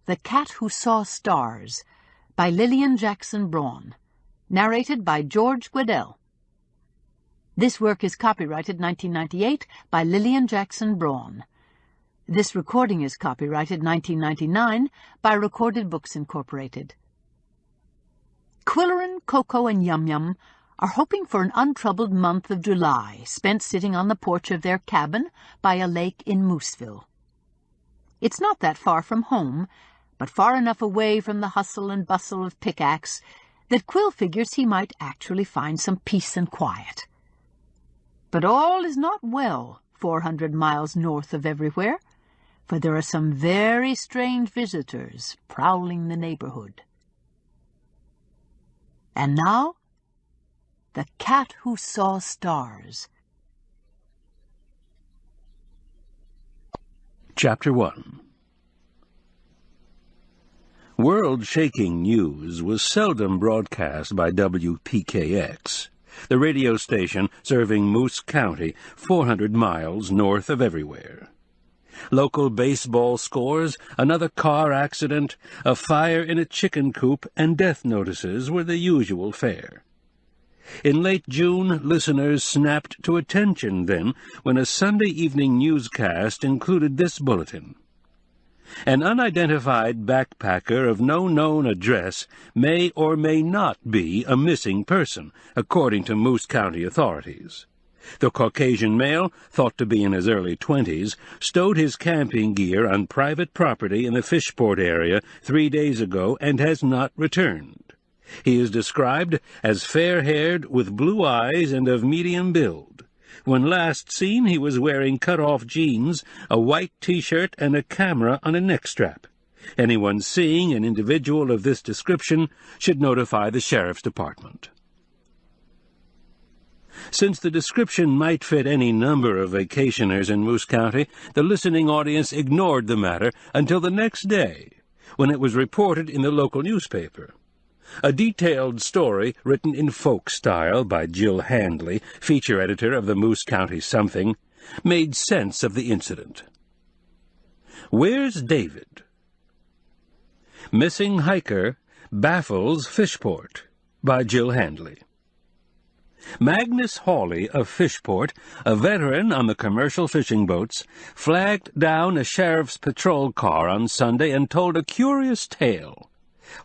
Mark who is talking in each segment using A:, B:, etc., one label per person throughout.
A: The Cat Who Saw Stars by Lilian Braun. Narrated by George Guedel. This work is copyrighted 1998 by Lilian Braun. This recording is copyrighted 1999 by Recorded Books Incorporated. Qwilleran, Koko and Yum Yum are hoping for an untroubled month of July spent sitting on the porch of their cabin by a lake in Mooseville. It's not that far from home, but far enough away from the hustle and bustle of pickaxe that Quill figures he might actually find some peace and quiet. But all is not well 400 miles north of everywhere, for there are some very strange visitors prowling the neighborhood. And now, The Cat Who Saw Stars.
B: Chapter 1. World-shaking news was seldom broadcast by WPKX, the radio station serving Moose County, 400 miles north of everywhere. Local baseball scores, another car accident, a fire in a chicken coop, and death notices were the usual fare. In late June, listeners snapped to attention then when a Sunday evening newscast included this bulletin. An unidentified backpacker of no known address may or may not be a missing person, according to Moose County authorities. The Caucasian male, thought to be in his early 20s, stowed his camping gear on private property in the Fishport area 3 days ago and has not returned. He is described as fair-haired, with blue eyes and of medium build. When last seen, he was wearing cut-off jeans, a white T-shirt, and a camera on a neck strap. Anyone seeing an individual of this description should notify the sheriff's department. Since the description might fit any number of vacationers in Moose County, the listening audience ignored the matter until the next day, when it was reported in the local newspaper. A detailed story, written in folk style by Jill Handley, feature editor of the Moose County Something, made sense of the incident. Where's David? Missing hiker baffles Fishport by Jill Handley. Magnus Hawley of Fishport, a veteran on the commercial fishing boats, flagged down a sheriff's patrol car on Sunday and told a curious tale.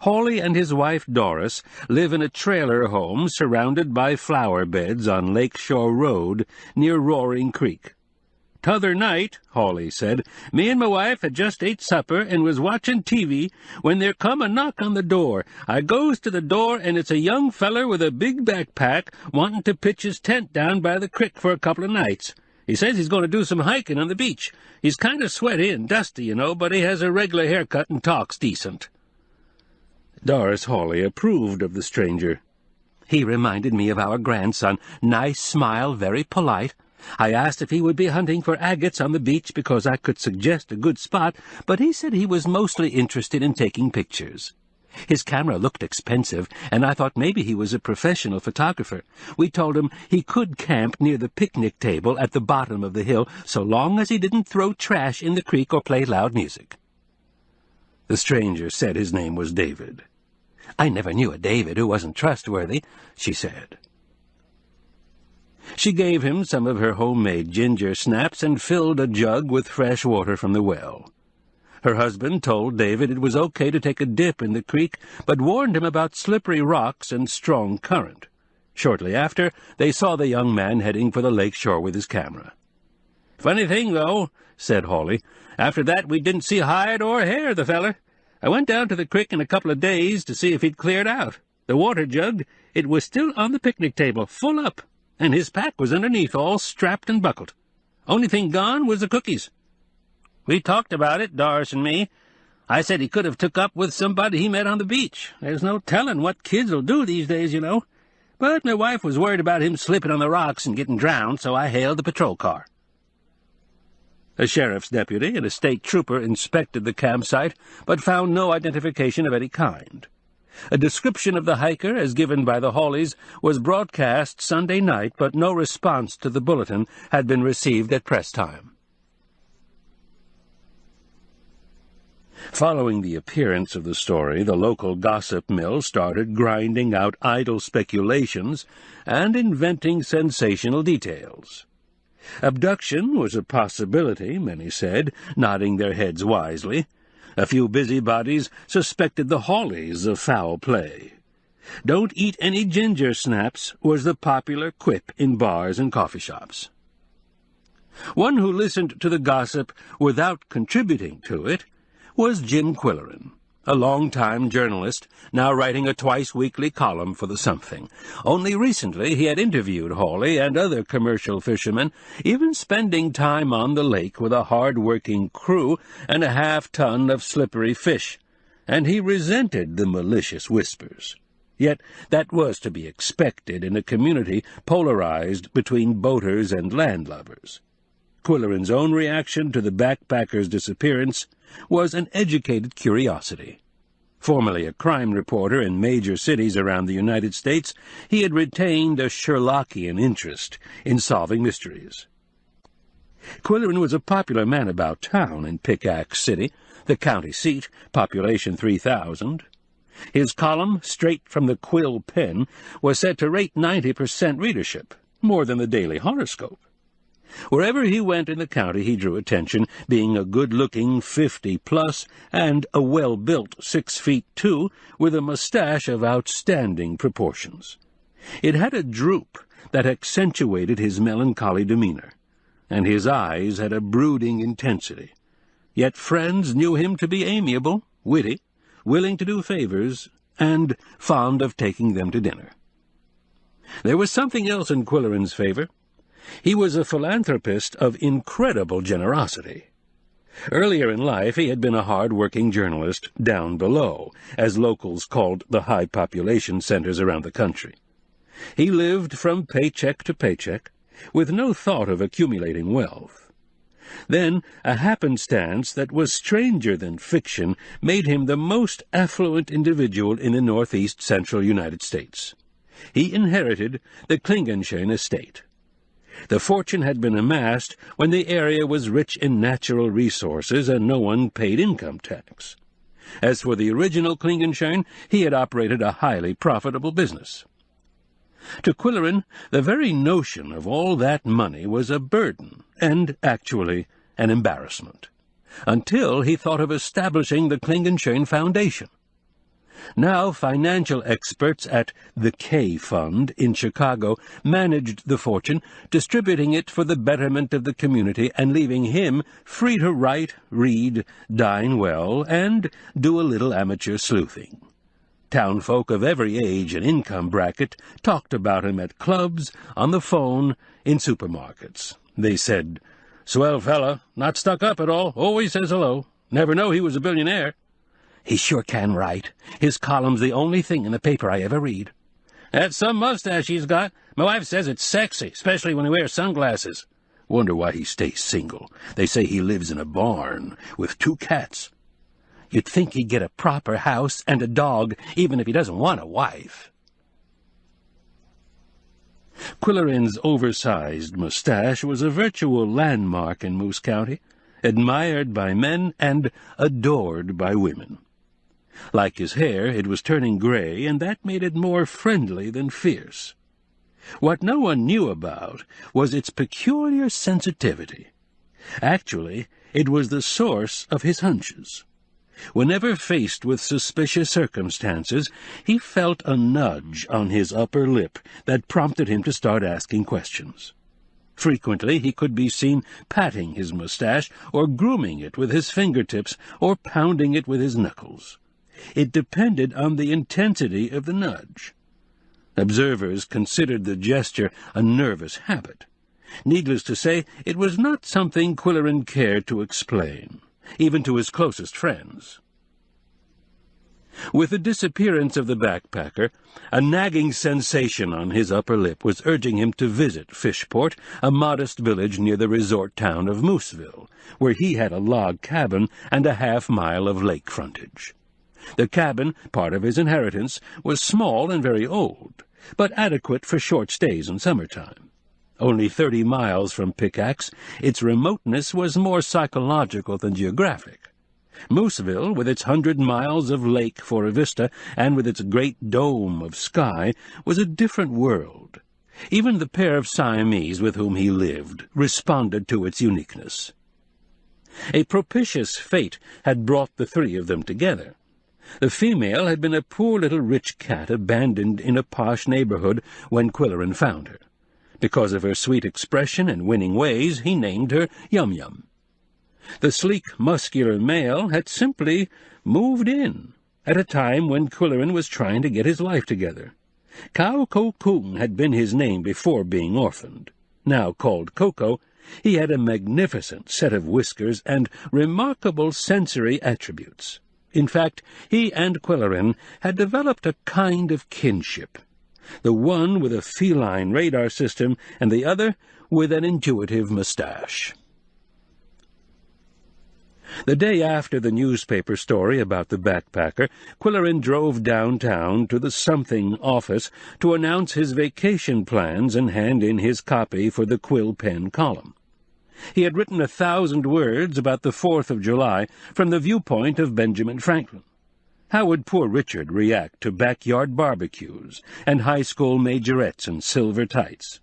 B: Hawley and his wife Doris live in a trailer home surrounded by flower beds on Lakeshore Road near Roaring Creek. "T'other night," Hawley said, "me and my wife had just ate supper and was watching TV when there come a knock on the door. I goes to the door, and it's a young feller with a big backpack wanting to pitch his tent down by the creek for a couple of nights. He says he's going to do some hiking on the beach. He's kind of sweaty and dusty, you know, but he has a regular haircut and talks decent." Doris Hawley approved of the stranger. "He reminded me of our grandson. Nice smile, very polite. I asked if he would be hunting for agates on the beach because I could suggest a good spot, but he said he was mostly interested in taking pictures. His camera looked expensive, and I thought maybe he was a professional photographer. We told him he could camp near the picnic table at the bottom of the hill so long as he didn't throw trash in the creek or play loud music." The stranger said his name was David. "I never knew a David who wasn't trustworthy," she said. She gave him some of her homemade ginger snaps and filled a jug with fresh water from the well. Her husband told David it was okay to take a dip in the creek, but warned him about slippery rocks and strong current. Shortly after, they saw the young man heading for the lake shore with his camera. "Funny thing, though," said Hawley. "After that we didn't see hide or hair of the feller. I went down to the creek in a couple of days to see if he'd cleared out. The water jug, it was still on the picnic table, full up, and his pack was underneath, all strapped and buckled. Only thing gone was the cookies. We talked about it, Doris and me. I said he could have took up with somebody he met on the beach. There's no telling what kids'll do these days, you know. But my wife was worried about him slipping on the rocks and getting drowned, so I hailed the patrol car." A sheriff's deputy and a state trooper inspected the campsite, but found no identification of any kind. A description of the hiker, as given by the Hawleys, was broadcast Sunday night, but no response to the bulletin had been received at press time. Following the appearance of the story, the local gossip mill started grinding out idle speculations and inventing sensational details. Abduction was a possibility, many said, nodding their heads wisely. A few busybodies suspected the Hawleys of foul play. "Don't eat any ginger snaps" was the popular quip in bars and coffee shops. One who listened to the gossip without contributing to it was Jim Qwilleran, a long-time journalist, now writing a twice-weekly column for the Something. Only recently he had interviewed Hawley and other commercial fishermen, even spending time on the lake with a hard-working crew and a half-ton of slippery fish, and he resented the malicious whispers. Yet that was to be expected in a community polarized between boaters and landlubbers. Qwilleran's own reaction to the backpacker's disappearance was an educated curiosity. Formerly a crime reporter in major cities around the United States, he had retained a Sherlockian interest in solving mysteries. Qwilleran was a popular man about town in Pickaxe City, the county seat, population 3,000. His column, straight from the quill pen, was said to rate 90% readership, more than the daily horoscope. Wherever he went in the county he drew attention, being a good-looking 50-plus and a well-built 6'2", with a mustache of outstanding proportions. It had a droop that accentuated his melancholy demeanor, and his eyes had a brooding intensity. Yet friends knew him to be amiable, witty, willing to do favors, and fond of taking them to dinner. There was something else in Qwilleran's favor. He was a philanthropist of incredible generosity. Earlier in life he had been a hard-working journalist down below, as locals called the high population centers around the country. He lived from paycheck to paycheck, with no thought of accumulating wealth. Then a happenstance that was stranger than fiction made him the most affluent individual in the northeast central United States. He inherited the Klingenschein estate. The fortune had been amassed when the area was rich in natural resources and no one paid income tax. As for the original Klingenschein, he had operated a highly profitable business. To Qwilleran, the very notion of all that money was a burden, and actually an embarrassment, until he thought of establishing the Klingenschein Foundation. Now financial experts at the K Fund in Chicago managed the fortune, distributing it for the betterment of the community and leaving him free to write, read, dine well, and do a little amateur sleuthing. Townfolk of every age and income bracket talked about him at clubs, on the phone, in supermarkets. They said, "Swell fella, not stuck up at all, always says hello. Never know he was a billionaire. He sure can write. His column's the only thing in the paper I ever read. That's some mustache he's got. My wife says it's sexy, especially when he wears sunglasses. Wonder why he stays single. They say he lives in a barn with 2 cats. You'd think he'd get a proper house and a dog, even if he doesn't want a wife." Qwilleran's oversized mustache was a virtual landmark in Moose County, admired by men and adored by women. Like his hair, it was turning gray, and that made it more friendly than fierce. What no one knew about was its peculiar sensitivity. Actually, it was the source of his hunches. Whenever faced with suspicious circumstances, he felt a nudge on his upper lip that prompted him to start asking questions. Frequently he could be seen patting his mustache, or grooming it with his fingertips, or pounding it with his knuckles. It depended on the intensity of the nudge. Observers considered the gesture a nervous habit. Needless to say, it was not something Qwilleran cared to explain, even to his closest friends. With the disappearance of the backpacker, a nagging sensation on his upper lip was urging him to visit Fishport, a modest village near the resort town of Mooseville, where he had a log cabin and a half-mile of lake frontage. The cabin, part of his inheritance, was small and very old, but adequate for short stays in summertime. Only 30 miles from Pickaxe, its remoteness was more psychological than geographic. Mooseville, with its 100 miles of lake for a vista, and with its great dome of sky, was a different world. Even the pair of Siamese with whom he lived responded to its uniqueness. A propitious fate had brought the three of them together. The female had been a poor little rich cat abandoned in a posh neighborhood when Qwilleran found her. Because of her sweet expression and winning ways, he named her Yum Yum. The sleek, muscular male had simply moved in at a time when Qwilleran was trying to get his life together. Koko had been his name before being orphaned. Now called Koko, he had a magnificent set of whiskers and remarkable sensory attributes. In fact, he and Qwilleran had developed a kind of kinship, the one with a feline radar system and the other with an intuitive mustache. The day after the newspaper story about the backpacker, Qwilleran drove downtown to the something office to announce his vacation plans and hand in his copy for the Quill Pen column. He had written 1,000 words about the 4th of July from the viewpoint of Benjamin Franklin. How would poor Richard react to backyard barbecues and high school majorettes and silver tights?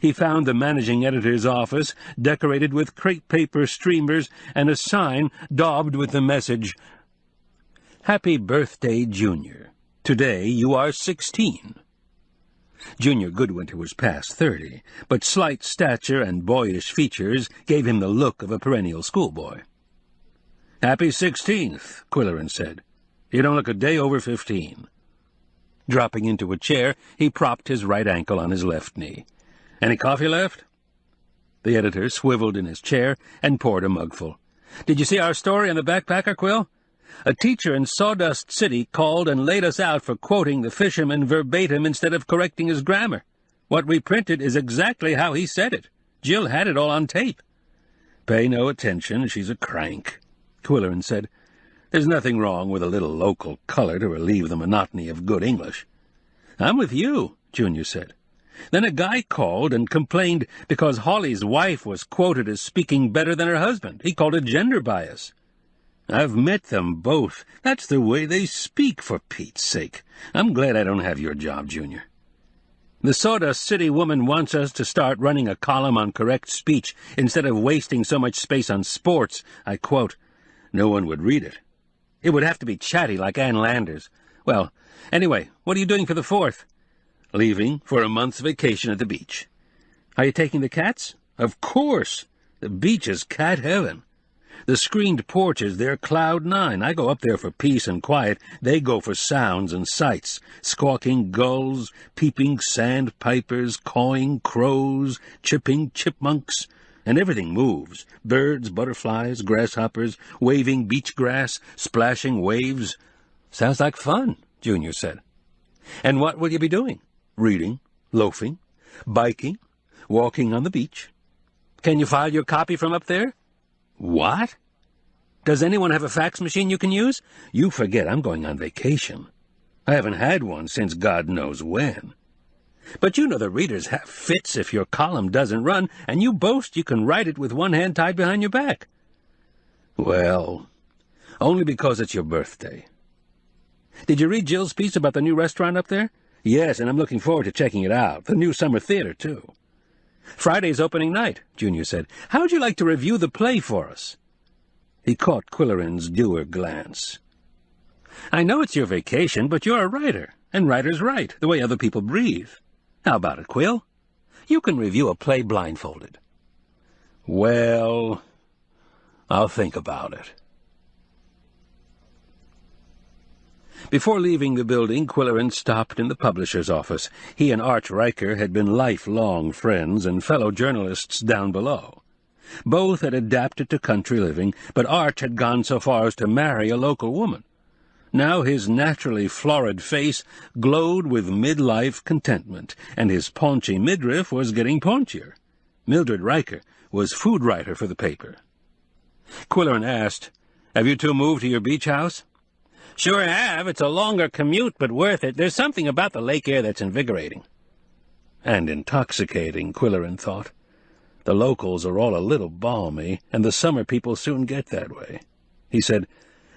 B: He found the managing editor's office decorated with crepe paper streamers and a sign daubed with the message, "Happy birthday, Junior. Today you are 16. Junior Goodwinter was past 30, but slight stature and boyish features gave him the look of a perennial schoolboy. "Happy 16th, Qwilleran said. "You don't look a day over 15. Dropping into a chair, he propped his right ankle on his left knee. "Any coffee left?" The editor swiveled in his chair and poured a mugful. "Did you see our story on the backpacker, Quill? A teacher in Sawdust City called and laid us out for quoting the fisherman verbatim instead of correcting his grammar. What we printed is exactly how he said it. Jill had it all on tape." "Pay no attention, she's a crank," Qwilleran said. "There's nothing wrong with a little local color to relieve the monotony of good English." "I'm with you," Junior said. "Then a guy called and complained because Hawley's wife was quoted as speaking better than her husband. He called it gender bias." "I've met them both. That's the way they speak, for Pete's sake. I'm glad I don't have your job, Junior." "The Sawdust City woman wants us to start running a column on correct speech instead of wasting so much space on sports," I quote. "No one would read it. It would have to be chatty like Ann Landers. Well, anyway, what are you doing for the 4th? "Leaving for a month's vacation at the beach." "Are you taking the cats?" "Of course. The beach is cat heaven. The screened porches, they're cloud-9. I go up there for peace and quiet. They go for sounds and sights. Squawking gulls, peeping sandpipers, cawing crows, chipping chipmunks. And everything moves. Birds, butterflies, grasshoppers, waving beach grass, splashing waves." "Sounds like fun," Junior said. "And what will you be doing?" "Reading, loafing, biking, walking on the beach." "Can you file your copy from up there?" "What? Does anyone have a fax machine you can use?" "You forget I'm going on vacation. I haven't had one since God knows when." "But you know the readers have fits if your column doesn't run, and you boast you can write it with one hand tied behind your back." "Well, only because it's your birthday." "Did you read Jill's piece about the new restaurant up there?" "Yes, and I'm looking forward to checking it out. The new summer theater, too." "Friday's opening night," Junior said. "How'd you like to review the play for us?" He caught Qwilleran's dour glance. "I know it's your vacation, but you're a writer, and writers write, the way other people breathe. How about it, Quill? You can review a play blindfolded." "Well, I'll think about it." Before leaving the building, Qwilleran stopped in the publisher's office. He and Arch Riker had been lifelong friends and fellow journalists down below. Both had adapted to country living, but Arch had gone so far as to marry a local woman. Now his naturally florid face glowed with midlife contentment, and his paunchy midriff was getting paunchier. Mildred Riker was food writer for the paper. Qwilleran asked, "Have you two moved to your beach house?" "Sure have. It's a longer commute, but worth it. There's something about the lake air that's invigorating." And intoxicating, Qwilleran thought. The locals are all a little balmy, and the summer people soon get that way. He said,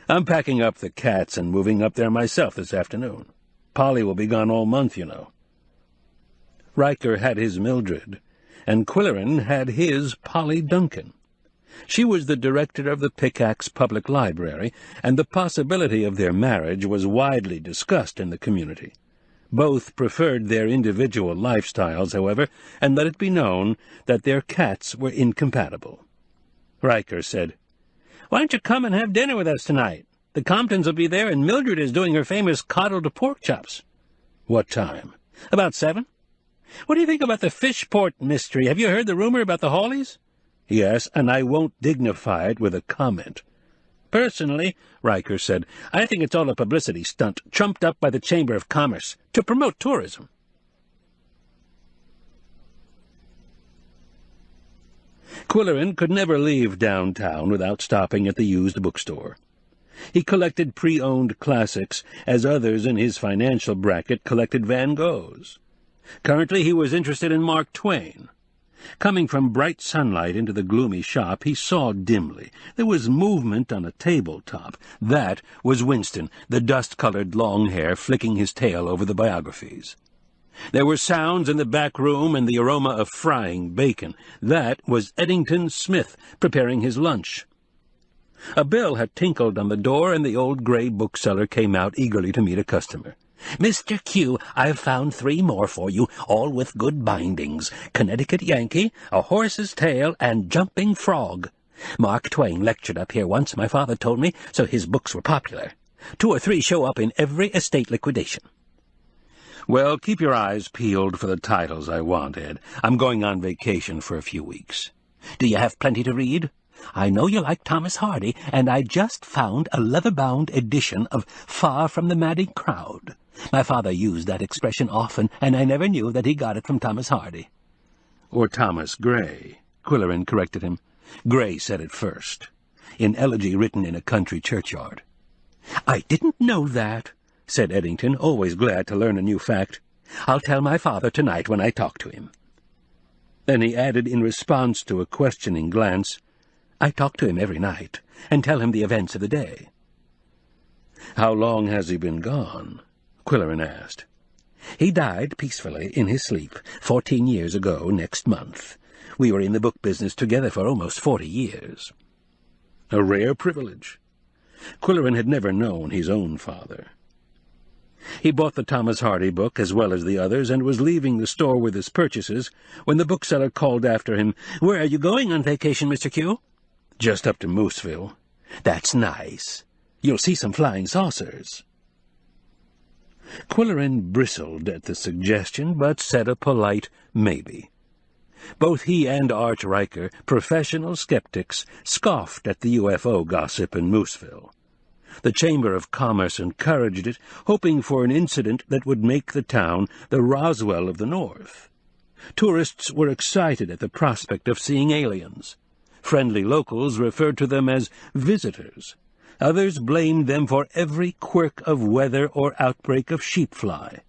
B: "I'm packing up the cats and moving up there myself this afternoon. Polly will be gone all month, you know." Riker had his Mildred, and Qwilleran had his Polly Duncan. She was the director of the Pickaxe Public Library, and the possibility of their marriage was widely discussed in the community. Both preferred their individual lifestyles, however, and let it be known that their cats were incompatible. Riker said, "Why don't you come and have dinner with us tonight? The Comptons will be there, and Mildred is doing her famous coddled pork chops." "What time?" "About 7. What do you think about the Fishport mystery? Have you heard the rumor about the Hawleys?" "Yes, and I won't dignify it with a comment." "Personally," Riker said, "I think it's all a publicity stunt, trumped up by the Chamber of Commerce, to promote tourism." Qwilleran could never leave downtown without stopping at the used bookstore. He collected pre-owned classics, as others in his financial bracket collected Van Goghs. Currently he was interested in Mark Twain. Coming from bright sunlight into the gloomy shop, he saw dimly. There was movement on a tabletop. That was Winston, the dust-colored long hair, flicking his tail over the biographies. There were sounds in the back room and the aroma of frying bacon. That was Eddington Smith, preparing his lunch. A bell had tinkled on the door, and the old gray bookseller came out eagerly to meet a customer. "Mr. Q, I've found 3 more for you, all with good bindings. Connecticut Yankee, A Horse's Tale, and Jumping Frog. Mark Twain lectured up here once, my father told me, so his books were popular. 2 or 3 show up in every estate liquidation." "Well, keep your eyes peeled for the titles I want, Ed. I'm going on vacation for a few weeks." "Do you have plenty to read? I know you like Thomas Hardy, and I just found a leather-bound edition of Far from the Madding Crowd. My father used that expression often, and I never knew that he got it from Thomas Hardy." "Or Thomas Gray," Qwilleran corrected him. "Gray said it first, in elegy written in a country churchyard." "I didn't know that," said Eddington, always glad to learn a new fact. "I'll tell my father tonight when I talk to him." Then he added in response to a questioning glance, "I talk to him every night, and tell him the events of the day." "How long has he been gone?" Qwilleran asked. "He died peacefully in his sleep 14 years ago next month. We were in the book business together for almost 40 years. A rare privilege. Qwilleran had never known his own father. He bought the Thomas Hardy book as well as the others, and was leaving the store with his purchases when the bookseller called after him, "Where are you going on vacation, Mr. Q?" "Just up to Mooseville." "That's nice. You'll see some flying saucers." Qwilleran bristled at the suggestion, but said a polite maybe. Both he and Art Riker, professional skeptics, scoffed at the UFO gossip in Mooseville. The Chamber of Commerce encouraged it, hoping for an incident that would make the town the Roswell of the North. Tourists were excited at the prospect of seeing aliens. Friendly locals referred to them as visitors. Others blamed them for every quirk of weather or outbreak of sheep-fly.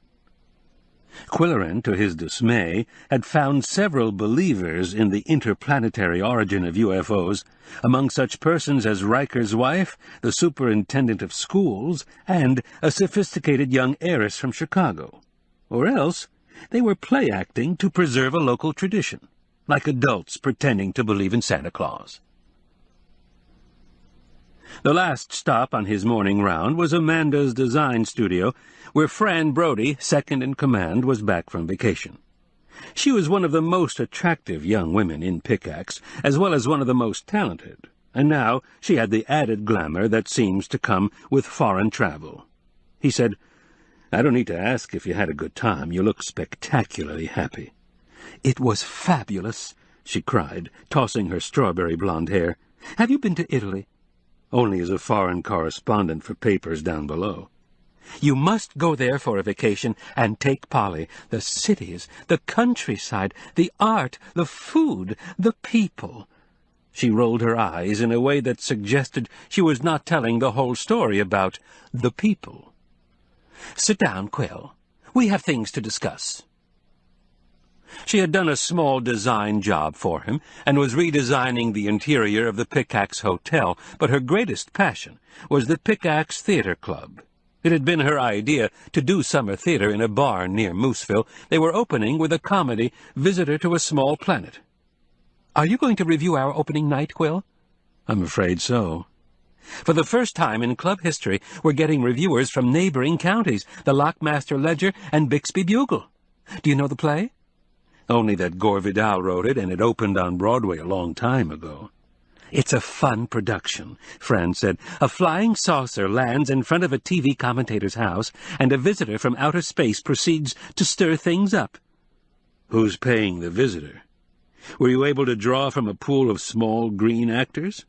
B: Qwilleran, to his dismay, had found several believers in the interplanetary origin of UFOs, among such persons as Riker's wife, the superintendent of schools, and a sophisticated young heiress from Chicago. Or else they were play-acting to preserve a local tradition, like adults pretending to believe in Santa Claus. The last stop on his morning round was Amanda's design studio, where Fran Brody, second in command, was back from vacation. She was one of the most attractive young women in Pickaxe, as well as one of the most talented, and now she had the added glamour that seems to come with foreign travel. He said, "I don't need to ask if you had a good time. You look spectacularly happy." "It was fabulous," she cried, tossing her strawberry blonde hair. "Have you been to Italy?" "Only as a foreign correspondent for papers down below." "You must go there for a vacation and take Polly. The cities, the countryside, the art, the food, the people." She rolled her eyes in a way that suggested she was not telling the whole story about the people. "Sit down, Quill. We have things to discuss." She had done a small design job for him and was redesigning the interior of the Pickaxe Hotel, but her greatest passion was the Pickaxe Theater Club. It had been her idea to do summer theater in a barn near Mooseville. They were opening with a comedy, Visitor to a Small Planet. "Are you going to review our opening night, Quill?" "I'm afraid so." For the first time in club history, we're getting reviewers from neighboring counties, the Lockmaster Ledger and Bixby Bugle. Do you know the play? Only that Gore Vidal wrote it, and it opened on Broadway a long time ago. "It's a fun production," Fran said. "A flying saucer lands in front of a TV commentator's house, and a visitor from outer space proceeds to stir things up." "Who's paying the visitor? Were you able to draw from a pool of small green actors?"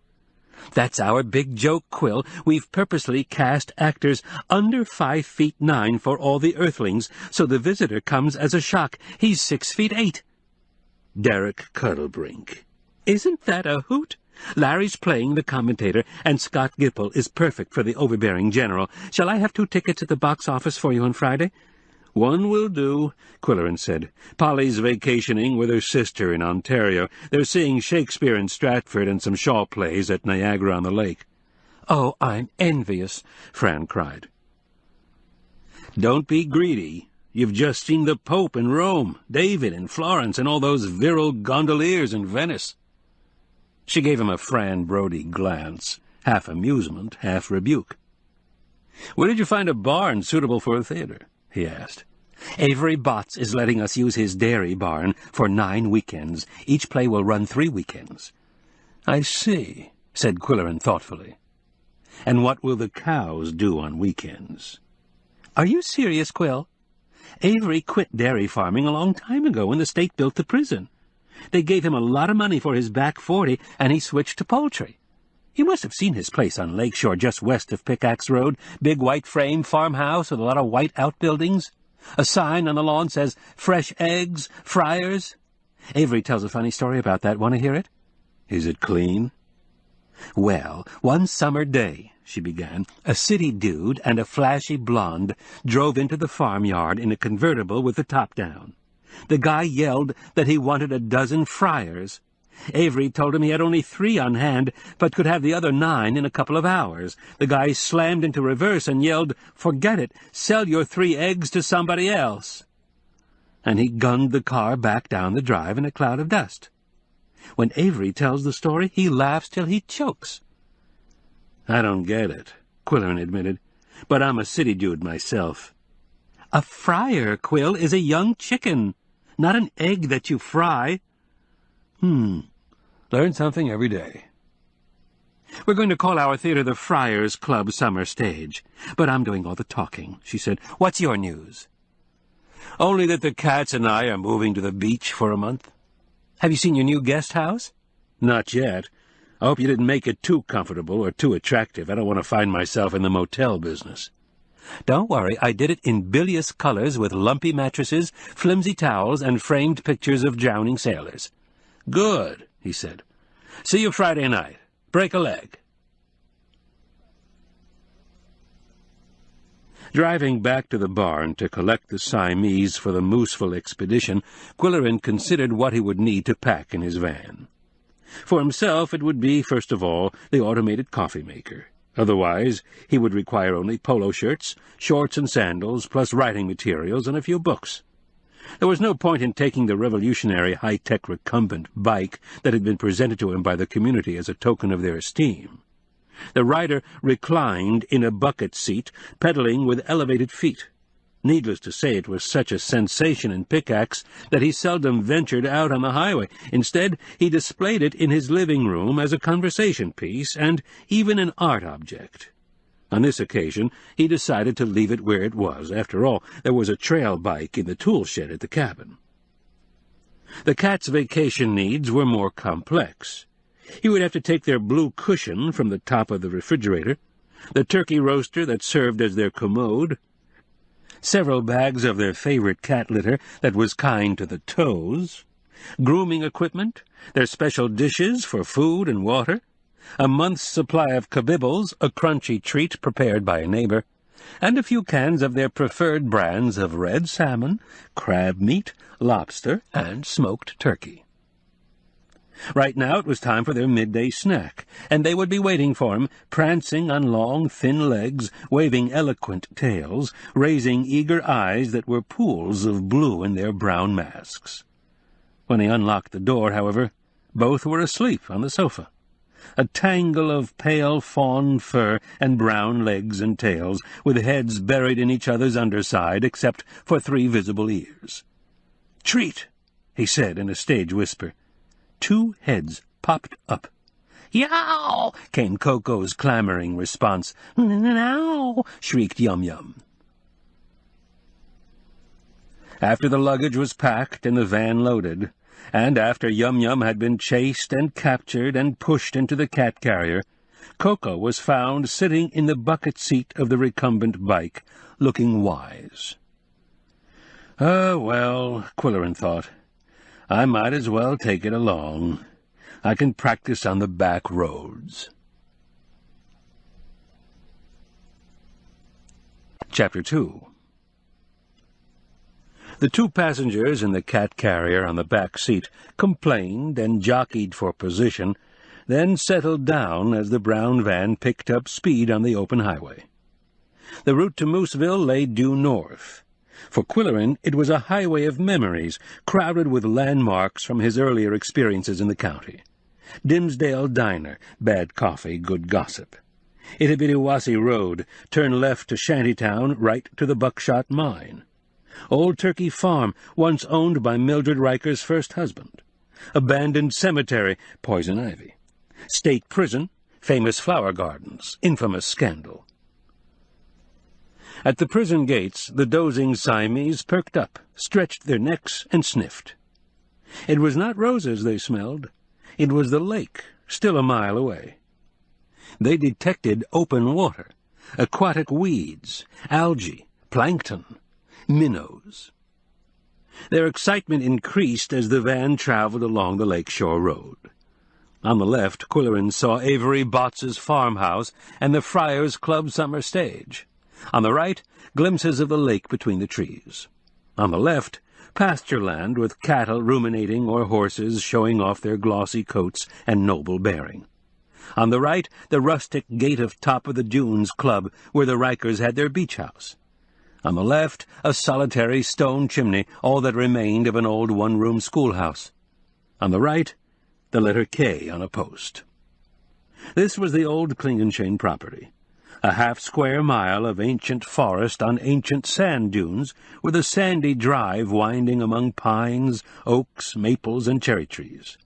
B: "That's our big joke, Quill. We've purposely cast actors under 5'9" for all the Earthlings, so the visitor comes as a shock. He's 6'8". "Derek Cuddlebrink." "Isn't that a hoot? Larry's playing the commentator, and Scott Gipple is perfect for the overbearing general. Shall I have 2 tickets at the box office for you on Friday?" "One will do," Qwilleran said. "Polly's vacationing with her sister in Ontario. They're seeing Shakespeare in Stratford and some Shaw plays at Niagara-on-the-Lake." "Oh, I'm envious," Fran cried. "Don't be greedy. You've just seen the Pope in Rome, David in Florence, and all those virile gondoliers in Venice." She gave him a Fran Brody glance, half amusement, half rebuke. "Where did you find a barn suitable for a theater?" he asked. "Avery Botts is letting us use his dairy barn for 9 weekends. Each play will run 3 weekends. "I see," said Qwilleran thoughtfully. "And what will the cows do on weekends?" "Are you serious, Quill? Avery quit dairy farming a long time ago when the state built the prison. They gave him a lot of money for his back 40, and he switched to poultry. You must have seen his place on Lakeshore just west of Pickaxe Road. Big white frame farmhouse with a lot of white outbuildings. A sign on the lawn says, 'Fresh eggs, Friars.' Avery tells a funny story about that. Want to hear it?" "Is it clean?" "Well, one summer day," she began, "a city dude and a flashy blonde drove into the farmyard in a convertible with the top down. The guy yelled that he wanted a dozen Friars. Avery told him he had only 3 on hand, but could have the other 9 in a couple of hours. The guy slammed into reverse and yelled, 'Forget it, sell your 3 eggs to somebody else.' And he gunned the car back down the drive in a cloud of dust. When Avery tells the story, he laughs till he chokes." "I don't get it," Qwilleran admitted, "but I'm a city dude myself." "A fryer, Quill, is a young chicken, not an egg that you fry." Learn something every day. "We're going to call our theater the Friars Club Summer Stage. But I'm doing all the talking," she said. "What's your news?" "Only that the cats and I are moving to the beach for a month." "Have you seen your new guest house?" "Not yet. I hope you didn't make it too comfortable or too attractive. I don't want to find myself in the motel business." "Don't worry, I did it in bilious colors with lumpy mattresses, flimsy towels, and framed pictures of drowning sailors." "Good," he said. "See you Friday night. Break a leg." Driving back to the barn to collect the Siamese for the Mooseville expedition, Qwilleran considered what he would need to pack in his van. For himself it would be, first of all, the automated coffee maker. Otherwise, he would require only polo shirts, shorts and sandals, plus writing materials and a few books. There was no point in taking the revolutionary high-tech recumbent bike that had been presented to him by the community as a token of their esteem. The rider reclined in a bucket seat, pedaling with elevated feet. Needless to say, it was such a sensation in Pickaxe that he seldom ventured out on the highway. Instead, he displayed it in his living room as a conversation piece and even an art object. On this occasion, he decided to leave it where it was. After all, there was a trail bike in the tool shed at the cabin. The cat's vacation needs were more complex. He would have to take their blue cushion from the top of the refrigerator, the turkey roaster that served as their commode, several bags of their favorite cat litter that was kind to the toes, grooming equipment, their special dishes for food and water, a month's supply of kabibbles, a crunchy treat prepared by a neighbor, and a few cans of their preferred brands of red salmon, crab meat, lobster, and smoked turkey. Right now it was time for their midday snack, and they would be waiting for him, prancing on long, thin legs, waving eloquent tails, raising eager eyes that were pools of blue in their brown masks. When he unlocked the door, however, both were asleep on the sofa, a tangle of pale fawn fur and brown legs and tails, with heads buried in each other's underside except for 3 visible ears. "Treat," he said in a stage whisper. 2 heads popped up. "Yow!" came Koko's clamoring response. "Now!" shrieked Yum Yum. After the luggage was packed and the van loaded, and after Yum Yum had been chased and captured and pushed into the cat carrier, Koko was found sitting in the bucket seat of the recumbent bike, looking wise. Well, Qwilleran thought, I might as well take it along. I can practice on the back roads. Chapter 2. The 2 passengers in the cat carrier on the back seat complained and jockeyed for position, then settled down as the brown van picked up speed on the open highway. The route to Mooseville lay due north. For Qwilleran, it was a highway of memories, crowded with landmarks from his earlier experiences in the county. Dimsdale Diner, bad coffee, good gossip. Itabiruwasi Road, turn left to Shantytown, right to the buckshot mine. Old Turkey Farm, once owned by Mildred Riker's first husband. Abandoned cemetery, poison ivy. State prison, famous flower gardens, infamous scandal. At the prison gates, the dozing Siamese perked up, stretched their necks, and sniffed. It was not roses they smelled. It was the lake, still a mile away. They detected open water, aquatic weeds, algae, plankton, minnows. Their excitement increased as the van traveled along the lakeshore road. On the left, Qwilleran saw Avery Botts's farmhouse and the Friars Club summer stage. On the right, glimpses of the lake between the trees. On the left, pasture land with cattle ruminating or horses showing off their glossy coats and noble bearing. On the right, the rustic gate of Top of the Dunes Club, where the Rikers had their beach house. On the left, a solitary stone chimney, all that remained of an old one-room schoolhouse. On the right, the letter K on a post. This was the old Klingenschein property. A half-square mile of ancient forest on ancient sand dunes, with a sandy drive winding among pines, oaks, maples, and cherry trees.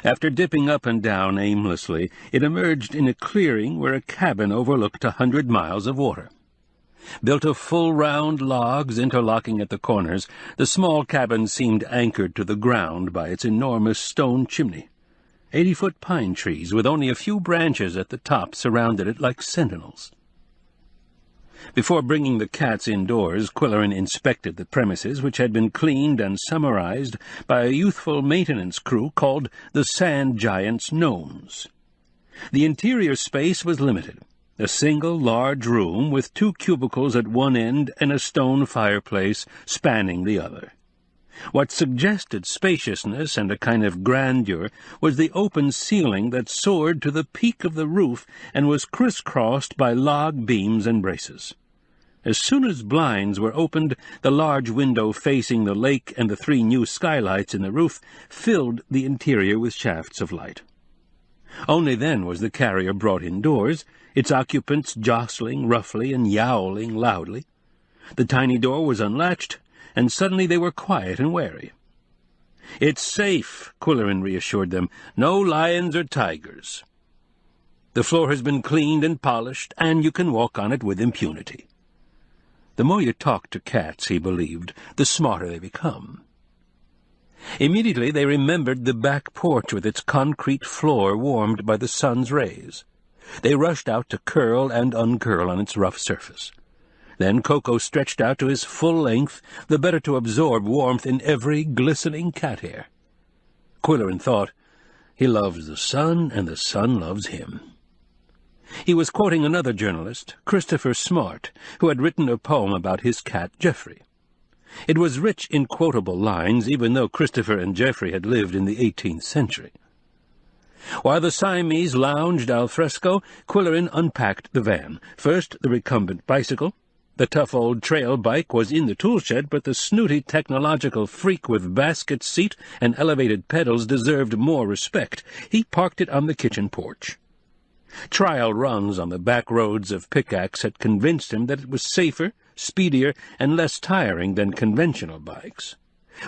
B: After dipping up and down aimlessly, it emerged in a clearing where a cabin overlooked 100 miles of water. Built of full round logs interlocking at the corners, the small cabin seemed anchored to the ground by its enormous stone chimney. 80-foot pine trees with only a few branches at the top surrounded it like sentinels. Before bringing the cats indoors, Qwilleran inspected the premises, which had been cleaned and summarized by a youthful maintenance crew called the Sand Giant's Gnomes. The interior space was limited. A single large room with 2 cubicles at one end and a stone fireplace spanning the other. What suggested spaciousness and a kind of grandeur was the open ceiling that soared to the peak of the roof and was crisscrossed by log beams and braces. As soon as blinds were opened, the large window facing the lake and the 3 new skylights in the roof filled the interior with shafts of light. Only then was the carrier brought indoors, its occupants jostling roughly and yowling loudly. The tiny door was unlatched, and suddenly they were quiet and wary. "It's safe," Qwilleran reassured them. "No lions or tigers. The floor has been cleaned and polished, and you can walk on it with impunity." The more you talk to cats, he believed, the smarter they become. Immediately they remembered the back porch with its concrete floor warmed by the sun's rays. They rushed out to curl and uncurl on its rough surface. Then Koko stretched out to his full length, the better to absorb warmth in every glistening cat hair. Qwilleran thought, he loves the sun, and the sun loves him. He was quoting another journalist, Christopher Smart, who had written a poem about his cat, Geoffrey. It was rich in quotable lines, even though Christopher and Geoffrey had lived in the 18th century. While the Siamese lounged al fresco, Qwilleran unpacked the van. First, the recumbent bicycle. The tough old trail bike was in the tool shed, but the snooty technological freak with basket seat and elevated pedals deserved more respect. He parked it on the kitchen porch. Trial runs on the back roads of Pickaxe had convinced him that it was safer, speedier, and less tiring than conventional bikes.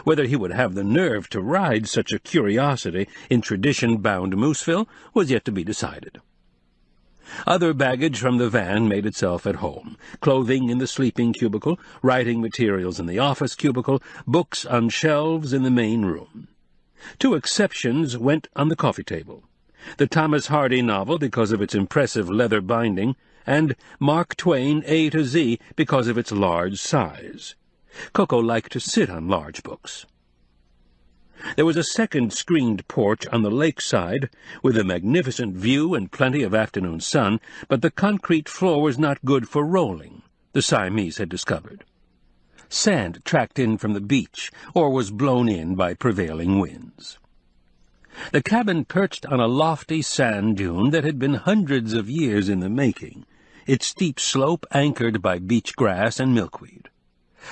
B: Whether he would have the nerve to ride such a curiosity in tradition-bound Mooseville was yet to be decided. Other baggage from the van made itself at home. Clothing in the sleeping cubicle, writing materials in the office cubicle, books on shelves in the main room. 2 exceptions went on the coffee table. The Thomas Hardy novel because of its impressive leather binding, and Mark Twain A to Z because of its large size. Koko liked to sit on large books. There was a second screened porch on the lakeside, with a magnificent view and plenty of afternoon sun, but the concrete floor was not good for rolling, the Siamese had discovered. Sand tracked in from the beach, or was blown in by prevailing winds. The cabin perched on a lofty sand dune that had been hundreds of years in the making, its steep slope anchored by beach grass and milkweed.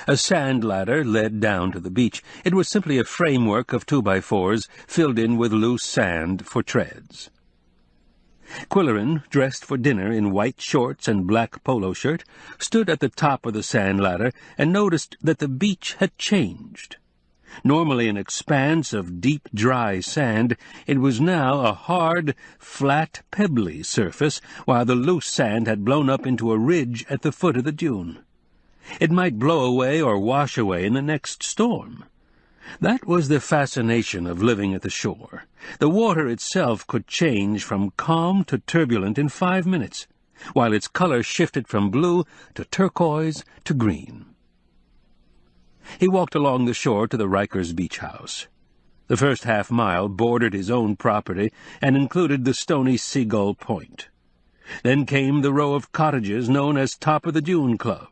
B: A sand ladder led down to the beach. It was simply a framework of 2x4s filled in with loose sand for treads. Qwilleran, dressed for dinner in white shorts and black polo shirt, stood at the top of the sand ladder and noticed that the beach had changed. Normally an expanse of deep, dry sand, it was now a hard, flat, pebbly surface, while the loose sand had blown up into a ridge at the foot of the dune. It might blow away or wash away in the next storm. That was the fascination of living at the shore. The water itself could change from calm to turbulent in 5 minutes, while its color shifted from blue to turquoise to green. He walked along the shore to the Rikers Beach House. The first half-mile bordered his own property and included the stony Seagull Point. Then came the row of cottages known as Top of the Dune Club.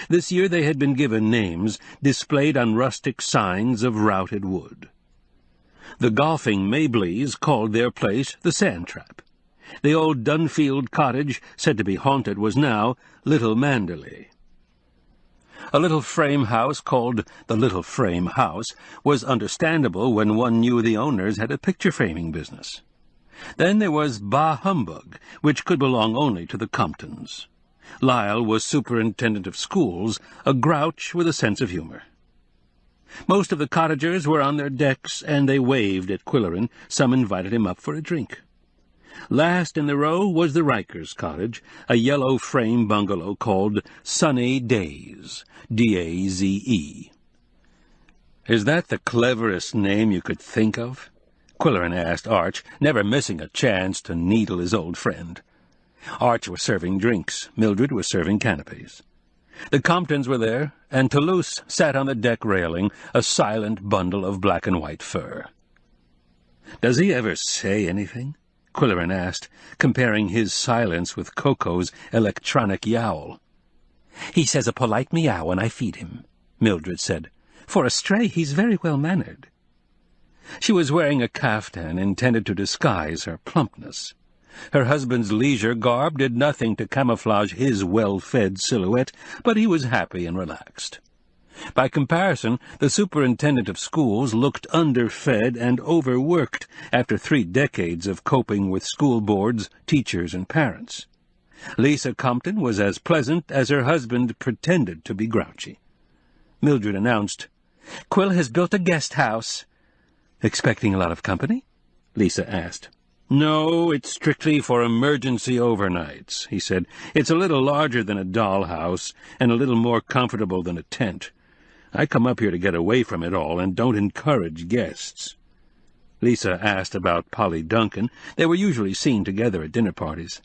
B: This year they had been given names, displayed on rustic signs of routed wood. The golfing Mableys called their place the Sand Trap. The old Dunfield cottage, said to be haunted, was now Little Manderley. A little frame house called the Little Frame House was understandable when one knew the owners had a picture-framing business. Then there was Bah Humbug, which could belong only to the Comptons. Lyle was superintendent of schools, a grouch with a sense of humor. Most of the cottagers were on their decks, and they waved at Qwilleran. Some invited him up for a drink. Last in the row was the Rikers cottage, a yellow frame bungalow called Sunny Daze, D-A-Z-E. "Is that the cleverest name you could think of?" Qwilleran asked Arch, never missing a chance to needle his old friend. Arch was serving drinks. Mildred was serving canapes. The Comptons were there, and Toulouse sat on the deck railing, a silent bundle of black and white fur. "Does he ever say anything?" Qwilleran asked, comparing his silence with Koko's electronic yowl. "He says a polite meow when I feed him," Mildred said. "For a stray, he's very well-mannered." She was wearing a caftan intended to disguise her plumpness. Her husband's leisure garb did nothing to camouflage his well-fed silhouette, but he was happy and relaxed. By comparison, the superintendent of schools looked underfed and overworked after 3 decades of coping with school boards, teachers, and parents. Lisa Compton was as pleasant as her husband pretended to be grouchy. Mildred announced, "Quill has built a guest house." "Expecting a lot of company?" Lisa asked. "No, it's strictly for emergency overnights," he said. "It's a little larger than a dollhouse, and a little more comfortable than a tent. I come up here to get away from it all and don't encourage guests." Lisa asked about Polly Duncan. They were usually seen together at dinner parties.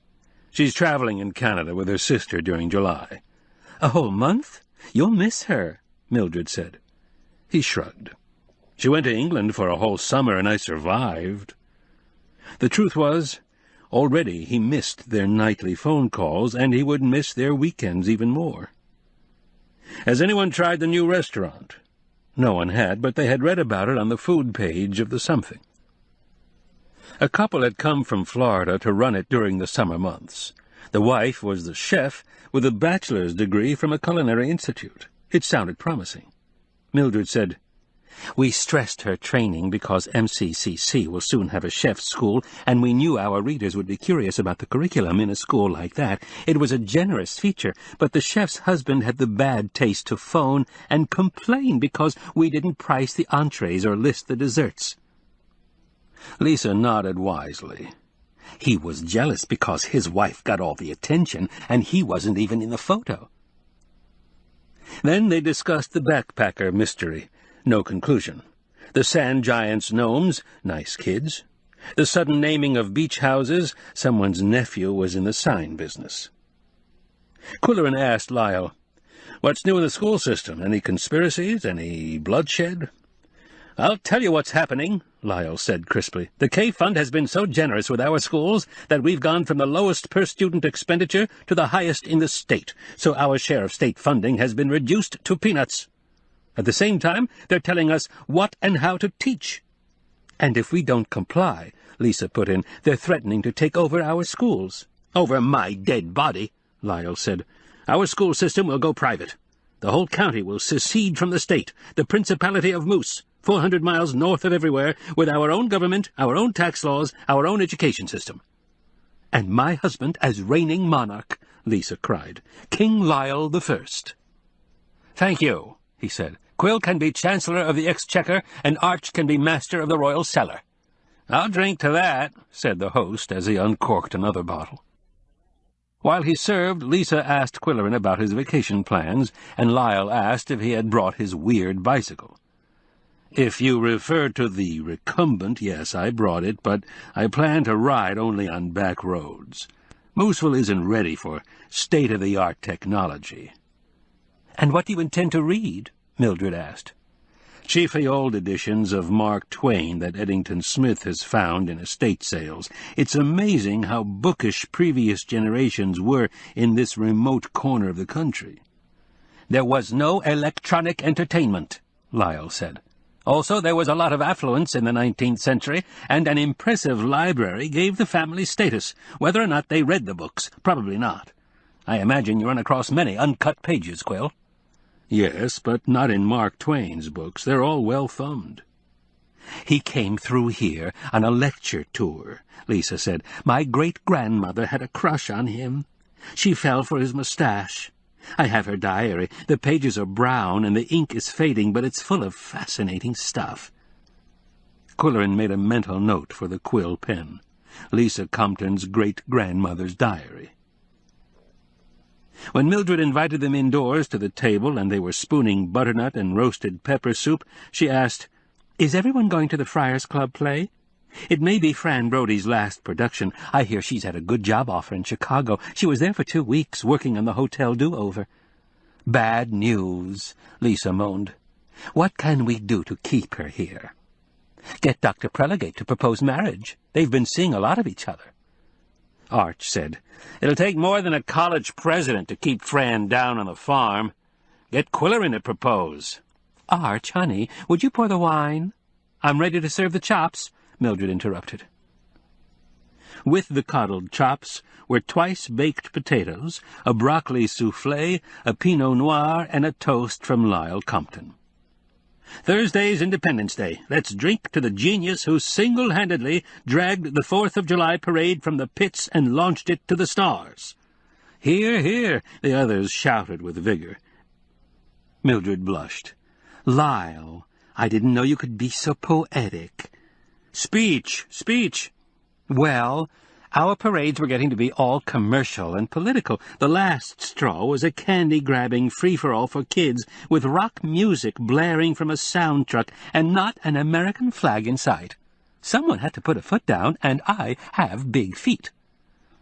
B: "She's traveling in Canada with her sister during July." "A whole month? You'll miss her," Mildred said. He shrugged. "She went to England for a whole summer, and I survived." The truth was, Already he missed their nightly phone calls, and he would miss their weekends even more. Has anyone tried the new restaurant? No one had, but they had read about it on the food page of the something. A couple had come from Florida to run it during the summer months. The wife was the chef with a bachelor's degree from a culinary institute. It sounded promising. Mildred said, "We stressed her training because MCCC will soon have a chef's school, and we knew our readers would be curious about the curriculum in a school like that. It was a generous feature, but the chef's husband had the bad taste to phone and complain because we didn't price the entrees or list the desserts." Lisa nodded wisely. He was jealous because his wife got all the attention, and he wasn't even in the photo. Then they discussed the backpacker mystery. No conclusion. The sand giant's gnomes, nice kids. The sudden naming of beach houses, someone's nephew was in the sign business. Qwilleran asked Lyle, "What's new in the school system? Any conspiracies? Any bloodshed?" "I'll tell you what's happening," Lyle said crisply. "The K-Fund has been so generous with our schools that we've gone from the lowest per-student expenditure to the highest in the state, so our share of state funding has been reduced to peanuts. At the same time, they're telling us what and how to teach. And if we don't comply," Lisa put in, "they're threatening to take over our schools." "Over my dead body," Lyle said. "Our school system will go private. The whole county will secede from the state, the Principality of Moose, 400 miles north of everywhere, with our own government, our own tax laws, our own education system." "And my husband as reigning monarch," Lisa cried. "King Lyle the First." "Thank you," he said. "Quill can be Chancellor of the Exchequer, and Arch can be Master of the Royal Cellar." "I'll drink to that," said the host as he uncorked another bottle. While he served, Lisa asked Qwilleran about his vacation plans, and Lyle asked if he had brought his weird bicycle. "If you refer to the recumbent, yes, I brought it, but I plan to ride only on back roads. Mooseville isn't ready for state-of-the-art technology." "And what do you intend to read?" Mildred asked. "Chiefly old editions of Mark Twain that Eddington Smith has found in estate sales. It's amazing how bookish previous generations were in this remote corner of the country." "There was no electronic entertainment," Lyle said. "Also, there was a lot of affluence in the 19th century, and an impressive library gave the family status. Whether or not they read the books, probably not. I imagine you run across many uncut pages, Quill." "Yes, but not in Mark Twain's books. They're all well-thumbed." "He came through here on a lecture tour," Lisa said. "My great-grandmother had a crush on him. She fell for his mustache. I have her diary. The pages are brown and the ink is fading, but it's full of fascinating stuff." Qwilleran made a mental note for the quill pen. Lisa Compton's great-grandmother's diary. When Mildred invited them indoors to the table and they were spooning butternut and roasted pepper soup, she asked, "Is everyone going to the Friars Club play? It may be Fran Brody's last production. I hear she's had a good job offer in Chicago. She was there for 2 weeks, working on the Hotel Do-Over." "Bad news," Lisa moaned. "What can we do to keep her here?" "Get Dr. Prelegate to propose marriage. They've been seeing a lot of each other." Arch said, "It'll take more than a college president to keep Fran down on the farm. Get Qwilleran to propose." "Arch, honey, would you pour the wine?" "I'm ready to serve the chops," Mildred interrupted. With the coddled chops were twice-baked potatoes, a broccoli soufflé, a Pinot Noir, and a toast from Lyle Compton. "Thursday's Independence Day. Let's drink to the genius who single-handedly dragged the 4th of July parade from the pits and launched it to the stars." "Hear, hear," the others shouted with vigor. Mildred blushed. "Lyle, I didn't know you could be so poetic." "Speech, speech." "Well, our parades were getting to be all commercial and political. The last straw was a candy-grabbing free-for-all for kids with rock music blaring from a sound truck and not an American flag in sight. Someone had to put a foot down, and I have big feet."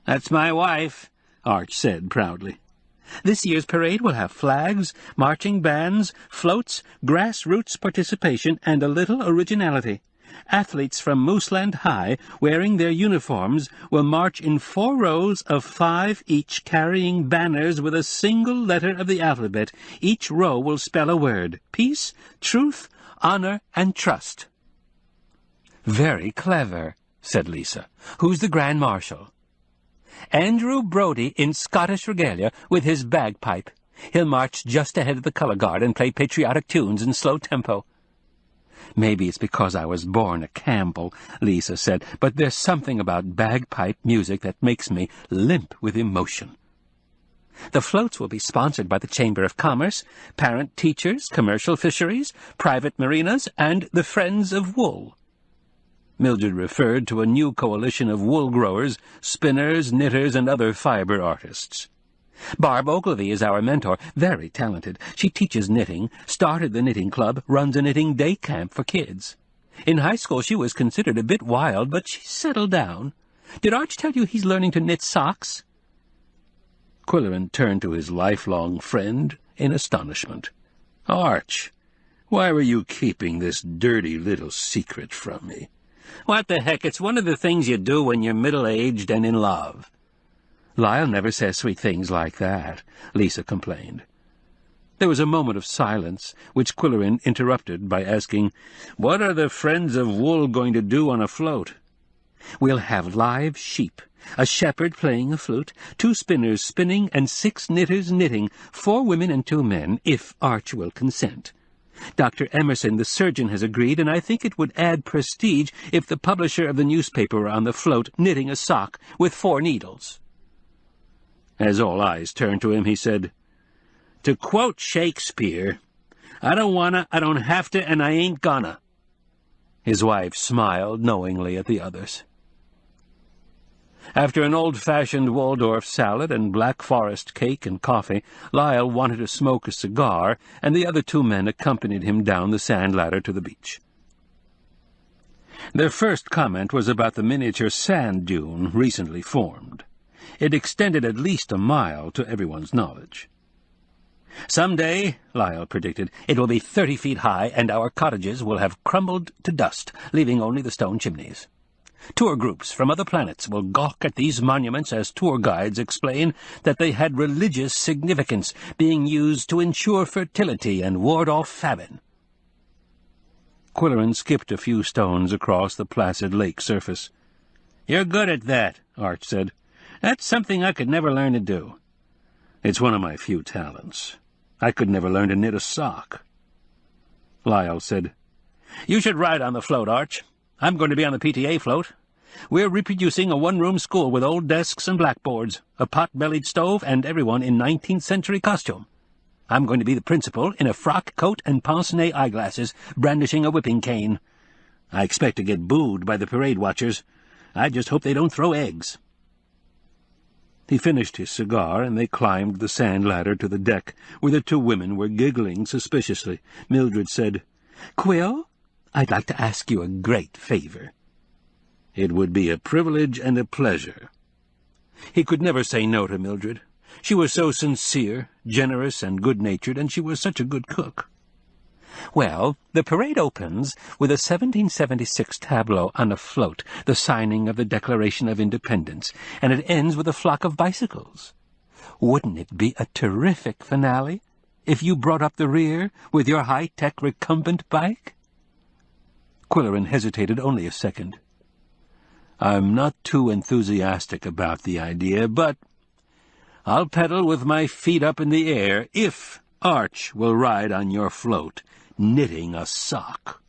B: "That's my wife," Arch said proudly. "This year's parade will have flags, marching bands, floats, grassroots participation, and a little originality. athletes from Mooseland High, wearing their uniforms, will march in 4 rows of 5 each, carrying banners with a single letter of the alphabet. Each row will spell a word: peace, truth, honor, and trust." "Very clever," said Lisa. "Who's the Grand Marshal?" "Andrew Brodie in Scottish regalia with his bagpipe. He'll march just ahead of the colour guard and play patriotic tunes in slow tempo." "Maybe it's because I was born a Campbell," Lisa said, "but there's something about bagpipe music that makes me limp with emotion." "The floats will be sponsored by the Chamber of Commerce, parent teachers, commercial fisheries, private marinas, and the Friends of Wool." Mildred referred to a new coalition of wool growers, spinners, knitters, and other fibre artists. "Barb Ogilvy is our mentor, very talented. She teaches knitting, started the knitting club, runs a knitting day camp for kids. In high school she was considered a bit wild, but she's settled down. Did Arch tell you he's learning to knit socks?" Qwilleran turned to his lifelong friend in astonishment. "Arch, why were you keeping this dirty little secret from me?" "What the heck, it's one of the things you do when you're middle-aged and in love." "Lyle never says sweet things like that," Lisa complained. There was a moment of silence, which Qwilleran interrupted by asking, "What are the Friends of Wool going to do on a float?" "We'll have live sheep, a shepherd playing a flute, 2 spinners spinning, and 6 knitters knitting, 4 women and 2 men, if Arch will consent. Dr. Emerson, the surgeon, has agreed, and I think it would add prestige if the publisher of the newspaper were on the float knitting a sock with 4 needles. As all eyes turned to him, he said, "To quote Shakespeare, I don't wanna, I don't have to, and I ain't gonna." His wife smiled knowingly at the others. After an old-fashioned Waldorf salad and Black Forest cake and coffee, Lyle wanted to smoke a cigar, and the other 2 men accompanied him down the sand ladder to the beach. Their first comment was about the miniature sand dune recently formed. It extended at least a mile to everyone's knowledge. "Someday," Lyle predicted, "it will be 30 feet high, and our cottages will have crumbled to dust, leaving only the stone chimneys. Tour groups from other planets will gawk at these monuments as tour guides explain that they had religious significance, being used to ensure fertility and ward off famine." Qwilleran skipped a few stones across the placid lake surface. "You're good at that," Arch said. "That's something I could never learn to do." "It's one of my few talents. I could never learn to knit a sock." Lyle said, "You should ride on the float, Arch. I'm going to be on the PTA float. We're reproducing a one-room school with old desks and blackboards, a pot-bellied stove, and everyone in 19th-century costume. I'm going to be the principal in a frock coat and pince-nez eyeglasses, brandishing a whipping cane. I expect to get booed by the parade watchers. I just hope they don't throw eggs." He finished his cigar, and they climbed the sand ladder to the deck, where the 2 women were giggling suspiciously. Mildred said, "Quill, I'd like to ask you a great favor." "It would be a privilege and a pleasure." He could never say no to Mildred. She was so sincere, generous, and good-natured, and she was such a good cook. "Well, the parade opens with a 1776 tableau on a float, the signing of the Declaration of Independence, and it ends with a flock of bicycles. Wouldn't it be a terrific finale if you brought up the rear with your high-tech recumbent bike?" Qwilleran hesitated only a second. "I'm not too enthusiastic about the idea, but I'll pedal with my feet up in the air if Arch will ride on your float, knitting a sock."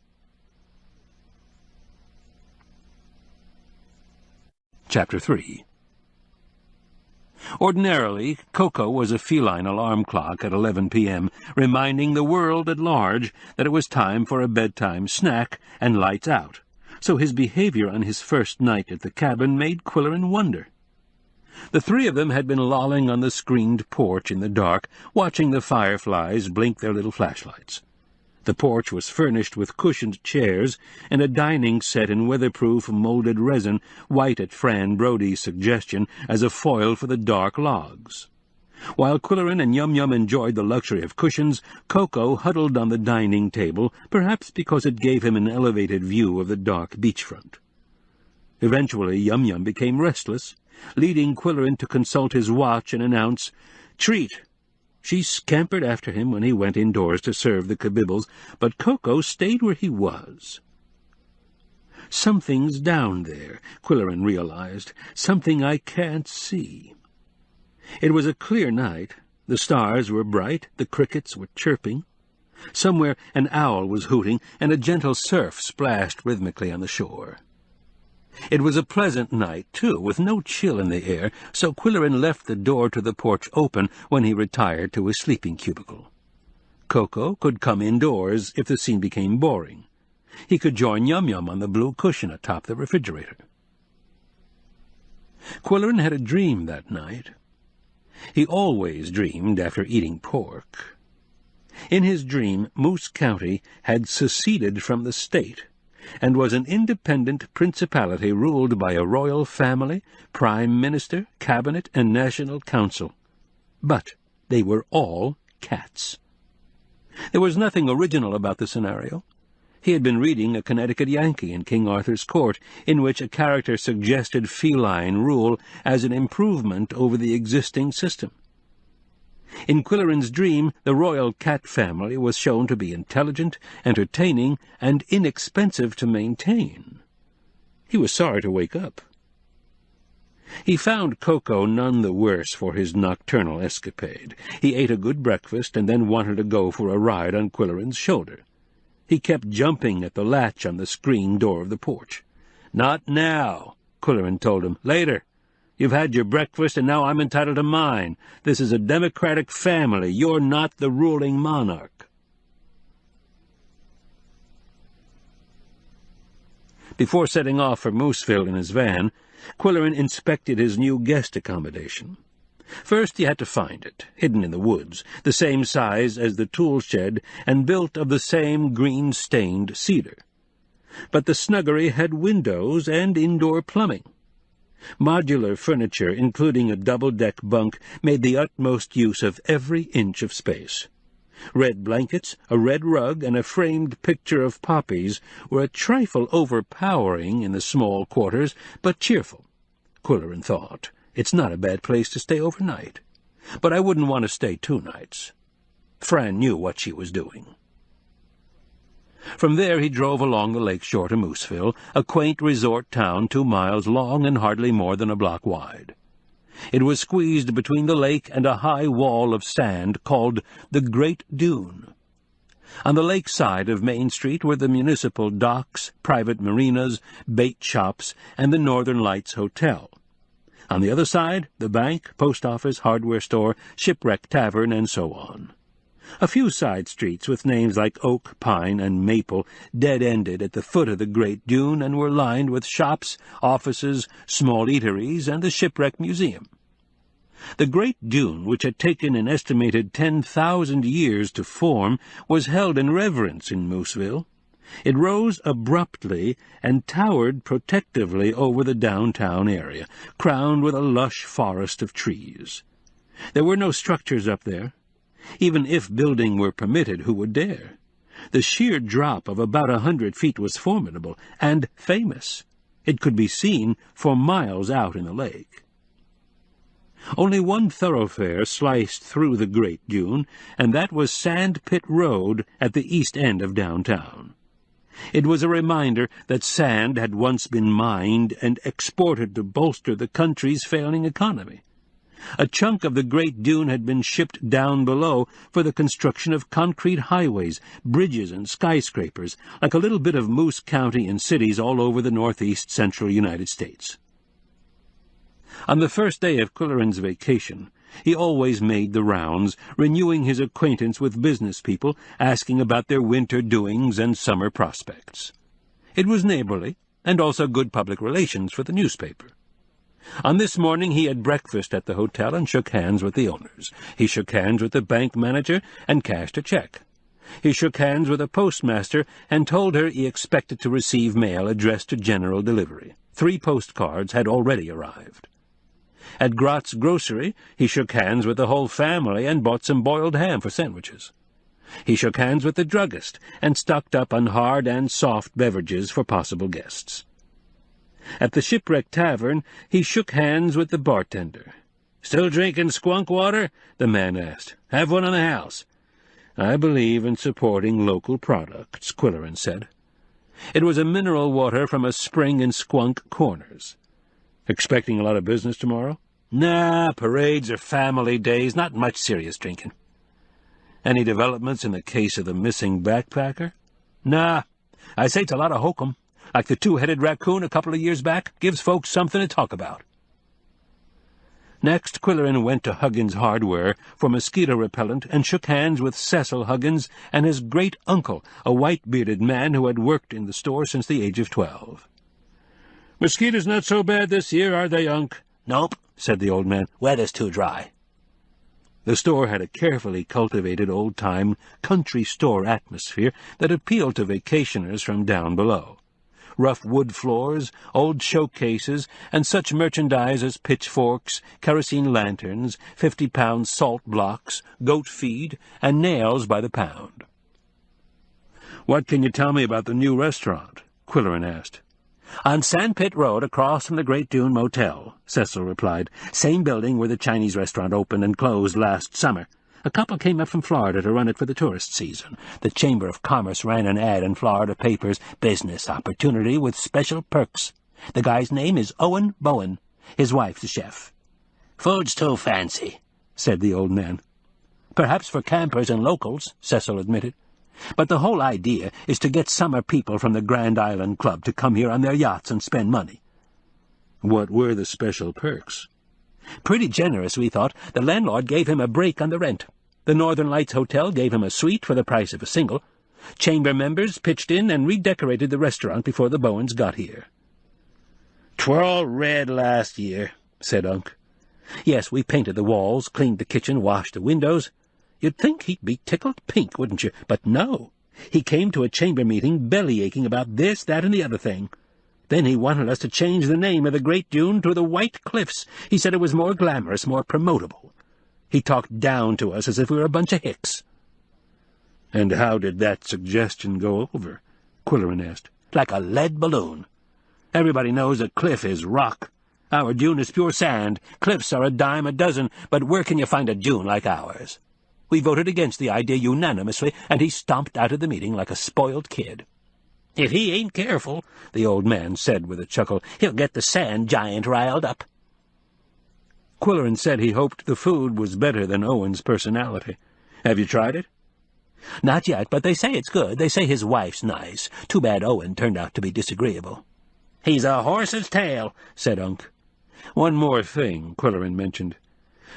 B: Chapter 3. Ordinarily, Koko was a feline alarm clock at 11 p.m., reminding the world at large that it was time for a bedtime snack and lights out, so his behavior on his first night at the cabin made Qwilleran wonder. The 3 of them had been lolling on the screened porch in the dark, watching the fireflies blink their little flashlights. The porch was furnished with cushioned chairs and a dining set in weatherproof molded resin, white at Fran Brodie's suggestion as a foil for the dark logs. While Qwilleran and Yum Yum enjoyed the luxury of cushions, Koko huddled on the dining table, perhaps because it gave him an elevated view of the dark beachfront. Eventually Yum Yum became restless, leading Qwilleran to consult his watch and announce, "Treat!" She scampered after him when he went indoors to serve the kibibbles, but Koko stayed where he was. "Something's down there," Qwilleran realized. "Something I can't see." It was a clear night. The stars were bright, the crickets were chirping. Somewhere an owl was hooting, and a gentle surf splashed rhythmically on the shore. It was a pleasant night, too, with no chill in the air, so Qwilleran left the door to the porch open when he retired to his sleeping cubicle. Koko could come indoors if the scene became boring. He could join Yum Yum on the blue cushion atop the refrigerator. Qwilleran had a dream that night. He always dreamed after eating pork. In his dream, Moose County had seceded from the state and was an independent principality ruled by a royal family, prime minister, cabinet, and national council. But they were all cats. There was nothing original about the scenario. He had been reading A Connecticut Yankee in King Arthur's Court, in which a character suggested feline rule as an improvement over the existing system. In Qwilleran's dream, the royal cat family was shown to be intelligent, entertaining, and inexpensive to maintain. He was sorry to wake up. He found Koko none the worse for his nocturnal escapade. He ate a good breakfast and then wanted to go for a ride on Qwilleran's shoulder. He kept jumping at the latch on the screen door of the porch. "Not now," Qwilleran told him. "Later. You've had your breakfast, and now I'm entitled to mine. This is a democratic family. You're not the ruling monarch." Before setting off for Mooseville in his van, Qwilleran inspected his new guest accommodation. First he had to find it, hidden in the woods, the same size as the tool shed, and built of the same green-stained cedar. But the snuggery had windows and indoor plumbing. Modular furniture, including a double-deck bunk, made the utmost use of every inch of space. Red blankets, a red rug, and a framed picture of poppies were a trifle overpowering in the small quarters, but cheerful, Qwilleran thought. It's not a bad place to stay overnight. But I wouldn't want to stay 2 nights. Fran knew what she was doing. From there he drove along the lake shore to Mooseville, a quaint resort town 2 miles long and hardly more than a block wide. It was squeezed between the lake and a high wall of sand called the Great Dune. On the lake side of Main Street were the municipal docks, private marinas, bait shops, and the Northern Lights Hotel. On the other side, the bank, post office, hardware store, shipwreck tavern, and so on. A few side streets with names like Oak, Pine, and Maple dead-ended at the foot of the Great Dune and were lined with shops, offices, small eateries, and the Shipwreck Museum. The Great Dune, which had taken an estimated 10,000 years to form, was held in reverence in Mooseville. It rose abruptly and towered protectively over the downtown area, crowned with a lush forest of trees. There were no structures up there. Even if building were permitted, who would dare? The sheer drop of about 100 feet was formidable and famous. It could be seen for miles out in the lake. Only one thoroughfare sliced through the Great Dune, and that was Sand Pit Road at the east end of downtown. It was a reminder that sand had once been mined and exported to bolster the country's failing economy. A chunk of the Great Dune had been shipped down below for the construction of concrete highways, bridges, and skyscrapers, like a little bit of Moose County in cities all over the northeast central United States. On the first day of Qwilleran's vacation, he always made the rounds, renewing his acquaintance with business people, asking about their winter doings and summer prospects. It was neighborly, and also good public relations for the newspaper. On this morning he had breakfast at the hotel and shook hands with the owners. He shook hands with the bank manager and cashed a check. He shook hands with a postmaster and told her he expected to receive mail addressed to general delivery. 3 postcards had already arrived. At Grott's grocery, he shook hands with the whole family and bought some boiled ham for sandwiches. He shook hands with the druggist and stocked up on hard and soft beverages for possible guests. At the Shipwreck Tavern, he shook hands with the bartender. "Still drinking skunk water?" the man asked. "Have one in the house." "I believe in supporting local products," Qwilleran said. It was a mineral water from a spring in Squunk Corners. "Expecting a lot of business tomorrow?" "Nah, parades or family days, not much serious drinking." "Any developments in the case of the missing backpacker?" "Nah, I say it's a lot of hokum. Like the two-headed raccoon a couple of years back, gives folks something to talk about." Next, Qwilleran went to Huggins Hardware for mosquito repellent and shook hands with Cecil Huggins and his great-uncle, a white-bearded man who had worked in the store since the age of 12. "Mosquitoes not so bad this year, are they, Unc?" "Nope," said the old man. "Weather's too dry." The store had a carefully cultivated old-time country store atmosphere that appealed to vacationers from down below. Rough wood floors, old showcases, and such merchandise as pitchforks, kerosene lanterns, 50-pound salt blocks, goat feed, and nails by the pound. "What can you tell me about the new restaurant?" Qwilleran asked. "On Sandpit Road, across from the Great Dune Motel," Cecil replied. "Same building where the Chinese restaurant opened and closed last summer. A couple came up from Florida to run it for the tourist season. The Chamber of Commerce ran an ad in Florida papers, 'Business opportunity with special perks.' The guy's name is Owen Bowen. His wife's a chef." "Food's too fancy," said the old man. "Perhaps for campers and locals," Cecil admitted. "But the whole idea is to get summer people from the Grand Island Club to come here on their yachts and spend money." "What were the special perks?" "Pretty generous, we thought. The landlord gave him a break on the rent. The Northern Lights Hotel gave him a suite for the price of a single. Chamber members pitched in and redecorated the restaurant before the Bowens got here." "'Twere all red last year," said Unc. "Yes, we painted the walls, cleaned the kitchen, washed the windows. You'd think he'd be tickled pink, wouldn't you? But no. He came to a chamber meeting belly-aching about this, that, and the other thing. Then he wanted us to change the name of the Great Dune to the White Cliffs. He said it was more glamorous, more promotable. He talked down to us as if we were a bunch of hicks." "And how did that suggestion go over?" Qwilleran asked. "Like a lead balloon. Everybody knows a cliff is rock. Our dune is pure sand. Cliffs are a dime a dozen, but where can you find a dune like ours? We voted against the idea unanimously, and he stomped out of the meeting like a spoiled kid. If he ain't careful," the old man said with a chuckle, "he'll get the sand giant riled up." Qwilleran said he hoped the food was better than Owen's personality. "Have you tried it?" "Not yet, but they say it's good. They say his wife's nice. Too bad Owen turned out to be disagreeable." "He's a horse's tail," said Unc. "One more thing," Qwilleran mentioned.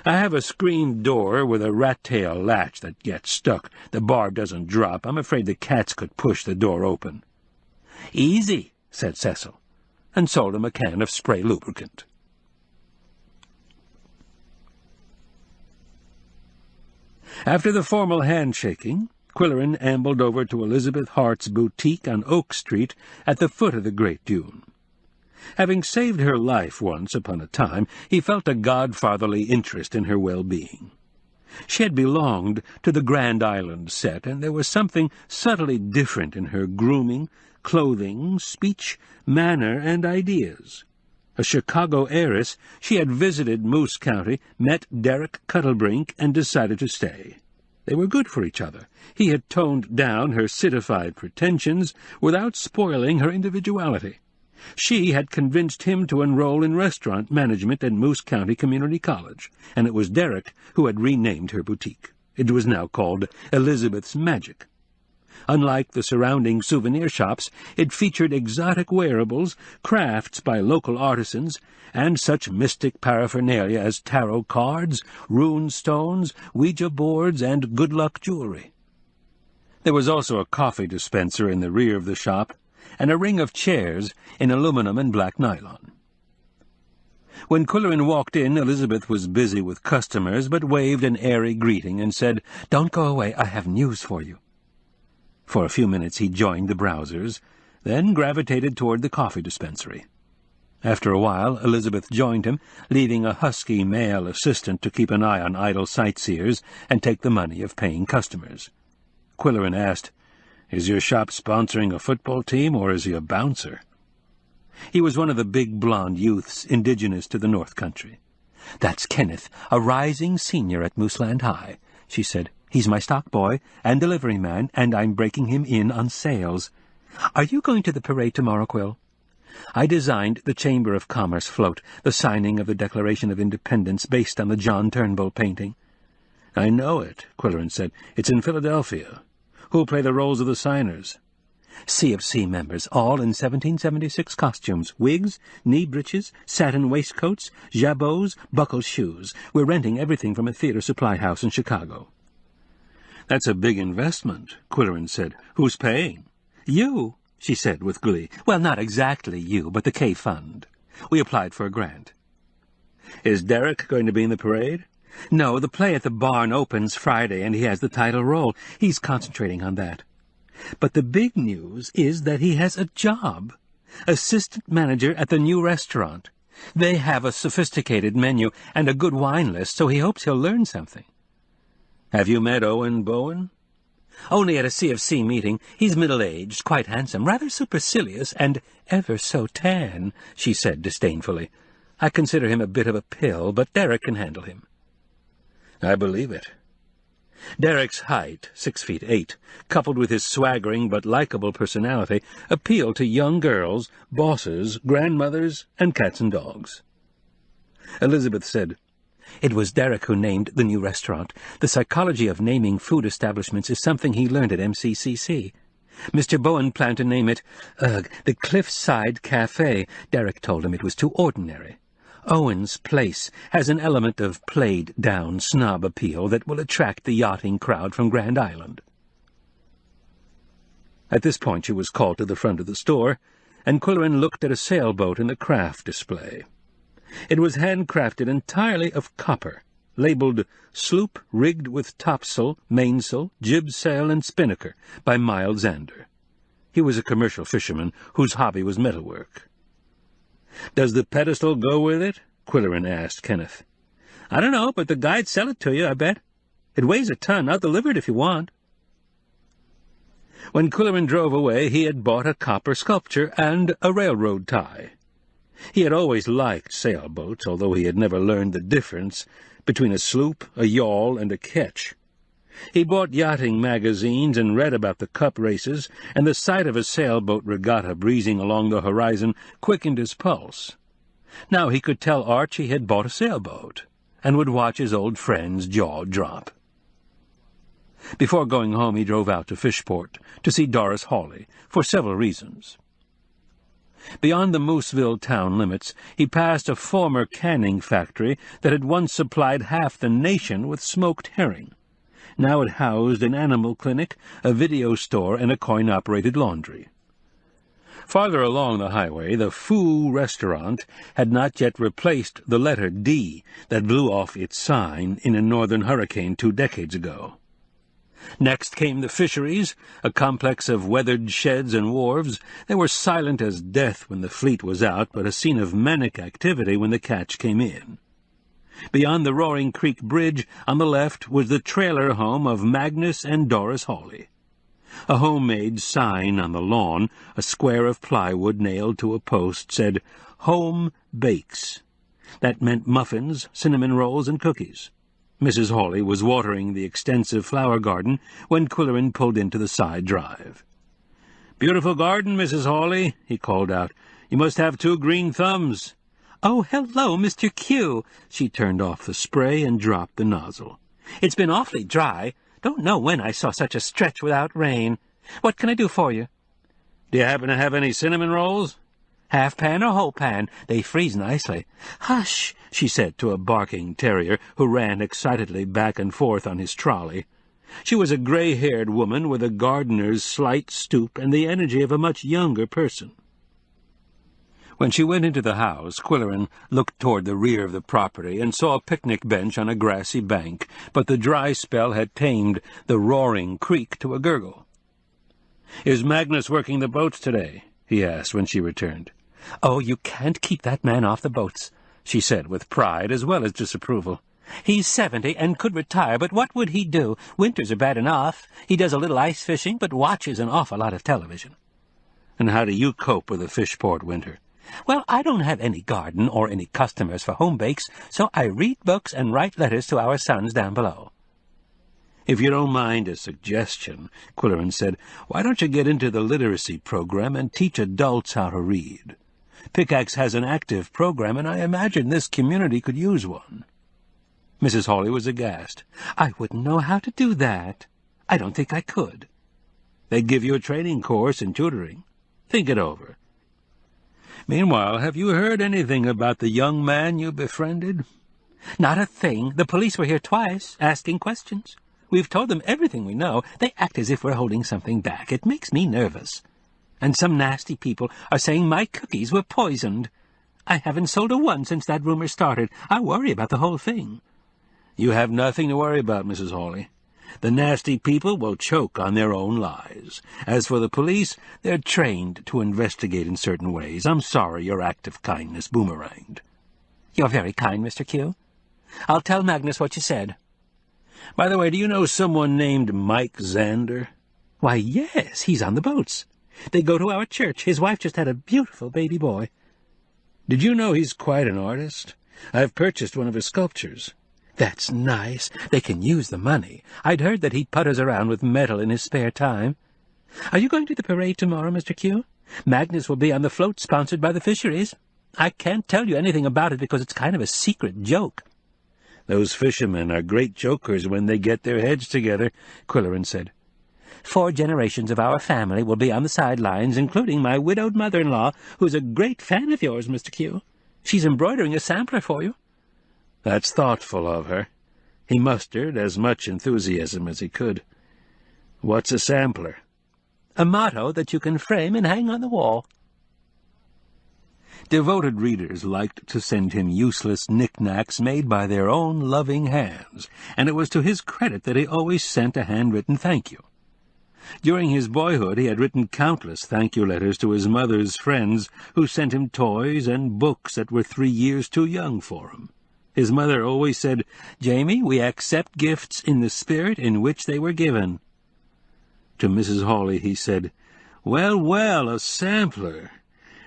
B: "I have a screen door with a rat-tail latch that gets stuck. The bar doesn't drop. I'm afraid the cats could push the door open." "Easy," said Cecil, and sold him a can of spray lubricant. After the formal handshaking, Qwilleran ambled over to Elizabeth Hart's boutique on Oak Street at the foot of the Great Dune. Having saved her life once upon a time, he felt a godfatherly interest in her well-being. She had belonged to the Grand Island set, and there was something subtly different in her grooming, clothing, speech, manner, and ideas. A Chicago heiress, she had visited Moose County, met Derek Cuttlebrink, and decided to stay. They were good for each other. He had toned down her citified pretensions without spoiling her individuality. She had convinced him to enroll in restaurant management at Moose County Community College, and it was Derek who had renamed her boutique. It was now called Elizabeth's Magic. Unlike the surrounding souvenir shops, it featured exotic wearables, crafts by local artisans, and such mystic paraphernalia as tarot cards, rune stones, Ouija boards, and good-luck jewelry. There was also a coffee dispenser in the rear of the shop, and a ring of chairs in aluminum and black nylon. When Qwilleran walked in, Elizabeth was busy with customers, but waved an airy greeting and said, "Don't go away, I have news for you." For a few minutes he joined the browsers, then gravitated toward the coffee dispensary. After a while, Elizabeth joined him, leaving a husky male assistant to keep an eye on idle sightseers and take the money of paying customers. Qwilleran asked, "Is your shop sponsoring a football team, or is he a bouncer?" He was one of the big blond youths indigenous to the North Country. "That's Kenneth, a rising senior at Mooseland High," she said. "He's my stock boy and delivery man, and I'm breaking him in on sales. Are you going to the parade tomorrow, Quill? I designed the Chamber of Commerce float, the signing of the Declaration of Independence based on the John Turnbull painting." "I know it," Qwilleran said. "It's in Philadelphia. Who'll play the roles of the signers?" "CFC members, all in 1776 costumes, wigs, knee breeches, satin waistcoats, jabots, buckled shoes. We're renting everything from a theater supply house in Chicago." "That's a big investment," Qwilleran said. "Who's paying?" "You," she said with glee. "Well, not exactly you, but the K Fund. We applied for a grant." "Is Derek going to be in the parade?" "No, the play at the barn opens Friday, and he has the title role. He's concentrating on that. But the big news is that he has a job. Assistant manager at the new restaurant. They have a sophisticated menu and a good wine list, so he hopes he'll learn something." "Have you met Owen Bowen?" "Only at a CFC meeting. He's middle-aged, quite handsome, rather supercilious, and ever so tan," she said disdainfully. "I consider him a bit of a pill, but Derek can handle him." "I believe it." Derek's height, 6'8", coupled with his swaggering but likable personality, appealed to young girls, bosses, grandmothers, and cats and dogs. Elizabeth said, "It was Derek who named the new restaurant. The psychology of naming food establishments is something he learned at MCCC. Mr. Bowen planned to name it, the Cliffside Cafe. Derek told him it was too ordinary. Owen's Place has an element of played-down snob appeal that will attract the yachting crowd from Grand Island." At this point she was called to the front of the store, and Qwilleran looked at a sailboat in the craft display. It was handcrafted entirely of copper, labeled "Sloop rigged with topsail, mainsail, jibsail, and spinnaker" by Miles Zander. He was a commercial fisherman whose hobby was metalwork. "Does the pedestal go with it?" Qwilleran asked Kenneth. "I don't know, but the guides sell it to you, I bet. It weighs a ton. I'll deliver it if you want." When Qwilleran drove away, he had bought a copper sculpture and a railroad tie. He had always liked sailboats, although he had never learned the difference between a sloop, a yawl, and a ketch. He bought yachting magazines and read about the cup races, and the sight of a sailboat regatta breezing along the horizon quickened his pulse. Now he could tell Arch he had bought a sailboat, and would watch his old friend's jaw drop. Before going home he drove out to Fishport to see Doris Hawley, for several reasons. Beyond the Mooseville town limits, he passed a former canning factory that had once supplied half the nation with smoked herring. Now it housed an animal clinic, a video store, and a coin-operated laundry. Farther along the highway, the Foo restaurant had not yet replaced the letter D that blew off its sign in a northern hurricane 2 decades ago. Next came the fisheries, a complex of weathered sheds and wharves. They were silent as death when the fleet was out, but a scene of manic activity when the catch came in. Beyond the Roaring Creek Bridge, on the left, was the trailer home of Magnus and Doris Hawley. A homemade sign on the lawn, a square of plywood nailed to a post, said, "Home Bakes." That meant muffins, cinnamon rolls, and cookies. Mrs. Hawley was watering the extensive flower garden when Qwilleran pulled into the side drive. "Beautiful garden, Mrs. Hawley," he called out. "You must have 2 green thumbs." "Oh, hello, Mr. Q." She turned off the spray and dropped the nozzle. "It's been awfully dry. Don't know when I saw such a stretch without rain. What can I do for you?" "Do you happen to have any cinnamon rolls?" "Half pan or whole pan? They freeze nicely." "Hush," she said to a barking terrier who ran excitedly back and forth on his trolley. She was a gray-haired woman with a gardener's slight stoop and the energy of a much younger person. When she went into the house, Qwilleran looked toward the rear of the property and saw a picnic bench on a grassy bank, but the dry spell had tamed the roaring creek to a gurgle. "Is Magnus working the boats today?" he asked when she returned. "Oh, you can't keep that man off the boats," she said with pride as well as disapproval. "He's 70 and could retire, but what would he do? Winters are bad enough. He does a little ice fishing, but watches an awful lot of television." "And how do you cope with a Fishport winter?" "Well, I don't have any garden or any customers for home bakes, so I read books and write letters to our sons down below." "If you don't mind a suggestion," Qwilleran said, "why don't you get into the literacy program and teach adults how to read? Pickaxe has an active program, and I imagine this community could use one." Mrs. Hawley was aghast. "I wouldn't know how to do that. I don't think I could." "They'd give you a training course in tutoring. Think it over. Meanwhile, have you heard anything about the young man you befriended?"
A: "Not a thing. The police were here twice, asking questions. We've told them everything we know. They act as if we're holding something back. It makes me nervous. And some nasty people are saying my cookies were poisoned. I haven't sold a one since that rumor started. I worry about the whole thing."
B: "You have nothing to worry about, Mrs. Hawley. The nasty people will choke on their own lies. As for the police, they're trained to investigate in certain ways. I'm sorry your act of kindness boomeranged."
A: "You're very kind, Mr. Q. I'll tell Magnus what you said."
B: "By the way, do you know someone named Mike Zander?"
A: "Why, yes, he's on the boats. They go to our church. His wife just had a beautiful baby boy."
B: "Did you know he's quite an artist? I've purchased one of his sculptures."
A: "That's nice. They can use the money. I'd heard that he putters around with metal in his spare time. Are you going to the parade tomorrow, Mr. Q? Magnus will be on the float sponsored by the fisheries. I can't tell you anything about it because it's kind of a secret joke."
B: "Those fishermen are great jokers when they get their heads together," Qwilleran said.
A: 4 generations of our family will be on the sidelines, including my widowed mother-in-law, who's a great fan of yours, Mr. Q. She's embroidering a sampler for you."
B: "That's thoughtful of her." He mustered as much enthusiasm as he could. "What's a sampler?"
A: "A motto that you can frame and hang on the wall."
B: Devoted readers liked to send him useless knickknacks made by their own loving hands, and it was to his credit that he always sent a handwritten thank you. During his boyhood he had written countless thank-you letters to his mother's friends who sent him toys and books that were 3 years too young for him. His mother always said, "Jamie, we accept gifts in the spirit in which they were given." To Mrs. Hawley he said, "Well, well, a sampler.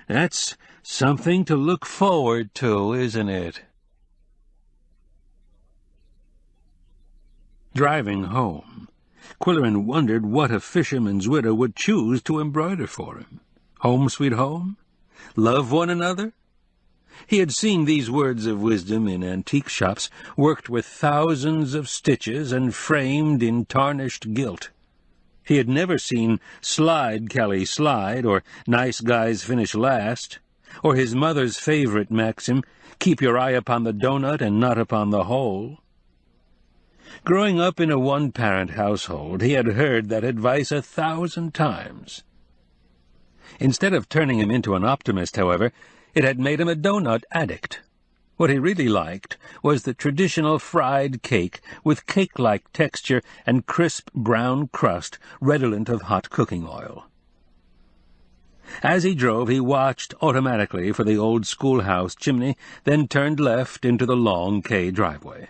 B: That's something to look forward to, isn't it?" Driving home, Qwilleran wondered what a fisherman's widow would choose to embroider for him. Home, sweet home? Love one another? He had seen these words of wisdom in antique shops, worked with thousands of stitches and framed in tarnished gilt. He had never seen "Slide, Kelly, slide," or "Nice guys finish last," or his mother's favorite maxim, "Keep your eye upon the doughnut and not upon the hole." Growing up in a one-parent household, he had heard that advice 1,000 times. Instead of turning him into an optimist, however, it had made him a doughnut addict. What he really liked was the traditional fried cake with cake-like texture and crisp brown crust redolent of hot cooking oil. As he drove, he watched automatically for the old schoolhouse chimney, then turned left into the long K driveway.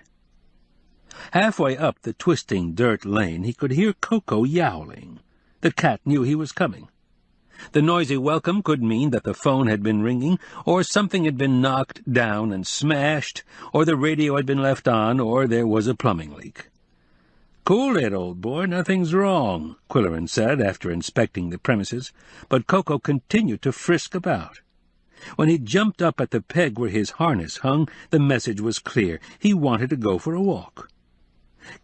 B: Halfway up the twisting dirt lane, he could hear Koko yowling. The cat knew he was coming. The noisy welcome could mean that the phone had been ringing, or something had been knocked down and smashed, or the radio had been left on, or there was a plumbing leak. "Cool it, old boy, nothing's wrong," Qwilleran said after inspecting the premises, but Koko continued to frisk about. When he jumped up at the peg where his harness hung, the message was clear. He wanted to go for a walk.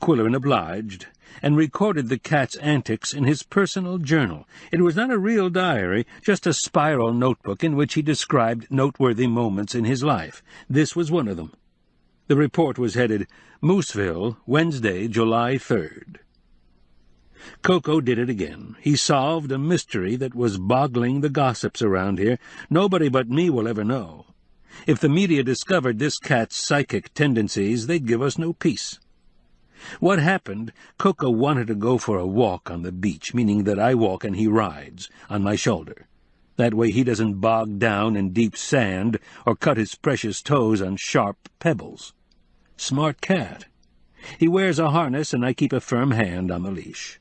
B: Qwilleran obliged, and recorded the cat's antics in his personal journal. It was not a real diary, just a spiral notebook in which he described noteworthy moments in his life. This was one of them. The report was headed, "Mooseville, Wednesday, July 3rd. Koko did it again. He solved a mystery that was boggling the gossips around here. Nobody but me will ever know. If the media discovered this cat's psychic tendencies, they'd give us no peace. What happened? Koko wanted to go for a walk on the beach, meaning that I walk and he rides, on my shoulder. That way he doesn't bog down in deep sand or cut his precious toes on sharp pebbles. Smart cat. He wears a harness, and I keep a firm hand on the leash.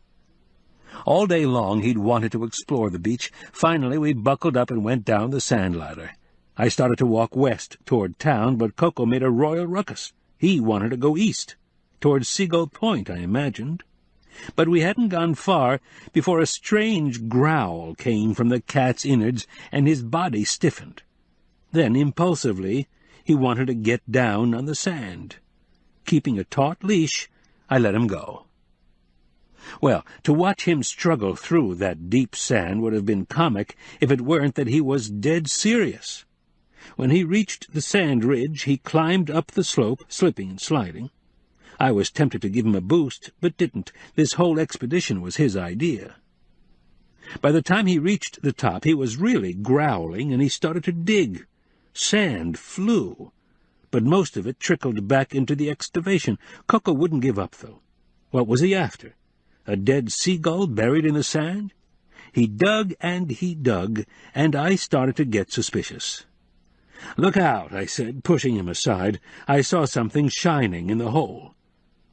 B: All day long he'd wanted to explore the beach. Finally we buckled up and went down the sand ladder. I started to walk west toward town, but Koko made a royal ruckus. He wanted to go east, toward Seagull Point, I imagined. But we hadn't gone far before a strange growl came from the cat's innards, and his body stiffened. Then, impulsively, he wanted to get down on the sand. Keeping a taut leash, I let him go. Well, to watch him struggle through that deep sand would have been comic if it weren't that he was dead serious. When he reached the sand ridge, he climbed up the slope, slipping and sliding. I was tempted to give him a boost, but didn't. This whole expedition was his idea. By the time he reached the top, he was really growling, and he started to dig. Sand flew, but most of it trickled back into the excavation. Koko wouldn't give up, though. What was he after? A dead seagull buried in the sand? He dug, and I started to get suspicious. "Look out," I said, pushing him aside. I saw something shining in the hole.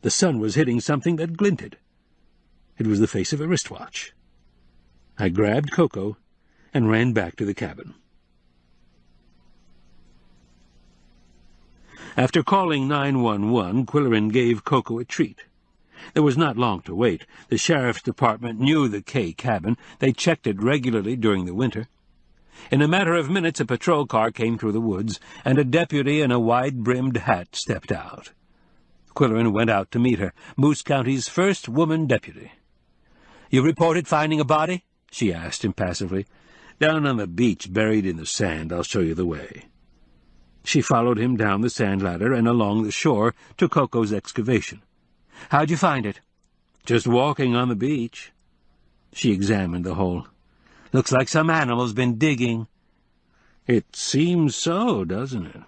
B: The sun was hitting something that glinted. It was the face of a wristwatch. I grabbed Koko and ran back to the cabin. After calling 911, Qwilleran gave Koko a treat. There was not long to wait. The sheriff's department knew the K cabin. They checked it regularly during the winter. In a matter of minutes, a patrol car came through the woods, and a deputy in a wide-brimmed hat stepped out. Qwilleran went out to meet her, Moose County's first woman deputy. "You reported finding a body?" she asked impassively. "Down on the beach, buried in the sand. I'll show you the way." She followed him down the sand ladder and along the shore to Koko's excavation. "How'd you find it?" "Just walking on the beach." She examined the hole. "Looks like some animal's been digging." "It seems so, doesn't it?"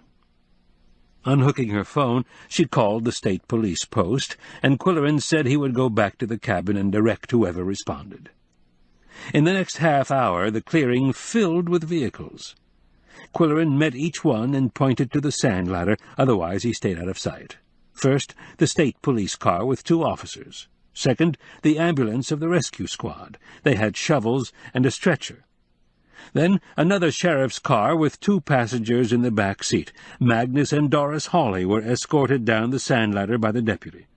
B: Unhooking her phone, she called the state police post, and Qwilleran said he would go back to the cabin and direct whoever responded. In the next half hour, the clearing filled with vehicles. Qwilleran met each one and pointed to the sand ladder, otherwise he stayed out of sight. First, the state police car with 2 officers. Second, the ambulance of the rescue squad. They had shovels and a stretcher. Then another sheriff's car with 2 passengers in the back seat. Magnus and Doris Hawley were escorted down the sand ladder by the deputy.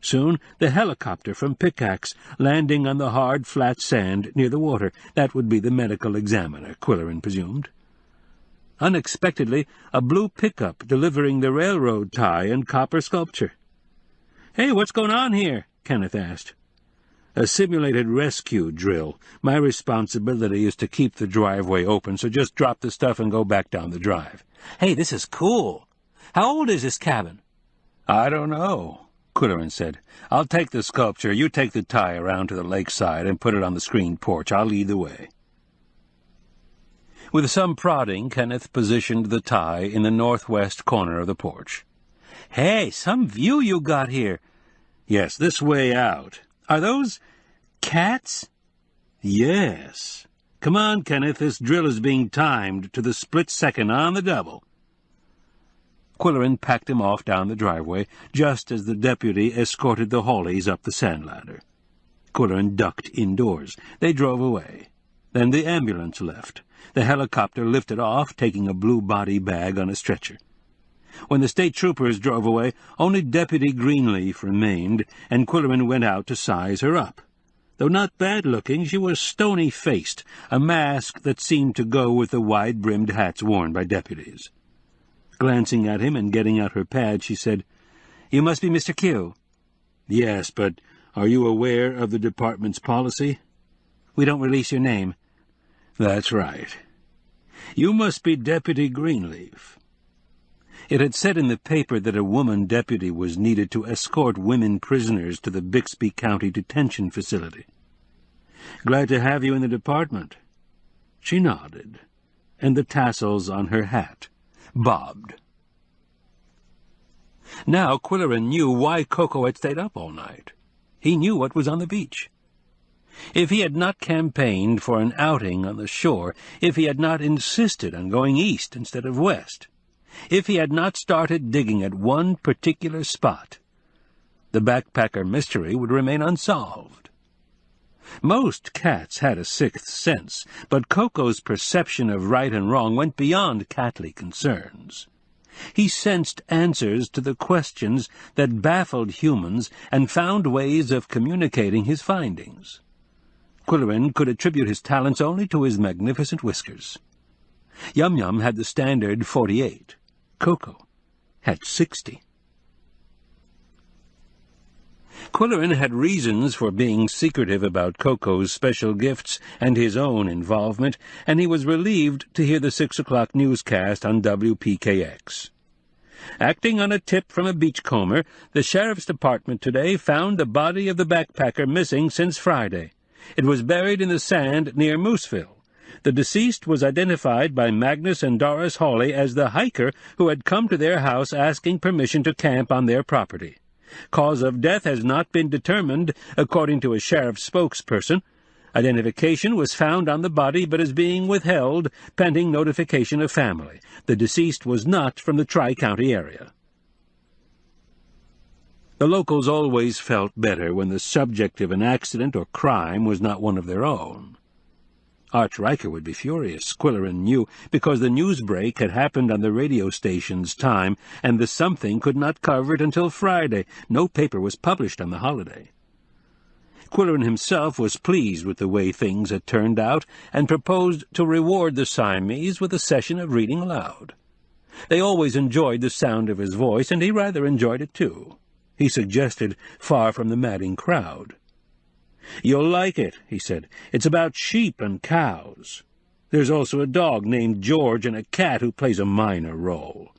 B: Soon the helicopter from Pickaxe, landing on the hard, flat sand near the water. That would be the medical examiner, Qwilleran presumed. Unexpectedly, a blue pickup delivering the railroad tie and copper sculpture. "Hey, what's going on here?" Kenneth asked. "A simulated rescue drill. My responsibility is to keep the driveway open, so just drop the stuff and go back down the drive." "Hey, this is cool. How old is this cabin?" "I don't know," Qwilleran said. "I'll take the sculpture. You take the tie around to the lakeside and put it on the screened porch. I'll lead the way." With some prodding, Kenneth positioned the tie in the northwest corner of the porch. "Hey, some view you got here." "Yes, this way out." "Are those cats?" "Yes. Come on, Kenneth, this drill is being timed to the split second on the double." Qwilleran packed him off down the driveway, just as the deputy escorted the Hawleys up the sand ladder. Qwilleran ducked indoors. They drove away. Then the ambulance left. The helicopter lifted off, taking a blue body bag on a stretcher. When the state troopers drove away, only Deputy Greenleaf remained, and Qwilleran went out to size her up. Though not bad-looking, she was stony-faced, a mask that seemed to go with the wide-brimmed hats worn by deputies. Glancing at him and getting out her pad, she said, "You must be Mr. Q." "Yes, but are you aware of the department's policy?" "We don't release your name." "That's right. You must be Deputy Greenleaf." It had said in the paper that a woman deputy was needed to escort women prisoners to the Bixby County Detention Facility. "Glad to have you in the department." She nodded, and the tassels on her hat bobbed. Now Qwilleran knew why Koko had stayed up all night. He knew what was on the beach. If he had not campaigned for an outing on the shore, if he had not insisted on going east instead of west, if he had not started digging at one particular spot, the backpacker mystery would remain unsolved. Most cats had a sixth sense, but Koko's perception of right and wrong went beyond catly concerns. He sensed answers to the questions that baffled humans and found ways of communicating his findings. Qwilleran could attribute his talents only to his magnificent whiskers. Yum Yum had the standard 48. Koko had 60. Qwilleran had reasons for being secretive about Koko's special gifts and his own involvement, and he was relieved to hear the 6 o'clock newscast on WPKX. Acting on a tip from a beachcomber, the sheriff's department today found the body of the backpacker missing since Friday. It was buried in the sand near Mooseville. The deceased was identified by Magnus and Doris Hawley as the hiker who had come to their house asking permission to camp on their property. Cause of death has not been determined, according to a sheriff's spokesperson. Identification was found on the body but is being withheld, pending notification of family. The deceased was not from the Tri-County area. The locals always felt better when the subject of an accident or crime was not one of their own. Arch Riker would be furious, Qwilleran knew, because the newsbreak had happened on the radio station's time, and the something could not cover it until Friday. No paper was published on the holiday. Qwilleran himself was pleased with the way things had turned out, and proposed to reward the Siamese with a session of reading aloud. They always enjoyed the sound of his voice, and he rather enjoyed it too. He suggested, far from the madding crowd. "You'll like it," he said. "It's about sheep and cows. There's also a dog named George and a cat who plays a minor role."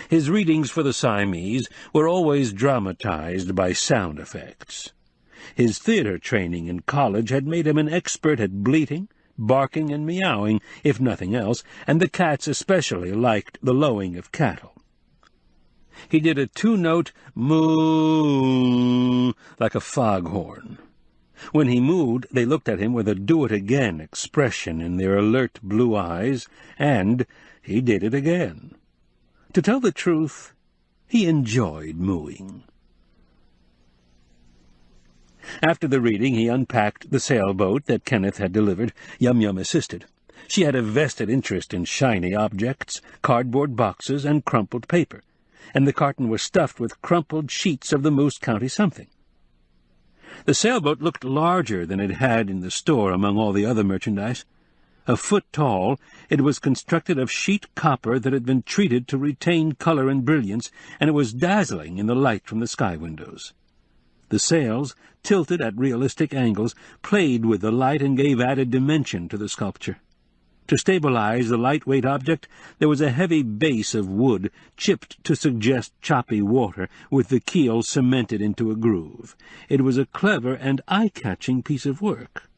B: His readings for the Siamese were always dramatized by sound effects. His theater training in college had made him an expert at bleating, barking, and meowing, if nothing else, and the cats especially liked the lowing of cattle. He did a 2-note moo like a foghorn. When he mooed, they looked at him with a do-it-again expression in their alert blue eyes, and he did it again. To tell the truth, he enjoyed mooing. After the reading, he unpacked the sailboat that Kenneth had delivered. Yum Yum assisted. She had a vested interest in shiny objects, cardboard boxes, and crumpled paper, and the carton was stuffed with crumpled sheets of the Moose County something. The sailboat looked larger than it had in the store among all the other merchandise. A foot tall, it was constructed of sheet copper that had been treated to retain color and brilliance, and it was dazzling in the light from the sky windows. The sails, tilted at realistic angles, played with the light and gave added dimension to the sculpture. To stabilize the lightweight object, there was a heavy base of wood, chipped to suggest choppy water, with the keel cemented into a groove. It was a clever and eye-catching piece of work.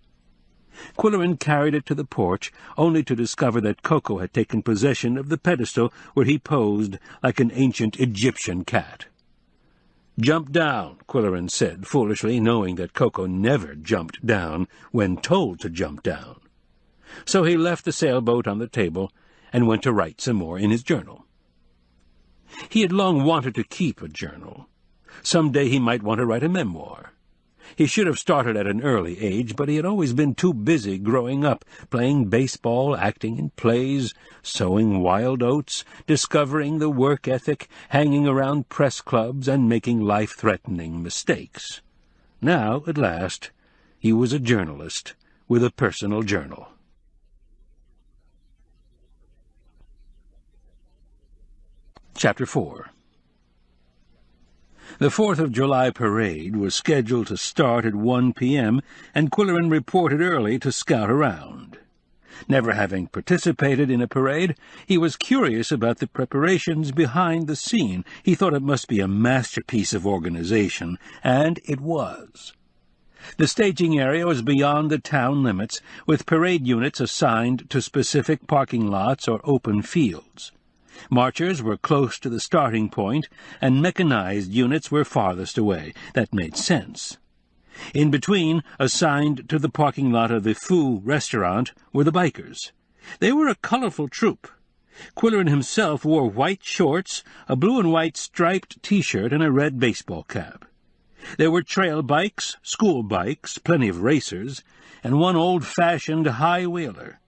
B: Qwilleran carried it to the porch, only to discover that Koko had taken possession of the pedestal where he posed like an ancient Egyptian cat. "Jump down," Qwilleran said, foolishly, knowing that Koko never jumped down when told to jump down. So he left the sailboat on the table and went to write some more in his journal. He had long wanted to keep a journal. Some day he might want to write a memoir. He should have started at an early age, but he had always been too busy growing up, playing baseball, acting in plays, sowing wild oats, discovering the work ethic, hanging around press clubs, and making life-threatening mistakes. Now, at last, he was a journalist with a personal journal. Chapter 4. The 4th of July parade was scheduled to start at 1 p.m., and Qwilleran reported early to scout around. Never having participated in a parade, he was curious about the preparations behind the scene. He thought it must be a masterpiece of organization, and it was. The staging area was beyond the town limits, with parade units assigned to specific parking lots or open fields. Marchers were close to the starting point, and mechanized units were farthest away. That made sense. In between, assigned to the parking lot of the Foo restaurant, were the bikers. They were a colorful troop. Qwilleran himself wore white shorts, a blue and white striped T-shirt, and a red baseball cap. There were trail bikes, school bikes, plenty of racers, and one old-fashioned high-wheeler.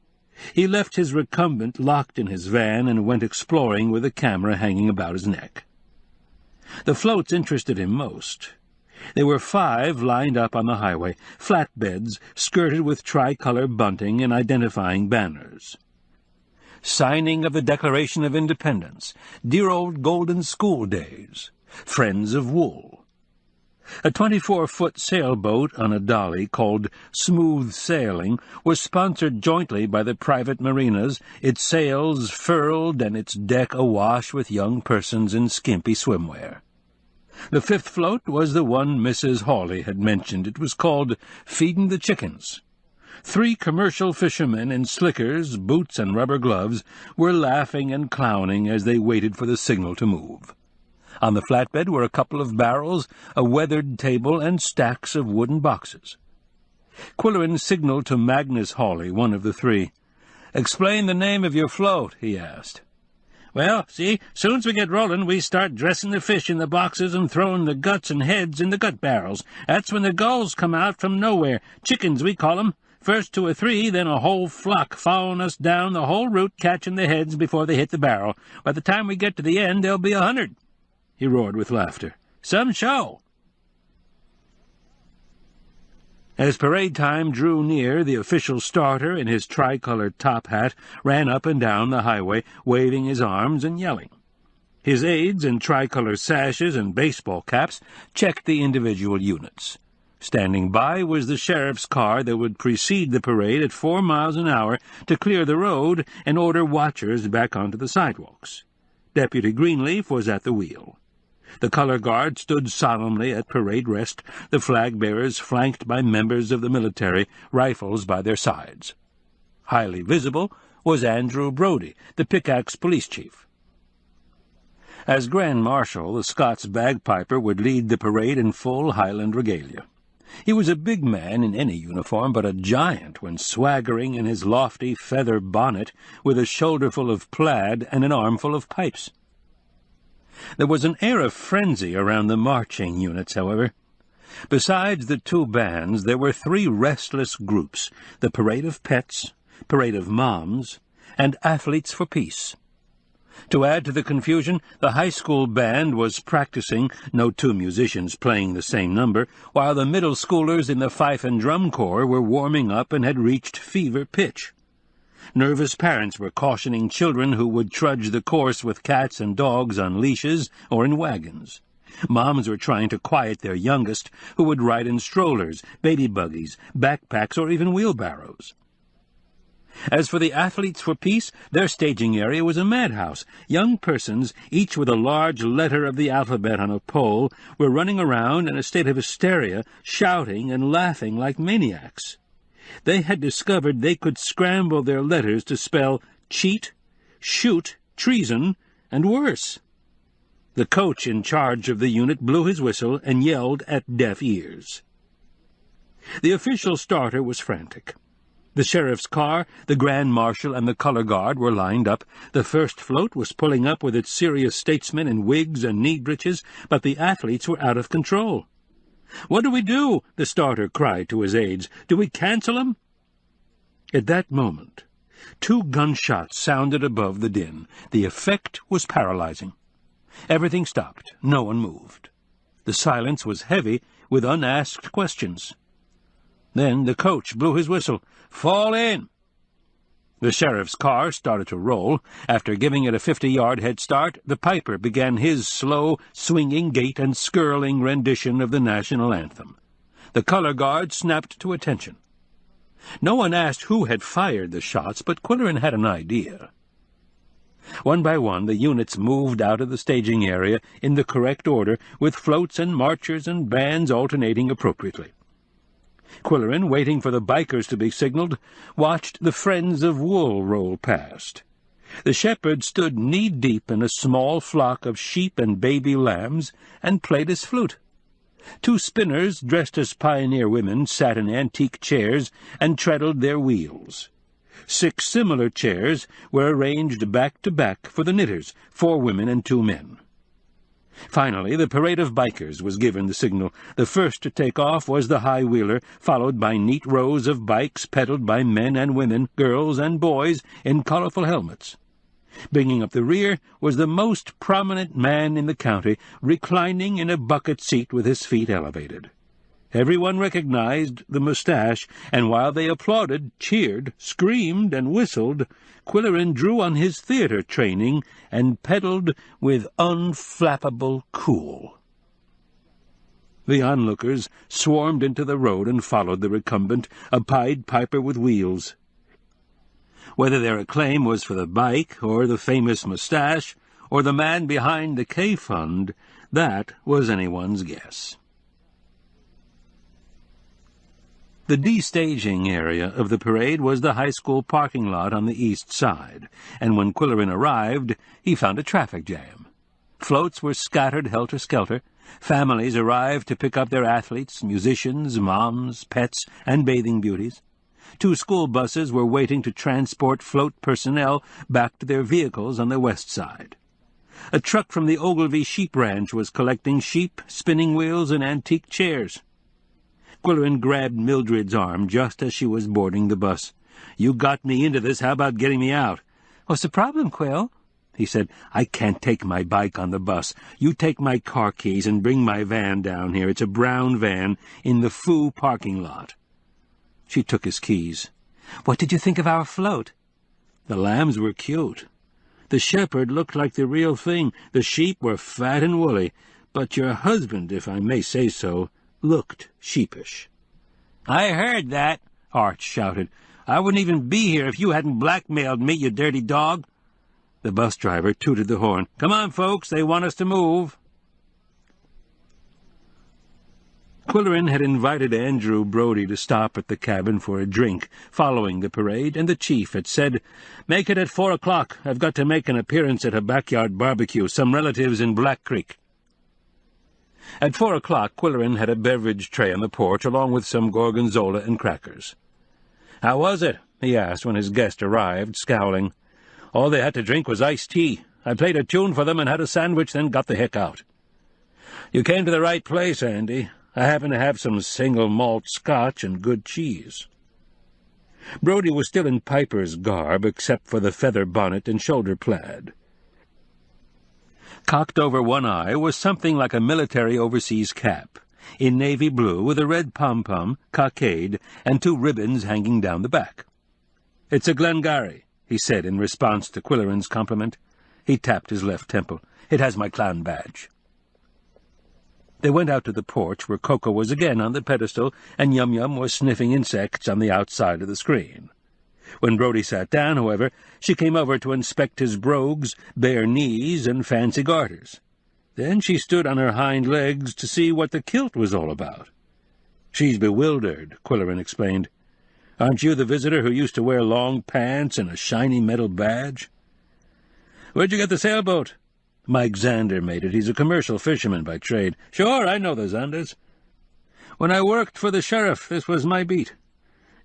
B: He left his recumbent locked in his van and went exploring with a camera hanging about his neck. The floats interested him most. There were 5 lined up on the highway, flatbeds skirted with tricolor bunting and identifying banners. Signing of the Declaration of Independence, dear old golden school days, friends of wool. A 24-foot sailboat on a dolly called Smooth Sailing was sponsored jointly by the private marinas, its sails furled and its deck awash with young persons in skimpy swimwear. The 5th float was the one Mrs. Hawley had mentioned. It was called Feedin' the Chickens. 3 commercial fishermen in slickers, boots, and rubber gloves were laughing and clowning as they waited for the signal to move. On the flatbed were a couple of barrels, a weathered table, and stacks of wooden boxes. Qwilleran signaled to Magnus Hawley, one of the 3. "Explain the name of your float," he asked. "Well, see, soon's we get rolling, we start dressing the fish in the boxes and throwing the guts and heads in the gut barrels. That's when the gulls come out from nowhere. Chickens, we call 'em. First 2 or 3, then a whole flock following us down the whole route, catching the heads before they hit the barrel. By the time we get to the end, there'll be 100. He roared with laughter. "Some show!" As parade time drew near, the official starter, in his tricolored top hat, ran up and down the highway, waving his arms and yelling. His aides, in tricolor sashes and baseball caps, checked the individual units. Standing by was the sheriff's car that would precede the parade at 4 miles an hour to clear the road and order watchers back onto the sidewalks. Deputy Greenleaf was at the wheel. The color guard stood solemnly at parade rest, the flag-bearers flanked by members of the military, rifles by their sides. Highly visible was Andrew Brodie, the Pickaxe police chief. As Grand Marshal, the Scots bagpiper would lead the parade in full Highland regalia. He was a big man in any uniform, but a giant when swaggering in his lofty feather bonnet, with a shoulderful of plaid and an armful of pipes. There was an air of frenzy around the marching units, however. Besides the 2 bands, there were 3 restless groups, the Parade of Pets, Parade of Moms, and Athletes for Peace. To add to the confusion, the high school band was practicing, no 2 musicians playing the same number, while the middle schoolers in the fife and drum corps were warming up and had reached fever pitch. Nervous parents were cautioning children who would trudge the course with cats and dogs on leashes or in wagons. Moms were trying to quiet their youngest, who would ride in strollers, baby buggies, backpacks, or even wheelbarrows. As for the Athletes for Peace, their staging area was a madhouse. Young persons, each with a large letter of the alphabet on a pole, were running around in a state of hysteria, shouting and laughing like maniacs. They had discovered they could scramble their letters to spell cheat, shoot, treason, and worse. The coach in charge of the unit blew his whistle and yelled at deaf ears. The official starter was frantic. The sheriff's car, the Grand Marshal, and the color guard were lined up. The 1st float was pulling up with its serious statesmen in wigs and knee breeches, but the athletes were out of control. "What do we do?" the starter cried to his aides. "Do we cancel 'em?" At that moment, 2 gunshots sounded above the din. The effect was paralyzing. Everything stopped. No one moved. The silence was heavy with unasked questions. Then the coach blew his whistle. "Fall in!" The sheriff's car started to roll. After giving it a 50-yard head start, the piper began his slow, swinging gait and skirling rendition of the national anthem. The color guard snapped to attention. No one asked who had fired the shots, but Qwilleran had an idea. One by one, the units moved out of the staging area in the correct order, with floats and marchers and bands alternating appropriately. Qwilleran, waiting for the bikers to be signaled, watched the Friends of Wool roll past. The shepherd stood knee-deep in a small flock of sheep and baby lambs and played his flute. 2 spinners dressed as pioneer women sat in antique chairs and treadled their wheels. 6 similar chairs were arranged back to back for the knitters, 4 women and 2 men. Finally, the parade of bikers was given the signal. The first to take off was the high-wheeler, followed by neat rows of bikes pedaled by men and women, girls and boys in colorful helmets. Bringing up the rear was the most prominent man in the county, reclining in a bucket seat with his feet elevated. Everyone recognized the mustache, and while they applauded, cheered, screamed, and whistled, Qwilleran drew on his theater training and pedaled with unflappable cool. The onlookers swarmed into the road and followed the recumbent, a Pied Piper with wheels. Whether their acclaim was for the bike, or the famous mustache, or the man behind the K-Fund, that was anyone's guess. The destaging area of the parade was the high school parking lot on the east side, and when Qwilleran arrived, he found a traffic jam. Floats were scattered helter-skelter. Families arrived to pick up their athletes, musicians, moms, pets, and bathing beauties. 2 school buses were waiting to transport float personnel back to their vehicles on the west side. A truck from the Ogilvy sheep ranch was collecting sheep, spinning wheels, and antique chairs. Qwilleran grabbed Mildred's arm just as she was boarding the bus. "You got me into this. How about getting me out?" "What's the problem, Quill?" he said. "I can't take my bike on the bus. You take my car keys and bring my van down here. It's a brown van in the Foo parking lot." She took his keys. "What did you think of our float?" "The lambs were cute. The shepherd looked like the real thing. The sheep were fat and woolly. But your husband, if I may say so, looked sheepish." "I heard that," Arch shouted. "I wouldn't even be here if you hadn't blackmailed me, you dirty dog." The bus driver tooted the horn. "Come on, folks, they want us to move." Qwilleran had invited Andrew Brody to stop at the cabin for a drink following the parade, and the chief had said, "Make it at 4 o'clock. I've got to make an appearance at a backyard barbecue. Some relatives in Black Creek." At 4 o'clock, Qwilleran had a beverage tray on the porch, along with some gorgonzola and crackers. "How was it?" he asked when his guest arrived, scowling. "All they had to drink was iced tea. I played a tune for them and had a sandwich, then got the heck out." "You came to the right place, Andy. I happen to have some single malt scotch and good cheese." Brody was still in Piper's garb, except for the feather bonnet and shoulder plaid. Cocked over one eye was something like a military overseas cap, in navy blue with a red pom-pom, cockade, and 2 ribbons hanging down the back. "It's a Glengarry," he said in response to Qwilleran's compliment. He tapped his left temple. "It has my clan badge." They went out to the porch, where Koko was again on the pedestal, and Yum Yum was sniffing insects on the outside of the screen. When Brody sat down, however, she came over to inspect his brogues, bare knees, and fancy garters. Then she stood on her hind legs to see what the kilt was all about. "She's bewildered," Qwilleran explained. "Aren't you the visitor who used to wear long pants and a shiny metal badge?" "Where'd you get the sailboat?" "Mike Zander made it. He's a commercial fisherman by trade." "Sure, I know the Zanders. When I worked for the sheriff, this was my beat.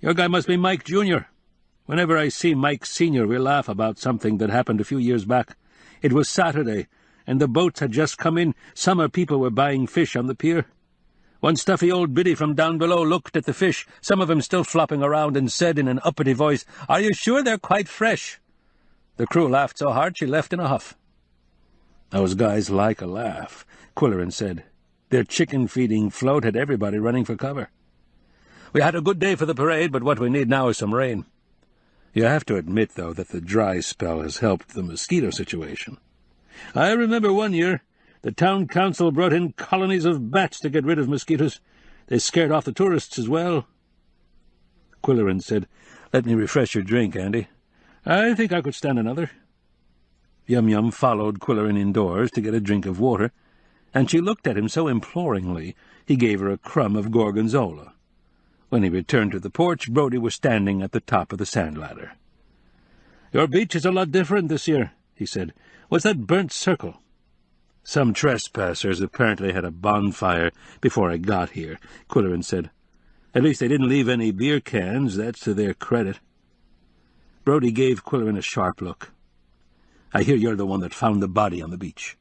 B: Your guy must be Mike Jr. Whenever I see Mike Sr., we laugh about something that happened a few years back. It was Saturday, and the boats had just come in. Summer people were buying fish on the pier. One stuffy old biddy from down below looked at the fish, some of them still flopping around, and said in an uppity voice, 'Are you sure they're quite fresh?' The crew laughed so hard she left in a huff." "Those guys like a laugh," Qwilleran said. "Their chicken-feeding float had everybody running for cover." "We had a good day for the parade, but what we need now is some rain." "You have to admit, though, that the dry spell has helped the mosquito situation." "I remember one year the town council brought in colonies of bats to get rid of mosquitoes. They scared off the tourists as well." Qwilleran said, "Let me refresh your drink, Andy. I think I could stand another." Yum Yum followed Qwilleran indoors to get a drink of water, and she looked at him so imploringly he gave her a crumb of gorgonzola. When he returned to the porch, Brody was standing at the top of the sand ladder. "Your beach is a lot different this year," he said. "What's that burnt circle?" Some trespassers apparently had a bonfire before I got here, Qwilleran said. At least they didn't leave any beer cans, that's to their credit. Brodie gave Qwilleran a sharp look. I hear you're the one that found the body on the beach.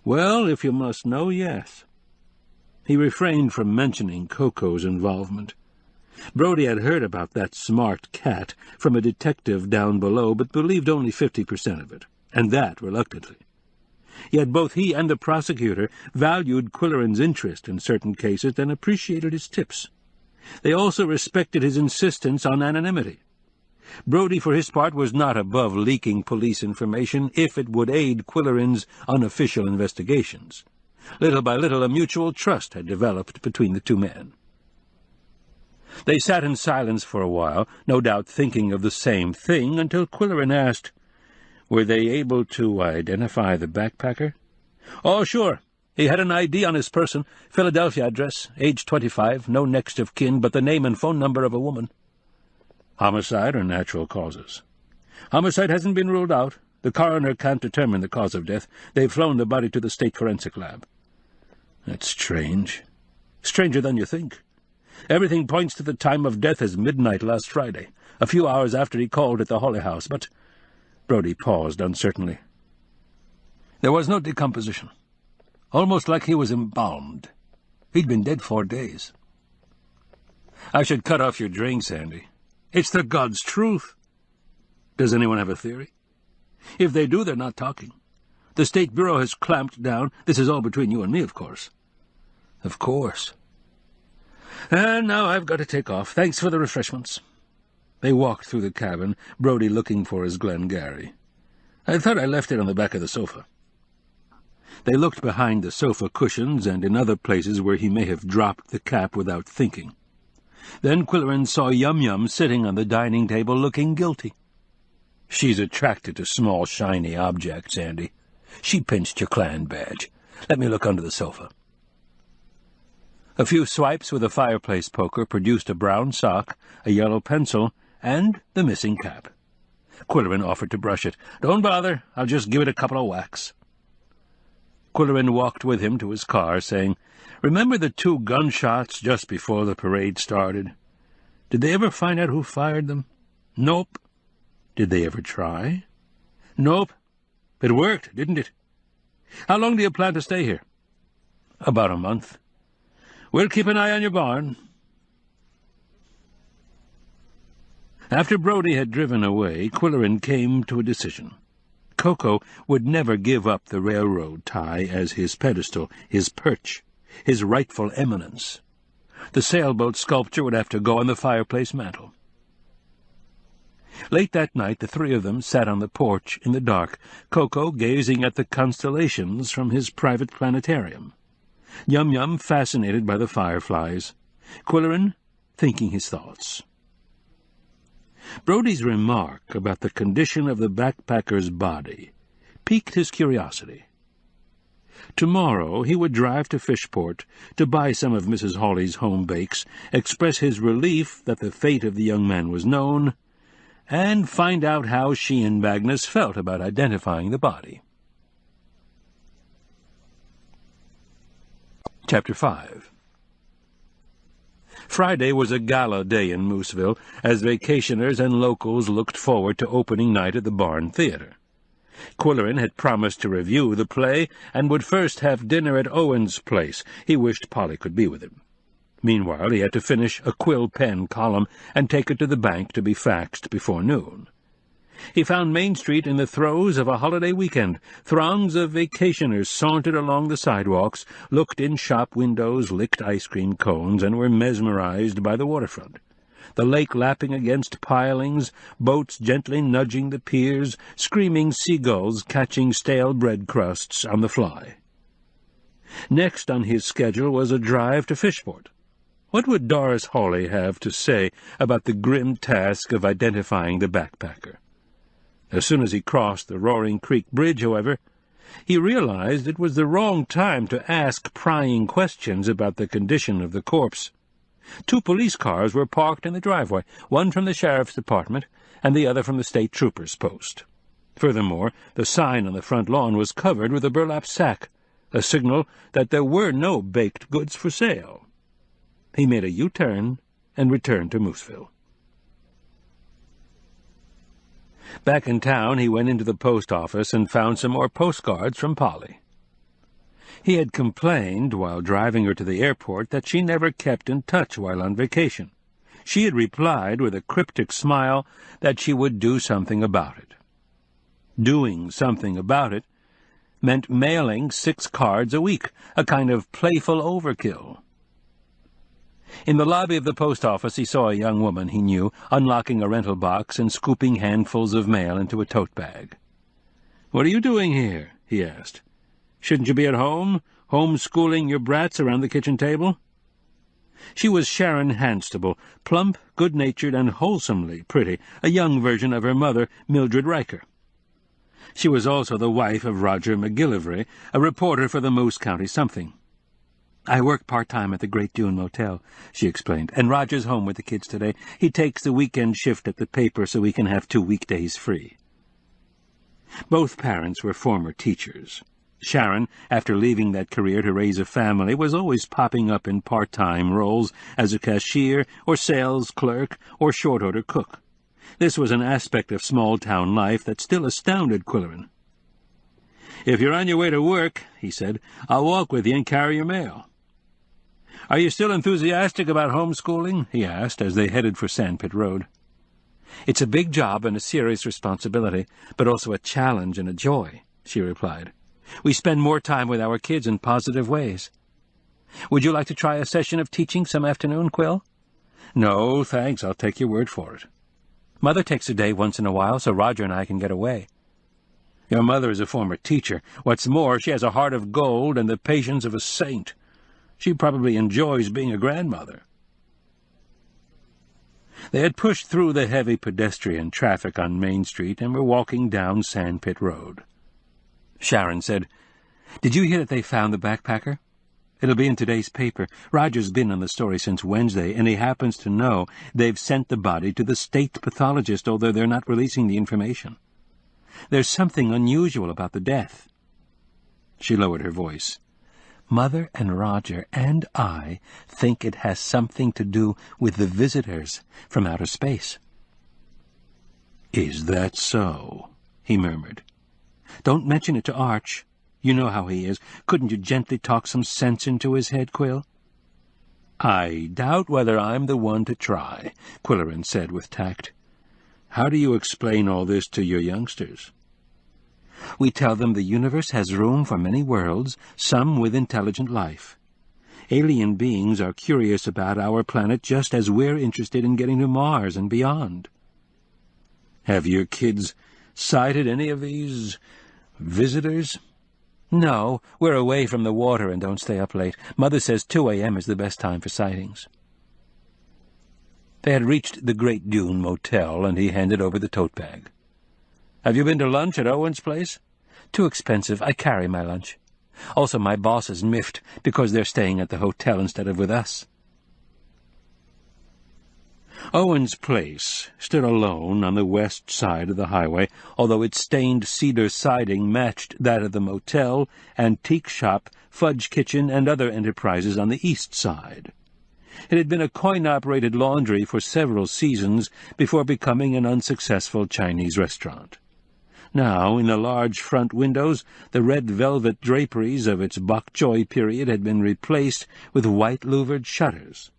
B: Well, if you must know, yes. He refrained from mentioning Koko's involvement. Brodie had heard about that smart cat from a detective down below, but believed only 50% of it, and that reluctantly. Yet both he and the prosecutor valued Qwilleran's interest in certain cases and appreciated his tips. They also respected his insistence on anonymity. Brodie, for his part, was not above leaking police information if it would aid Qwilleran's unofficial investigations. Little by little a mutual trust had developed between the two men. They sat in silence for a while, no doubt thinking of the same thing, until Qwilleran asked, "Were they able to identify the backpacker?" "Oh, sure. He had an ID on his person, Philadelphia address, age 25, no next of kin, but the name and phone number of a woman." "Homicide or natural causes?" "Homicide hasn't been ruled out. The coroner can't determine the cause of death. They've flown the body to the state forensic lab." "That's strange. Stranger than you think. Everything points to the time of death as midnight last Friday, a few hours after he called at the Holly House, but—" Brodie paused uncertainly. "There was no decomposition. Almost like he was embalmed. He'd been dead 4 days." "I should cut off your drinks, Andy. It's the God's truth. Does anyone have a theory? If they do, they're not talking. The State Bureau has clamped down. This is all between you and me, of course." "Of course. And now I've got to take off. Thanks for the refreshments." They walked through the cabin, Brodie looking for his Glengarry. "I thought I left it on the back of the sofa." They looked behind the sofa cushions and in other places where he may have dropped the cap without thinking. Then Qwilleran saw Yum Yum sitting on the dining table looking guilty. "She's attracted to small, shiny objects, Andy. She pinched your clan badge. Let me look under the sofa." A few swipes with a fireplace poker produced a brown sock, a yellow pencil, and the missing cap. Qwilleran offered to brush it. "Don't bother. I'll just give it a couple of whacks." Qwilleran walked with him to his car, saying, "Remember the 2 gunshots just before the parade started? Did they ever find out who fired them?" "Nope." "Did they ever try?" "Nope. It worked, didn't it? How long do you plan to stay here?" "About a month. We'll keep an eye on your barn." After Brodie had driven away, Qwilleran came to a decision. Koko would never give up the railroad tie as his pedestal, his perch, his rightful eminence. The sailboat sculpture would have to go on the fireplace mantel. Late that night the three of them sat on the porch in the dark, Koko gazing at the constellations from his private planetarium. Yum Yum fascinated by the fireflies, Qwilleran thinking his thoughts. Brodie's remark about the condition of the backpacker's body piqued his curiosity. Tomorrow he would drive to Fishport to buy some of Mrs. Hawley's home bakes, express his relief that the fate of the young man was known, and find out how she and Magnus felt about identifying the body. Chapter 5. Friday was a gala day in Mooseville, as vacationers and locals looked forward to opening night at the Barn Theatre. Qwilleran had promised to review the play, and would first have dinner at Owen's place. He wished Polly could be with him. Meanwhile, he had to finish a quill pen column and take it to the bank to be faxed before noon. He found Main Street in the throes of a holiday weekend. Throngs of vacationers sauntered along the sidewalks, looked in shop windows, licked ice cream cones, and were mesmerized by the waterfront. The lake lapping against pilings, boats gently nudging the piers, screaming seagulls catching stale bread crusts on the fly. Next on his schedule was a drive to Fishport. What would Doris Hawley have to say about the grim task of identifying the backpacker? As soon as he crossed the Roaring Creek Bridge, however, he realized it was the wrong time to ask prying questions about the condition of the corpse. 2 police cars were parked in the driveway, one from the sheriff's department and the other from the state trooper's post. Furthermore, the sign on the front lawn was covered with a burlap sack, a signal that there were no baked goods for sale. He made a U-turn and returned to Mooseville. Back in town, he went into the post office and found some more postcards from Polly. He had complained, while driving her to the airport, that she never kept in touch while on vacation. She had replied with a cryptic smile that she would do something about it. Doing something about it meant mailing 6 cards a week, a kind of playful overkill. In the lobby of the post office he saw a young woman he knew unlocking a rental box and scooping handfuls of mail into a tote bag. "What are you doing here?" he asked. "Shouldn't you be at home, homeschooling your brats around the kitchen table?" She was Sharon Hanstable, plump, good-natured, and wholesomely pretty, a young version of her mother, Mildred Riker. She was also the wife of Roger McGillivray, a reporter for the Moose County something. "I work part-time at the Great Dune Motel," she explained, "and Roger's home with the kids today. He takes the weekend shift at the paper so we can have 2 weekdays free." Both parents were former teachers. Sharon, after leaving that career to raise a family, was always popping up in part-time roles as a cashier or sales clerk or short-order cook. This was an aspect of small-town life that still astounded Qwilleran. "If you're on your way to work," he said, "I'll walk with you and carry your mail." "Are you still enthusiastic about homeschooling?" he asked as they headed for Sandpit Road. "It's a big job and a serious responsibility, but also a challenge and a joy," she replied. "We spend more time with our kids in positive ways. Would you like to try a session of teaching some afternoon, Quill?" "No, thanks. I'll take your word for it." "Mother takes a day once in a while, so Roger and I can get away." "Your mother is a former teacher. What's more, she has a heart of gold and the patience of a saint. She probably enjoys being a grandmother." They had pushed through the heavy pedestrian traffic on Main Street and were walking down Sandpit Road. Sharon said, "Did you hear that they found the backpacker? It'll be in today's paper. Roger's been on the story since Wednesday, and he happens to know they've sent the body to the state pathologist, although they're not releasing the information. There's something unusual about the death." She lowered her voice. "Mother and Roger and I think it has something to do with the visitors from outer space." "Is that so?" he murmured. "Don't mention it to Arch. You know how he is. Couldn't you gently talk some sense into his head, Quill?" "I doubt whether I'm the one to try," Qwilleran said with tact. "How do you explain all this to your youngsters?" "We tell them the universe has room for many worlds, some with intelligent life. Alien beings are curious about our planet just as we're interested in getting to Mars and beyond." "Have your kids sighted any of these visitors?" "No, we're away from the water and don't stay up late. Mother says 2 a.m. is the best time for sightings." They had reached the Great Dune Motel, and he handed over the tote bag. "Have you been to lunch at Owen's place?" "Too expensive. I carry my lunch. Also, my boss is miffed because they're staying at the hotel instead of with us." Owen's place stood alone on the west side of the highway, although its stained cedar siding matched that of the motel, antique shop, fudge kitchen, and other enterprises on the east side. It had been a coin-operated laundry for several seasons before becoming an unsuccessful Chinese restaurant. Now, in the large front windows, the red velvet draperies of its bok choy period had been replaced with white-louvered shutters.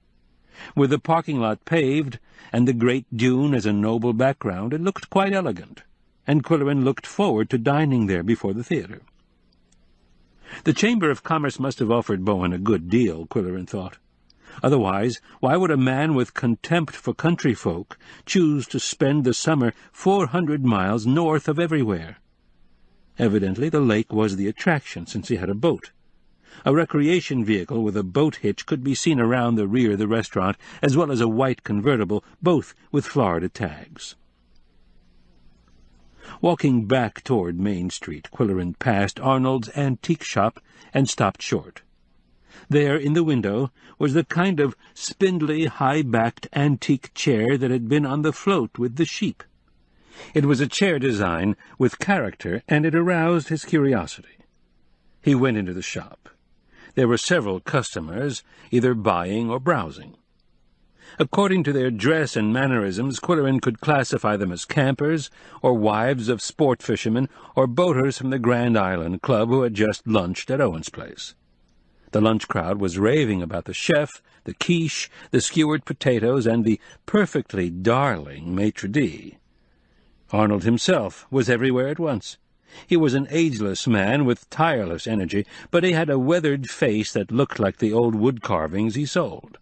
B: With the parking lot paved, and the Great Dune as a noble background, it looked quite elegant, and Qwilleran looked forward to dining there before the theatre. The Chamber of Commerce must have offered Bowen a good deal, Qwilleran thought. Otherwise, why would a man with contempt for country folk choose to spend the summer 400 miles north of everywhere? Evidently the lake was the attraction, since he had a boat. A recreation vehicle with a boat hitch could be seen around the rear of the restaurant, as well as a white convertible, both with Florida tags. Walking back toward Main Street, Qwilleran passed Arnold's antique shop and stopped short. There, in the window, was the kind of spindly, high-backed antique chair that had been on the float with the sheep. It was a chair design with character, and it aroused his curiosity. He went into the shop. There were several customers, either buying or browsing. According to their dress and mannerisms, Qwilleran could classify them as campers, or wives of sport fishermen, or boaters from the Grand Island Club who had just lunched at Owen's place. The lunch crowd was raving about the chef, the quiche, the skewered potatoes, and the perfectly darling maitre d'. Arnold himself was everywhere at once. He was an ageless man with tireless energy, but he had a weathered face that looked like the old wood carvings he sold.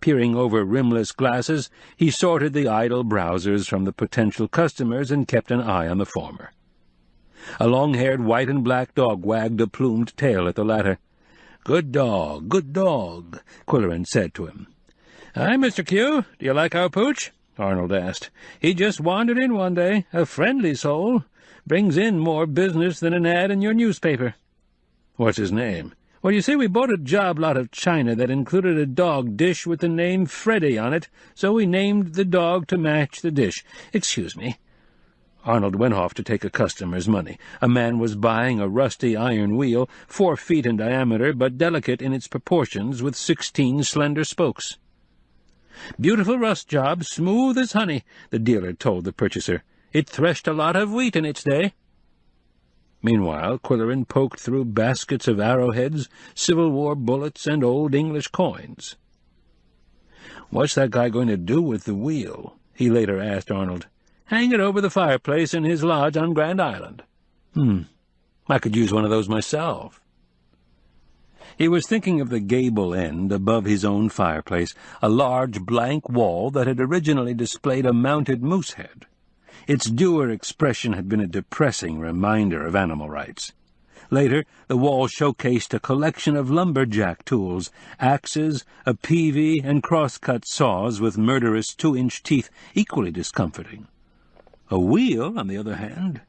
B: Peering over rimless glasses, he sorted the idle browsers from the potential customers and kept an eye on the former. A long-haired white and black dog wagged a plumed tail at the latter. "Good dog, Qwilleran said to him. "Hi, Mr. Q. Do you like our pooch?" Arnold asked. "He just wandered in one day. A friendly soul. Brings in more business than an ad in your newspaper." "What's his name?" "Well, you see, we bought a job lot of china that included a dog dish with the name Freddy on it, so we named the dog to match the dish. Excuse me." Arnold went off to take a customer's money. A man was buying a rusty iron wheel, 4 feet in diameter, but delicate in its proportions, with 16 slender spokes. "Beautiful rust job, smooth as honey," the dealer told the purchaser. "It threshed a lot of wheat in its day." Meanwhile, Qwilleran poked through baskets of arrowheads, Civil War bullets, and old English coins. "What's that guy going to do with the wheel?" he later asked Arnold. "Hang it over the fireplace in his lodge on Grand Island." I could use one of those myself." He was thinking of the gable end above his own fireplace, a large blank wall that had originally displayed a mounted moose head. Its dour expression had been a depressing reminder of animal rights. Later, the wall showcased a collection of lumberjack tools, axes, a peavey, and crosscut saws with murderous 2-inch teeth, equally discomforting. A wheel, on the other hand.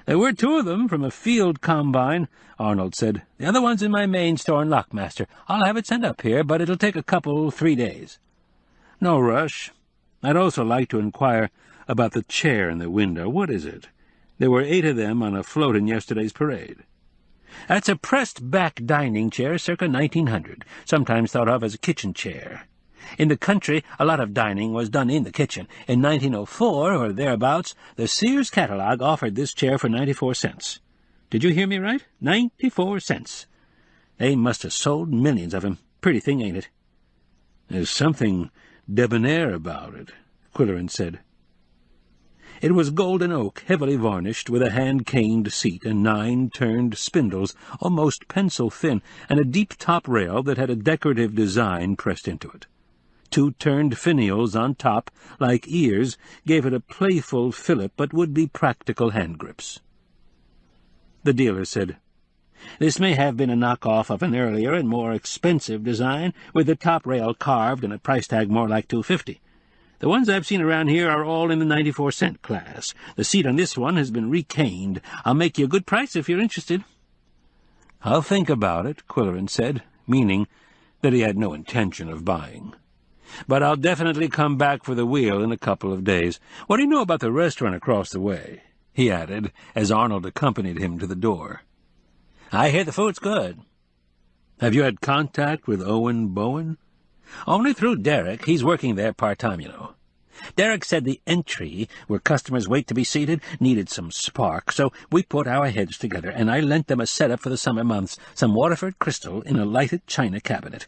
B: "There were 2 of them from a field combine," Arnold said. "The other one's in my main store in Lockmaster. I'll have it sent up here, but it'll take 3 days. "No rush. I'd also like to inquire about the chair in the window. What is it? There were 8 of them on a float in yesterday's parade." "That's a pressed-back dining chair circa 1900, sometimes thought of as a kitchen chair. In the country, a lot of dining was done in the kitchen. In 1904, or thereabouts, the Sears catalogue offered this chair for 94 cents. Did you hear me right? 94 cents. They must have sold millions of 'em. Pretty thing, ain't it?" "There's something debonair about it," Qwilleran said. It was golden oak, heavily varnished, with a hand-caned seat and 9 turned spindles, almost pencil-thin, and a deep top rail that had a decorative design pressed into it. 2 turned finials on top, like ears, gave it a playful fillip but would-be practical hand grips. The dealer said, "This may have been a knock-off of an earlier and more expensive design, with the top rail carved and a price tag more like $2.50. The ones I've seen around here are all in the 94-cent class. The seat on this one has been recaned. I'll make you a good price if you're interested." "I'll think about it," Qwilleran said, meaning that he had no intention of buying. "But I'll definitely come back for the wheel in a couple of days. What do you know about the restaurant across the way?" he added, as Arnold accompanied him to the door. "I hear the food's good." "Have you had contact with Owen Bowen?" "Only through Derek. He's working there part-time, you know. Derek said the entry, where customers wait to be seated, needed some spark, so we put our heads together, and I lent them a setup for the summer months, some Waterford crystal in a lighted china cabinet.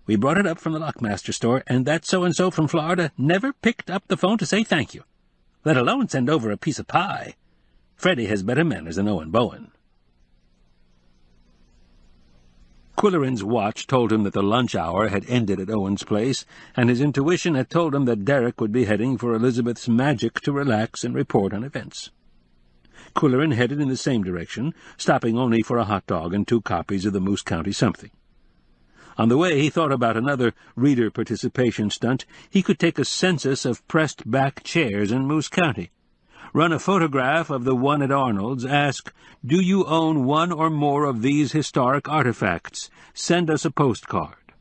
B: We brought it up from the Lockmaster store, and that so-and-so from Florida never picked up the phone to say thank you, let alone send over a piece of pie. Freddie has better manners than Owen Bowen." Qwilleran's watch told him that the lunch hour had ended at Owen's place, and his intuition had told him that Derek would be heading for Elizabeth's Magic to relax and report on events. Qwilleran headed in the same direction, stopping only for a hot dog and 2 copies of the Moose County Something. On the way, he thought about another reader participation stunt. He could take a census of pressed-back chairs in Moose County. Run a photograph of the one at Arnold's, ask, "Do you own one or more of these historic artifacts? Send us a postcard."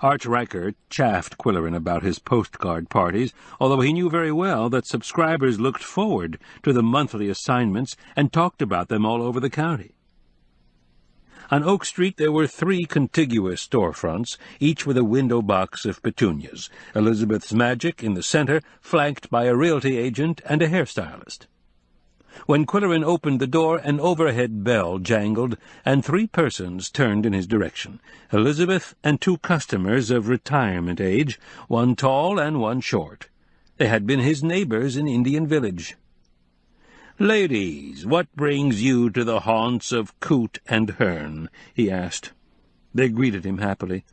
B: Arch Riker chaffed Qwilleran about his postcard parties, although he knew very well that subscribers looked forward to the monthly assignments and talked about them all over the county. On Oak Street there were 3 contiguous storefronts, each with a window box of petunias, Elizabeth's Magic in the center, flanked by a realty agent and a hairstylist. When Qwilleran opened the door, an overhead bell jangled, and 3 persons turned in his direction, Elizabeth and 2 customers of retirement age, one tall and one short. They had been his neighbors in Indian Village. "Ladies, what brings you to the haunts of Coot and Hearn?" he asked. They greeted him happily.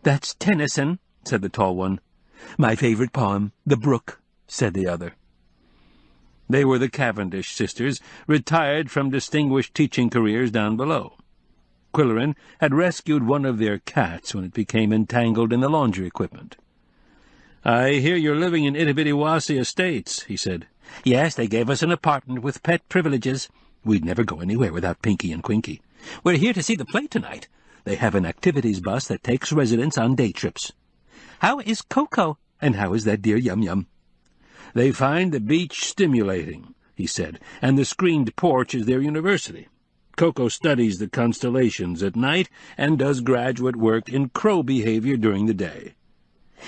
B: "That's Tennyson," said the tall one. "My favorite poem, The Brook," said the other. They were the Cavendish sisters, retired from distinguished teaching careers down below. Qwilleran had rescued one of their cats when it became entangled in the laundry equipment. "I hear you're living in Itty-Bitty-Wassy Estates," he said. "Yes, they gave us an apartment with pet privileges. We'd never go anywhere without Pinky and Quinky. We're here to see the play tonight. They have an activities bus that takes residents on day trips. How is Koko, and how is that dear Yum Yum?" "They find the beach stimulating," he said, "and the screened porch is their university. Koko studies the constellations at night and does graduate work in crow behavior during the day."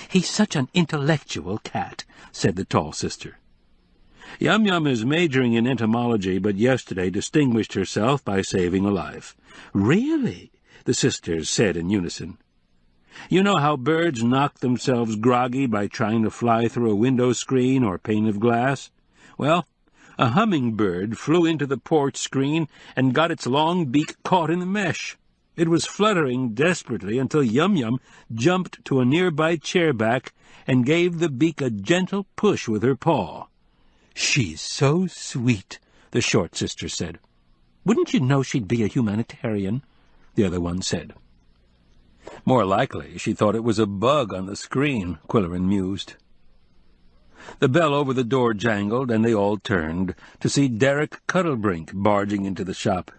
B: "He's such an intellectual cat," said the tall sister. "Yum Yum is majoring in entomology, but yesterday distinguished herself by saving a life." "Really?" the sisters said in unison. "You know how birds knock themselves groggy by trying to fly through a window screen or pane of glass? Well, a hummingbird flew into the porch screen and got its long beak caught in the mesh. It was fluttering desperately until Yum Yum jumped to a nearby chair back and gave the beak a gentle push with her paw. "She's so sweet," the short sister said. "Wouldn't you know she'd be a humanitarian?" the other one said. "More likely she thought it was a bug on the screen," Qwilleran mused. The bell over the door jangled, and they all turned to see Derek Cuddlebrink barging into the shop.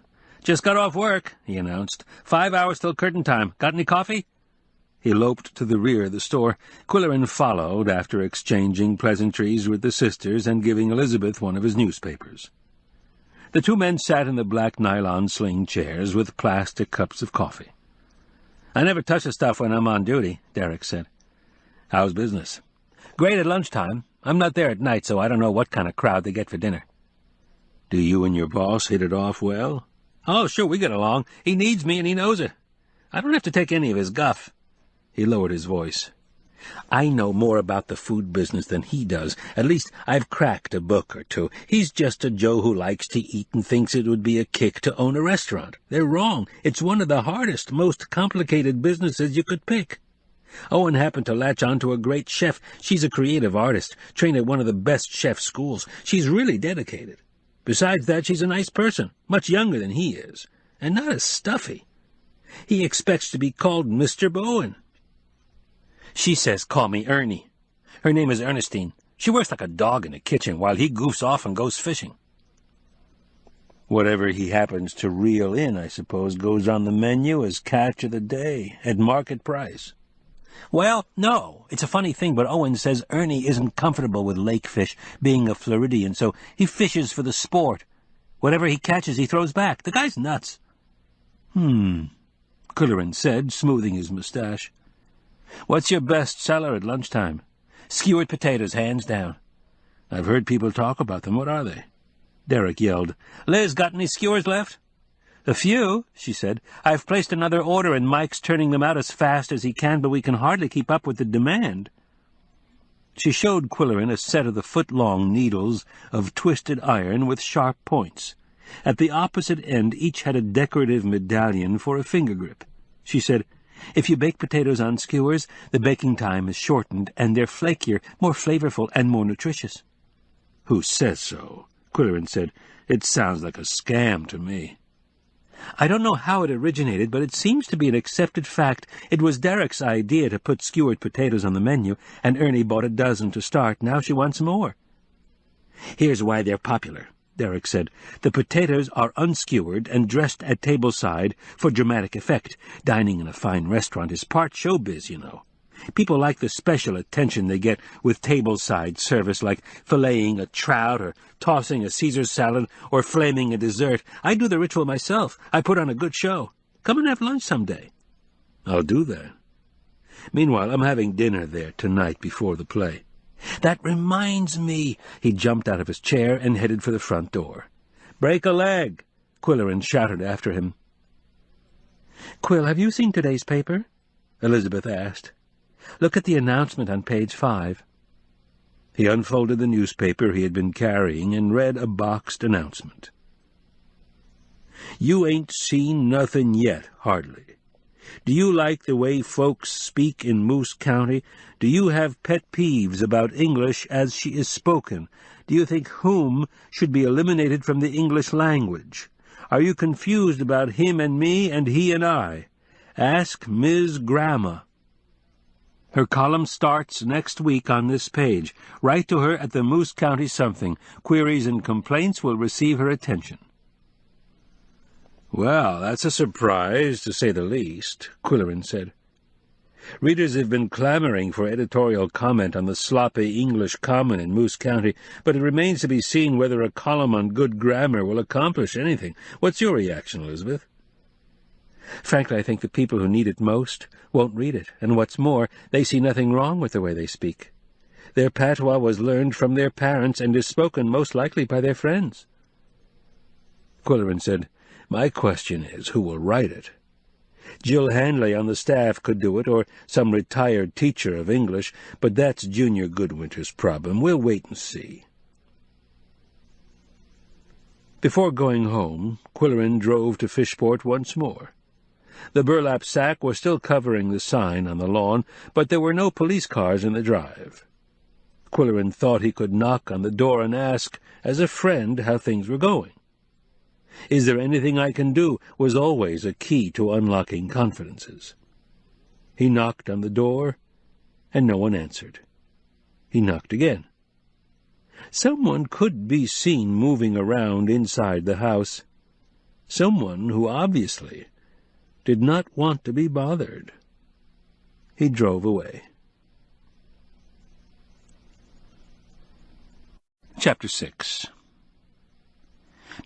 B: "Just got off work," he announced. 5 hours till curtain time. Got any coffee?" He loped to the rear of the store. Qwilleran followed, after exchanging pleasantries with the sisters and giving Elizabeth one of his newspapers. The 2 men sat in the black nylon sling chairs with plastic cups of coffee. "I never touch the stuff when I'm on duty," Derek said. "How's business?" "Great at lunchtime. I'm not there at night, so I don't know what kind of crowd they get for dinner." "Do you and your boss hit it off well?" "Oh, sure, we get along. He needs me, and he knows it. I don't have to take any of his guff." He lowered his voice. "I know more about the food business than he does. At least I've cracked a book or 2. He's just a Joe who likes to eat and thinks it would be a kick to own a restaurant. They're wrong. It's one of the hardest, most complicated businesses you could pick. Owen happened to latch on to a great chef. She's a creative artist, trained at one of the best chef schools. She's really dedicated. Besides that, she's a nice person, much younger than he is, and not as stuffy. He expects to be called Mr. Bowen. She says, 'Call me Ernie.' Her name is Ernestine. She works like a dog in the kitchen while he goofs off and goes fishing." "Whatever he happens to reel in, I suppose, goes on the menu as catch of the day, at market price." "Well, no. It's a funny thing, but Owen says Ernie isn't comfortable with lake fish, being a Floridian, so he fishes for the sport. Whatever he catches, he throws back. The guy's nuts." Qwilleran said, smoothing his mustache. "What's your best seller at lunchtime?" "Skewered potatoes, hands down." "I've heard people talk about them. What are they?" Derek yelled. "Liz, got any skewers left?" "A few," she said. "I've placed another order, and Mike's turning them out as fast as he can, but we can hardly keep up with the demand." She showed Qwilleran a set of the foot-long needles of twisted iron with sharp points. At the opposite end each had a decorative medallion for a finger grip. She said, "If you bake potatoes on skewers, the baking time is shortened, and they're flakier, more flavorful, and more nutritious." "Who says so?" Qwilleran said. "It sounds like a scam to me." "I don't know how it originated, but it seems to be an accepted fact. It was Derek's idea to put skewered potatoes on the menu, and Ernie bought a dozen to start. Now she wants more." "Here's why they're popular," Derek said. "The potatoes are unskewered and dressed at tableside for dramatic effect. Dining in a fine restaurant is part showbiz, you know. People like the special attention they get with tableside service, like filleting a trout or tossing a Caesar salad or flaming a dessert. I do the ritual myself. I put on a good show. Come and have lunch someday. I'll do that. Meanwhile, I'm having dinner there tonight before the play. That reminds me. He jumped out of his chair and headed for the front door. Break a leg, Qwilleran shouted after him. Quill, have you seen today's paper? Elizabeth asked. Look at the announcement on page 5. He unfolded the newspaper he had been carrying and read a boxed announcement. You ain't seen nothing yet, hardly. Do you like the way folks speak in Moose County? Do you have pet peeves about English as she is spoken? Do you think whom should be eliminated from the English language? Are you confused about him and me and he and I? Ask Ms. Grandma. Her column starts next week on this page. Write to her at the Moose County something. Queries and complaints will receive her attention. Well, that's a surprise, to say the least, Qwilleran said. Readers have been clamoring for editorial comment on the sloppy English common in Moose County, but it remains to be seen whether a column on good grammar will accomplish anything. What's your reaction, Elizabeth? Frankly, I think the people who need it most won't read it, and what's more, they see nothing wrong with the way they speak. Their patois was learned from their parents and is spoken most likely by their friends. Qwilleran said, My question is, who will write it? Jill Handley on the staff could do it, or some retired teacher of English, but that's Junior Goodwinter's problem. We'll wait and see. Before going home, Qwilleran drove to Fishport once more. The burlap sack was still covering the sign on the lawn, but there were no police cars in the drive. Qwilleran thought he could knock on the door and ask, as a friend, how things were going. Is there anything I can do was always a key to unlocking confidences. He knocked on the door, and no one answered. He knocked again. Someone could be seen moving around inside the house. Someone who obviously did not want to be bothered. He drove away. Chapter 6.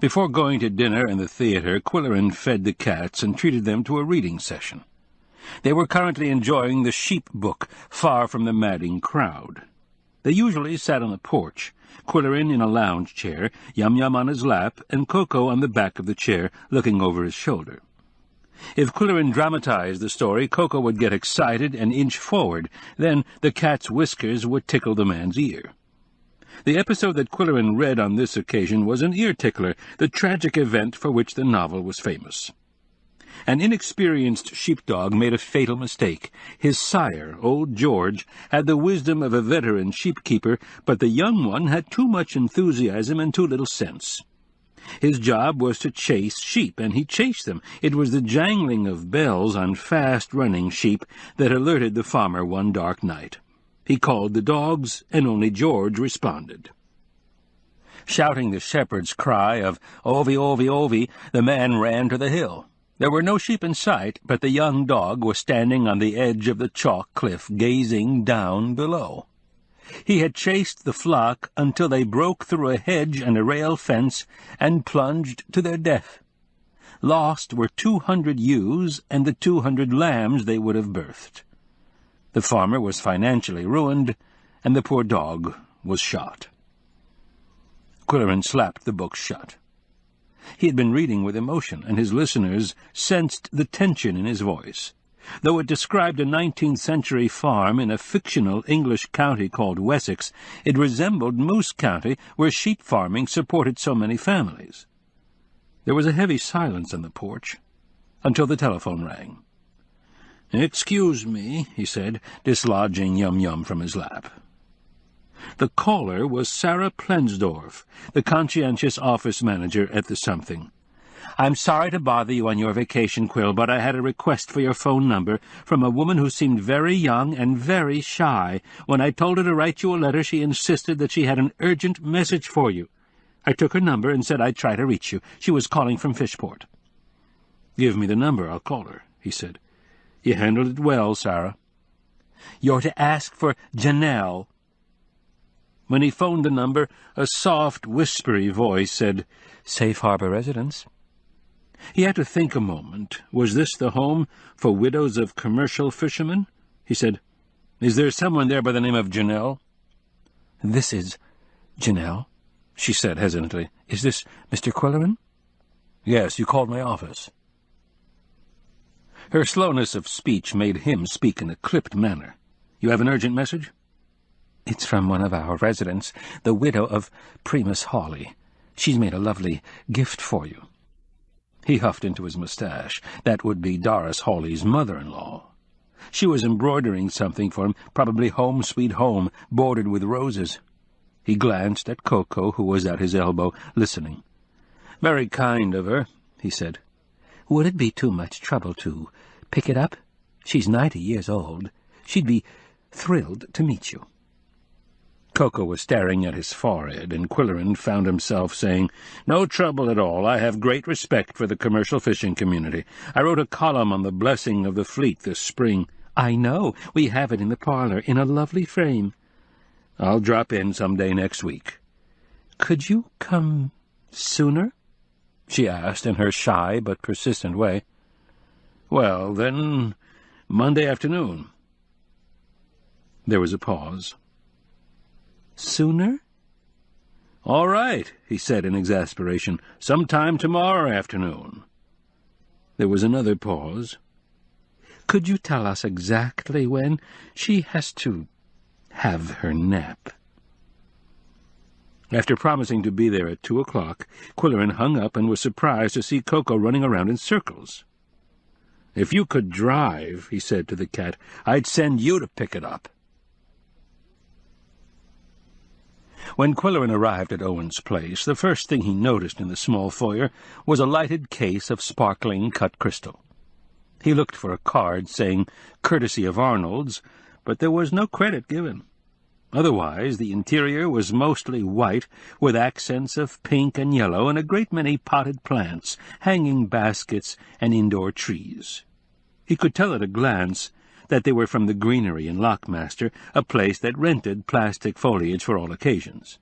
B: Before going to dinner and the theater, Qwilleran fed the cats and treated them to a reading session. They were currently enjoying the sheep book, far from the madding crowd. They usually sat on the porch, Qwilleran in a lounge chair, Yum Yum on his lap, and Koko on the back of the chair, looking over his shoulder. If Qwilleran dramatized the story, Koko would get excited and inch forward. Then the cat's whiskers would tickle the man's ear. The episode that Qwilleran read on this occasion was an ear-tickler, the tragic event for which the novel was famous. An inexperienced sheepdog made a fatal mistake. His sire, old George, had the wisdom of a veteran sheepkeeper, but the young one had too much enthusiasm and too little sense. His job was to chase sheep, and he chased them. It was the jangling of bells on fast-running sheep that alerted the farmer one dark night. He called the dogs, and only George responded. Shouting the shepherd's cry of "Ovie, ovie, ovie," the man ran to the hill. There were no sheep in sight, but the young dog was standing on the edge of the chalk cliff, gazing down below. He had chased the flock until they broke through a hedge and a rail fence and plunged to their death. Lost were 200 ewes and the 200 lambs they would have birthed. The farmer was financially ruined, and the poor dog was shot. Qwilleran slapped the book shut. He had been reading with emotion, and his listeners sensed the tension in his voice. Though it described a 19th-century farm in a fictional English county called Wessex, it resembled Moose County, where sheep farming supported so many families. There was a heavy silence on the porch, until the telephone rang. "Excuse me," he said, dislodging Yum Yum from his lap. The caller was Sarah Plensdorf, the conscientious office manager at the something. "I'm sorry to bother you on your vacation, Quill, but I had a request for your phone number from a woman who seemed very young and very shy. When I told her to write you a letter, she insisted that she had an urgent message for you. I took her number and said I'd try to reach you. She was calling from Fishport." "Give me the number, I'll call her," he said. "You handled it well, Sarah." You're to ask for Janelle." When he phoned the number, a soft, whispery voice said, "Safe Harbor Residence." He had to think a moment. Was this the home for widows of commercial fishermen? He said, "Is there someone there by the name of Janelle?" "This is Janelle," she said hesitantly. "Is this Mr. Qwilleran?" "Yes, you called my office." Her slowness of speech made him speak in a clipped manner. "You have an urgent message?" "It's from one of our residents, the widow of Primus Hawley. She's made a lovely gift for you." He huffed into his moustache. That would be Doris Hawley's mother-in-law. She was embroidering something for him, probably Home Sweet Home, bordered with roses. He glanced at Koko, who was at his elbow, listening. "Very kind of her," he said. "Would it be too much trouble to pick it up? She's 90 years old. She'd be thrilled to meet you." Koko was staring at his forehead, and Qwilleran found himself saying, "No trouble at all. I have great respect for the commercial fishing community. I wrote a column on the blessing of the fleet this spring." "I know. We have it in the parlor, in a lovely frame." "I'll drop in some day next week." "Could you come sooner?" she asked in her shy but persistent way. "Well, then, Monday afternoon." There was a pause. "Sooner?" "All right," he said in exasperation. "Sometime tomorrow afternoon." There was another pause. "Could you tell us exactly when? She has to have her nap." After promising to be there at 2 o'clock, Qwilleran hung up and was surprised to see Koko running around in circles. "If you could drive," he said to the cat, "I'd send you to pick it up." When Qwilleran arrived at Owen's place, the first thing he noticed in the small foyer was a lighted case of sparkling cut crystal. He looked for a card saying, "Courtesy of Arnold's," but there was no credit given. Otherwise, the interior was mostly white, with accents of pink and yellow, and a great many potted plants, hanging baskets, and indoor trees. He could tell at a glance that they were from the Greenery in Lockmaster, a place that rented plastic foliage for all occasions.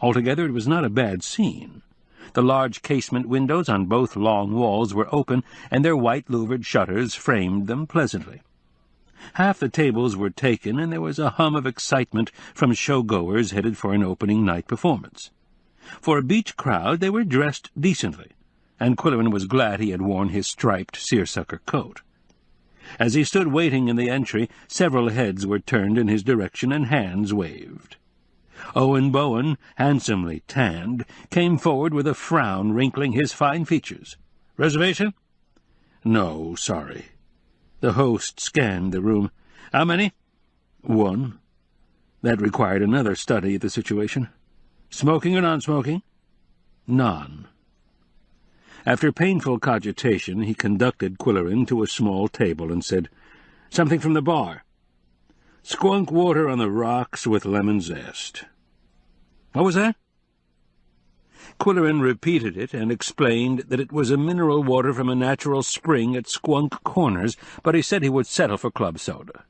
B: Altogether, it was not a bad scene. The large casement windows on both long walls were open, and their white-louvered shutters framed them pleasantly. Half the tables were taken, and there was a hum of excitement from showgoers headed for an opening night performance. For a beach crowd, they were dressed decently, and Qwilleran was glad he had worn his striped seersucker coat. As he stood waiting in the entry, several heads were turned in his direction and hands waved. Owen Bowen, handsomely tanned, came forward with a frown wrinkling his fine features. "Reservation?" "No, sorry." The host scanned the room. "How many?" "One." That required another study of the situation. "Smoking or non-smoking?" "None." After painful cogitation, he conducted Qwilleran to a small table and said, "Something from the bar." "Squunk water on the rocks with lemon zest." "What was that?" Qwilleran repeated it and explained that it was a mineral water from a natural spring at Squunk Corners, but he said he would settle for club soda.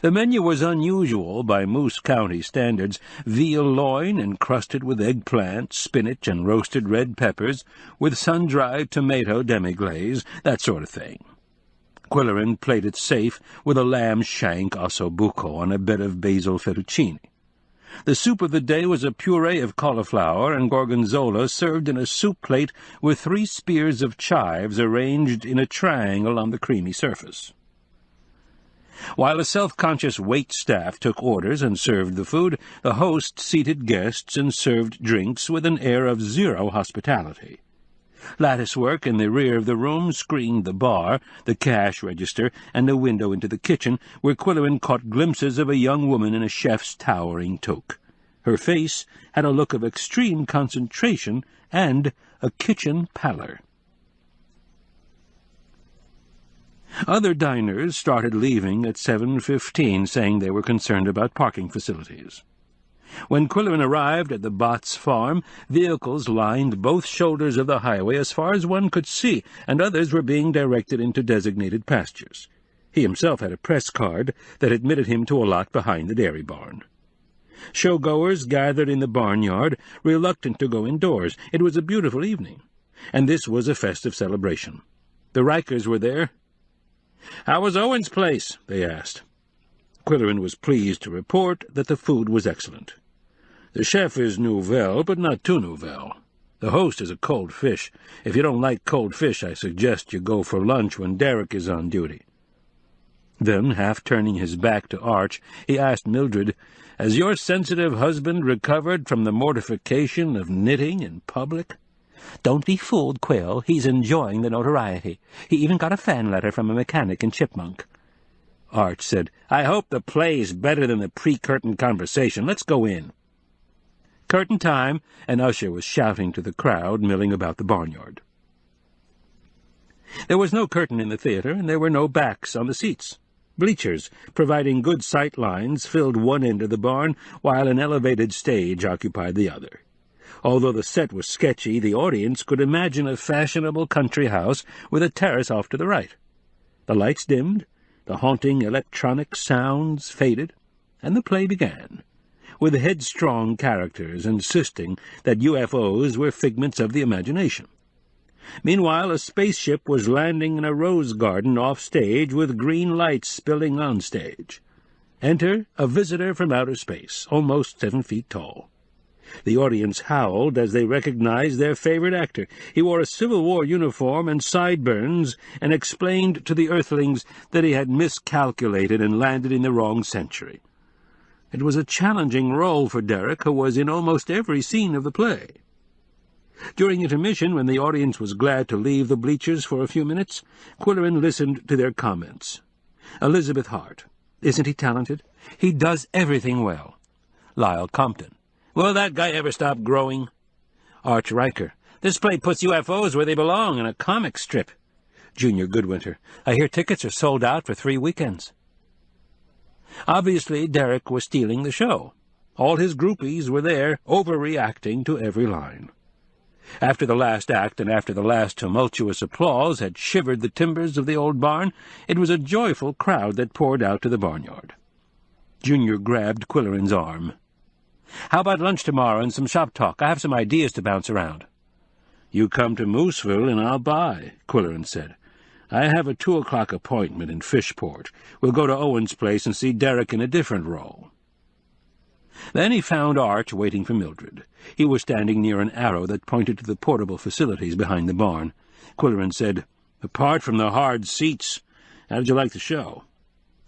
B: The menu was unusual by Moose County standards: veal loin encrusted with eggplant, spinach, and roasted red peppers, with sun-dried tomato demi-glaze, that sort of thing. Qwilleran played it safe with a lamb shank ossobuco on a bed of basil fettuccine. The soup of the day was a puree of cauliflower and gorgonzola served in a soup plate with 3 spears of chives arranged in a triangle on the creamy surface. While a self-conscious waitstaff took orders and served the food, the host seated guests and served drinks with an air of zero hospitality. Latticework in the rear of the room screened the bar, the cash register, and a window into the kitchen, where Qwilleran caught glimpses of a young woman in a chef's towering toque. Her face had a look of extreme concentration and a kitchen pallor. Other diners started leaving at 7:15, saying they were concerned about parking facilities. When Qwilleran arrived at the Botts farm, vehicles lined both shoulders of the highway as far as one could see, and others were being directed into designated pastures. He himself had a press card that admitted him to a lot behind the dairy barn. Showgoers gathered in the barnyard, reluctant to go indoors. It was a beautiful evening, and this was a festive celebration. The Rikers were there. "How was Owen's place?" they asked. Qwilleran was pleased to report that the food was excellent. "The chef is nouvelle, but not too nouvelle. The host is a cold fish. If you don't like cold fish, I suggest you go for lunch when Derek is on duty." Then, half turning his back to Arch, he asked Mildred, "Has your sensitive husband recovered from the mortification of knitting in public?" "Don't be fooled, Quill. He's enjoying the notoriety. He even got a fan letter from a mechanic in Chipmunk." Arch said, "I hope the play's better than the pre-curtain conversation. Let's go in." Curtain time, an usher was shouting to the crowd milling about the barnyard. There was no curtain in the theater, and there were no backs on the seats. Bleachers, providing good sight lines, filled one end of the barn, while an elevated stage occupied the other. Although the set was sketchy, the audience could imagine a fashionable country house with a terrace off to the right. The lights dimmed, the haunting electronic sounds faded, and the play began, with headstrong characters insisting that UFOs were figments of the imagination. Meanwhile, a spaceship was landing in a rose garden off-stage with green lights spilling on stage. Enter a visitor from outer space, almost 7 feet tall. The audience howled as they recognized their favorite actor. He wore a Civil War uniform and sideburns and explained to the Earthlings that he had miscalculated and landed in the wrong century. It was a challenging role for Derek, who was in almost every scene of the play. During intermission, when the audience was glad to leave the bleachers for a few minutes, Qwilleran listened to their comments. Elizabeth Hart. "Isn't he talented? He does everything well." Lyle Compton. "Will that guy ever stop growing?" Arch Riker. "This play puts UFOs where they belong, in a comic strip." Junior Goodwinter. "I hear tickets are sold out for 3 weekends." Obviously, Derek was stealing the show. All his groupies were there, overreacting to every line. After the last act and after the last tumultuous applause had shivered the timbers of the old barn, it was a joyful crowd that poured out to the barnyard. Junior grabbed Qwilleran's arm. "How about lunch tomorrow and some shop talk? I have some ideas to bounce around." "You come to Mooseville and I'll buy," Qwilleran said. "I have a 2:00 appointment in Fishport. We'll go to Owen's place and see Derek in a different role." Then he found Arch waiting for Mildred. He was standing near an arrow that pointed to the portable facilities behind the barn. Qwilleran said, "Apart from the hard seats, how did you like the show?"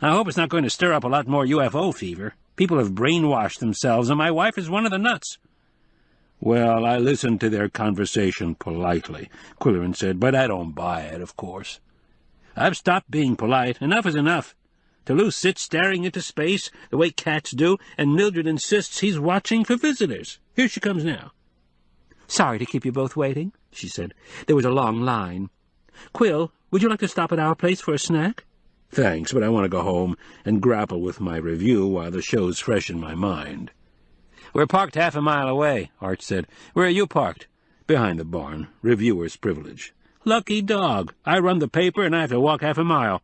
B: "I hope it's not going to stir up a lot more UFO fever. People have brainwashed themselves, and my wife is one of the nuts." "Well, I listened to their conversation politely," Qwilleran said, "but I don't buy it, of course." "I've stopped being polite. Enough is enough. Toulouse sits staring into space, the way cats do, and Mildred insists he's watching for visitors. Here she comes now." "Sorry to keep you both waiting," she said. "There was a long line. Quill, would you like to stop at our place for a snack?" "Thanks, but I want to go home and grapple with my review while the show's fresh in my mind." "We're parked half a mile away," Arch said. "Where are you parked?" "Behind the barn. Reviewer's privilege." "Lucky dog. I run the paper and I have to walk half a mile."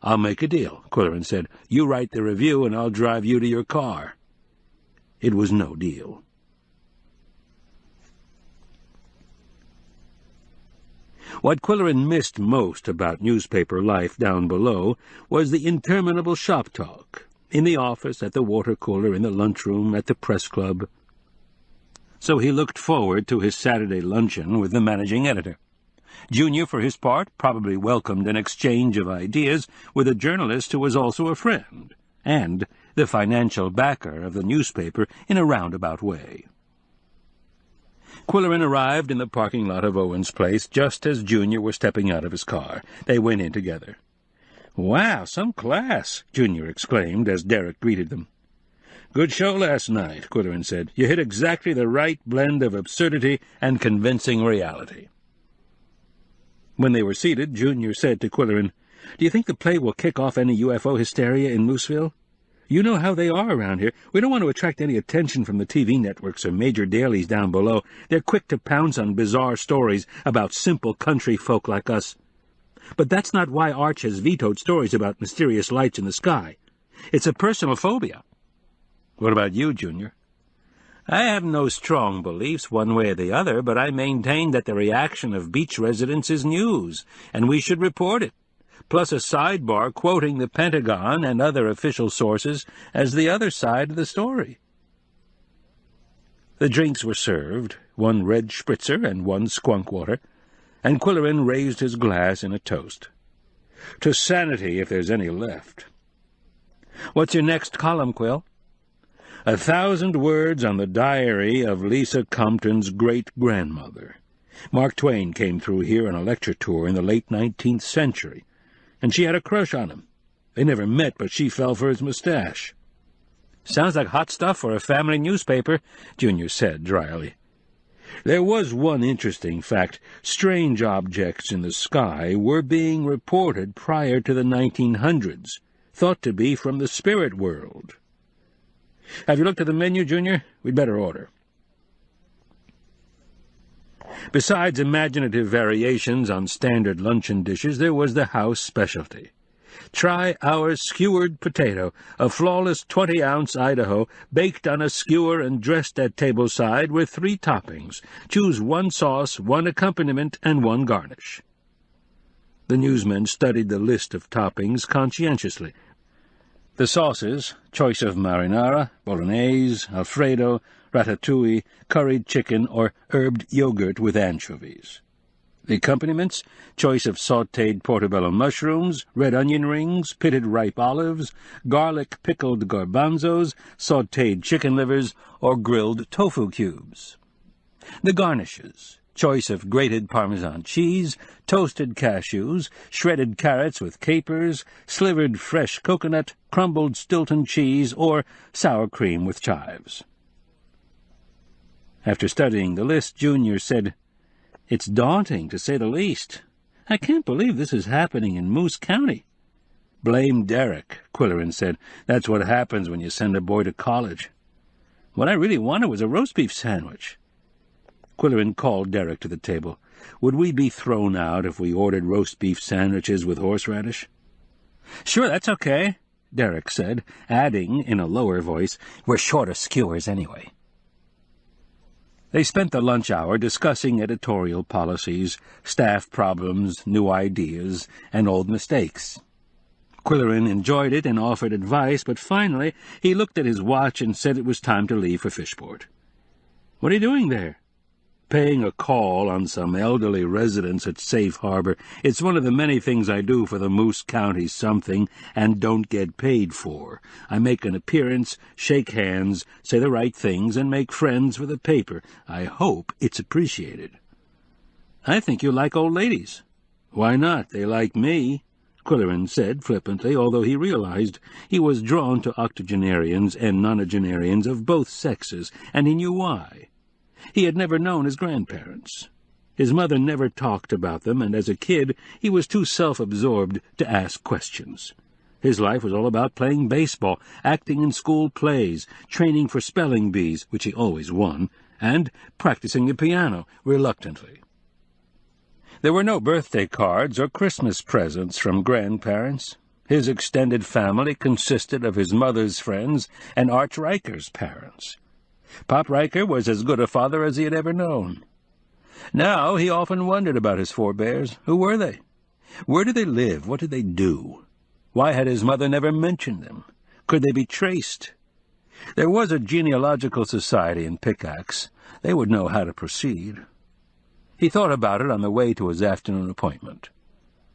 B: "I'll make a deal," Qwilleran said. "You write the review and I'll drive you to your car." It was no deal. What Qwilleran missed most about newspaper life down below was the interminable shop talk, in the office, at the water cooler, in the lunchroom, at the press club. So he looked forward to his Saturday luncheon with the managing editor. Junior, for his part, probably welcomed an exchange of ideas with a journalist who was also a friend, and the financial backer of the newspaper in a roundabout way. Qwilleran arrived in the parking lot of Owen's place just as Junior was stepping out of his car. They went in together. "Wow, some class!" Junior exclaimed as Derek greeted them. "Good show last night," Qwilleran said. "You hit exactly the right blend of absurdity and convincing reality." When they were seated, Junior said to Qwilleran, "Do you think the play will kick off any UFO hysteria in Mooseville? You know how they are around here. We don't want to attract any attention from the TV networks or major dailies down below. They're quick to pounce on bizarre stories about simple country folk like us." But that's not why Arch has vetoed stories about mysterious lights in the sky. It's a personal phobia. What about you, Junior? I have no strong beliefs one way or the other, but I maintain that the reaction of beach residents is news, and we should report it, plus a sidebar quoting the Pentagon and other official sources as the other side of the story. The drinks were served, one red spritzer and one skunk water, and Qwilleran raised his glass in a toast. To sanity, if there's any left. What's your next column, Quill? 1,000 words on the diary of Lisa Compton's great-grandmother. Mark Twain came through here on a lecture tour in the late 19th century, and she had a crush on him. They never met, but she fell for his mustache. Sounds like hot stuff for a family newspaper, Junior said dryly. There was one interesting fact. Strange objects in the sky were being reported prior to the 1900s, thought to be from the spirit world. Have you looked at the menu, Junior? We'd better order. Besides imaginative variations on standard luncheon dishes, there was the house specialty. Try our skewered potato, a flawless 20-ounce Idaho, baked on a skewer and dressed at tableside with 3 toppings. Choose 1 sauce, 1 accompaniment, and 1 garnish. The newsmen studied the list of toppings conscientiously. The sauces, choice of marinara, bolognese, alfredo, ratatouille, curried chicken, or herbed yogurt with anchovies. The accompaniments, choice of sautéed portobello mushrooms, red onion rings, pitted ripe olives, garlic pickled garbanzos, sautéed chicken livers, or grilled tofu cubes. The garnishes, choice of grated Parmesan cheese, toasted cashews, shredded carrots with capers, slivered fresh coconut, crumbled Stilton cheese, or sour cream with chives. After studying the list, Junior said, "It's daunting, to say the least. I can't believe this is happening in Moose County." "Blame Derek," Qwilleran said. "That's what happens when you send a boy to college." "What I really wanted was a roast beef sandwich." Qwilleran called Derek to the table. "Would we be thrown out if we ordered roast beef sandwiches with horseradish?" "Sure, that's okay," Derek said, adding in a lower voice, "We're short of skewers anyway." They spent the lunch hour discussing editorial policies, staff problems, new ideas, and old mistakes. Qwilleran enjoyed it and offered advice, but finally he looked at his watch and said it was time to leave for Fishport. "What are you doing there?" "Paying a call on some elderly residents at Safe Harbor. It's one of the many things I do for the Moose County something and don't get paid for. I make an appearance, shake hands, say the right things, and make friends for the paper. I hope it's appreciated." "I think you like old ladies." "Why not? They like me," Qwilleran said flippantly, although he realized he was drawn to octogenarians and nonagenarians of both sexes, and he knew why. He had never known his grandparents. His mother never talked about them, and as a kid he was too self-absorbed to ask questions. His life was all about playing baseball, acting in school plays, training for spelling bees, which he always won, and practicing the piano, reluctantly. There were no birthday cards or Christmas presents from grandparents. His extended family consisted of his mother's friends and Arch Riker's parents. Pop Riker was as good a father as he had ever known. Now he often wondered about his forebears. Who were they? Where did they live? What did they do? Why had his mother never mentioned them? Could they be traced? There was a genealogical society in Pickaxe. They would know how to proceed. He thought about it on the way to his afternoon appointment.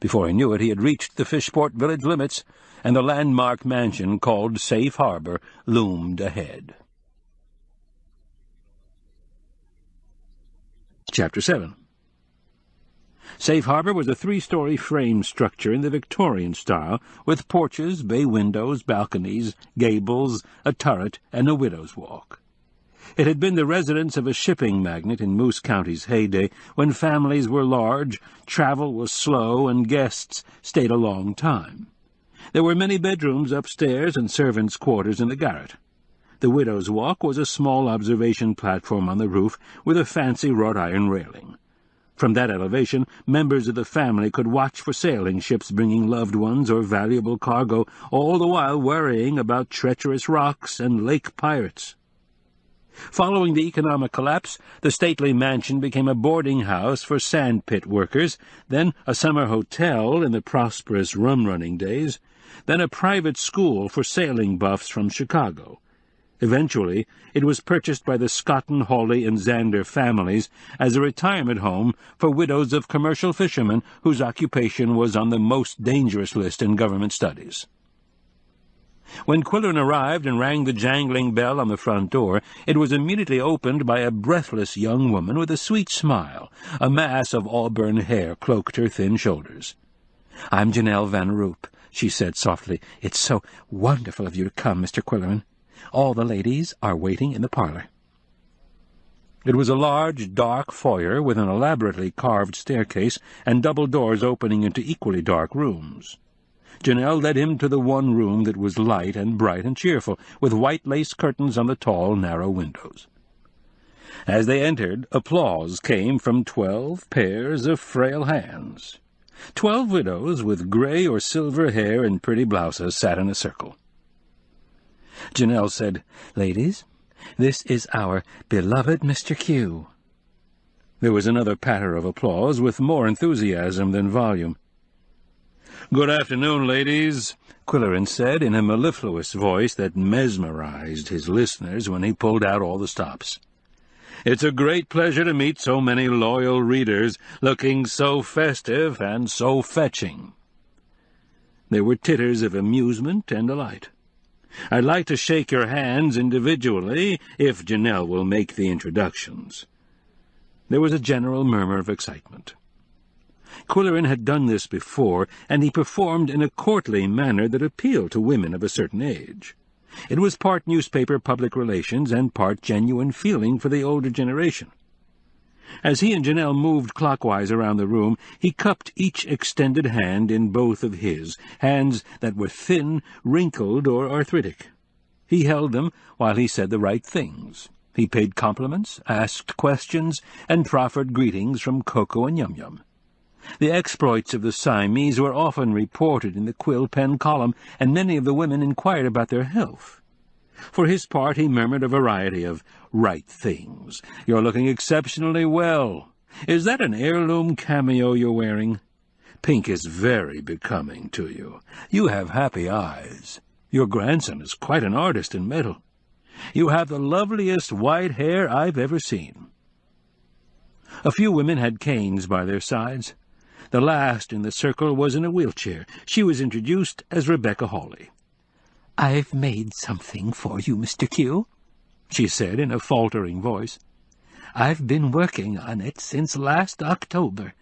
B: Before he knew it, he had reached the Fishport village limits, and the landmark mansion called Safe Harbor loomed ahead. Chapter 7. Safe Harbor was a 3-story frame structure in the Victorian style, with porches, bay windows, balconies, gables, a turret, and a widow's walk. It had been the residence of a shipping magnate in Moose County's heyday, when families were large, travel was slow, and guests stayed a long time. There were many bedrooms upstairs and servants' quarters in the garret. The widow's walk was a small observation platform on the roof with a fancy wrought-iron railing. From that elevation, members of the family could watch for sailing ships bringing loved ones or valuable cargo, all the while worrying about treacherous rocks and lake pirates. Following the economic collapse, the stately mansion became a boarding house for sandpit workers, then a summer hotel in the prosperous rum-running days, then a private school for sailing buffs from Chicago. Eventually, it was purchased by the Scotton, Hawley, and Zander families as a retirement home for widows of commercial fishermen whose occupation was on the most dangerous list in government studies. When Qwilleran arrived and rang the jangling bell on the front door, it was immediately opened by a breathless young woman with a sweet smile. A mass of auburn hair cloaked her thin shoulders. "I'm Janelle Van Roop," she said softly. "It's so wonderful of you to come, Mr. Qwilleran. All the ladies are waiting in the parlor." It was a large, dark foyer with an elaborately carved staircase and double doors opening into equally dark rooms. Janelle led him to the one room that was light and bright and cheerful, with white lace curtains on the tall, narrow windows. As they entered, applause came from 12 pairs of frail hands. 12 widows with gray or silver hair and pretty blouses sat in a circle. Janelle said, "Ladies, this is our beloved Mr. Q." There was another patter of applause, with more enthusiasm than volume. "Good afternoon, ladies," Qwilleran said in a mellifluous voice that mesmerized his listeners when he pulled out all the stops. "It's a great pleasure to meet so many loyal readers, looking so festive and so fetching." There were titters of amusement and delight. "I'd like to shake your hands individually, if Janelle will make the introductions." There was a general murmur of excitement. Qwilleran had done this before, and he performed in a courtly manner that appealed to women of a certain age. It was part newspaper public relations and part genuine feeling for the older generation. As he and Janelle moved clockwise around the room, he cupped each extended hand in both of his, hands that were thin, wrinkled, or arthritic. He held them while he said the right things. He paid compliments, asked questions, and proffered greetings from Koko and Yum Yum. The exploits of the Siamese were often reported in the quill pen column, and many of the women inquired about their health. For his part, he murmured a variety of right things. "You're looking exceptionally well. Is that an heirloom cameo you're wearing? Pink is very becoming to you. You have happy eyes. Your grandson is quite an artist in metal. You have the loveliest white hair I've ever seen." A few women had canes by their sides. The last in the circle was in a wheelchair. She was introduced as Rebecca Hawley. "I've made something for you, Mr. Q," she said in a faltering voice. "I've been working on it since last October."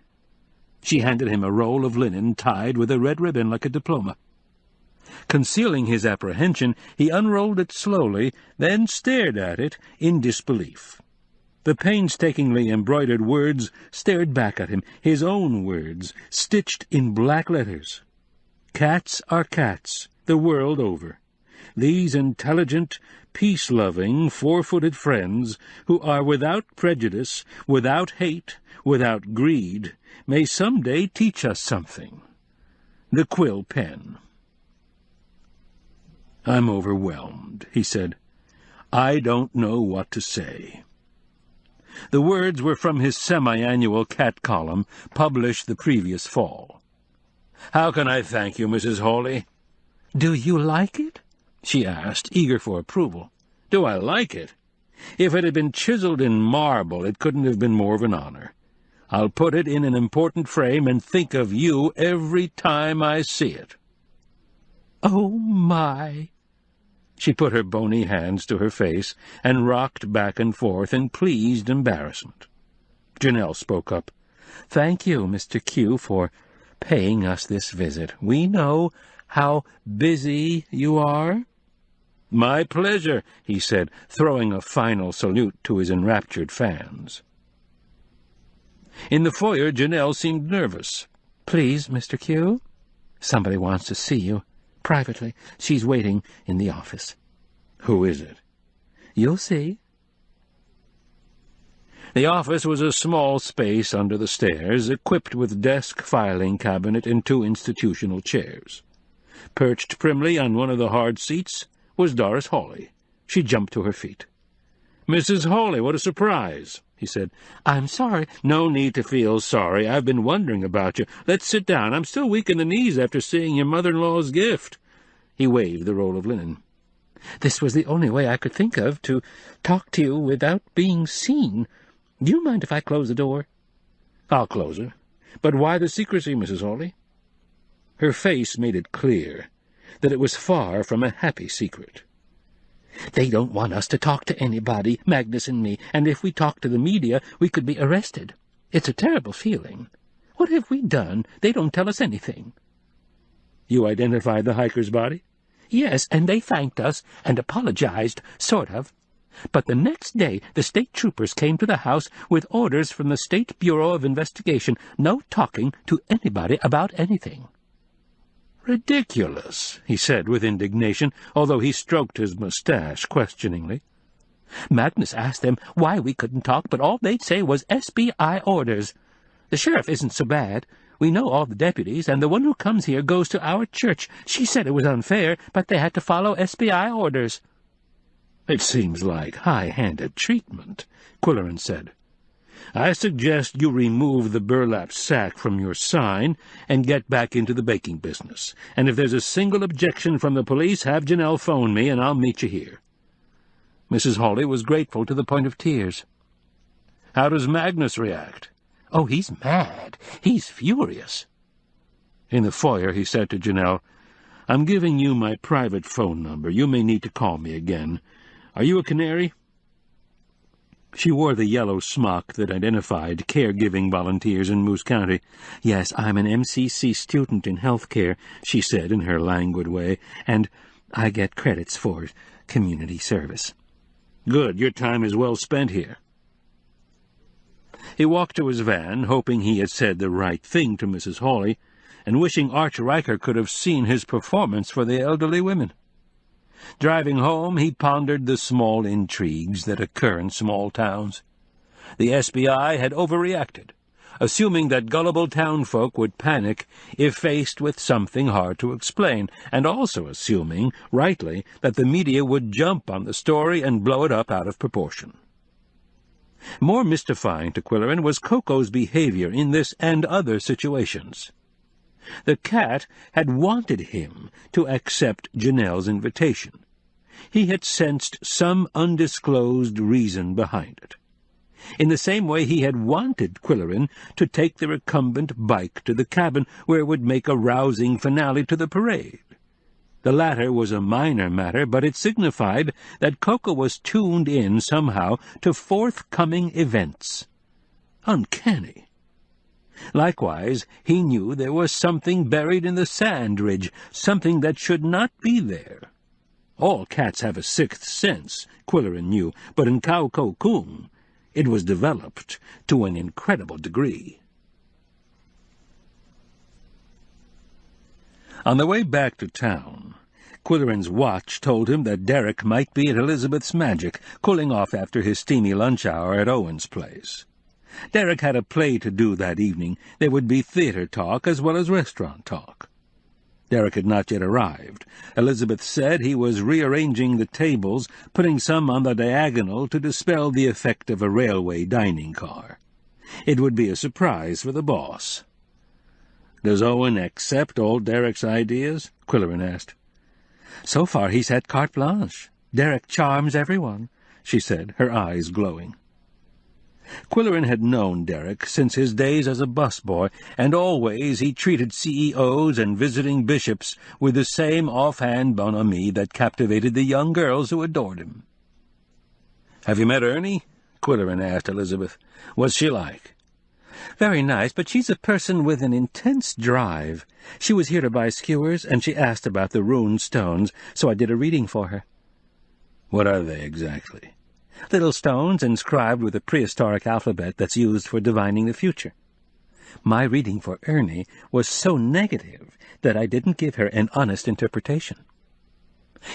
B: She handed him a roll of linen tied with a red ribbon like a diploma. Concealing his apprehension, he unrolled it slowly, then stared at it in disbelief. The painstakingly embroidered words stared back at him, his own words, stitched in black letters. "Cats are cats, the world over. These intelligent, peace-loving, four-footed friends, who are without prejudice, without hate, without greed, may some day teach us something. The quill pen." "I'm overwhelmed," he said. "I don't know what to say." The words were from his semi-annual cat column, published the previous fall. "How can I thank you, Mrs. Hawley?" "Do you like it?" she asked, eager for approval. "Do I like it? If it had been chiseled in marble, it couldn't have been more of an honor. I'll put it in an important frame and think of you every time I see it." "Oh, my!" She put her bony hands to her face and rocked back and forth in pleased embarrassment. Janelle spoke up. "Thank you, Mr. Q, for paying us this visit. We know how busy you are." "My pleasure," he said, throwing a final salute to his enraptured fans. In the foyer, Janelle seemed nervous. "Please, Mr. Q, somebody wants to see you. Privately. She's waiting in the office." "Who is it?" "You'll see." The office was a small space under the stairs, equipped with desk, filing cabinet, and 2 institutional chairs. Perched primly on one of the hard seats was Doris Hawley. She jumped to her feet. "Mrs. Hawley, what a surprise," he said. "I'm sorry." "No need to feel sorry. I've been wondering about you. Let's sit down. I'm still weak in the knees after seeing your mother-in-law's gift." He waved the roll of linen.
C: "This was the only way I could think of to talk to you without being seen. Do you mind if I close the door?"
B: "I'll close it. But why the secrecy, Mrs. Hawley?" Her face made it clear that it was far from a happy secret.
C: "They don't want us to talk to anybody, Magnus and me, and if we talk to the media, we could be arrested. It's a terrible feeling. What have we done? They don't tell us anything."
B: "You identified the hiker's body?"
C: "Yes, and they thanked us and apologized, sort of. But the next day the state troopers came to the house with orders from the State Bureau of Investigation, no talking to anybody about anything."
B: "Ridiculous," he said with indignation, although he stroked his mustache questioningly.
C: "Magnus asked them why we couldn't talk, but all they'd say was SBI orders. The sheriff isn't so bad. We know all the deputies, and the one who comes here goes to our church. She said it was unfair, but they had to follow SBI orders."
B: "It seems like high-handed treatment," Qwilleran said. "I suggest you remove the burlap sack from your sign and get back into the baking business. And if there's a single objection from the police, have Janelle phone me, and I'll meet you here." Mrs. Hawley was grateful to the point of tears. "How does Magnus react?"
C: "Oh, he's mad. He's furious."
B: In the foyer he said to Janelle, "I'm giving you my private phone number. You may need to call me again. Are you a canary?" She wore the yellow smock that identified caregiving volunteers in Moose County.
C: "Yes, I'm an MCC student in health care," she said in her languid way, "and I get credits for community service."
B: "Good. Your time is well spent here." He walked to his van, hoping he had said the right thing to Mrs. Hawley, and wishing Arch Riker could have seen his performance for the elderly women. Driving home, he pondered the small intrigues that occur in small towns. The SBI had overreacted, assuming that gullible townfolk would panic if faced with something hard to explain, and also assuming, rightly, that the media would jump on the story and blow it up out of proportion. More mystifying to Qwilleran was Koko's behavior in this and other situations. The cat had wanted him to accept Janelle's invitation. He had sensed some undisclosed reason behind it. In the same way he had wanted Qwilleran to take the recumbent bike to the cabin where it would make a rousing finale to the parade. The latter was a minor matter, but it signified that Koko was tuned in somehow to forthcoming events. Uncanny. Likewise, he knew there was something buried in the sand ridge, something that should not be there. All cats have a sixth sense, Qwilleran knew, but in Koko it was developed to an incredible degree. On the way back to town, Qwilleran's watch told him that Derek might be at Elizabeth's Magic, cooling off after his steamy lunch hour at Owen's place. Derek had a play to do that evening. There would be theater talk as well as restaurant talk. Derek had not yet arrived. Elizabeth said he was rearranging the tables, putting some on the diagonal to dispel the effect of a railway dining car. It would be a surprise for the boss. "Does Owen accept all Derek's ideas?" Qwilleran asked.
C: "So far he's had carte blanche. Derek charms everyone," she said, her eyes glowing.
B: Qwilleran had known Derek since his days as a busboy, and always he treated CEOs and visiting bishops with the same offhand bonhomie that captivated the young girls who adored him. "Have you met Ernie?" Qwilleran asked Elizabeth. "What's she like?"
C: "Very nice, but she's a person with an intense drive. She was here to buy skewers, and she asked about the rune stones, so I did a reading for her."
B: "What are they exactly?"
C: "Little stones inscribed with a prehistoric alphabet that's used for divining the future. My reading for Ernie was so negative that I didn't give her an honest interpretation.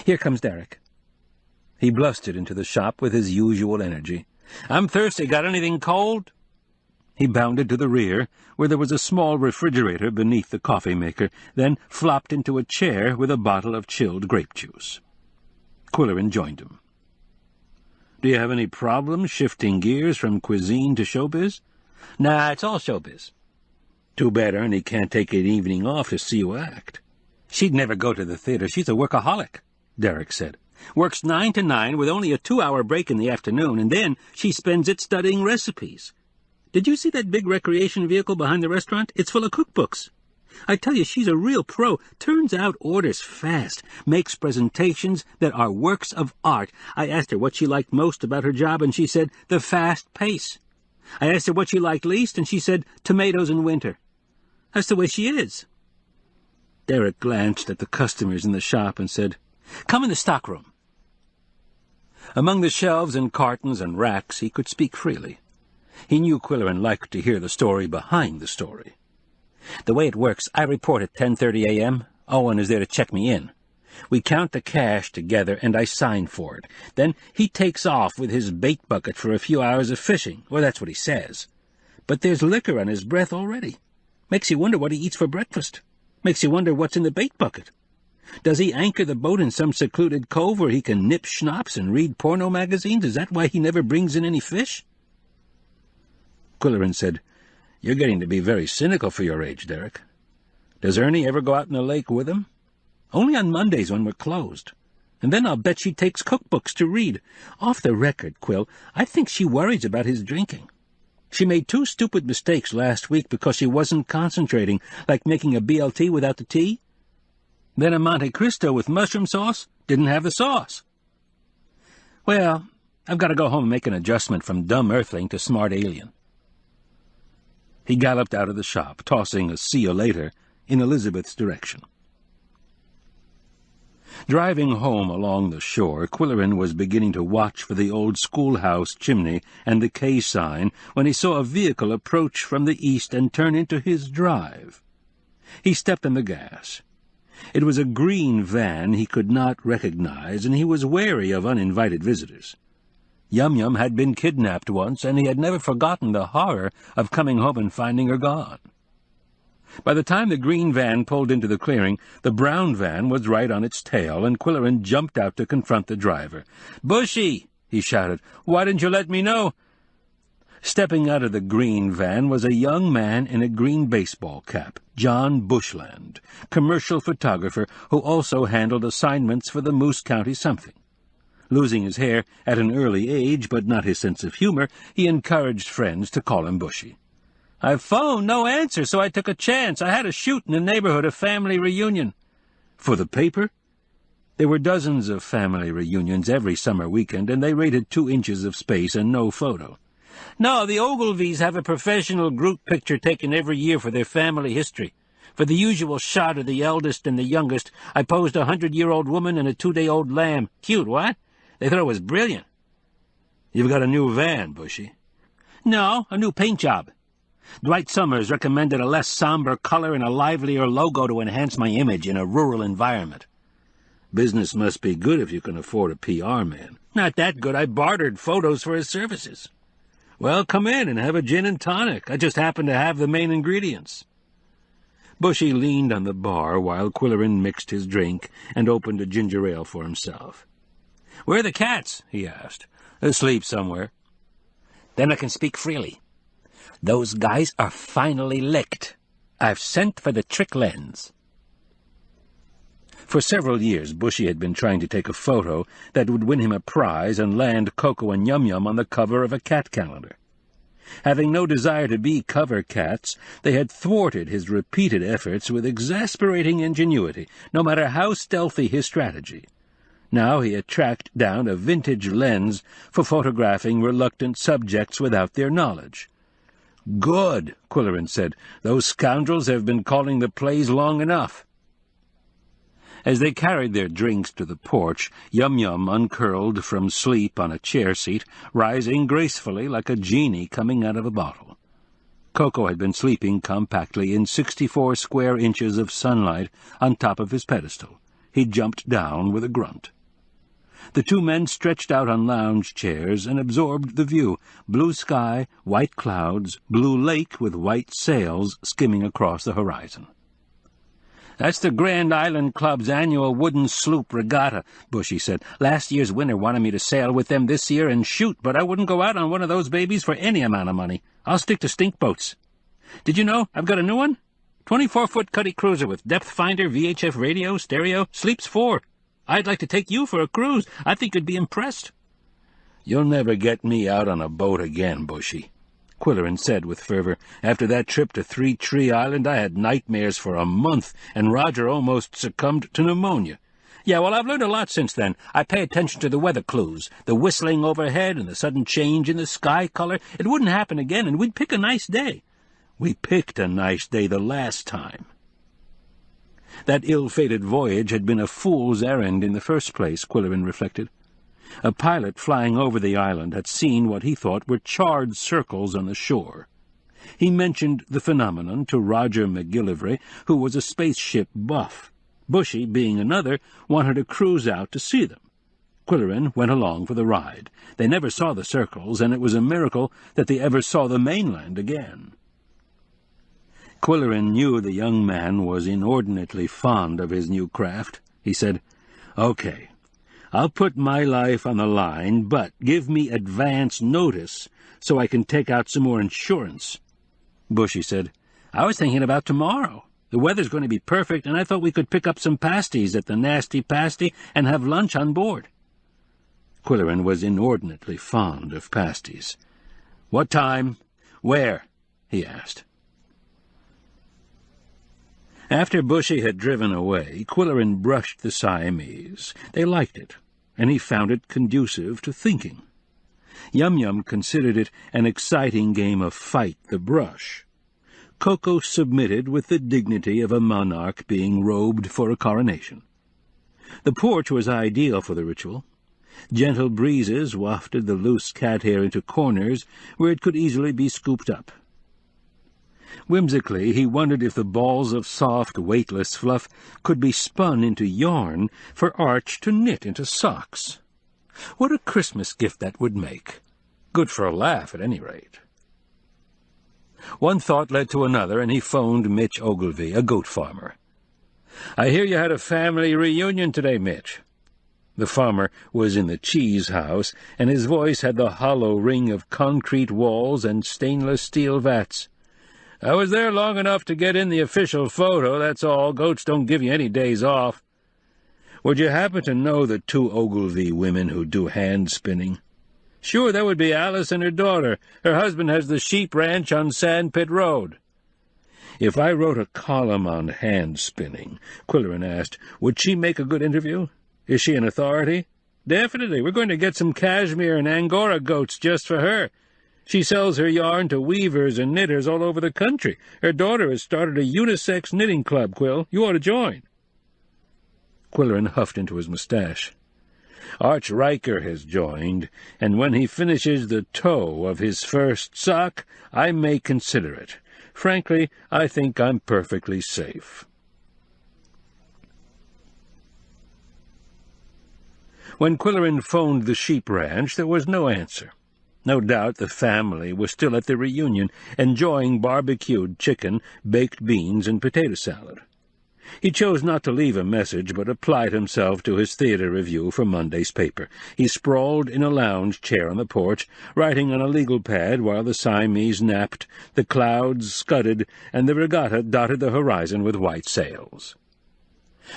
C: Here comes Derek."
B: He blustered into the shop with his usual energy. "I'm thirsty. Got anything cold?" He bounded to the rear, where there was a small refrigerator beneath the coffee-maker, then flopped into a chair with a bottle of chilled grape juice. Qwilleran joined him. "Do you have any problems shifting gears from cuisine to showbiz?" "Nah, it's all showbiz." "Too bad Ernie can't take an evening off to see you act." "She'd never go to the theater. She's a workaholic," Derek said. "Works 9 to 9 with only a 2-hour break in the afternoon, and then she spends it studying recipes. Did you see that big recreation vehicle behind the restaurant? It's full of cookbooks. I tell you, she's a real pro. Turns out orders fast, makes presentations that are works of art. I asked her what she liked most about her job, and she said the fast pace. I asked her what she liked least, and she said tomatoes in winter. That's the way she is." Derek glanced at the customers in the shop and said, "Come in the stockroom." Among the shelves and cartons and racks he could speak freely. He knew Qwilleran liked to hear the story behind the story. "The way it works, I report at 10:30 a.m. Owen is there to check me in. We count the cash together, and I sign for it. Then he takes off with his bait bucket for a few hours of fishing. Well, that's what he says. But there's liquor on his breath already. Makes you wonder what he eats for breakfast. Makes you wonder what's in the bait bucket. Does he anchor the boat in some secluded cove where he can nip schnapps and read porno magazines? Is that why he never brings in any fish?" Qwilleran said, "You're getting to be very cynical for your age, Derek. Does Ernie ever go out in the lake with him?" "Only on Mondays when we're closed. And then I'll bet she takes cookbooks to read. Off the record, Quill, I think she worries about his drinking. She made 2 stupid mistakes last week because she wasn't concentrating, like making a BLT without the tea. Then a Monte Cristo with mushroom sauce, didn't have the sauce. Well, I've got to go home and make an adjustment from dumb earthling to smart alien." He galloped out of the shop, tossing a "see you later" in Elizabeth's direction. Driving home along the shore, Qwilleran was beginning to watch for the old schoolhouse chimney and the K sign when he saw a vehicle approach from the east and turn into his drive. He stepped on the gas. It was a green van he could not recognize, and he was wary of uninvited visitors. Yum Yum had been kidnapped once, and he had never forgotten the horror of coming home and finding her gone. By the time the green van pulled into the clearing, the brown van was right on its tail, and Qwilleran jumped out to confront the driver. "Bushy!" he shouted. "Why didn't you let me know?" Stepping out of the green van was a young man in a green baseball cap, John Bushland, commercial photographer who also handled assignments for the Moose County something. Losing his hair at an early age, but not his sense of humor, he encouraged friends to call him Bushy. "I phoned, no answer, so I took a chance. I had a shoot in the neighborhood, a family reunion." "For the paper?" There were dozens of family reunions every summer weekend, and they rated 2 inches of space and no photo. "No, the Ogilvies have a professional group picture taken every year for their family history. For the usual shot of the eldest and the youngest, I posed a 100-year-old woman and a 2-day-old lamb. Cute, what? They thought it was brilliant." "You've got a new van, Bushy." "No, a new paint job. Dwight Summers recommended a less somber color and a livelier logo to enhance my image in a rural environment." "Business must be good if you can afford a PR man." "Not that good. I bartered photos for his services." "Well, come in and have a gin and tonic. I just happen to have the main ingredients." Bushy leaned on the bar while Qwilleran mixed his drink and opened a ginger ale for himself. "Where are the cats?" he asked. "Asleep somewhere." "Then I can speak freely. Those guys are finally licked. I've sent for the trick lens." For several years, Bushy had been trying to take a photo that would win him a prize and land Koko and Yum Yum on the cover of a cat calendar. Having no desire to be cover cats, they had thwarted his repeated efforts with exasperating ingenuity, no matter how stealthy his strategy. Now he had tracked down a vintage lens for photographing reluctant subjects without their knowledge. "Good," Qwilleran said. "Those scoundrels have been calling the plays long enough." As they carried their drinks to the porch, Yum Yum uncurled from sleep on a chair seat, rising gracefully like a genie coming out of a bottle. Koko had been sleeping compactly in 64 square inches of sunlight on top of his pedestal. He jumped down with a grunt. The two men stretched out on lounge chairs and absorbed the view. Blue sky, white clouds, blue lake with white sails skimming across the horizon. "That's the Grand Island Club's annual wooden sloop regatta," Bushy said. "Last year's winner wanted me to sail with them this year and shoot, but I wouldn't go out on one of those babies for any amount of money. I'll stick to stink boats. Did you know I've got a new one? 24-foot cuddy cruiser with depth finder, VHF radio, stereo, sleeps 4. I'd like to take you for a cruise. I think you'd be impressed." "You'll never get me out on a boat again, Bushy," Qwilleran said with fervor. "After that trip to Three Tree Island, I had nightmares for a month, and Roger almost succumbed to pneumonia." "Yeah, well, I've learned a lot since then. I pay attention to the weather clues, the whistling overhead and the sudden change in the sky color. It wouldn't happen again, and we'd pick a nice day." "We picked a nice day the last time." That ill-fated voyage had been a fool's errand in the first place, Qwilleran reflected. A pilot flying over the island had seen what he thought were charred circles on the shore. He mentioned the phenomenon to Roger McGillivray, who was a spaceship buff. Bushy, being another, wanted to cruise out to see them. Qwilleran went along for the ride. They never saw the circles, and it was a miracle that they ever saw the mainland again. Qwilleran knew the young man was inordinately fond of his new craft. He said, "Okay, I'll put my life on the line, but give me advance notice so I can take out some more insurance." Bushy said, "I was thinking about tomorrow. The weather's going to be perfect, and I thought we could pick up some pasties at the Nasty Pasty and have lunch on board." Qwilleran was inordinately fond of pasties. "What time? Where?" he asked. After Bushy had driven away, Qwilleran brushed the Siamese. They liked it, and he found it conducive to thinking. Yum Yum considered it an exciting game of fight the brush. Koko submitted with the dignity of a monarch being robed for a coronation. The porch was ideal for the ritual. Gentle breezes wafted the loose cat hair into corners where it could easily be scooped up. Whimsically, he wondered if the balls of soft, weightless fluff could be spun into yarn for Arch to knit into socks. What a Christmas gift that would make! Good for a laugh, at any rate. One thought led to another, and he phoned Mitch Ogilvy, a goat farmer. "I hear you had a family reunion today, Mitch." The farmer was in the cheese house, and his voice had the hollow ring of concrete walls and stainless steel vats. "I was there long enough to get in the official photo, that's all. Goats don't give you any days off." "Would you happen to know the 2 Ogilvy women who do hand-spinning?" "Sure, that would be Alice and her daughter. Her husband has the sheep ranch on Sandpit Road." "If I wrote a column on hand-spinning," Qwilleran asked, "would she make a good interview? Is she an authority?" "Definitely. We're going to get some cashmere and Angora goats just for her. She sells her yarn to weavers and knitters all over the country. Her daughter has started a unisex knitting club, Quill. You ought to join." Qwilleran huffed into his moustache. "Arch Riker has joined, and when he finishes the toe of his first sock, I may consider it. Frankly, I think I'm perfectly safe." When Qwilleran phoned the sheep ranch, there was no answer. No doubt the family was still at the reunion, enjoying barbecued chicken, baked beans, and potato salad. He chose not to leave a message, but applied himself to his theater review for Monday's paper. He sprawled in a lounge chair on the porch, writing on a legal pad while the Siamese napped, the clouds scudded, and the regatta dotted the horizon with white sails.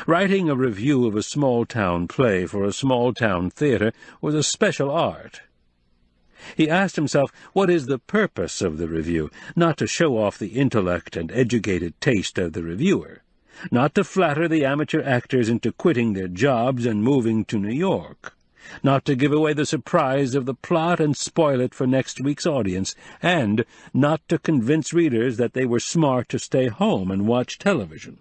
B: Writing a review of a small-town play for a small-town theater was a special art. He asked himself, what is the purpose of the review? Not to show off the intellect and educated taste of the reviewer, not to flatter the amateur actors into quitting their jobs and moving to New York, not to give away the surprise of the plot and spoil it for next week's audience, and not to convince readers that they were smart to stay home and watch television.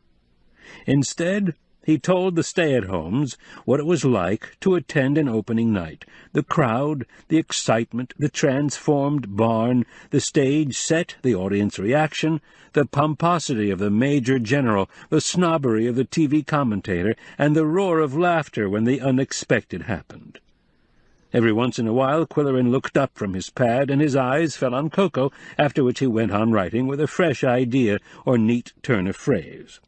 B: Instead, he told the stay-at-homes what it was like to attend an opening night. The crowd, the excitement, the transformed barn, the stage set, the audience reaction, the pomposity of the major general, the snobbery of the TV commentator, and the roar of laughter when the unexpected happened. Every once in a while Qwilleran looked up from his pad, and his eyes fell on Koko, after which he went on writing with a fresh idea or neat turn of phrase.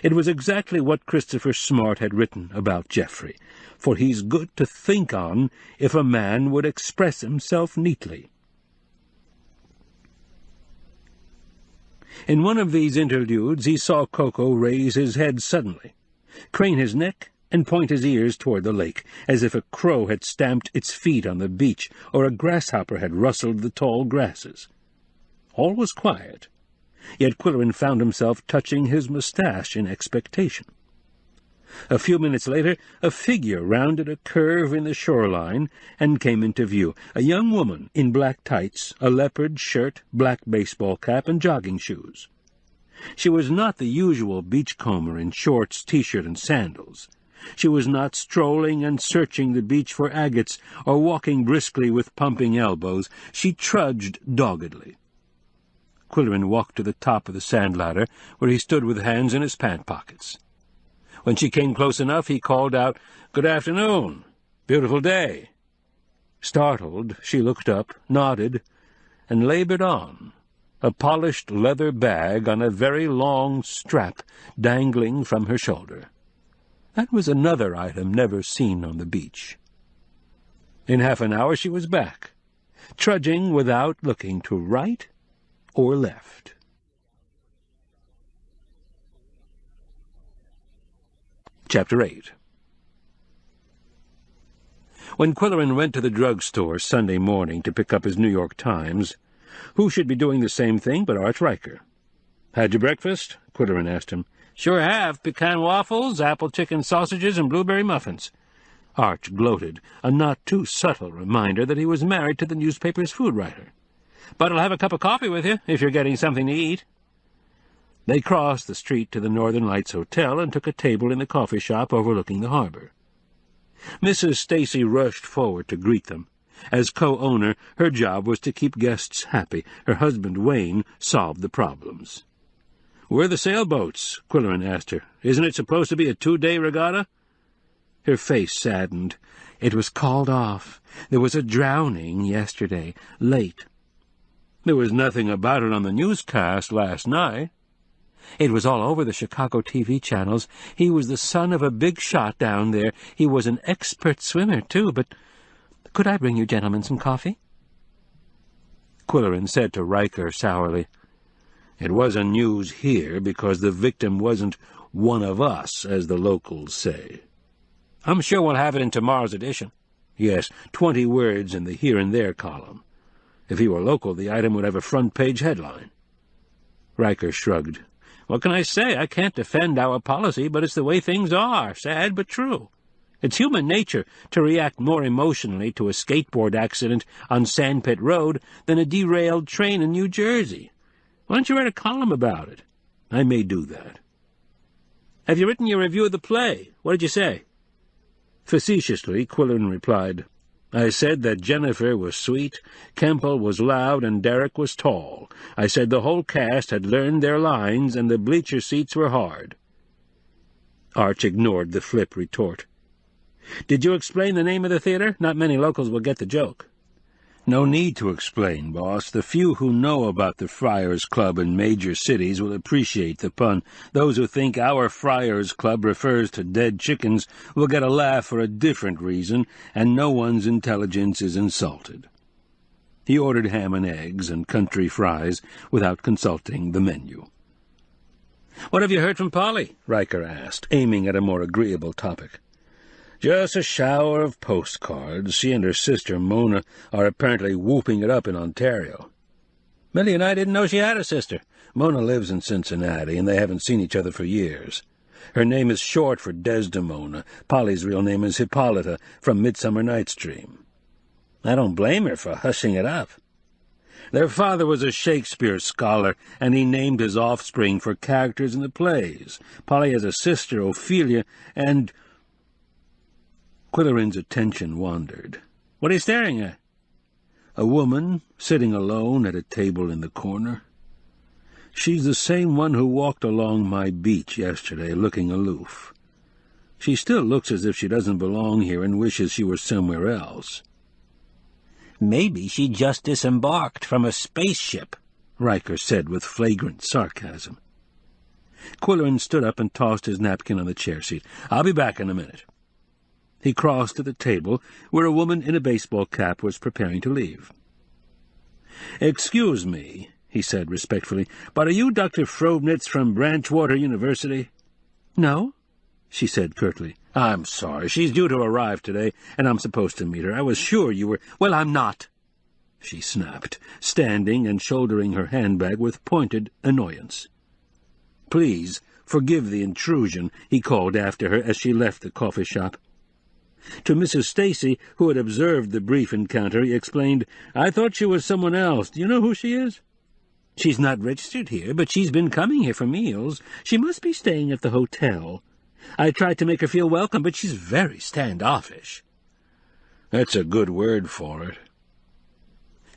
B: It was exactly what Christopher Smart had written about Geoffrey, for he's good to think on if a man would express himself neatly. In one of these interludes he saw Koko raise his head suddenly, crane his neck, and point his ears toward the lake, as if a crow had stamped its feet on the beach, or a grasshopper had rustled the tall grasses. All was quiet, yet Qwilleran found himself touching his moustache in expectation. A few minutes later, a figure rounded a curve in the shoreline and came into view, a young woman in black tights, a leopard shirt, black baseball cap, and jogging shoes. She was not the usual beachcomber in shorts, T-shirt, and sandals. She was not strolling and searching the beach for agates, or walking briskly with pumping elbows. She trudged doggedly. Qwilleran walked to the top of the sand ladder, where he stood with hands in his pant pockets. When she came close enough, he called out, "Good afternoon. Beautiful day." Startled, she looked up, nodded, and labored on, a polished leather bag on a very long strap dangling from her shoulder. That was another item never seen on the beach. In half an hour she was back, trudging without looking to right or left. Chapter 8. When Qwilleran went to the drugstore Sunday morning to pick up his New York Times, who should be doing the same thing but Arch Riker? "Had your breakfast?" Qwilleran asked him. "Sure have. Pecan waffles, apple chicken sausages, and blueberry muffins." Arch gloated, a not-too-subtle reminder that he was married to the newspaper's food writer. "But I'll have a cup of coffee with you, if you're getting something to eat." They crossed the street to the Northern Lights Hotel and took a table in the coffee shop overlooking the harbor. Mrs. Stacy rushed forward to greet them. As co-owner, her job was to keep guests happy. Her husband, Wayne, solved the problems. "Where are the sailboats?" Qwilleran asked her. "Isn't it supposed to be a 2-day regatta?" Her face saddened. "It was called off. There was a drowning yesterday, late." "There was nothing about it on the newscast last night." "It was all over the Chicago TV channels. He was the son of a big shot down there. He was an expert swimmer, too, but— Could I bring you gentlemen some coffee?" Qwilleran said to Riker sourly, "It wasn't news here because the victim wasn't one of us, as the locals say." "I'm sure we'll have it in tomorrow's edition." "Yes, 20 words in the here and there column. If he were local, the item would have a front-page headline." Riker shrugged. "What can I say? I can't defend our policy, but it's the way things are. Sad, but true. It's human nature to react more emotionally to a skateboard accident on Sandpit Road than a derailed train in New Jersey. Why don't you write a column about it?" "I may do that." "Have you written your review of the play? What did you say?" Facetiously, Qwilleran replied, "I said that Jennifer was sweet, Kemple was loud, and Derek was tall. I said the whole cast had learned their lines, and the bleacher seats were hard." Arch ignored the flip retort. "Did you explain the name of the theater? Not many locals will get the joke." "No need to explain, boss. The few who know about the Friars Club in major cities will appreciate the pun. Those who think our Friars Club refers to dead chickens will get a laugh for a different reason, and no one's intelligence is insulted." He ordered ham and eggs and country fries without consulting the menu. "What have you heard from Polly?" Riker asked, aiming at a more agreeable topic. "Just a shower of postcards. She and her sister, Mona, are apparently whooping it up in Ontario." "Millie and I didn't know she had a sister." "Mona lives in Cincinnati, and they haven't seen each other for years. Her name is short for Desdemona. Polly's real name is Hippolyta, from Midsummer Night's Dream." "I don't blame her for hushing it up." Their father was a Shakespeare scholar, and he named his offspring for characters in the plays. Polly has a sister, Ophelia, and—" Qwilleran's attention wandered. "What are you staring at?" "A woman sitting alone at a table in the corner. She's the same one who walked along my beach yesterday, looking aloof. She still looks as if she doesn't belong here and wishes she were somewhere else."
C: "Maybe she just disembarked from a spaceship,"
B: Riker said with flagrant sarcasm. Qwilleran stood up and tossed his napkin on the chair seat. "I'll be back in a minute." He crossed to the table, where a woman in a baseball cap was preparing to leave. "Excuse me," he said respectfully, "but are you Dr. Frobnitz from Branchwater University?"
C: "No,"
B: she said curtly. "I'm sorry. She's due to arrive today, and I'm supposed to meet her. I was sure you were—"
C: "Well, I'm not,"
B: she snapped, standing and shouldering her handbag with pointed annoyance. "Please forgive the intrusion," he called after her as she left the coffee shop. To Mrs. Stacy, who had observed the brief encounter, he explained, "I thought she was someone else. Do you know who she is?"
C: "She's not registered here, but she's been coming here for meals. She must be staying at the hotel. I tried to make her feel welcome, but she's very standoffish."
B: "That's a good word for it."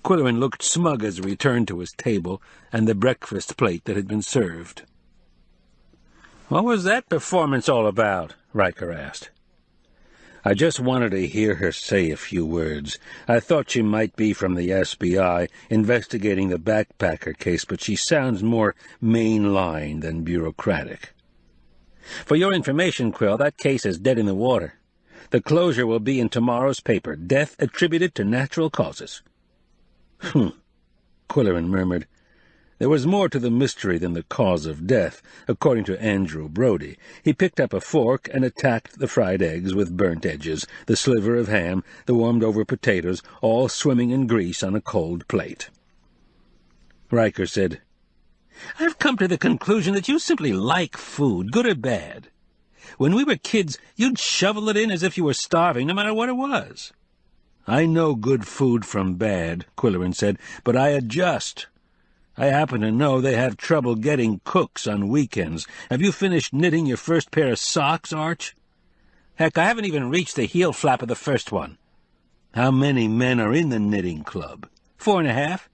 B: Qwilleran looked smug as he returned to his table and the breakfast plate that had been served. "What was that performance all about?" Riker asked. "I just wanted to hear her say a few words. I thought she might be from the SBI, investigating the backpacker case, but she sounds more mainline than bureaucratic."
C: "For your information, Quill, that case is dead in the water. The closure will be in tomorrow's paper. Death attributed to natural causes."
B: Qwilleran murmured. There was more to the mystery than the cause of death, according to Andrew Brody. He picked up a fork and attacked the fried eggs with burnt edges, the sliver of ham, the warmed-over potatoes, all swimming in grease on a cold plate. Riker said,
C: "I've come to the conclusion that you simply like food, good or bad. When we were kids, you'd shovel it in as if you were starving, no matter what it was."
B: "I know good food from bad," Qwilleran said, "but I adjust. I happen to know they have trouble getting cooks on weekends. Have you finished knitting your first pair of socks, Arch?"
C: "Heck, I haven't even reached the heel flap of the first one."
B: "How many men are in the knitting club?"
C: 4.5.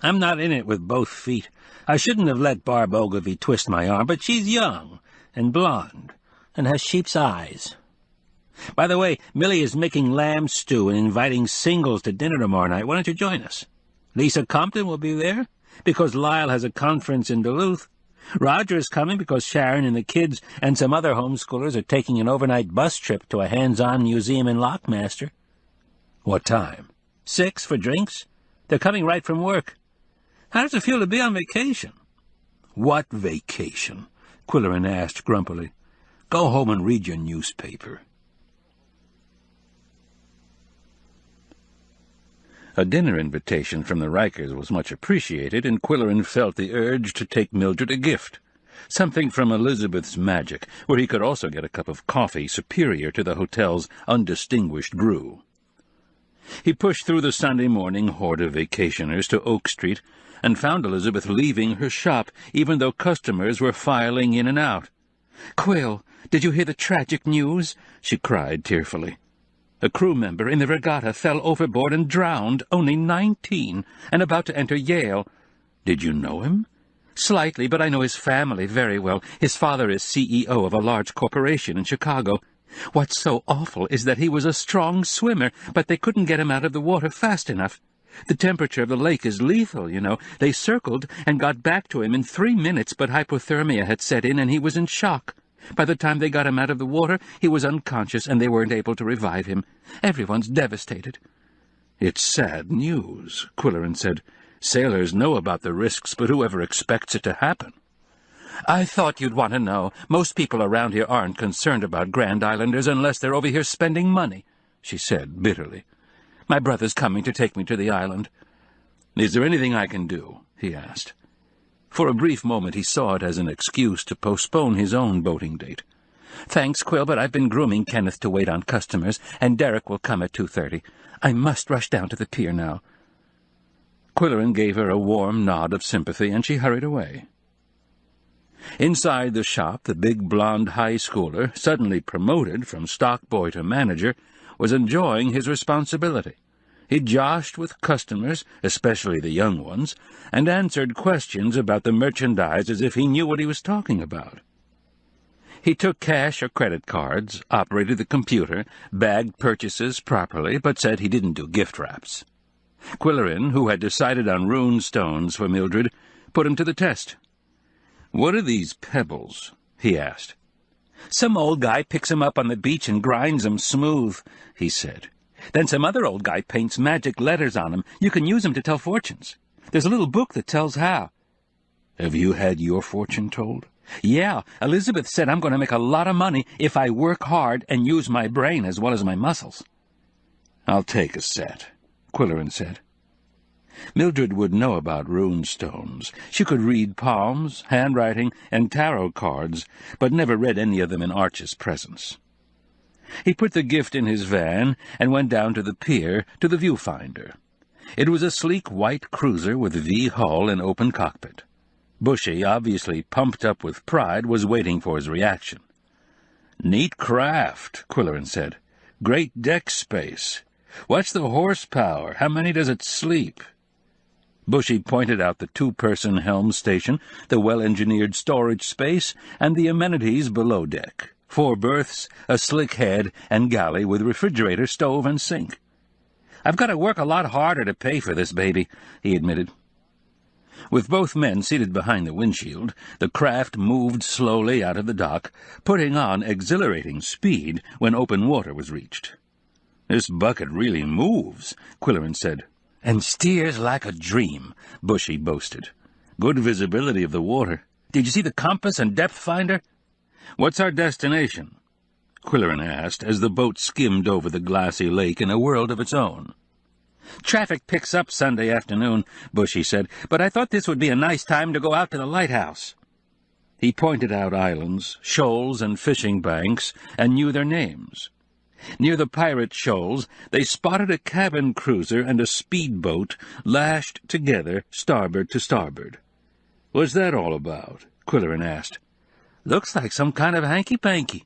C: I'm not in it with both feet. I shouldn't have let Barb Ogilvy twist my arm, but she's young and blonde and has sheep's eyes. By the way, Millie is making lamb stew and inviting singles to dinner tomorrow night. Why don't you join us? Lisa Compton will be there, because Lyle has a conference in Duluth. Roger is coming because Sharon and the kids and some other homeschoolers are taking an overnight bus trip to a hands-on museum in Lockmaster.
B: "What time?"
C: 6 for drinks. They're coming right from work. How does it feel to be on vacation?"
B: "What vacation?" Qwilleran asked grumpily. "Go home and read your newspaper." A dinner invitation from the Rikers was much appreciated, and Qwilleran felt the urge to take Mildred a gift, something from Elizabeth's Magic, where he could also get a cup of coffee superior to the hotel's undistinguished brew. He pushed through the Sunday morning horde of vacationers to Oak Street and found Elizabeth leaving her shop, even though customers were filing in and out.
C: "Quill, did you hear the tragic news?" she cried tearfully. "A crew member in the regatta fell overboard and drowned, only 19, and about to enter Yale."
B: "Did you know him?"
C: "Slightly, but I know his family very well. His father is CEO of a large corporation in Chicago. What's so awful is that he was a strong swimmer, but they couldn't get him out of the water fast enough. The temperature of the lake is lethal, you know. They circled and got back to him in 3 minutes, but hypothermia had set in and he was in shock. By the time they got him out of the water, he was unconscious and they weren't able to revive him. Everyone's devastated."
B: "It's sad news," Qwilleran said. "Sailors know about the risks, but whoever expects it to happen?"
C: "I thought you'd want to know. Most people around here aren't concerned about Grand Islanders unless they're over here spending money," she said bitterly. "My brother's coming to take me to the island."
B: "Is there anything I can do?" he asked. For a brief moment he saw it as an excuse to postpone his own boating date.
C: "Thanks, Quill, but I've been grooming Kenneth to wait on customers, and Derek will come at 2:30. I must rush down to the pier now."
B: Qwilleran gave her a warm nod of sympathy, and she hurried away. Inside the shop, the big blonde high schooler, suddenly promoted from stock boy to manager, was enjoying his responsibility. He joshed with customers, especially the young ones, and answered questions about the merchandise as if he knew what he was talking about. He took cash or credit cards, operated the computer, bagged purchases properly, but said he didn't do gift wraps. Qwilleran, who had decided on rune stones for Mildred, put him to the test. "What are these pebbles?" he asked. "Some old guy picks 'em up on the beach and grinds 'em smooth," he said. "Then some other old guy paints magic letters on 'em. You can use 'em to tell fortunes. There's a little book that tells how." "Have you had your fortune told?" "Yeah, Elizabeth said I'm going to make a lot of money if I work hard and use my brain as well as my muscles." "I'll take a set," Qwilleran said. Mildred would know about rune stones. She could read palms, handwriting, and tarot cards, but never read any of them in Arch's presence. He put the gift in his van and went down to the pier to the viewfinder. It was a sleek white cruiser with V hull and open cockpit. Bushy, obviously pumped up with pride, was waiting for his reaction. "Neat craft," Qwilleran said. "Great deck space. What's the horsepower? How many does it sleep?" Bushy pointed out the two-person helm station, the well-engineered storage space, and the amenities below deck. 4 berths, a slick head, and galley with refrigerator, stove, and sink. "I've got to work a lot harder to pay for this baby," he admitted. With both men seated behind the windshield, the craft moved slowly out of the dock, putting on exhilarating speed when open water was reached. "This bucket really moves," Qwilleran said. "And steers like a dream," Bushy boasted. "Good visibility of the water. Did you see the compass and depth finder?" "What's our destination?" Qwilleran asked as the boat skimmed over the glassy lake in a world of its own. "Traffic picks up Sunday afternoon," Bushy said, "but I thought this would be a nice time to go out to the lighthouse." He pointed out islands, shoals, and fishing banks, and knew their names. Near the pirate shoals, they spotted a cabin cruiser and a speedboat lashed together, starboard to starboard. "What's that all about?" Qwilleran asked. "Looks like some kind of hanky-panky.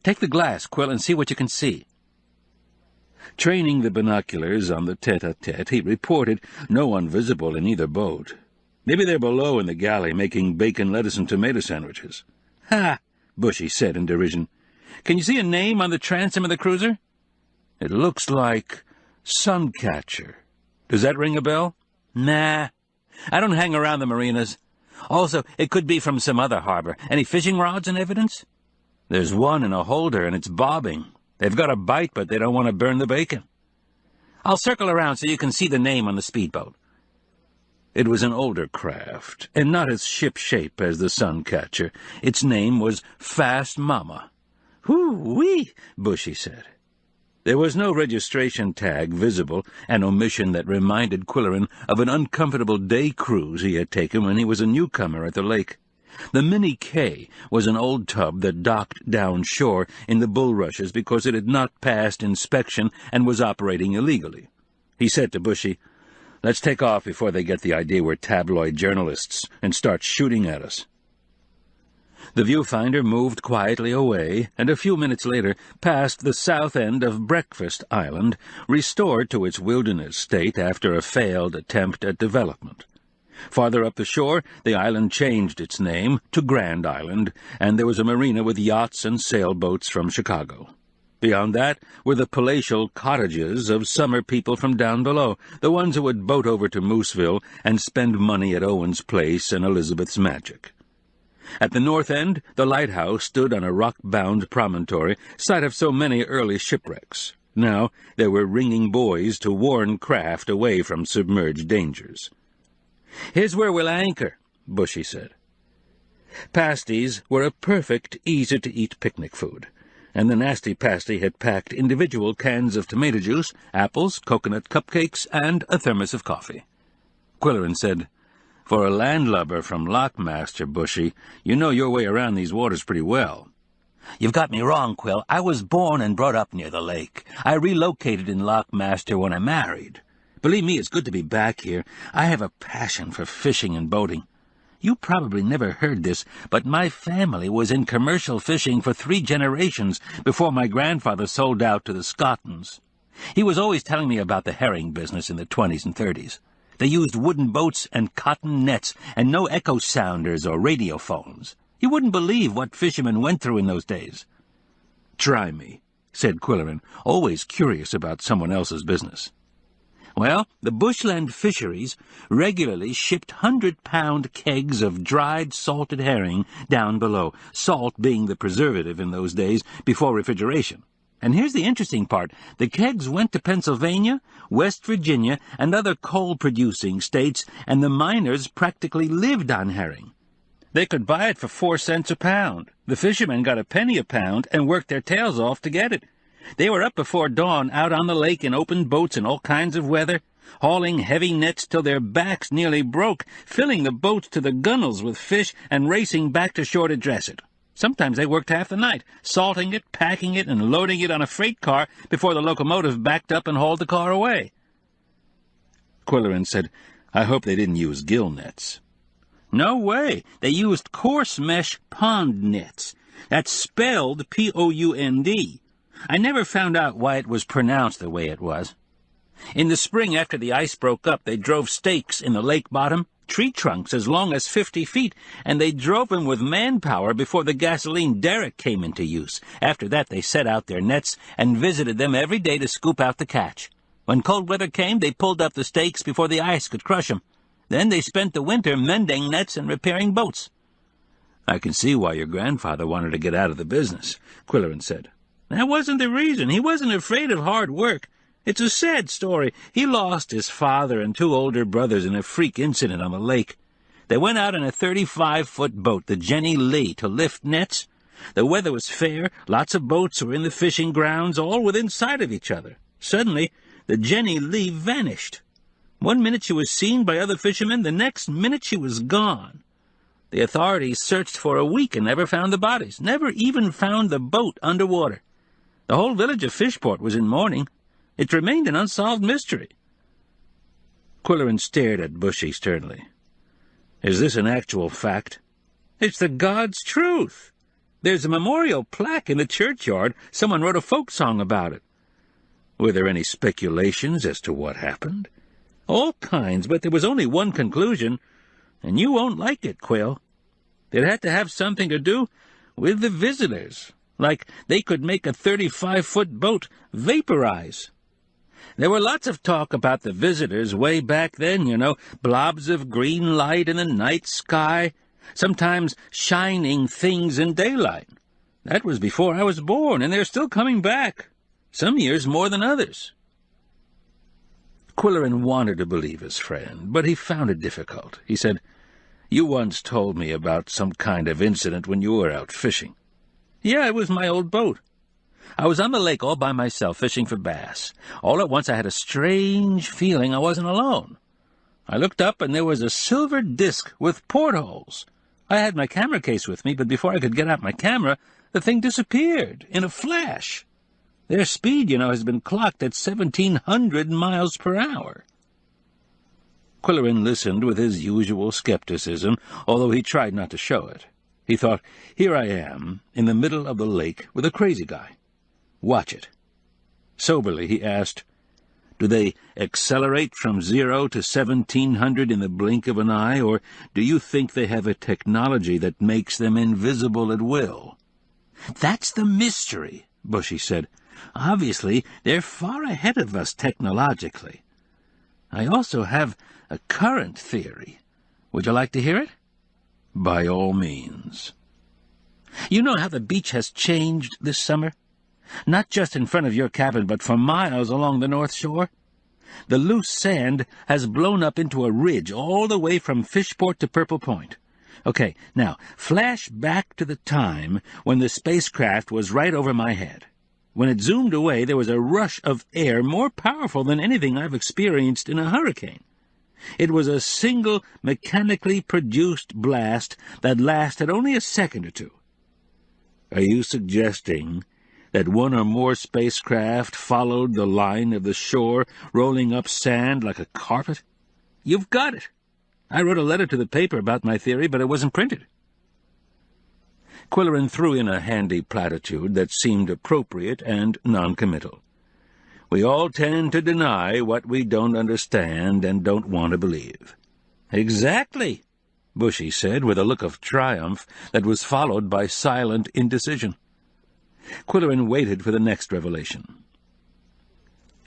B: Take the glass, Quill, and see what you can see." Training the binoculars on the tete-a-tete, he reported no one visible in either boat. "Maybe they're below in the galley making bacon, lettuce, and tomato sandwiches." "Ha!" Bushy said in derision. "Can you see a name on the transom of the cruiser?" "It looks like Suncatcher. Does that ring a bell?" "Nah. I don't hang around the marinas. Also, it could be from some other harbor. Any fishing rods in evidence?" "There's one in a holder, and it's bobbing. They've got a bite, but they don't want to burn the bacon." "I'll circle around so you can see the name on the speedboat." It was an older craft, and not as ship-shape as the Suncatcher. Its name was Fast Mama. "Hoo-wee," Bushy said. There was no registration tag visible, an omission that reminded Qwilleran of an uncomfortable day cruise he had taken when he was a newcomer at the lake. The Minnie K was an old tub that docked down shore in the bulrushes because it had not passed inspection and was operating illegally. He said to Bushy, "Let's take off before they get the idea we're tabloid journalists and start shooting at us." The viewfinder moved quietly away, and a few minutes later passed the south end of Breakfast Island, restored to its wilderness state after a failed attempt at development. Farther up the shore, the island changed its name to Grand Island, and there was a marina with yachts and sailboats from Chicago. Beyond that were the palatial cottages of summer people from down below, the ones who would boat over to Mooseville and spend money at Owen's Place and Elizabeth's Magic. At the north end, the lighthouse stood on a rock-bound promontory, site of so many early shipwrecks. Now there were ringing buoys to warn craft away from submerged dangers. "Here's where we'll anchor," Bushy said. Pasties were a perfect, easy-to-eat picnic food, and the nasty pasty had packed individual cans of tomato juice, apples, coconut cupcakes, and a thermos of coffee. Qwilleran said, "For a landlubber from Lockmaster, Bushy, you know your way around these waters pretty well." "You've got me wrong, Quill. I was born and brought up near the lake. I relocated in Lockmaster when I married. Believe me, it's good to be back here. I have a passion for fishing and boating. You probably never heard this, but my family was in commercial fishing for 3 generations before my grandfather sold out to the Scottons. He was always telling me about the herring business in the 20s and 30s. They used wooden boats and cotton nets and no echo sounders or radio phones. You wouldn't believe what fishermen went through in those days. "Try me," said Qwilleran, always curious about someone else's business. Well, the bushland fisheries regularly shipped 100-pound kegs of dried salted herring down below, salt being the preservative in those days before refrigeration. And here's the interesting part. The kegs went to Pennsylvania, West Virginia, and other coal-producing states, and the miners practically lived on herring. They could buy it for 4 cents a pound. The fishermen got a penny a pound and worked their tails off to get it. They were up before dawn, out on the lake in open boats in all kinds of weather, hauling heavy nets till their backs nearly broke, filling the boats to the gunnels with fish, and racing back to shore to dress it. Sometimes they worked half the night, salting it, packing it, and loading it on a freight car before the locomotive backed up and hauled the car away. Qwilleran said, "I hope they didn't use gill nets." "No way. They used coarse mesh pond nets. That's spelled P-O-U-N-D. I never found out why it was pronounced the way it was. In the spring after the ice broke up, they drove stakes in the lake bottom, tree trunks as long as 50 feet, and they drove them with manpower before the gasoline derrick came into use. After that, they set out their nets and visited them every day to scoop out the catch. When cold weather came, they pulled up the stakes before the ice could crush them. Then they spent the winter mending nets and repairing boats." "I can see why your grandfather wanted to get out of the business," Qwilleran said. "That wasn't the reason. He wasn't afraid of hard work. It's a sad story. He lost his father and 2 older brothers in a freak incident on the lake. They went out in a 35-foot boat, the Jenny Lee, to lift nets. The weather was fair. Lots of boats were in the fishing grounds, all within sight of each other. Suddenly, the Jenny Lee vanished. One minute she was seen by other fishermen, the next minute she was gone. The authorities searched for a week and never found the bodies, never even found the boat underwater. The whole village of Fishport was in mourning. It remained an unsolved mystery." Qwilleran stared at Bushy sternly. "Is this an actual fact?" "It's the God's truth. There's a memorial plaque in the churchyard. Someone wrote a folk song about it." "Were there any speculations as to what happened?" "All kinds, but there was only one conclusion, and you won't like it, Quill. It had to have something to do with the visitors, like they could make a 35-foot boat vaporize. There were lots of talk about the visitors way back then, you know, blobs of green light in the night sky, sometimes shining things in daylight. That was before I was born, and they're still coming back, some years more than others." Qwilleran wanted to believe his friend, but he found it difficult. He said, "You once told me about some kind of incident when you were out fishing." "Yeah, it was my old boat. I was on the lake all by myself fishing for bass. All at once I had a strange feeling I wasn't alone. I looked up and there was a silver disc with portholes. I had my camera case with me, but before I could get out my camera, the thing disappeared in a flash. Their speed, you know, has been clocked at 1,700 miles per hour. Qwilleran listened with his usual skepticism, although he tried not to show it. He thought, here I am, in the middle of the lake, with a crazy guy. Watch it. Soberly, he asked, "Do they accelerate from 0 to 1,700 in the blink of an eye, or do you think they have a technology that makes them invisible at will?" "That's the mystery," Bushy said. "Obviously, they're far ahead of us technologically. I also have a current theory. Would you like to hear it?" "By all means." "You know how the beach has changed this summer? Not just in front of your cabin, but for miles along the north shore. The loose sand has blown up into a ridge all the way from Fishport to Purple Point. Okay, now, flash back to the time when the spacecraft was right over my head. When it zoomed away, there was a rush of air more powerful than anything I've experienced in a hurricane. It was a single mechanically produced blast that lasted only a second or two. Are you suggesting that one or more spacecraft followed the line of the shore, rolling up sand like a carpet? You've got it. I wrote a letter to the paper about my theory, but it wasn't printed. Qwilleran threw in a handy platitude that seemed appropriate and noncommittal. We all tend to deny what we don't understand and don't want to believe. Exactly, Bushy said with a look of triumph that was followed by silent indecision. Qwilleran waited for the next revelation.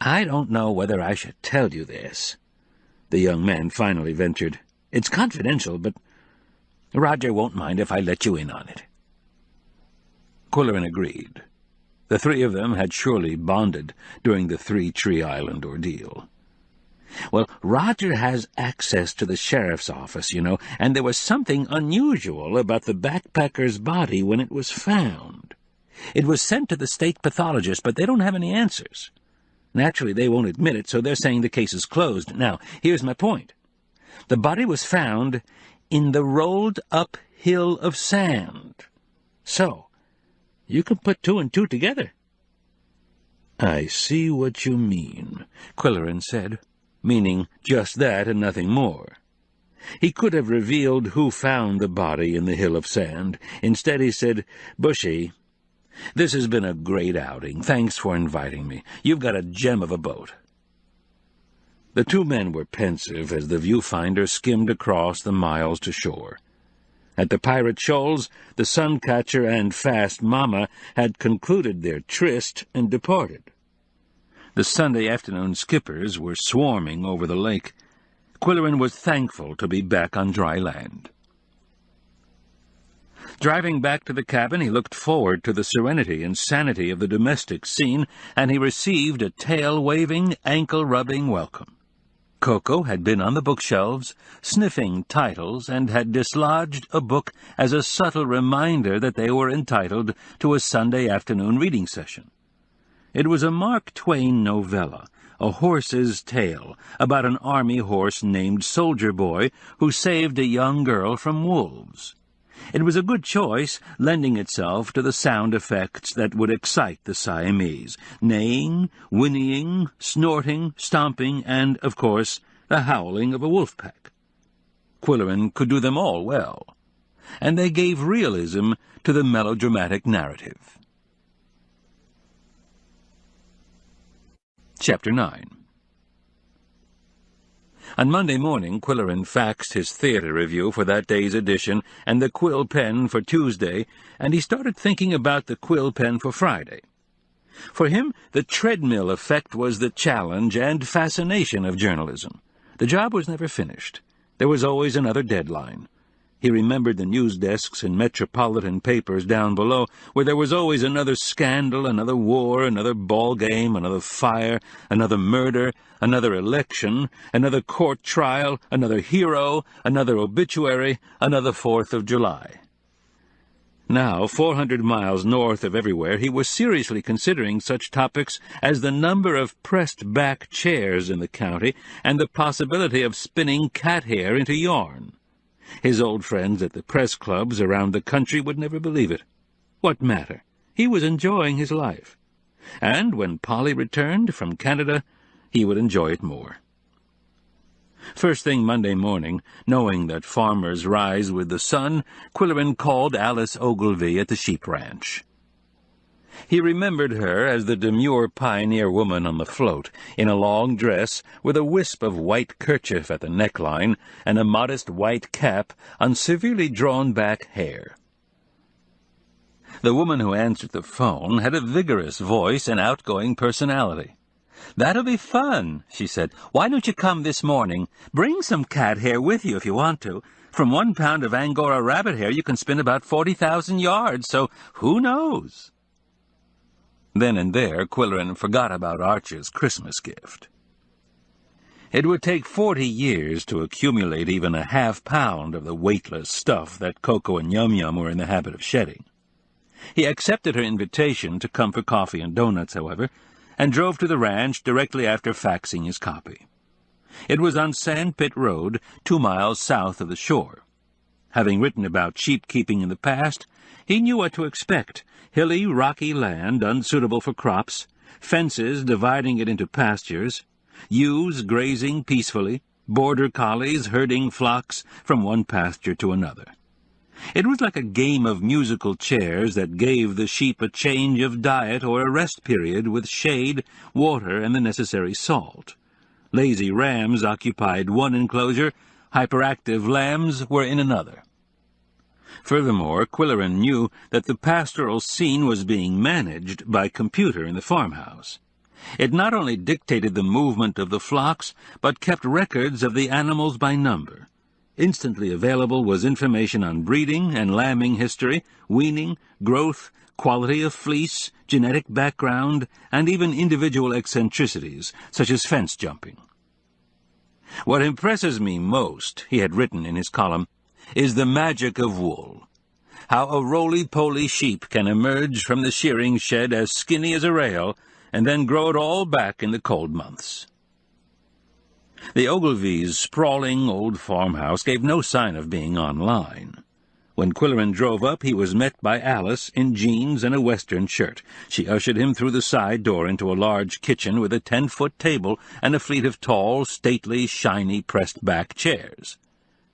B: I don't know whether I should tell you this, the young man finally ventured. It's confidential, but Roger won't mind if I let you in on it. Qwilleran agreed. The three of them had surely bonded during the Three-Tree Island ordeal. Well, Roger has access to the sheriff's office, you know, and there was something unusual about the backpacker's body when it was found. It was sent to the state pathologist, but they don't have any answers. Naturally, they won't admit it, so they're saying the case is closed. Now, here's my point. The body was found in the rolled-up hill of sand. So, you can put two and two together. I see what you mean, Qwilleran said, meaning just that and nothing more. He could have revealed who found the body in the hill of sand. Instead he said, Bushy, this has been a great outing. Thanks for inviting me. You've got a gem of a boat. The two men were pensive as the viewfinder skimmed across the miles to shore. At the Pirate Shoals, the Suncatcher and Fast Mama had concluded their tryst and departed. The Sunday afternoon skippers were swarming over the lake. Qwilleran was thankful to be back on dry land. Driving back to the cabin, he looked forward to the serenity and sanity of the domestic scene, and he received a tail-waving, ankle-rubbing welcome. Koko had been on the bookshelves, sniffing titles, and had dislodged a book as a subtle reminder that they were entitled to a Sunday afternoon reading session. It was a Mark Twain novella, A Horse's Tale, about an army horse named Soldier Boy who saved a young girl from wolves. It was a good choice, lending itself to the sound effects that would excite the Siamese, neighing, whinnying, snorting, stomping, and, of course, the howling of a wolf pack. Qwilleran could do them all well, and they gave realism to the melodramatic narrative. Chapter 9. On Monday morning, Qwilleran faxed his theater review for that day's edition and the quill pen for Tuesday, and he started thinking about the quill pen for Friday. For him, the treadmill effect was the challenge and fascination of journalism. The job was never finished. There was always another deadline. He remembered the news desks in metropolitan papers down below, where there was always another scandal, another war, another ball game, another fire, another murder, another election, another court trial, another hero, another obituary, another 4th of July. Now, 400 miles north of everywhere, he was seriously considering such topics as the number of pressed-back chairs in the county and the possibility of spinning cat hair into yarn. His old friends at the press clubs around the country would never believe it. What matter? He was enjoying his life. And when Polly returned from Canada, he would enjoy it more. First thing Monday morning, knowing that farmers rise with the sun, Qwilleran called Alice Ogilvy at the sheep ranch. He remembered her as the demure pioneer woman on the float, in a long dress, with a wisp of white kerchief at the neckline, and a modest white cap on severely drawn-back hair. The woman who answered the phone had a vigorous voice and outgoing personality. "That'll be fun," she said. "Why don't you come this morning? Bring some cat hair with you if you want to. From 1 pound of Angora rabbit hair you can spin about 40,000 yards, so who knows?" Then and there, Qwilleran forgot about Archer's Christmas gift. It would take 40 years to accumulate even a half-pound of the weightless stuff that Koko and Yum Yum were in the habit of shedding. He accepted her invitation to come for coffee and donuts, however, and drove to the ranch directly after faxing his copy. It was on Sandpit Road, 2 miles south of the shore. Having written about sheep-keeping in the past, he knew what to expect: hilly, rocky land unsuitable for crops, fences dividing it into pastures, ewes grazing peacefully, border collies herding flocks from one pasture to another. It was like a game of musical chairs that gave the sheep a change of diet or a rest period with shade, water, and the necessary salt. Lazy rams occupied one enclosure, hyperactive lambs were in another. Furthermore, Qwilleran knew that the pastoral scene was being managed by computer in the farmhouse. It not only dictated the movement of the flocks, but kept records of the animals by number. Instantly available was information on breeding and lambing history, weaning, growth, quality of fleece, genetic background, and even individual eccentricities, such as fence jumping. "What impresses me most," he had written in his column, "is the magic of wool. How a roly-poly sheep can emerge from the shearing shed as skinny as a rail, and then grow it all back in the cold months." The Ogilvies' sprawling old farmhouse gave no sign of being online. When Qwilleran drove up, he was met by Alice in jeans and a western shirt. She ushered him through the side door into a large kitchen with a 10-foot table and a fleet of tall, stately, shiny, pressed-back chairs.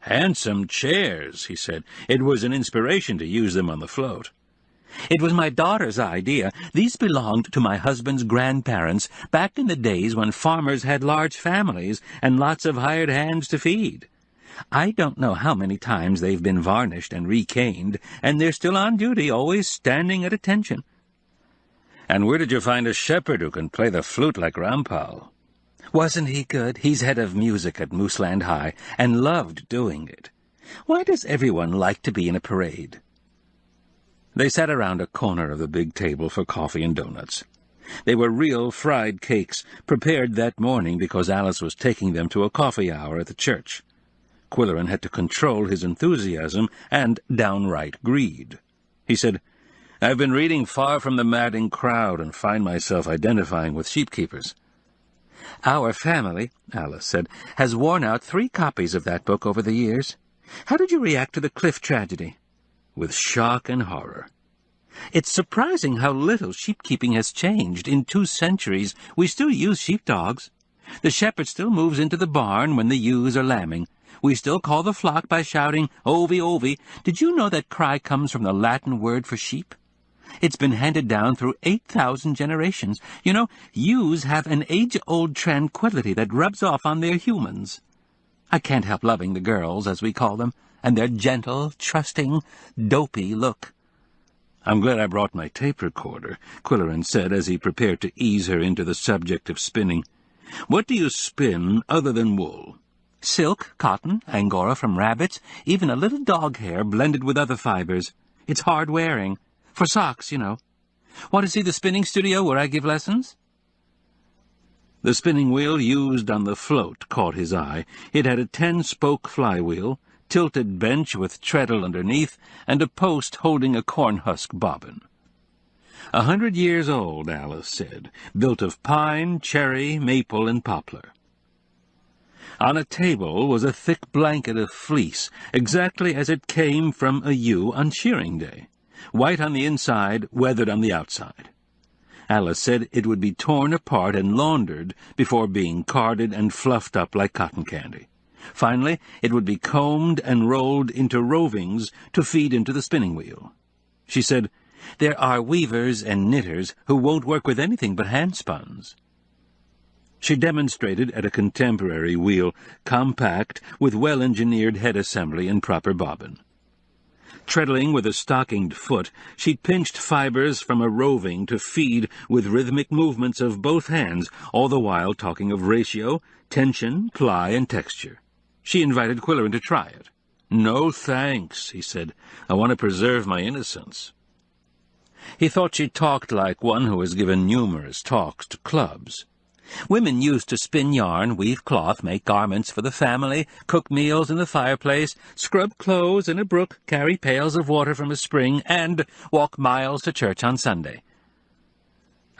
B: "Handsome chairs," he said. "It was an inspiration to use them on the float." "It was my daughter's idea. These belonged to my husband's grandparents back in the days when farmers had large families and lots of hired hands to feed. I don't know how many times they've been varnished and recaned, and they're still on duty, always standing at attention." "And where did you find a shepherd who can play the flute like Rampal?" "Wasn't he good? He's head of music at Mooseland High, and loved doing it. Why does everyone like to be in a parade?" They sat around a corner of the big table for coffee and donuts. They were real fried cakes, prepared that morning because Alice was taking them to a coffee hour at the church. Qwilleran had to control his enthusiasm and downright greed. He said, "I've been reading Far from the Madding Crowd and find myself identifying with sheepkeepers." "Our family," Alice said, "has worn out 3 copies of that book over the years. How did you react to the Cliff tragedy?" "With shock and horror." "It's surprising how little sheep-keeping has changed. In 2 centuries, we still use sheepdogs. The shepherd still moves into the barn when the ewes are lambing. We still call the flock by shouting, 'Ovi, Ovi.' Did you know that cry comes from the Latin word for sheep? It's been handed down through 8,000 generations. You know, ewes have an age-old tranquility that rubs off on their humans. I can't help loving the girls, as we call them, and their gentle, trusting, dopey look." "I'm glad I brought my tape recorder," Qwilleran said as he prepared to ease her into the subject of spinning. "What do you spin other than wool?" "Silk, cotton, angora from rabbits, even a little dog hair blended with other fibers. It's hard-wearing. For socks, you know. Want to see the spinning studio where I give lessons?" The spinning wheel used on the float caught his eye. It had a 10-spoke flywheel, tilted bench with treadle underneath, and a post holding a corn-husk bobbin. 100 years old, Alice said, built of pine, cherry, maple, and poplar. On a table was a thick blanket of fleece, exactly as it came from a ewe on shearing day, white on the inside, weathered on the outside. Alice said it would be torn apart and laundered before being carded and fluffed up like cotton candy. Finally, it would be combed and rolled into rovings to feed into the spinning wheel. She said, "There are weavers and knitters who won't work with anything but hand-spuns." She demonstrated at a contemporary wheel, compact, with well-engineered head assembly and proper bobbin. Treadling with a stockinged foot, she pinched fibers from a roving to feed with rhythmic movements of both hands, all the while talking of ratio, tension, ply, and texture. She invited Qwilleran to try it. "No thanks," he said. "I want to preserve my innocence." He thought she talked like one who has given numerous talks to clubs. Women used to spin yarn, weave cloth, make garments for the family, cook meals in the fireplace, scrub clothes in a brook, carry pails of water from a spring, and walk miles to church on Sunday.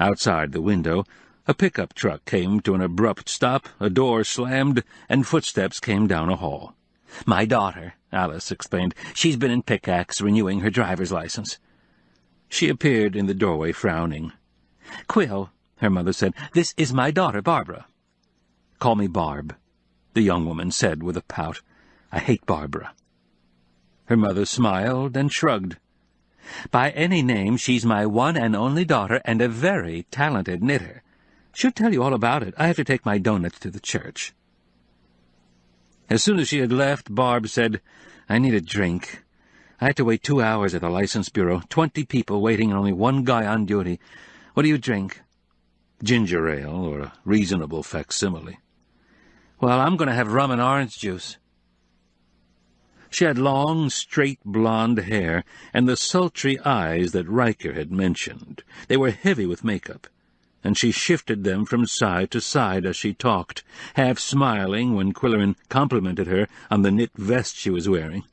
B: Outside the window, a pickup truck came to an abrupt stop, a door slammed, and footsteps came down a hall. "My daughter," Alice explained. "She's been in Pickaxe renewing her driver's license." She appeared in the doorway, frowning. "Quill," her mother said, "this is my daughter, Barbara." "Call me Barb," the young woman said with a pout. "I hate Barbara." Her mother smiled and shrugged. "By any name, she's my one and only daughter and a very talented knitter. She'll tell you all about it. I have to take my doughnuts to the church." As soon as she had left, Barb said, "I need a drink. I had to wait 2 hours at the license bureau, 20 people waiting and only one guy on duty. What do you drink?" "Ginger ale, or a reasonable facsimile." "Well, I'm going to have rum and orange juice." She had long, straight blonde hair and the sultry eyes that Riker had mentioned. They were heavy with makeup, and she shifted them from side to side as she talked, half smiling when Qwilleran complimented her on the knit vest she was wearing.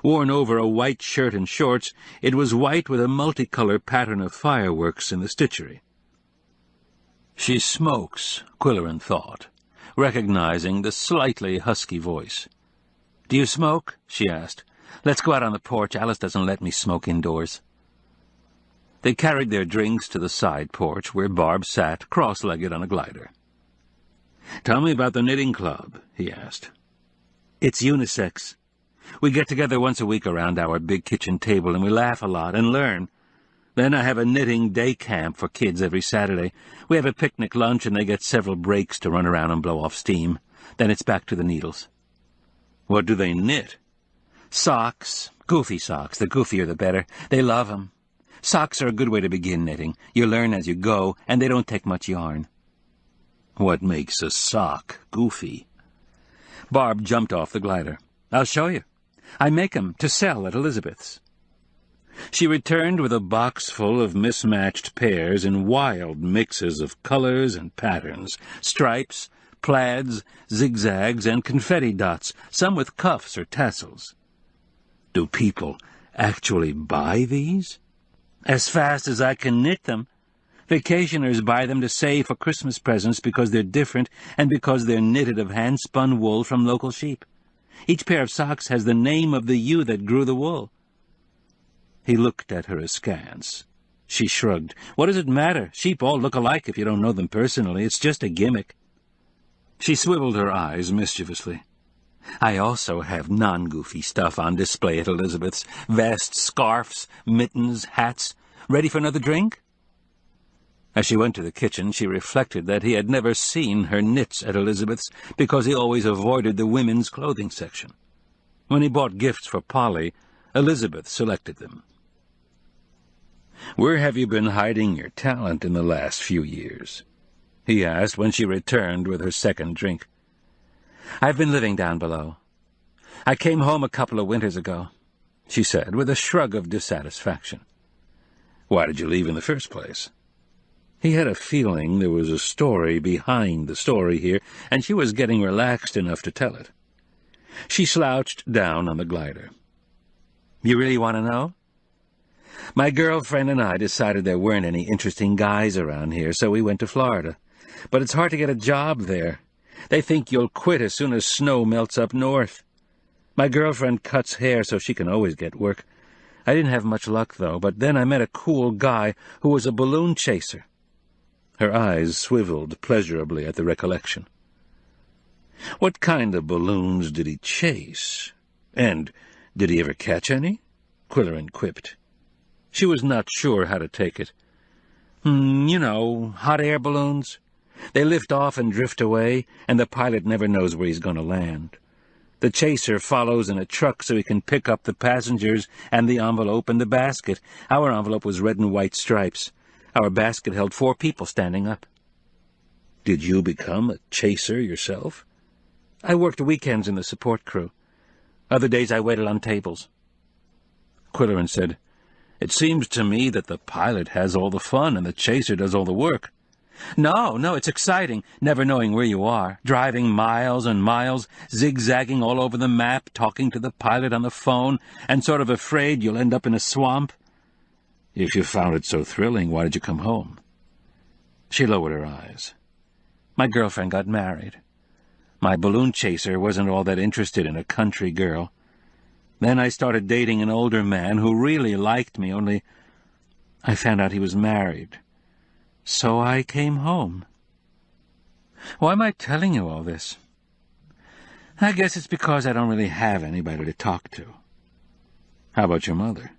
B: Worn over a white shirt and shorts, it was white with a multicolor pattern of fireworks in the stitchery. "She smokes," Qwilleran thought, recognizing the slightly husky voice. "Do you smoke?" she asked. "Let's go out on the porch. Alice doesn't let me smoke indoors." They carried their drinks to the side porch, where Barb sat cross-legged on a glider. "Tell me about the knitting club," he asked. "It's unisex. We get together once a week around our big kitchen table, and we laugh a lot and learn. Then I have a knitting day camp for kids every Saturday. We have a picnic lunch, and they get several breaks to run around and blow off steam. Then it's back to the needles." "What do they knit?" "Socks. Goofy socks. The goofier the better. They love 'em. Socks are a good way to begin knitting. You learn as you go, and they don't take much yarn." "What makes a sock goofy?" Barb jumped off the glider. "I'll show you. I make 'em to sell at Elizabeth's." She returned with a box full of mismatched pairs in wild mixes of colors and patterns, stripes, plaids, zigzags, and confetti dots, some with cuffs or tassels. "Do people actually buy these?" "As fast as I can knit them. Vacationers buy them to save for Christmas presents because they're different and because they're knitted of hand-spun wool from local sheep. Each pair of socks has the name of the ewe that grew the wool." He looked at her askance. She shrugged. "What does it matter? Sheep all look alike if you don't know them personally. It's just a gimmick." She swiveled her eyes mischievously. "I also have non-goofy stuff on display at Elizabeth's. Vests, scarfs, mittens, hats. Ready for another drink?" As she went to the kitchen, she reflected that he had never seen her knits at Elizabeth's because he always avoided the women's clothing section. When he bought gifts for Polly, Elizabeth selected them. "Where have you been hiding your talent in the last few years?" he asked when she returned with her second drink. "I've been living down below. I came home a couple of winters ago," she said, with a shrug of dissatisfaction. "Why did you leave in the first place?" He had a feeling there was a story behind the story here, and she was getting relaxed enough to tell it. She slouched down on the glider. "You really want to know?" "My girlfriend and I decided there weren't any interesting guys around here, so we went to Florida. But it's hard to get a job there. They think you'll quit as soon as snow melts up north. My girlfriend cuts hair so she can always get work. I didn't have much luck, though, but then I met a cool guy who was a balloon chaser." Her eyes swiveled pleasurably at the recollection. "What kind of balloons did he chase? And did he ever catch any?" Qwilleran quipped. She was not sure how to take it. You know, hot air balloons. They lift off and drift away, and the pilot never knows where he's going to land. The chaser follows in a truck so he can pick up the passengers and the envelope and the basket. Our envelope was red and white stripes. Our basket held 4 people standing up." "Did you become a chaser yourself?" "I worked weekends in the support crew. Other days I waited on tables." Qwilleran said, "It seems to me that the pilot has all the fun and the chaser does all the work." No, it's exciting, never knowing where you are, driving miles and miles, zigzagging all over the map, talking to the pilot on the phone, and sort of afraid you'll end up in a swamp." "If you found it so thrilling, why did you come home?" She lowered her eyes. "My girlfriend got married. My balloon chaser wasn't all that interested in a country girl. Then I started dating an older man who really liked me, only I found out he was married. So I came home. Why am I telling you all this? I guess it's because I don't really have anybody to talk to. How about your mother?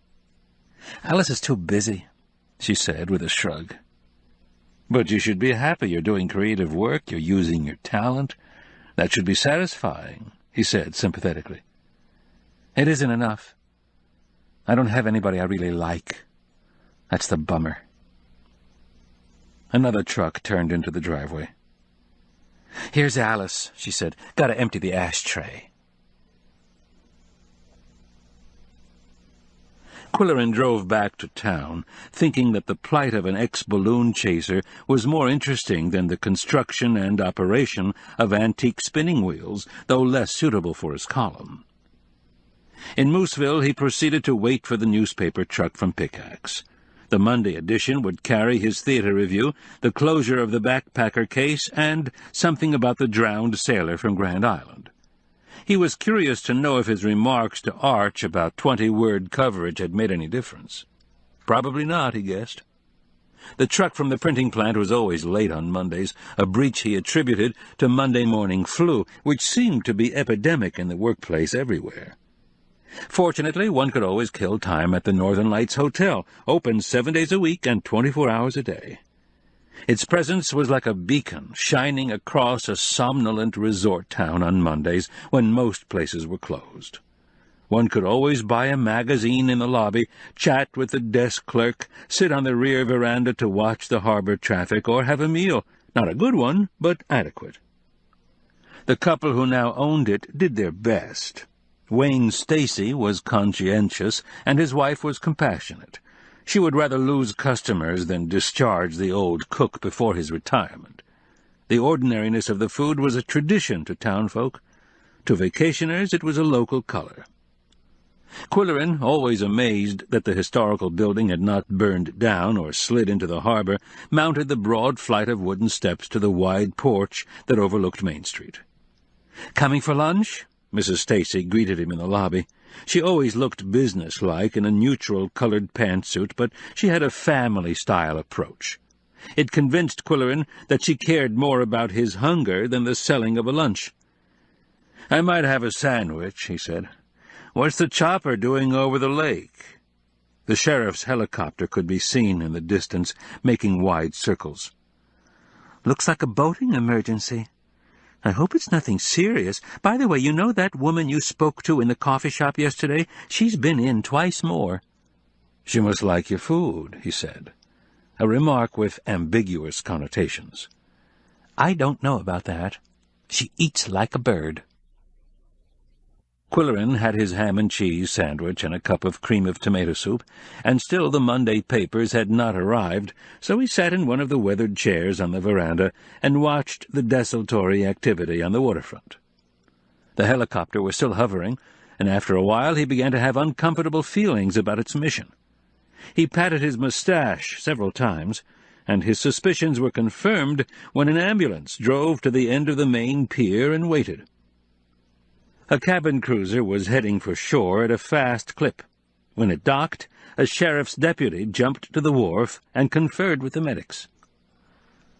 B: Alice is too busy, she said with a shrug. But you should be happy you're doing creative work, you're using your talent. That should be satisfying, he said sympathetically. It isn't enough. I don't have anybody I really like. That's the bummer. Another truck turned into the driveway. Here's Alice, she said. Gotta empty the ashtray. Qwilleran drove back to town, thinking that the plight of an ex-balloon chaser was more interesting than the construction and operation of antique spinning wheels, though less suitable for his column. In Mooseville, he proceeded to wait for the newspaper truck from Pickaxe. The Monday edition would carry his theater review, the closure of the backpacker case, and something about the drowned sailor from Grand Island. He was curious to know if his remarks to Arch about 20-word coverage had made any difference. Probably not, he guessed. The truck from the printing plant was always late on Mondays, a breach he attributed to Monday morning flu, which seemed to be epidemic in the workplace everywhere. Fortunately, one could always kill time at the Northern Lights Hotel, open 7 days a week and 24 hours a day. Its presence was like a beacon shining across a somnolent resort town on Mondays when most places were closed. One could always buy a magazine in the lobby, chat with the desk clerk, sit on the rear veranda to watch the harbor traffic, or have a meal, not a good one, but adequate. The couple who now owned it did their best. Wayne Stacy was conscientious, and his wife was compassionate. She would rather lose customers than discharge the old cook before his retirement. The ordinariness of the food was a tradition to townfolk. To vacationers it was a local color. Qwilleran, always amazed that the historical building had not burned down or slid into the harbor, mounted the broad flight of wooden steps to the wide porch that overlooked Main Street. "Coming for lunch?" Mrs. Stacy greeted him in the lobby. She always looked businesslike in a neutral-colored pantsuit, but she had a family-style approach. It convinced Qwilleran that she cared more about his hunger than the selling of a lunch. "I might have a sandwich," he said. "What's the chopper doing over the lake?" The sheriff's helicopter could be seen in the distance, making wide circles. "Looks like a boating emergency. I hope it's nothing serious. By the way, you know that woman you spoke to in the coffee shop yesterday? She's been in twice more." "She must like your food," he said, a remark with ambiguous connotations. "I don't know about that. She eats like a bird." Qwilleran had his ham and cheese sandwich and a cup of cream of tomato soup, and still the Monday papers had not arrived, so he sat in one of the weathered chairs on the veranda and watched the desultory activity on the waterfront. The helicopter was still hovering, and after a while he began to have uncomfortable feelings about its mission. He patted his mustache several times, and his suspicions were confirmed when an ambulance drove to the end of the main pier and waited. A cabin cruiser was heading for shore at a fast clip. When it docked, a sheriff's deputy jumped to the wharf and conferred with the medics.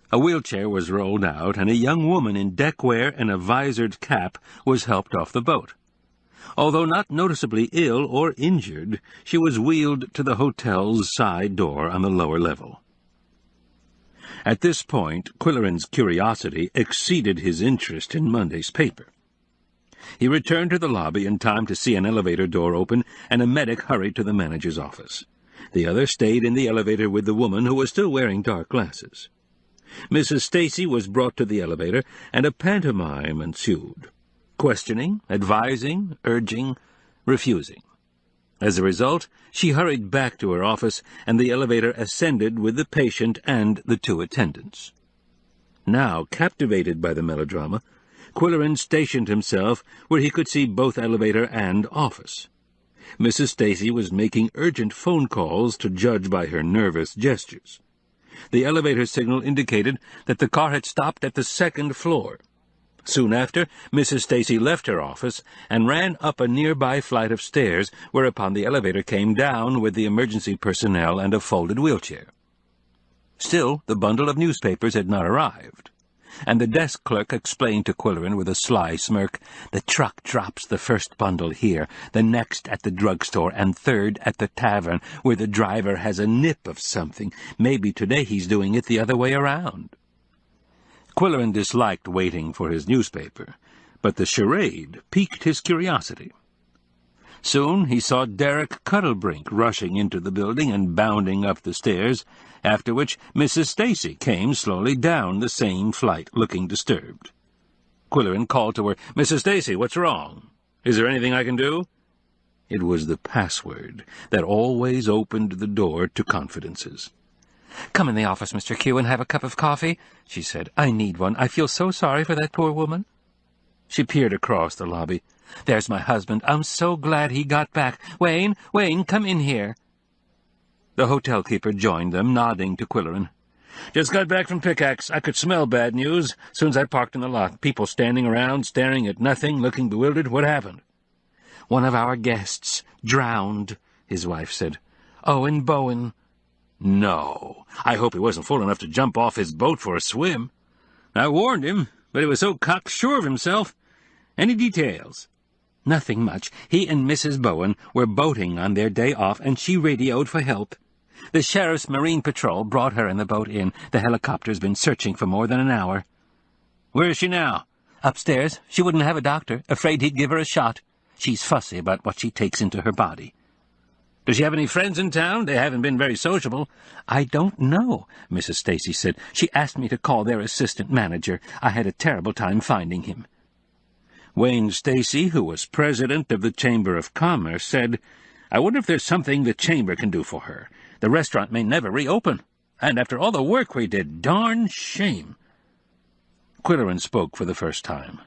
B: A wheelchair was rolled out, and a young woman in deckwear and a visored cap was helped off the boat. Although not noticeably ill or injured, she was wheeled to the hotel's side door on the lower level. At this point, Qwilleran's curiosity exceeded his interest in Monday's paper. He returned to the lobby in time to see an elevator door open, and a medic hurried to the manager's office. The other stayed in the elevator with the woman, who was still wearing dark glasses. Mrs. Stacy was brought to the elevator, and a pantomime ensued. Questioning, advising, urging, refusing. As a result, she hurried back to her office, and the elevator ascended with the patient and the two attendants. Now, captivated by the melodrama, Qwilleran stationed himself where he could see both elevator and office. Mrs. Stacy was making urgent phone calls, to judge by her nervous gestures. The elevator signal indicated that the car had stopped at the second floor. Soon after, Mrs. Stacy left her office and ran up a nearby flight of stairs, whereupon the elevator came down with the emergency personnel and a folded wheelchair. Still, the bundle of newspapers had not arrived, and the desk clerk explained to Qwilleran with a sly smirk, "The truck drops the first bundle here, the next at the drugstore, and third at the tavern, where the driver has a nip of something. Maybe today he's doing it the other way around." Qwilleran disliked waiting for his newspaper, but the charade piqued his curiosity. Soon he saw Derek Cuddlebrink rushing into the building and bounding up the stairs, after which Mrs. Stacy came slowly down the same flight, looking disturbed. Qwilleran called to her, "Mrs. Stacy, what's wrong? Is there anything I can do?" It was the password that always opened the door to confidences.
C: "Come in the office, Mr. Q, and have a cup of coffee," she said. "I need one. I feel so sorry for that poor woman." She peered across the lobby. "There's my husband. I'm so glad he got back. Wayne, come in here." The hotel keeper joined them, nodding to Qwilleran.
B: "Just got back from Pickaxe. I could smell bad news soon as I parked in the lot. People standing around, staring at nothing, looking bewildered. What happened?"
C: "One of our guests drowned," his wife said. "Owen Bowen."
B: "No. I hope he wasn't fool enough to jump off his boat for a swim." "I warned him, but he was so cocksure of himself. Any details?"
C: "Nothing much. He and Mrs. Bowen were boating on their day off, and she radioed for help. The Sheriff's Marine Patrol brought her and the boat in. The helicopter's been searching for more than an hour."
B: "Where is she now?"
C: "Upstairs. She wouldn't have a doctor, afraid he'd give her a shot. She's fussy about what she takes into her body."
B: "Does she have any friends in town? They haven't been very sociable."
C: "I don't know," Mrs. Stacy said. "She asked me to call their assistant manager. I had a terrible time finding him."
B: Wayne Stacy, who was president of the Chamber of Commerce, said, "I wonder if there's something the Chamber can do for her. The restaurant may never reopen. And after all the work we did, darn shame." Qwilleran spoke for the first time.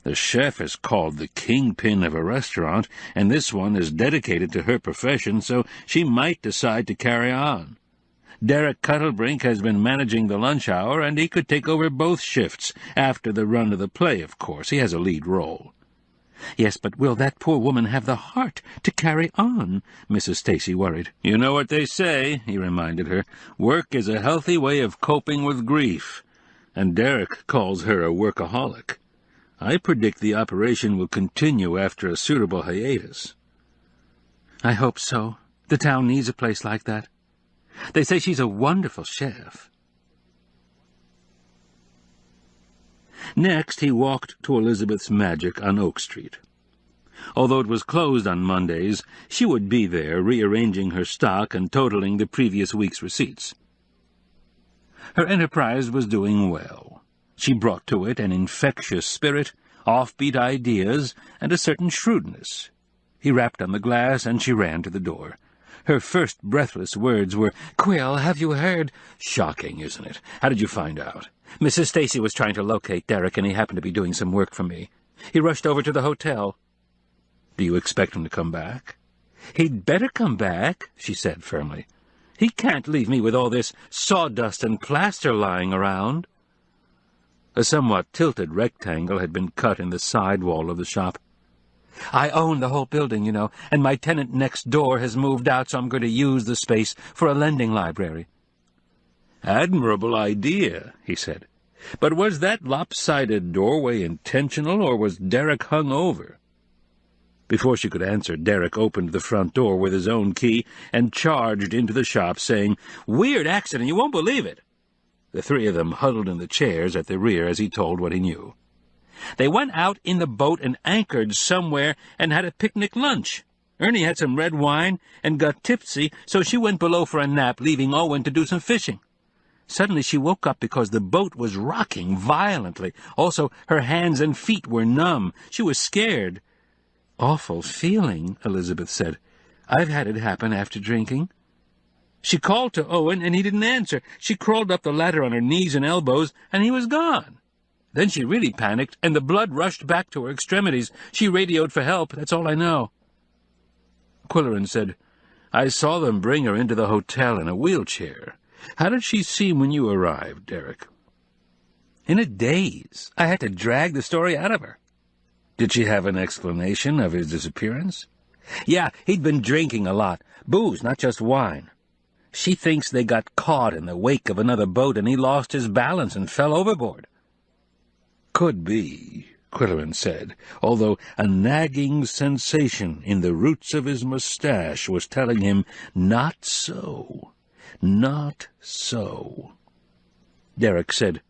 B: "The chef is called the kingpin of a restaurant, and this one is dedicated to her profession, so she might decide to carry on. Derek Cuddlebrink has been managing the lunch hour, and he could take over both shifts, after the run of the play, of course. He has a lead role."
C: "Yes, but will that poor woman have the heart to carry on?" Mrs. Stacy worried.
B: "You know what they say," he reminded her. "Work is a healthy way of coping with grief, and Derek calls her a workaholic. I predict the operation will continue after a suitable hiatus."
C: "I hope so. The town needs a place like that. They say she's a wonderful chef."
B: Next, he walked to Elizabeth's Magic on Oak Street. Although it was closed on Mondays, she would be there, rearranging her stock and totaling the previous week's receipts. Her enterprise was doing well. She brought to it an infectious spirit, offbeat ideas, and a certain shrewdness. He rapped on the glass, and she ran to the door. Her first breathless words were, "Quill, have you heard?" "Shocking, isn't it? How did you find out?"
C: "Mrs. Stacy was trying to locate Derek, and he happened to be doing some work for me. He rushed over to the hotel."
B: "Do you expect him to come back?"
C: "He'd better come back," she said firmly. "He can't leave me with all this sawdust and plaster lying around."
B: A somewhat tilted rectangle had been cut in the side wall of the shop.
C: "I own the whole building, you know, and my tenant next door has moved out, so I'm going to use the space for a lending library."
B: "Admirable idea," he said. "But was that lopsided doorway intentional, or was Derek hung over?" Before she could answer, Derek opened the front door with his own key and charged into the shop, saying, "Weird accident, you won't believe it." The three of them huddled in the chairs at the rear as he told what he knew. "They went out in the boat and anchored somewhere and had a picnic lunch. Ernie had some red wine and got tipsy, so she went below for a nap, leaving Owen to do some fishing. Suddenly she woke up because the boat was rocking violently. Also, her hands and feet were numb. She was scared."
C: "Awful feeling," Elizabeth said. "I've had it happen after drinking."
B: "She called to Owen, and he didn't answer. She crawled up the ladder on her knees and elbows, and he was gone. Then she really panicked, and the blood rushed back to her extremities. She radioed for help. That's all I know." Qwilleran said, "I saw them bring her into the hotel in a wheelchair. How did she seem when you arrived, Derek?" In a daze. I had to drag the story out of her. Did she have an explanation of his disappearance? Yeah, he'd been drinking a lot. Booze, not just wine. She thinks they got caught in the wake of another boat and he lost his balance and fell overboard. Could be, Qwilleran said, although a nagging sensation in the roots of his mustache was telling him not so. Not so. Derek said,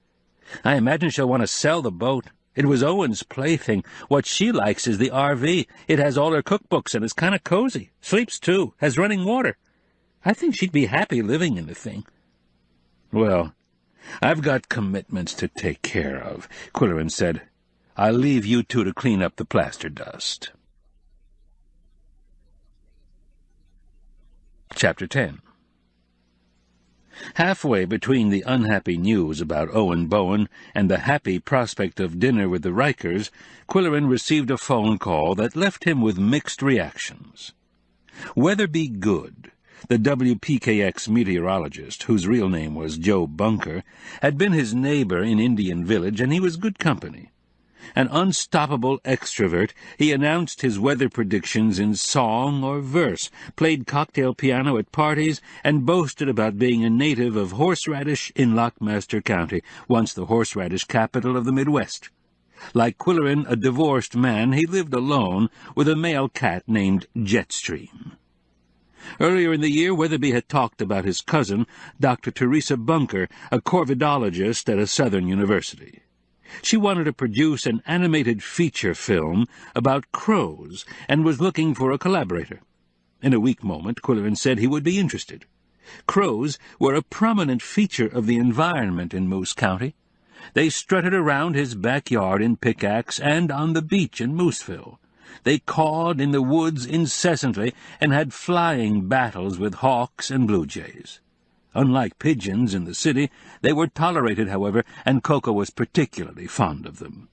B: I imagine she'll want to sell the boat. It was Owen's plaything. What she likes is the RV. It has all her cookbooks and is kind of cozy. Sleeps, too. Has running water. I think she'd be happy living in the thing. Well, I've got commitments to take care of, Qwilleran said. I'll leave you two to clean up the plaster dust. Chapter 10. Halfway between the unhappy news about Owen Bowen and the happy prospect of dinner with the Rikers, Qwilleran received a phone call that left him with mixed reactions. Weatherby Good, the WPKX meteorologist, whose real name was Joe Bunker, had been his neighbor in Indian Village, and he was good company. An unstoppable extrovert, he announced his weather predictions in song or verse, played cocktail piano at parties, and boasted about being a native of Horseradish in Lockmaster County, once the horseradish capital of the Midwest. Like Qwilleran, a divorced man, he lived alone with a male cat named Jetstream. Earlier in the year, Weatherby had talked about his cousin, Dr. Teresa Bunker, a corvidologist at a southern university. She wanted to produce an animated feature film about crows and was looking for a collaborator. In a weak moment, Qwilleran said he would be interested. Crows were a prominent feature of the environment in Moose County. They strutted around his backyard in pickaxe and on the beach in Mooseville. They cawed in the woods incessantly and had flying battles with hawks and blue jays. Unlike pigeons in the city, they were tolerated, however, and Koko was particularly fond of them.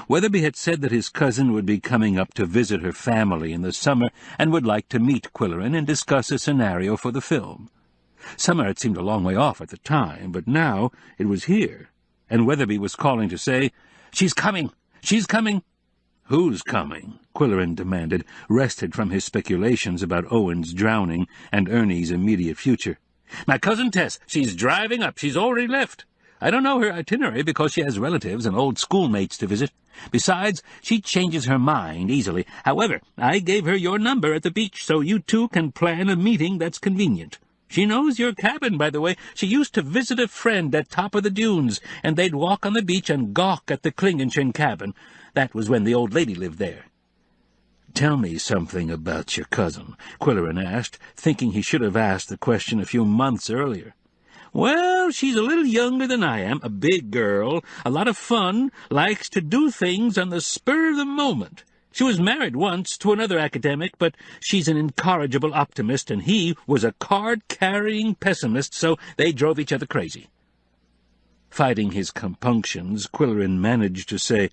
B: Weatherby had said that his cousin would be coming up to visit her family in the summer and would like to meet Qwilleran and discuss a scenario for the film. Summer had seemed a long way off at the time, but now it was here, and Weatherby was calling to say, "She's coming! She's coming!" "Who's coming?" Qwilleran demanded, wrested from his speculations about Owen's drowning and Ernie's immediate future. "My cousin Tess. She's driving up. She's already left. I don't know her itinerary because she has relatives and old schoolmates to visit. Besides, she changes her mind easily. However, I gave her your number at the beach so you two can plan a meeting that's convenient. She knows your cabin, by the way. She used to visit a friend at top of the dunes, and they'd walk on the beach and gawk at the Klingenschen cabin. That was when the old lady lived there." "Tell me something about your cousin," Qwilleran asked, thinking he should have asked the question a few months earlier. "Well, she's a little younger than I am, a big girl, a lot of fun, likes to do things on the spur of the moment. She was married once to another academic, but she's an incorrigible optimist, and he was a card-carrying pessimist, so they drove each other crazy." Fighting his compunctions, Qwilleran managed to say,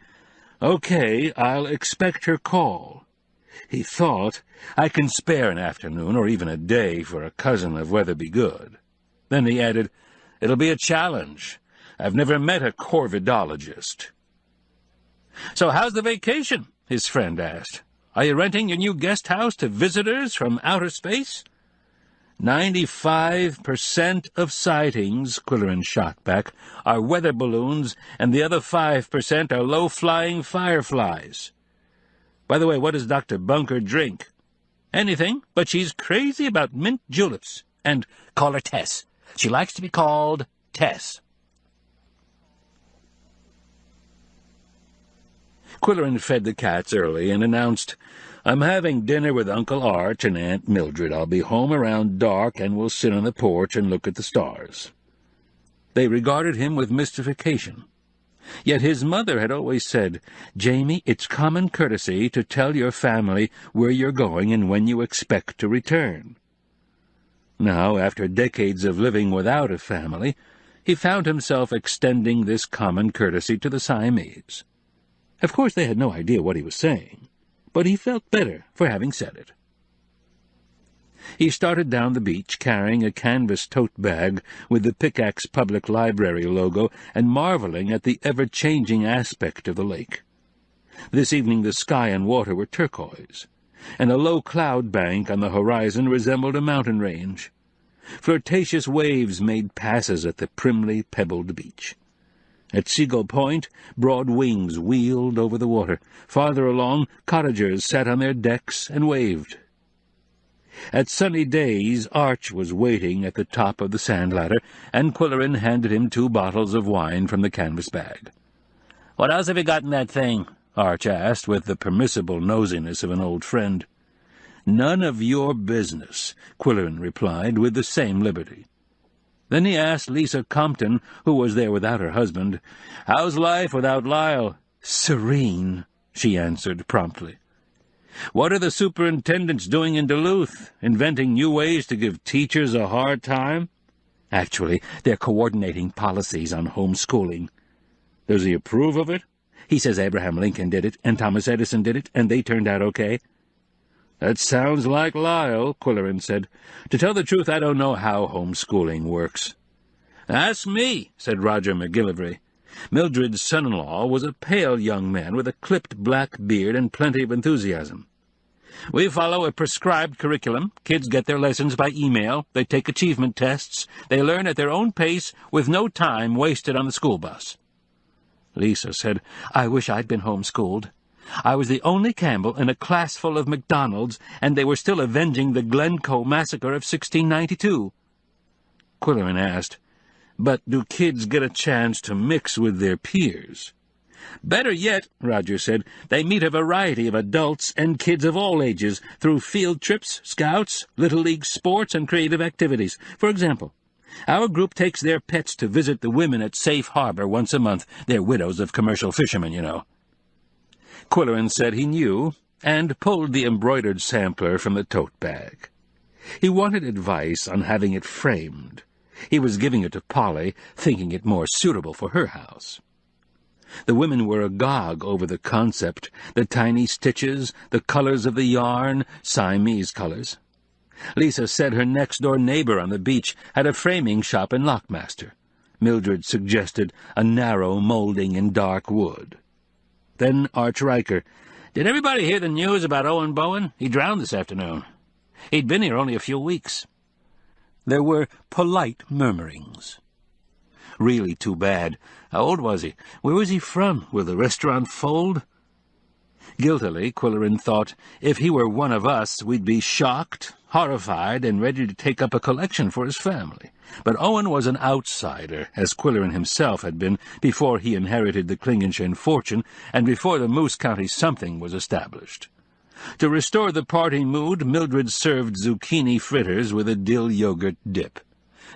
B: "Okay, I'll expect her call." He thought, "I can spare an afternoon or even a day for a cousin of Weatherby Good." Then he added, "It'll be a challenge. I've never met a corvidologist." "So how's the vacation?" his friend asked. "Are you renting your new guest house to visitors from outer space?" 95% of sightings, Qwilleran shot back, are weather balloons, and the other 5% are low-flying fireflies. By the way, what does Dr. Bunker drink? Anything, but she's crazy about mint juleps. And call her Tess. She likes to be called Tess. Qwilleran fed the cats early and announced, "I'm having dinner with Uncle Art and Aunt Mildred. I'll be home around dark, and we'll sit on the porch and look at the stars." They regarded him with mystification. Yet his mother had always said, "Jamie, it's common courtesy to tell your family where you're going and when you expect to return." Now, after decades of living without a family, he found himself extending this common courtesy to the Siamese. Of course, they had no idea what he was saying, but he felt better for having said it. He started down the beach carrying a canvas tote bag with the Pickaxe Public Library logo and marveling at the ever-changing aspect of the lake. This evening the sky and water were turquoise, and a low cloud bank on the horizon resembled a mountain range. Flirtatious waves made passes at the primly pebbled beach. At Seagull Point, broad wings wheeled over the water. Farther along, cottagers sat on their decks and waved. At Sunny Days, Arch was waiting at the top of the sand ladder, and Qwilleran handed him 2 bottles of wine from the canvas bag. "What else have you got in that thing?" Arch asked, with the permissible nosiness of an old friend. "None of your business," Qwilleran replied, with the same liberty. Then he asked Lisa Compton, who was there without her husband, "How's life without Lyle?" "Serene," she answered promptly. "What are the superintendents doing in Duluth? Inventing new ways to give teachers a hard time?" "Actually, they're coordinating policies on homeschooling." "Does he approve of it?" "He says Abraham Lincoln did it, and Thomas Edison did it, and they turned out okay." "That sounds like Lyle," Qwilleran said. "To tell the truth, I don't know how homeschooling works." "Ask me," said Roger McGillivray. Mildred's son-in-law was a pale young man with a clipped black beard and plenty of enthusiasm. "We follow a prescribed curriculum. Kids get their lessons by email. They take achievement tests. They learn at their own pace with no time wasted on the school bus." Lisa said, "I wish I'd been homeschooled. I was the only Campbell in a class full of McDonalds, and they were still avenging the Glencoe massacre of 1692. Qwilleran asked, "But do kids get a chance to mix with their peers?" "Better yet," Roger said, "they meet a variety of adults and kids of all ages through field trips, scouts, Little League sports, and creative activities. For example, our group takes their pets to visit the women at Safe Harbor once a month. They're widows of commercial fishermen, you know." Qwilleran said he knew, and pulled the embroidered sampler from the tote bag. He wanted advice on having it framed. He was giving it to Polly, thinking it more suitable for her house. The women were agog over the concept, the tiny stitches, the colors of the yarn, Siamese colors. Lisa said her next-door neighbor on the beach had a framing shop in Lockmaster. Mildred suggested a narrow molding in dark wood. Then Arch Riker, "Did everybody hear the news about Owen Bowen? He drowned this afternoon. He'd been here only a few weeks." There were polite murmurings. "Really too bad. How old was he? Where was he from? Will the restaurant fold?" Guiltily, Qwilleran thought, if he were one of us, we'd be shocked, horrified, and ready to take up a collection for his family. But Owen was an outsider, as Qwilleran himself had been before he inherited the Klingenschen fortune and before the Moose County something was established. To restore the party mood, Mildred served zucchini fritters with a dill yogurt dip,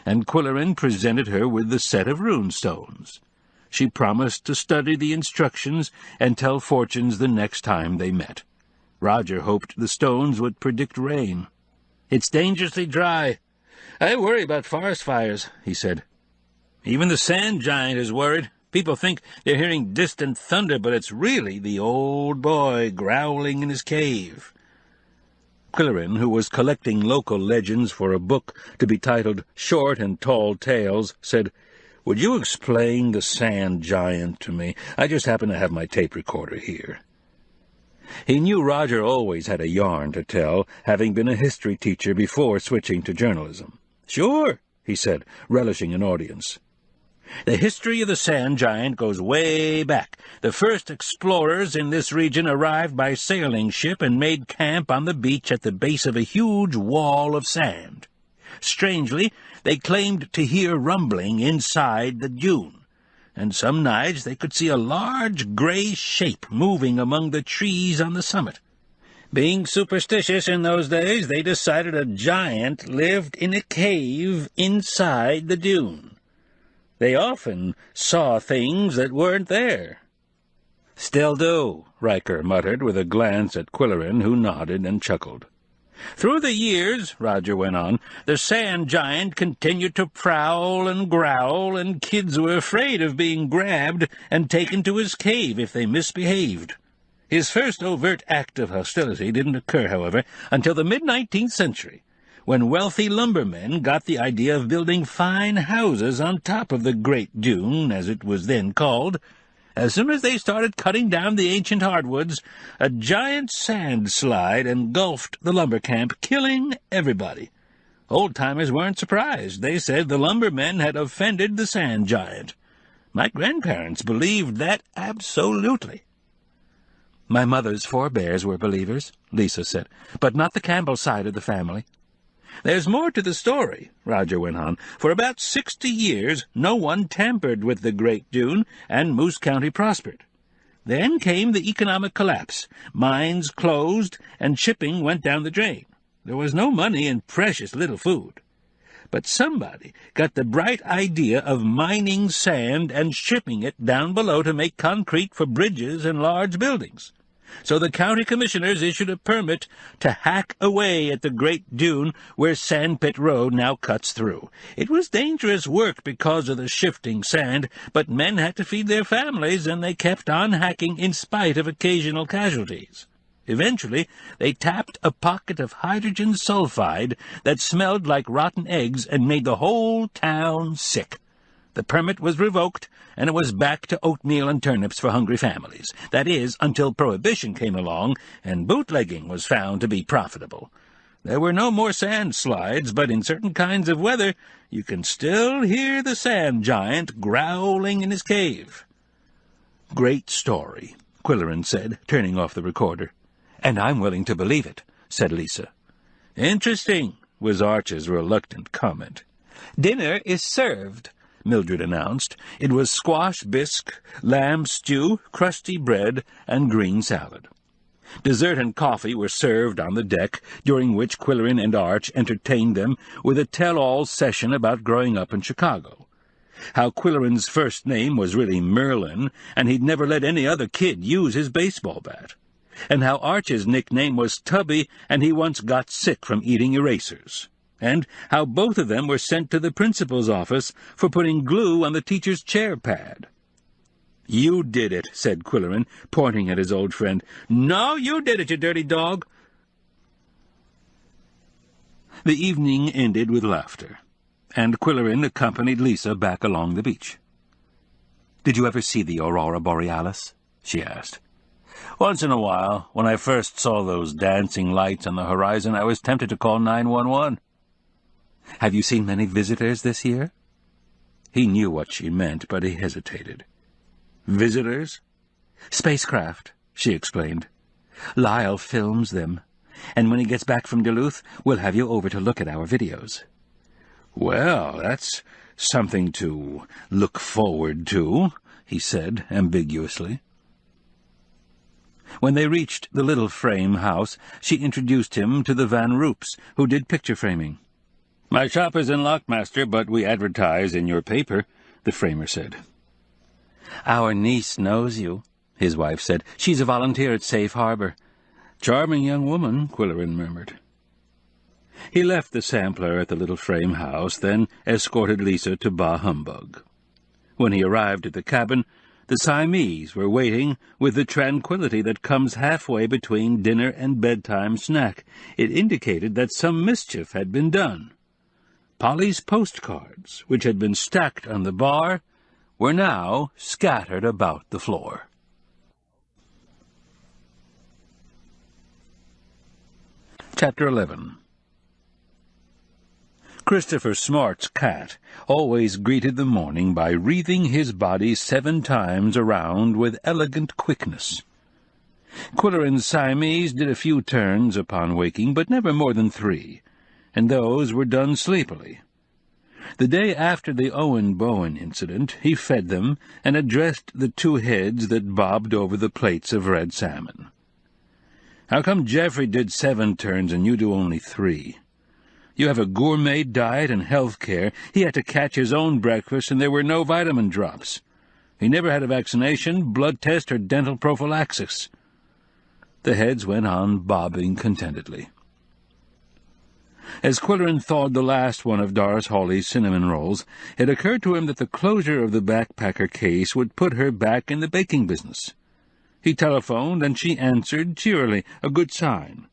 B: and Qwilleran presented her with the set of runestones. She promised to study the instructions and tell fortunes the next time they met. Roger hoped the stones would predict rain. "It's dangerously dry. I worry about forest fires," he said. "Even the sand giant is worried. People think they're hearing distant thunder, but it's really the old boy growling in his cave." Qwilleran, who was collecting local legends for a book to be titled Short and Tall Tales, said, "Would you explain the sand giant to me? I just happen to have my tape recorder here." He knew Roger always had a yarn to tell, having been a history teacher before switching to journalism. "Sure," he said, relishing an audience. "The history of the sand giant goes way back. The first explorers in this region arrived by sailing ship and made camp on the beach at the base of a huge wall of sand. Strangely, they claimed to hear rumbling inside the dune, and some nights they could see a large gray shape moving among the trees on the summit. Being superstitious in those days, they decided a giant lived in a cave inside the dune. They often saw things that weren't there." "Still do," Riker muttered with a glance at Qwilleran, who nodded and chuckled. "Through the years," Roger went on, "the sand giant continued to prowl and growl, and kids were afraid of being grabbed and taken to his cave if they misbehaved. His first overt act of hostility didn't occur, however, until the mid-19th century, when wealthy lumbermen got the idea of building fine houses on top of the Great Dune, as it was then called. As soon as they started cutting down the ancient hardwoods, a giant sand slide engulfed the lumber camp, killing everybody. Old-timers weren't surprised. They said the lumbermen had offended the sand giant. My grandparents believed that absolutely.
C: My mother's forebears were believers, Lisa said, but not the Campbell side of the family.
B: There's more to the story, Roger went on. For about 60 years, no one tampered with the Great Dune, and Moose County prospered. Then came the economic collapse. Mines closed, and shipping went down the drain. There was no money and precious little food. But somebody got the bright idea of mining sand and shipping it down below to make concrete for bridges and large buildings. So the county commissioners issued a permit to hack away at the Great Dune where Sandpit Road now cuts through. It was dangerous work because of the shifting sand, but men had to feed their families, and they kept on hacking in spite of occasional casualties. Eventually, they tapped a pocket of hydrogen sulfide that smelled like rotten eggs and made the whole town sick. The permit was revoked, and it was back to oatmeal and turnips for hungry families. That is, until Prohibition came along, and bootlegging was found to be profitable. There were no more sand slides, but in certain kinds of weather you can still hear the sand giant growling in his cave.
C: "Great story," Qwilleran said, turning off the recorder. "And I'm willing to believe it," said Lisa.
B: "Interesting," was Arch's reluctant comment.
C: "Dinner is served," Mildred announced.
B: It was squash bisque, lamb stew, crusty bread, and green salad. Dessert and coffee were served on the deck, during which Qwilleran and Arch entertained them with a tell-all session about growing up in Chicago. How Qwilleran's first name was really Merlin, and he'd never let any other kid use his baseball bat. And how Arch's nickname was Tubby, and he once got sick from eating erasers. And how both of them were sent to the principal's office for putting glue on the teacher's chair pad. "You did it," said Qwilleran, pointing at his old friend. "No, you did it, you dirty dog." The evening ended with laughter, and Qwilleran accompanied Lisa back along the beach.
C: "Did you ever see the aurora borealis?" she asked.
B: "Once in a while. When I first saw those dancing lights on the horizon, I was tempted to call 911.
C: "Have you seen many visitors this year?"
B: He knew what she meant, but he hesitated. "Visitors?"
C: "Spacecraft," she explained. "Lyle films them, and when he gets back from Duluth, we'll have you over to look at our videos."
B: "Well, that's something to look forward to," he said ambiguously.
C: When they reached the little frame house, she introduced him to the Van Roops, who did picture framing.
B: "My shop is in Lockmaster, but we advertise in your paper," the framer said.
C: "Our niece knows you," his wife said. "She's a volunteer at Safe Harbor."
B: "Charming young woman," Qwilleran murmured. He left the sampler at the little frame house, then escorted Lisa to Bah Humbug. When he arrived at the cabin, the Siamese were waiting with the tranquility that comes halfway between dinner and bedtime snack. It indicated that some mischief had been done. Polly's postcards, which had been stacked on the bar, were now scattered about the floor. Chapter 11. Christopher Smart's cat always greeted the morning by wreathing his body 7 times around with elegant quickness. Qwilleran's Siamese did a few turns upon waking, but never more than 3, and those were done sleepily. The day after the Owen Bowen incident, he fed them and addressed the 2 heads that bobbed over the plates of red salmon. "How come Jeffrey did 7 turns and you do only 3? You have a gourmet diet and health care. He had to catch his own breakfast, and there were no vitamin drops. He never had a vaccination, blood test, or dental prophylaxis." The heads went on bobbing contentedly. As Qwilleran thawed the last one of Doris Hawley's cinnamon rolls, it occurred to him that the closure of the backpacker case would put her back in the baking business. He telephoned, and she answered cheerily, a good sign.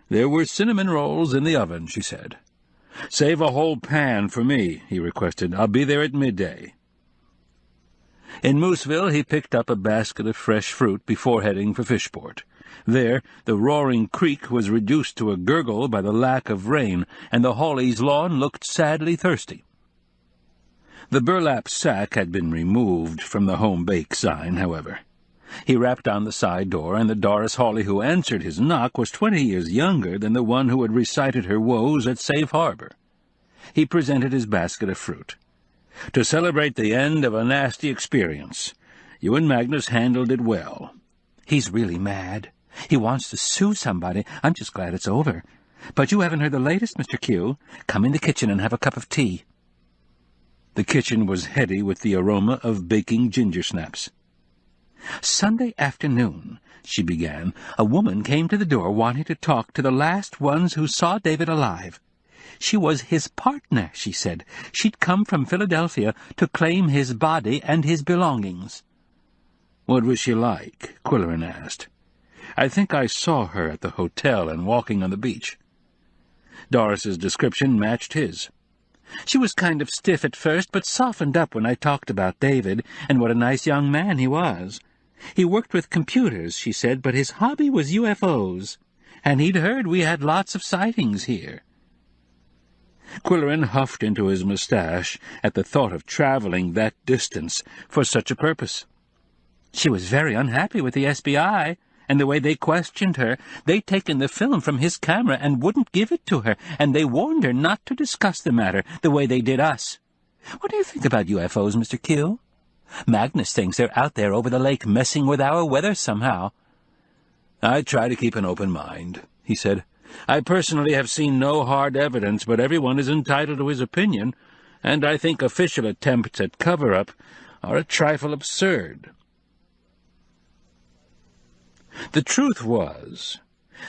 B: There were cinnamon rolls in the oven, she said. "Save a whole pan for me," he requested. "I'll be there at midday." In Mooseville he picked up a basket of fresh fruit before heading for Fishport. There, the roaring creek was reduced to a gurgle by the lack of rain, and the Hawleys' lawn looked sadly thirsty. The burlap sack had been removed from the home bake sign, however. He rapped on the side door, and the Doris Hawley who answered his knock was 20 years younger than the one who had recited her woes at Safe Harbor. He presented his basket of fruit. "To celebrate the end of a nasty experience. You and Magnus handled it well."
C: "He's really mad. He wants to sue somebody. I'm just glad it's over. But you haven't heard the latest, Mr. Q. Come in the kitchen and have a cup of tea."
B: The kitchen was heady with the aroma of baking ginger snaps.
C: "Sunday afternoon," she began, "a woman came to the door wanting to talk to the last ones who saw David alive. She was his partner, she said. She'd come from Philadelphia to claim his body and his belongings."
B: "What was she like?" Qwilleran asked. "I think I saw her at the hotel and walking on the beach." Doris's description matched his.
C: "She was kind of stiff at first, but softened up when I talked about David and what a nice young man he was. He worked with computers, she said, but his hobby was UFOs, and he'd heard we had lots of sightings here."
B: Qwilleran huffed into his mustache at the thought of traveling that distance for such a purpose.
C: "She was very unhappy with the SBI, and the way they questioned her. They'd taken the film from his camera and wouldn't give it to her, and they warned her not to discuss the matter the way they did us. What do you think about UFOs, Mr. Q? Magnus thinks they're out there over the lake messing with our weather somehow."
B: "I try to keep an open mind," he said. "I personally have seen no hard evidence, but everyone is entitled to his opinion, and I think official attempts at cover-up are a trifle absurd." The truth was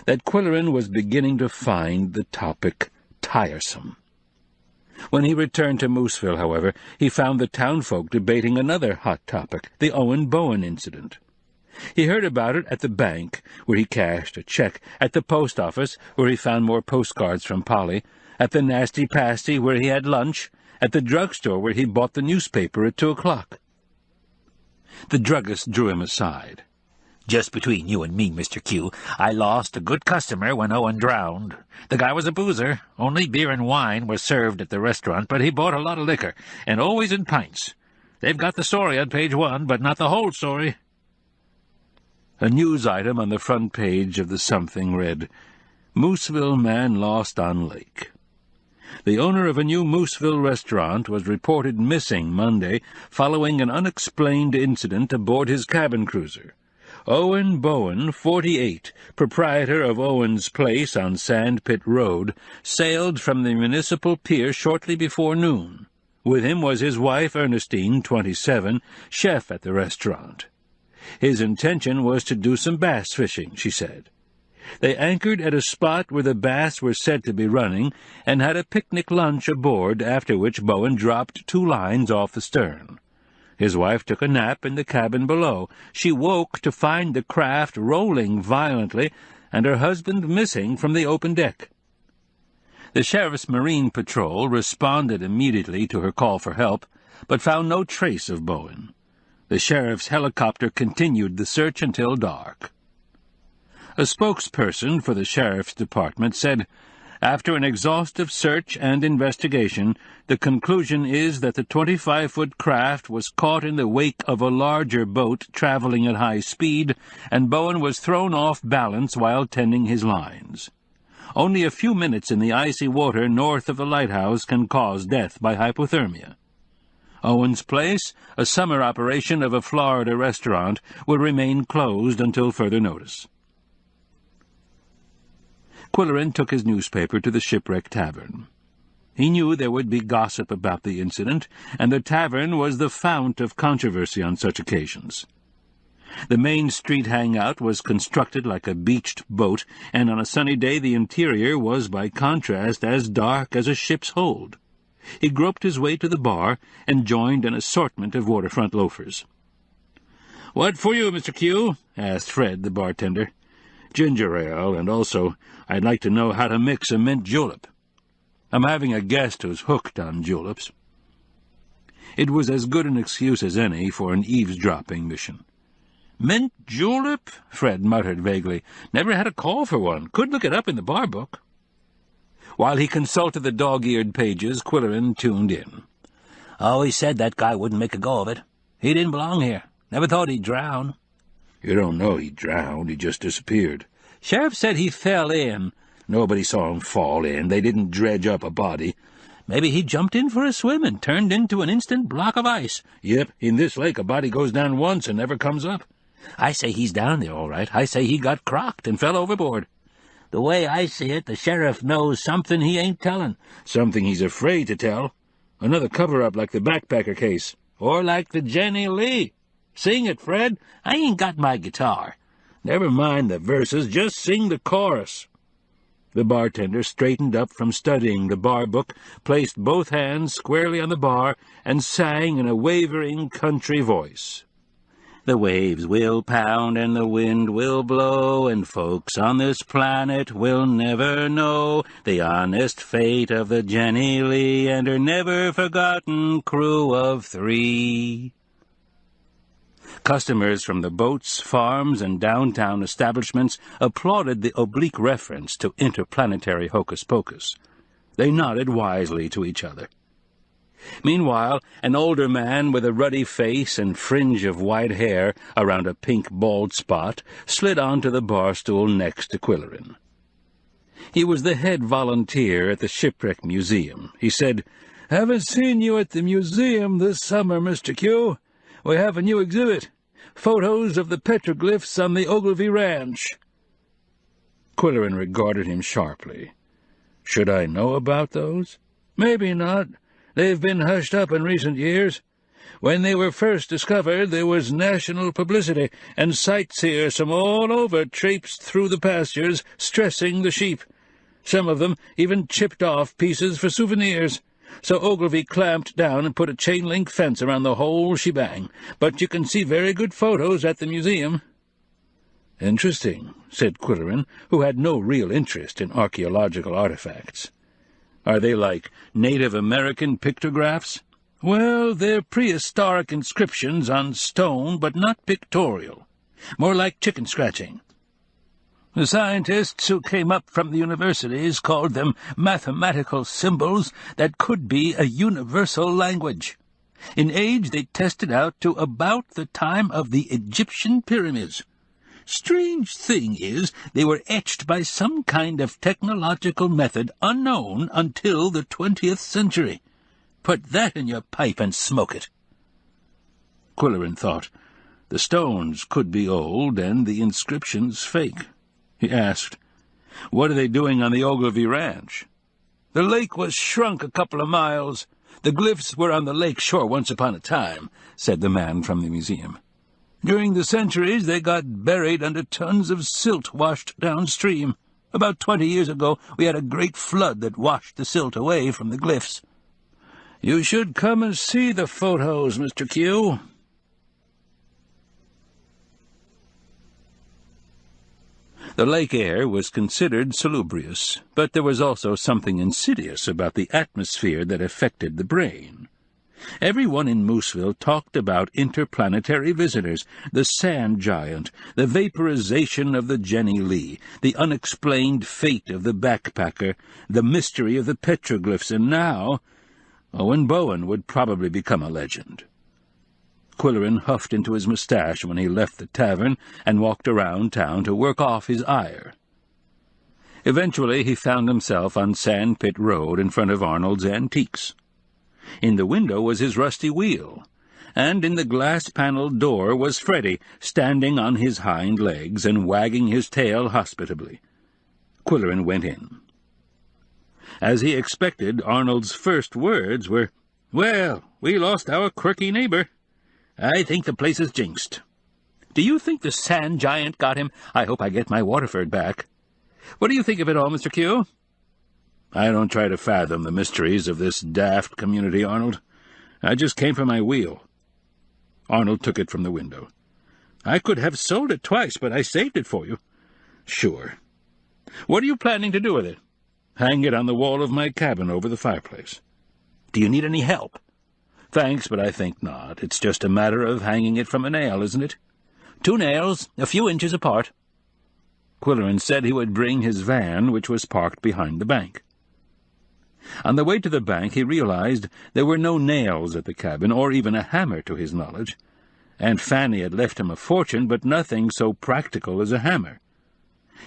B: that Qwilleran was beginning to find the topic tiresome. When he returned to Mooseville, however, he found the townfolk debating another hot topic, the Owen Bowen incident. He heard about it at the bank, where he cashed a check, at the post office, where he found more postcards from Polly, at the Nasty Pasty, where he had lunch, at the drugstore, where he bought the newspaper at 2 o'clock. The druggist drew him aside.
D: "Just between you and me, Mr. Q, I lost a good customer when Owen drowned. The guy was a boozer. Only beer and wine were served at the restaurant, but he bought a lot of liquor, and always in pints. They've got the story on page 1, but not the whole story."
B: A news item on the front page of the Something read, "Mooseville man lost on lake." The owner of a new Mooseville restaurant was reported missing Monday following an unexplained incident aboard his cabin cruiser. Owen Bowen, 48, proprietor of Owen's Place on Sandpit Road, sailed from the municipal pier shortly before noon. With him was his wife, Ernestine, 27, chef at the restaurant. His intention was to do some bass fishing, she said. They anchored at a spot where the bass were said to be running and had a picnic lunch aboard, after which Bowen dropped 2 lines off the stern. His wife took a nap in the cabin below. She woke to find the craft rolling violently and her husband missing from the open deck. The sheriff's marine patrol responded immediately to her call for help, but found no trace of Bowen. The sheriff's helicopter continued the search until dark. A spokesperson for the sheriff's department said, "After an exhaustive search and investigation, the conclusion is that the 25-foot craft was caught in the wake of a larger boat traveling at high speed, and Bowen was thrown off balance while tending his lines. Only a few minutes in the icy water north of the lighthouse can cause death by hypothermia. Owen's Place, a summer operation of a Florida restaurant, will remain closed until further notice." Qwilleran took his newspaper to the Shipwreck Tavern. He knew there would be gossip about the incident, and the tavern was the fount of controversy on such occasions. The main street hangout was constructed like a beached boat, and on a sunny day the interior was, by contrast, as dark as a ship's hold. He groped his way to the bar and joined an assortment of waterfront loafers. "What for you, Mr. Q?" asked Fred, the bartender. "Ginger ale, and also I'd like to know how to mix a mint julep." I'm having a guest who's hooked on juleps." It was as good an excuse as any for an eavesdropping mission. "Mint julep?" Fred muttered vaguely. "Never had a call for one. Could look it up in the bar book." While he consulted the dog-eared pages, Qwilleran tuned in. "Always said that guy wouldn't make a go of it. He didn't belong here. Never thought he'd drown." "You don't know he drowned. He just disappeared."
C: "Sheriff said he fell in."
B: "Nobody saw him fall in. They didn't dredge up a body."
C: "Maybe he jumped in for a swim and turned into an instant block of ice."
B: "Yep, in this lake a body goes down once and never comes up."
C: "I say he's down there all right. I say he got crocked and fell overboard." "The way I see it, the sheriff knows something he ain't telling."
B: "Something he's afraid to tell. Another cover-up like the backpacker case.
C: Or like the Jenny Lee. Sing it, Fred. I ain't got my guitar."
B: "Never mind the verses, just sing the chorus." The bartender straightened up from studying the bar book, placed both hands squarely on the bar, and sang in a wavering country voice.
C: "The waves will pound and the wind will blow, and folks on this planet will never know the honest fate of the Jenny Lee and her never-forgotten crew of 3. Customers from the boats, farms, and downtown establishments applauded the oblique reference to interplanetary hocus-pocus. They nodded wisely to each other. Meanwhile, an older man with a ruddy face and fringe of white hair around a pink bald spot slid onto the bar stool next to Qwilleran. He was the head volunteer at the Shipwreck Museum. He said, "Haven't seen you at the museum this summer, Mr. Q. We have a new exhibit. Photos of the petroglyphs on the Ogilvy Ranch." Qwilleran regarded him sharply. "Should I know about those?" "Maybe not. They've been hushed up in recent years. When they were first discovered, there was national publicity, and sightseers from all over traipsed through the pastures, stressing the sheep. Some of them even chipped off pieces for souvenirs. So Ogilvy clamped down and put a chain-link fence around the whole shebang. But you can see very good photos at the museum." "Interesting," said Qwilleran, who had no real interest in archaeological artifacts. "Are they like Native American pictographs?" "Well, they're prehistoric inscriptions on stone, but not pictorial. More like chicken scratching. The scientists who came up from the universities called them mathematical symbols that could be a universal language. In age, they tested out to about the time of the Egyptian pyramids. Strange thing is, they were etched by some kind of technological method unknown until the 20th century. Put that in your pipe and smoke it." Qwilleran thought, the stones could be old and the inscriptions fake. He asked, "What are they doing on the Ogilvy Ranch?" "The lake was shrunk a couple of miles. The glyphs were on the lake shore once upon a time," said the man from the museum. "During the centuries, they got buried under tons of silt washed downstream. About 20 years ago, we had a great flood that washed the silt away from the glyphs." "You should come and see the photos, Mr. Q." The lake air was considered salubrious, but there was also something insidious about the atmosphere that affected the brain. Everyone in Mooseville talked about interplanetary visitors, the sand giant, the vaporization of the Jenny Lee, the unexplained fate of the backpacker, the mystery of the petroglyphs, and now Owen Bowen would probably become a legend. Qwilleran huffed into his mustache when he left the tavern and walked around town to work off his ire. Eventually he found himself on Sand Pit Road in front of Arnold's Antiques. In the window was his rusty wheel, and in the glass-panelled door was Freddy, standing on his hind legs and wagging his tail hospitably. Qwilleran went in. As he expected, Arnold's first words were, "Well, we lost our quirky neighbor. I think the place is jinxed." "Do you think the sand giant got him? I hope I get my Waterford back. What do you think of it all, Mr. Q?"
B: "I don't try to fathom the mysteries of this daft community, Arnold. I just came for my wheel." Arnold took it from the window.
C: "I could have sold it twice, but I saved it for you."
B: "Sure.
C: What are you planning to do with it?"
B: Hang it on the wall of my cabin over the fireplace.
D: Do you need any help?
B: Thanks, but I think not. It's just a matter of hanging it from a nail, isn't it?
D: 2 nails, a few inches apart.
B: Qwilleran said he would bring his van, which was parked behind the bank. On the way to the bank, he realized there were no nails at the cabin, or even a hammer to his knowledge. Aunt Fanny had left him a fortune, but nothing so practical as a hammer.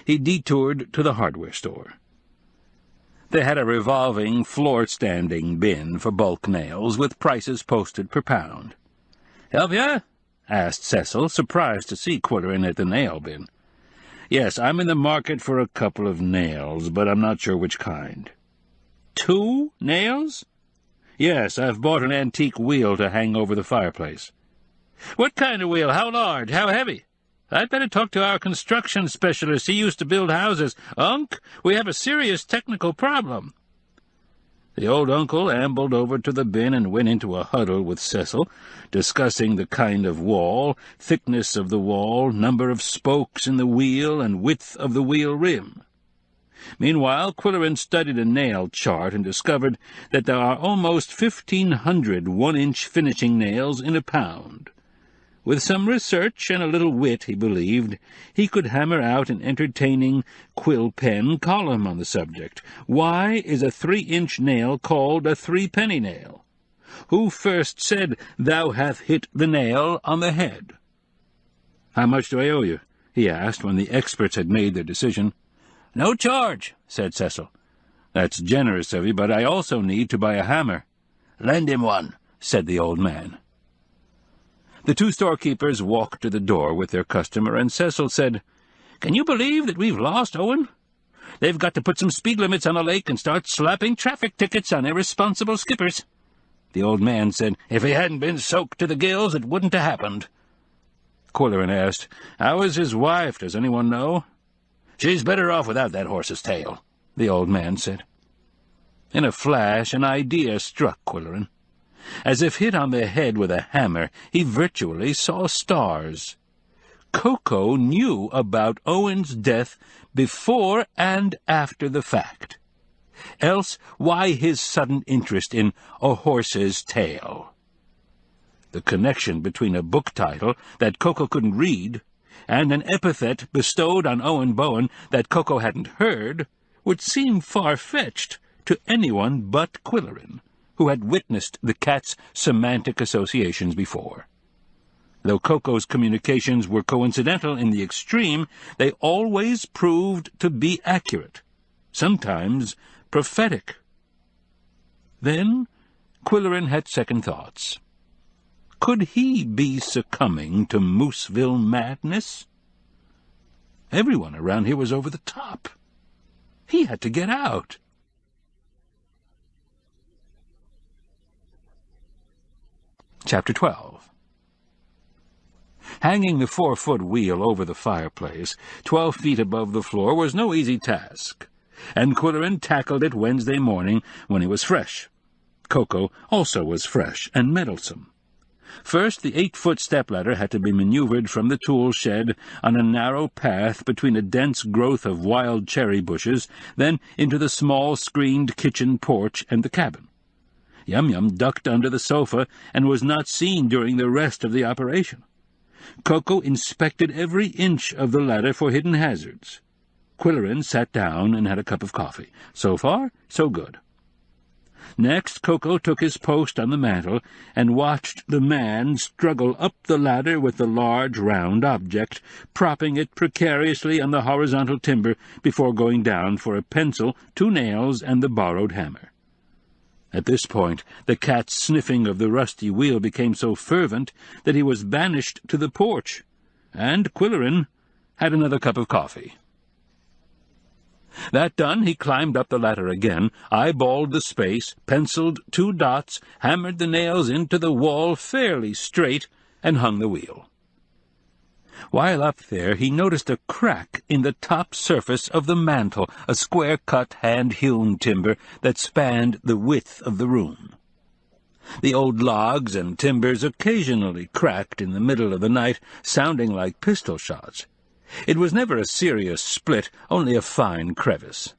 B: He detoured to the hardware store. They had a revolving, floor-standing bin for bulk nails, with prices posted per pound.
D: "Help ya?"
B: asked Cecil, surprised to see Qwilleran at the nail bin. "Yes, I'm in the market for a couple of nails, but I'm not sure which kind."
D: 2 nails?
B: "Yes, I've bought an antique wheel to hang over the fireplace."
D: "What kind of wheel? How large? How heavy? I'd better talk to our construction specialist. He used to build houses. Unc, we have a serious technical problem."
B: The old uncle ambled over to the bin and went into a huddle with Cecil, discussing the kind of wall, thickness of the wall, number of spokes in the wheel, and width of the wheel rim. Meanwhile, Qwilleran studied a nail chart and discovered that there are almost 1,500 one-inch finishing nails in a pound. With some research and a little wit, he believed, he could hammer out an entertaining quill-pen column on the subject. Why is a 3-inch nail called a 3-penny nail? Who first said, "Thou hast hit the nail on the head"? "How much do I owe you?" he asked when the experts had made their decision.
D: "No charge," said Cecil.
B: "That's generous of you, but I also need to buy a hammer."
D: "Lend him one,"
B: said the old man. The 2 storekeepers walked to the door with their customer, and Cecil said,
D: "Can you believe that we've lost Owen? They've got to put some speed limits on the lake and start slapping traffic tickets on irresponsible skippers."
B: The old man said,
D: "If he hadn't been soaked to the gills, it wouldn't have happened."
B: Qwilleran asked, "How is his wife? Does anyone know?"
D: "She's better off without that horse's tail,"
B: the old man said. In a flash, an idea struck Qwilleran. As if hit on the head with a hammer, he virtually saw stars. Koko knew about Owen's death before and after the fact. Else, why his sudden interest in a horse's tail? The connection between a book title that Koko couldn't read and an epithet bestowed on Owen Bowen that Koko hadn't heard would seem far-fetched to anyone but Qwilleran, who had witnessed the cat's semantic associations before. Though Koko's communications were coincidental in the extreme, they always proved to be accurate, sometimes prophetic. Then Qwilleran had second thoughts. Could he be succumbing to Mooseville madness? Everyone around here was over the top. He had to get out. Chapter 12. Hanging the 4-foot wheel over the fireplace, 12 feet above the floor, was no easy task, and Qwilleran tackled it Wednesday morning when he was fresh. Koko also was fresh and meddlesome. First, the 8-foot stepladder had to be maneuvered from the tool shed on a narrow path between a dense growth of wild cherry bushes, then into the small screened kitchen porch and the cabin. Yum Yum ducked under the sofa and was not seen during the rest of the operation. Koko inspected every inch of the ladder for hidden hazards. Qwilleran sat down and had a cup of coffee. So far, so good. Next, Koko took his post on the mantel and watched the man struggle up the ladder with the large, round object, propping it precariously on the horizontal timber before going down for a pencil, 2 nails, and the borrowed hammer. At this point, the cat's sniffing of the rusty wheel became so fervent that he was banished to the porch, and Qwilleran had another cup of coffee. That done, he climbed up the ladder again, eyeballed the space, penciled 2 dots, hammered the nails into the wall fairly straight, and hung the wheel. While up there, he noticed a crack in the top surface of the mantel, a square-cut, hand-hewn timber that spanned the width of the room. The old logs and timbers occasionally cracked in the middle of the night, sounding like pistol shots. It was never a serious split, only a fine crevice.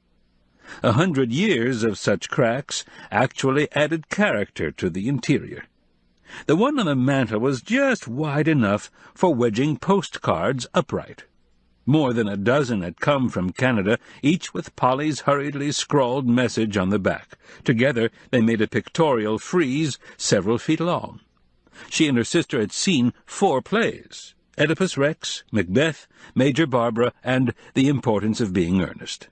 B: 100 years of such cracks actually added character to the interior. The one on the mantel was just wide enough for wedging postcards upright. More than a dozen had come from Canada, each with Polly's hurriedly scrawled message on the back. Together they made a pictorial frieze several feet long. She and her sister had seen 4 plays: Oedipus Rex, Macbeth, Major Barbara, and The Importance of Being Earnest.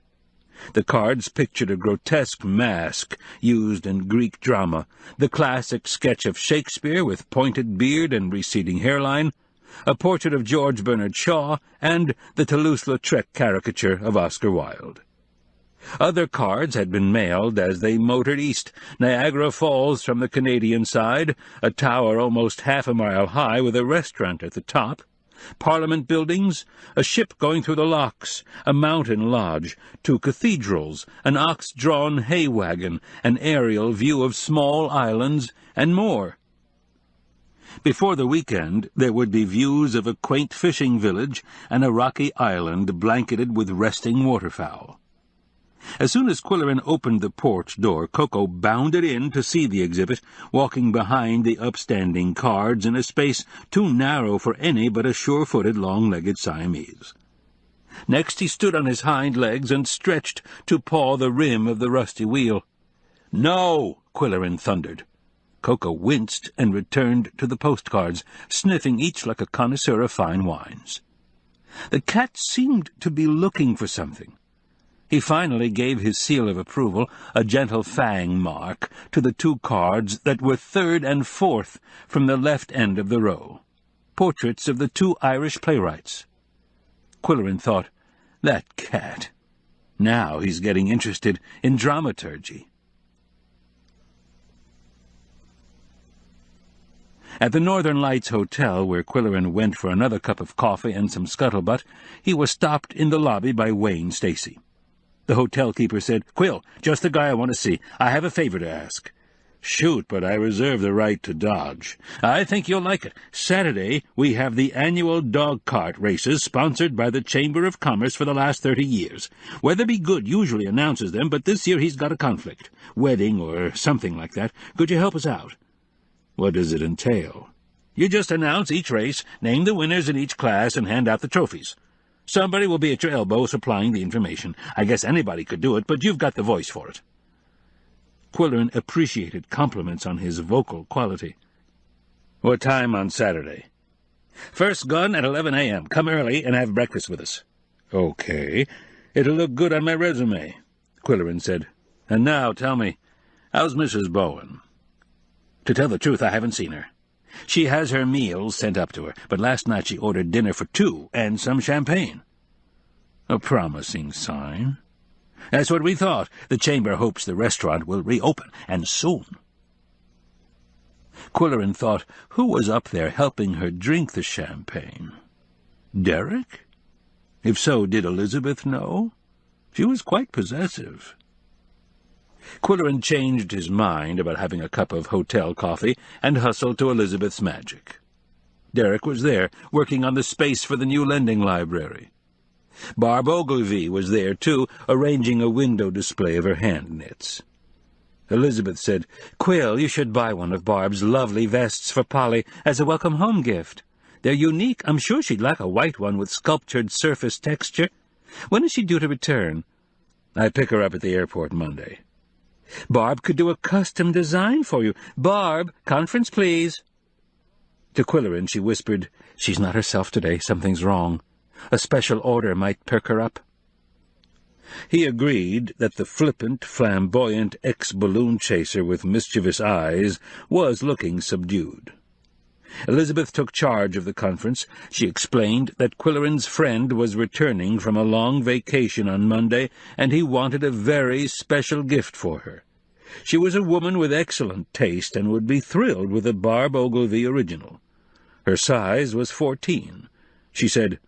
B: The cards pictured a grotesque mask used in Greek drama, the classic sketch of Shakespeare with pointed beard and receding hairline, a portrait of George Bernard Shaw, and the Toulouse-Lautrec caricature of Oscar Wilde. Other cards had been mailed as they motored east: Niagara Falls from the Canadian side, a tower almost half a mile high with a restaurant at the top, Parliament buildings, a ship going through the locks, a mountain lodge, 2 cathedrals, an ox-drawn hay wagon, an aerial view of small islands, and more. Before the weekend there would be views of a quaint fishing village and a rocky island blanketed with resting waterfowl. As soon as Qwilleran opened the porch door, Koko bounded in to see the exhibit, walking behind the upstanding cards in a space too narrow for any but a sure-footed, long-legged Siamese. Next he stood on his hind legs and stretched to paw the rim of the rusty wheel. "No!" Qwilleran thundered. Koko winced and returned to the postcards, sniffing each like a connoisseur of fine wines. The cat seemed to be looking for something. He finally gave his seal of approval, a gentle fang mark, to the 2 cards that were 3rd and 4th from the left end of the row, portraits of the 2 Irish playwrights. Qwilleran thought, "That cat. Now he's getting interested in dramaturgy." At the Northern Lights Hotel, where Qwilleran went for another cup of coffee and some scuttlebutt, he was stopped in the lobby by Wayne Stacy. The hotel keeper said, "Quill, just the guy I want to see. I have a favor to ask." "Shoot, but I reserve the right to dodge." "I think you'll like it. Saturday we have the annual dog cart races sponsored by the Chamber of Commerce for the last 30 years. Weatherby Good usually announces them, but this year he's got a conflict. Wedding or something like that. Could you help us out?" "What does it entail?" "You just announce each race, name the winners in each class, and hand out the trophies. Somebody will be at your elbow supplying the information. I guess anybody could do it, but you've got the voice for it." Qwilleran appreciated compliments on his vocal quality. "What time on Saturday?" "First gun at 11 a.m. Come early and have breakfast with us." "Okay. It'll look good on my resume," Qwilleran said. "And now, tell me, how's Mrs. Bowen?" "To tell the truth, I haven't seen her. She has her meals sent up to her, but last night she ordered dinner for 2 and some champagne." "A promising sign." "That's what we thought. The Chamber hopes the restaurant will reopen, and soon." Qwilleran thought, who was up there helping her drink the champagne? Derek? If so, did Elizabeth know? She was quite possessive. Qwilleran changed his mind about having a cup of hotel coffee and hustled to Elizabeth's magic. Derek was there, working on the space for the new lending library. Barb Ogilvy was there, too, arranging a window display of her hand knits. Elizabeth said, "Quill, you should buy one of Barb's lovely vests for Polly as a welcome-home gift. They're unique. I'm sure she'd like a white one with sculptured surface texture. When is she due to return?" "I pick her up at the airport Monday." "Barb could do a custom design for you. Barb, conference, please." To Qwilleran she whispered, "She's not herself today. Something's wrong. A special order might perk her up." He agreed that the flippant, flamboyant ex-balloon chaser with mischievous eyes was looking subdued. Elizabeth took charge of the conference. She explained that Qwilleran's friend was returning from a long vacation on Monday, and he wanted a very special gift for her. She was a woman with excellent taste and would be thrilled with a Barb Ogilvy original. Her size was 14. She said,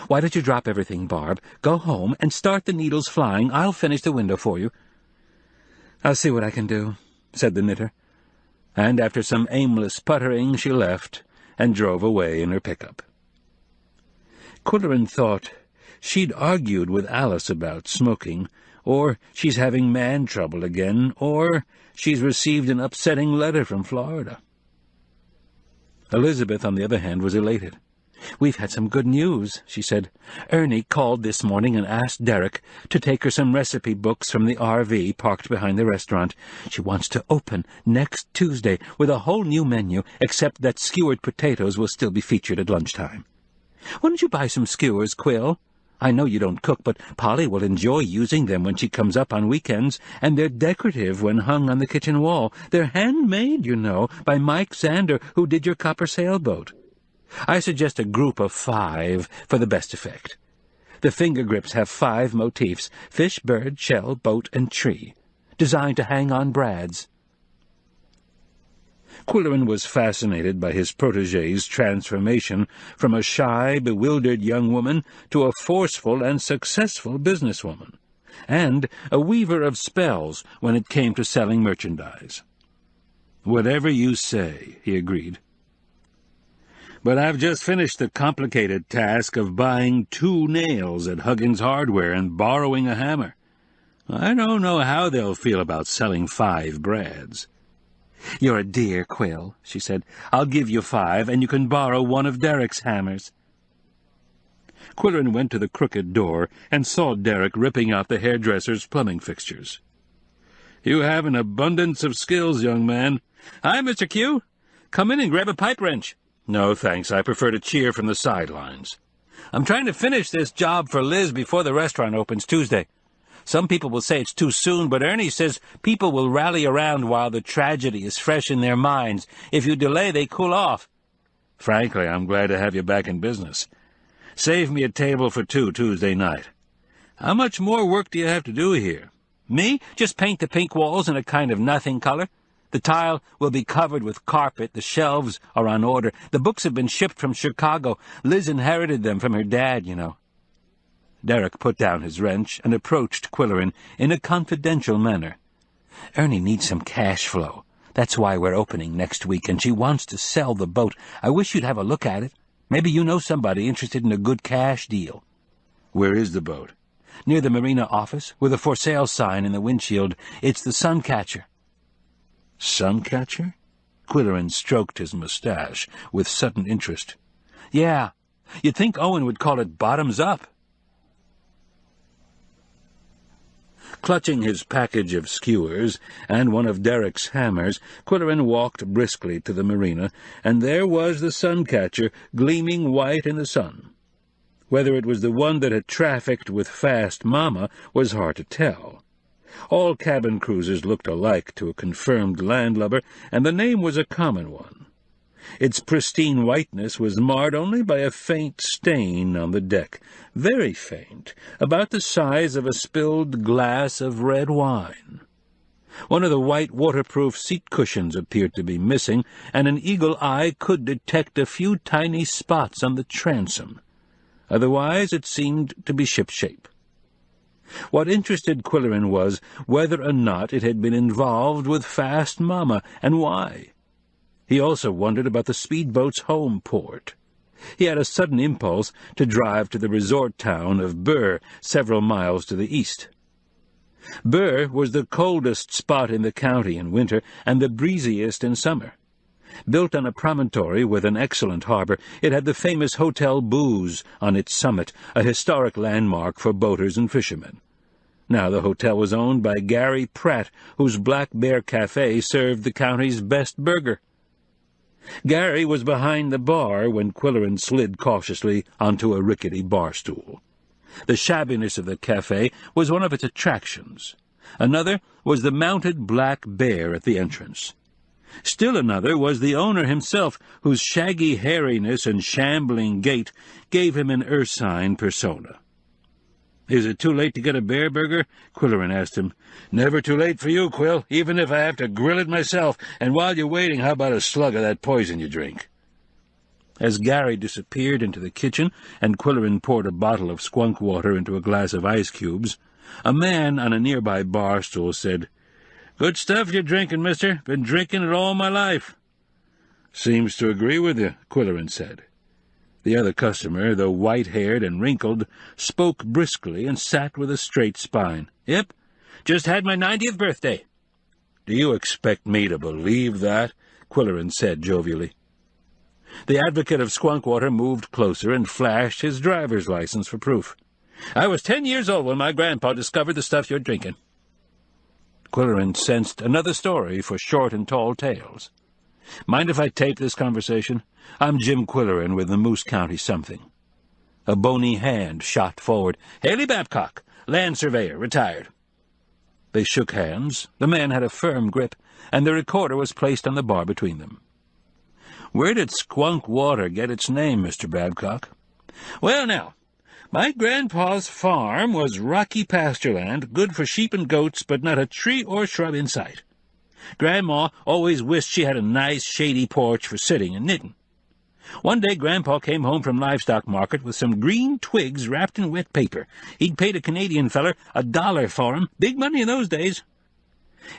B: "Why don't you drop everything, Barb? Go home and start the needles flying. I'll finish the window for you." "I'll see what I can do," said the knitter. And after some aimless puttering she left and drove away in her pickup. Qwilleran thought, She'd argued with Alice about smoking, or she's having man trouble again, or she's received an upsetting letter from Florida. Elizabeth, on the other hand, was elated. "We've had some good news," she said. "Ernie called this morning and asked Derek to take her some recipe books from the RV parked behind the restaurant. She wants to open next Tuesday with a whole new menu, except that skewered potatoes will still be featured at lunchtime. Why don't you buy some skewers, Quill? I know you don't cook, but Polly will enjoy using them when she comes up on weekends, and they're decorative when hung on the kitchen wall. They're handmade, you know, by Mike Zander, who did your copper sailboat. I suggest a group of 5 for the best effect. The finger grips have 5 motifs: fish, bird, shell, boat, and tree, designed to hang on brads." Qwilleran was fascinated by his protégé's transformation from a shy, bewildered young woman to a forceful and successful businesswoman, and a weaver of spells when it came to selling merchandise. "Whatever you say," he agreed. "But I've just finished the complicated task of buying 2 nails at Huggins Hardware and borrowing a hammer. I don't know how they'll feel about selling 5 brads." "You're a dear, Quill," she said. "I'll give you 5, and you can borrow one of Derek's hammers." Qwilleran went to the crooked door and saw Derek ripping out the hairdresser's plumbing fixtures. "You have an abundance of skills, young man. Hi, Mr. Q. Come in and grab a pipe wrench." "No, thanks. I prefer to cheer from the sidelines. I'm trying to finish this job for Liz before the restaurant opens Tuesday. Some people will say it's too soon, but Ernie says people will rally around while the tragedy is fresh in their minds. If you delay, they cool off. Frankly, I'm glad to have you back in business. Save me a table for 2 Tuesday night. How much more work do you have to do here?" "Me? Just paint the pink walls in a kind of nothing color. The tile will be covered with carpet. The shelves are on order. The books have been shipped from Chicago. Liz inherited them from her dad, you know." Derek put down his wrench and approached Qwilleran in a confidential manner. "Ernie needs some cash flow. That's why we're opening next week, and she wants to sell the boat. I wish you'd have a look at it. Maybe you know somebody interested in a good cash deal." "Where is the boat?" "Near the marina office, with a for sale sign in the windshield. It's the Suncatcher." "Suncatcher?" Qwilleran stroked his mustache with sudden interest. "Yeah. You'd think Owen would call it bottoms up." Clutching his package of skewers and one of Derek's hammers, Qwilleran walked briskly to the marina, and there was the Suncatcher gleaming white in the sun. Whether it was the one that had trafficked with Fast Mama was hard to tell. All cabin cruisers looked alike to a confirmed landlubber, and the name was a common one. Its pristine whiteness was marred only by a faint stain on the deck, very faint, about the size of a spilled glass of red wine. One of the white waterproof seat cushions appeared to be missing, and an eagle eye could detect a few tiny spots on the transom. Otherwise it seemed to be shipshape. What interested Qwilleran was whether or not it had been involved with Fast Mama, and why. He also wondered about the speedboat's home port. He had a sudden impulse to drive to the resort town of Burr, several miles to the east. Burr was the coldest spot in the county in winter and the breeziest in summer. Built on a promontory with an excellent harbor, it had the famous Hotel Booze on its summit, a historic landmark for boaters and fishermen. Now the hotel was owned by Gary Pratt, whose Black Bear Cafe served the county's best burger. Gary was behind the bar when Qwilleran slid cautiously onto a rickety bar stool. The shabbiness of the cafe was one of its attractions. Another was the mounted black bear at the entrance. Still another was the owner himself, whose shaggy hairiness and shambling gait gave him an ursine persona. "Is it too late to get a bear burger?" Qwilleran asked him. "Never too late for you, Quill, even if I have to grill it myself. And while you're waiting, how about a slug of that poison you drink?" As Gary disappeared into the kitchen and Qwilleran poured a bottle of skunk water into a glass of ice cubes, a man on a nearby bar stool said, "Good stuff you're drinking, mister. Been drinking it all my life." "Seems to agree with you," Qwilleran said. The other customer, though white-haired and wrinkled, spoke briskly and sat with a straight spine.
C: "Yep, just had my 90th birthday."
B: "Do you expect me to believe that?" Qwilleran said jovially. The advocate of Squonkwater moved closer and flashed his driver's license for proof.
C: "I was 10 years old when my grandpa discovered the stuff you're drinking."
B: Qwilleran sensed another story for short and tall tales. "Mind if I tape this conversation? I'm Jim Qwilleran with the Moose County something." A bony hand shot forward.
C: "Haley Babcock, land surveyor, retired."
B: They shook hands. The man had a firm grip, and the recorder was placed on the bar between them. "Where did Squonkwater get its name, Mr. Babcock?"
C: "Well, now, my grandpa's farm was rocky pasture land, good for sheep and goats, but not a tree or shrub in sight. Grandma always wished she had a nice, shady porch for sitting and knitting. One day Grandpa came home from livestock market with some green twigs wrapped in wet paper. He'd paid a Canadian feller $1 for 'em, big money in those days.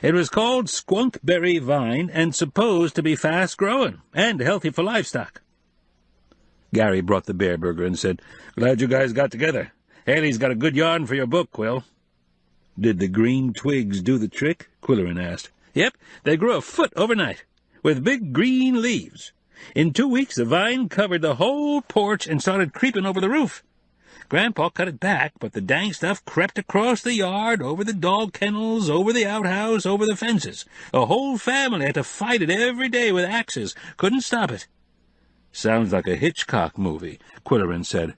C: It was called skunkberry vine and supposed to be fast-growing and healthy for livestock."
B: Gary brought the bear burger and said, "Glad you guys got together.
C: Haley's got a good yarn for your book, Quill."
B: "Did the green twigs do the trick?" Qwilleran asked.
C: "Yep, they grew a foot overnight, with big green leaves. In 2 weeks the vine covered the whole porch and started creeping over the roof. Grandpa cut it back, but the dang stuff crept across the yard, over the dog kennels, over the outhouse, over the fences. The whole family had to fight it every day with axes. Couldn't stop it."
B: "Sounds like a Hitchcock movie," Qwilleran said.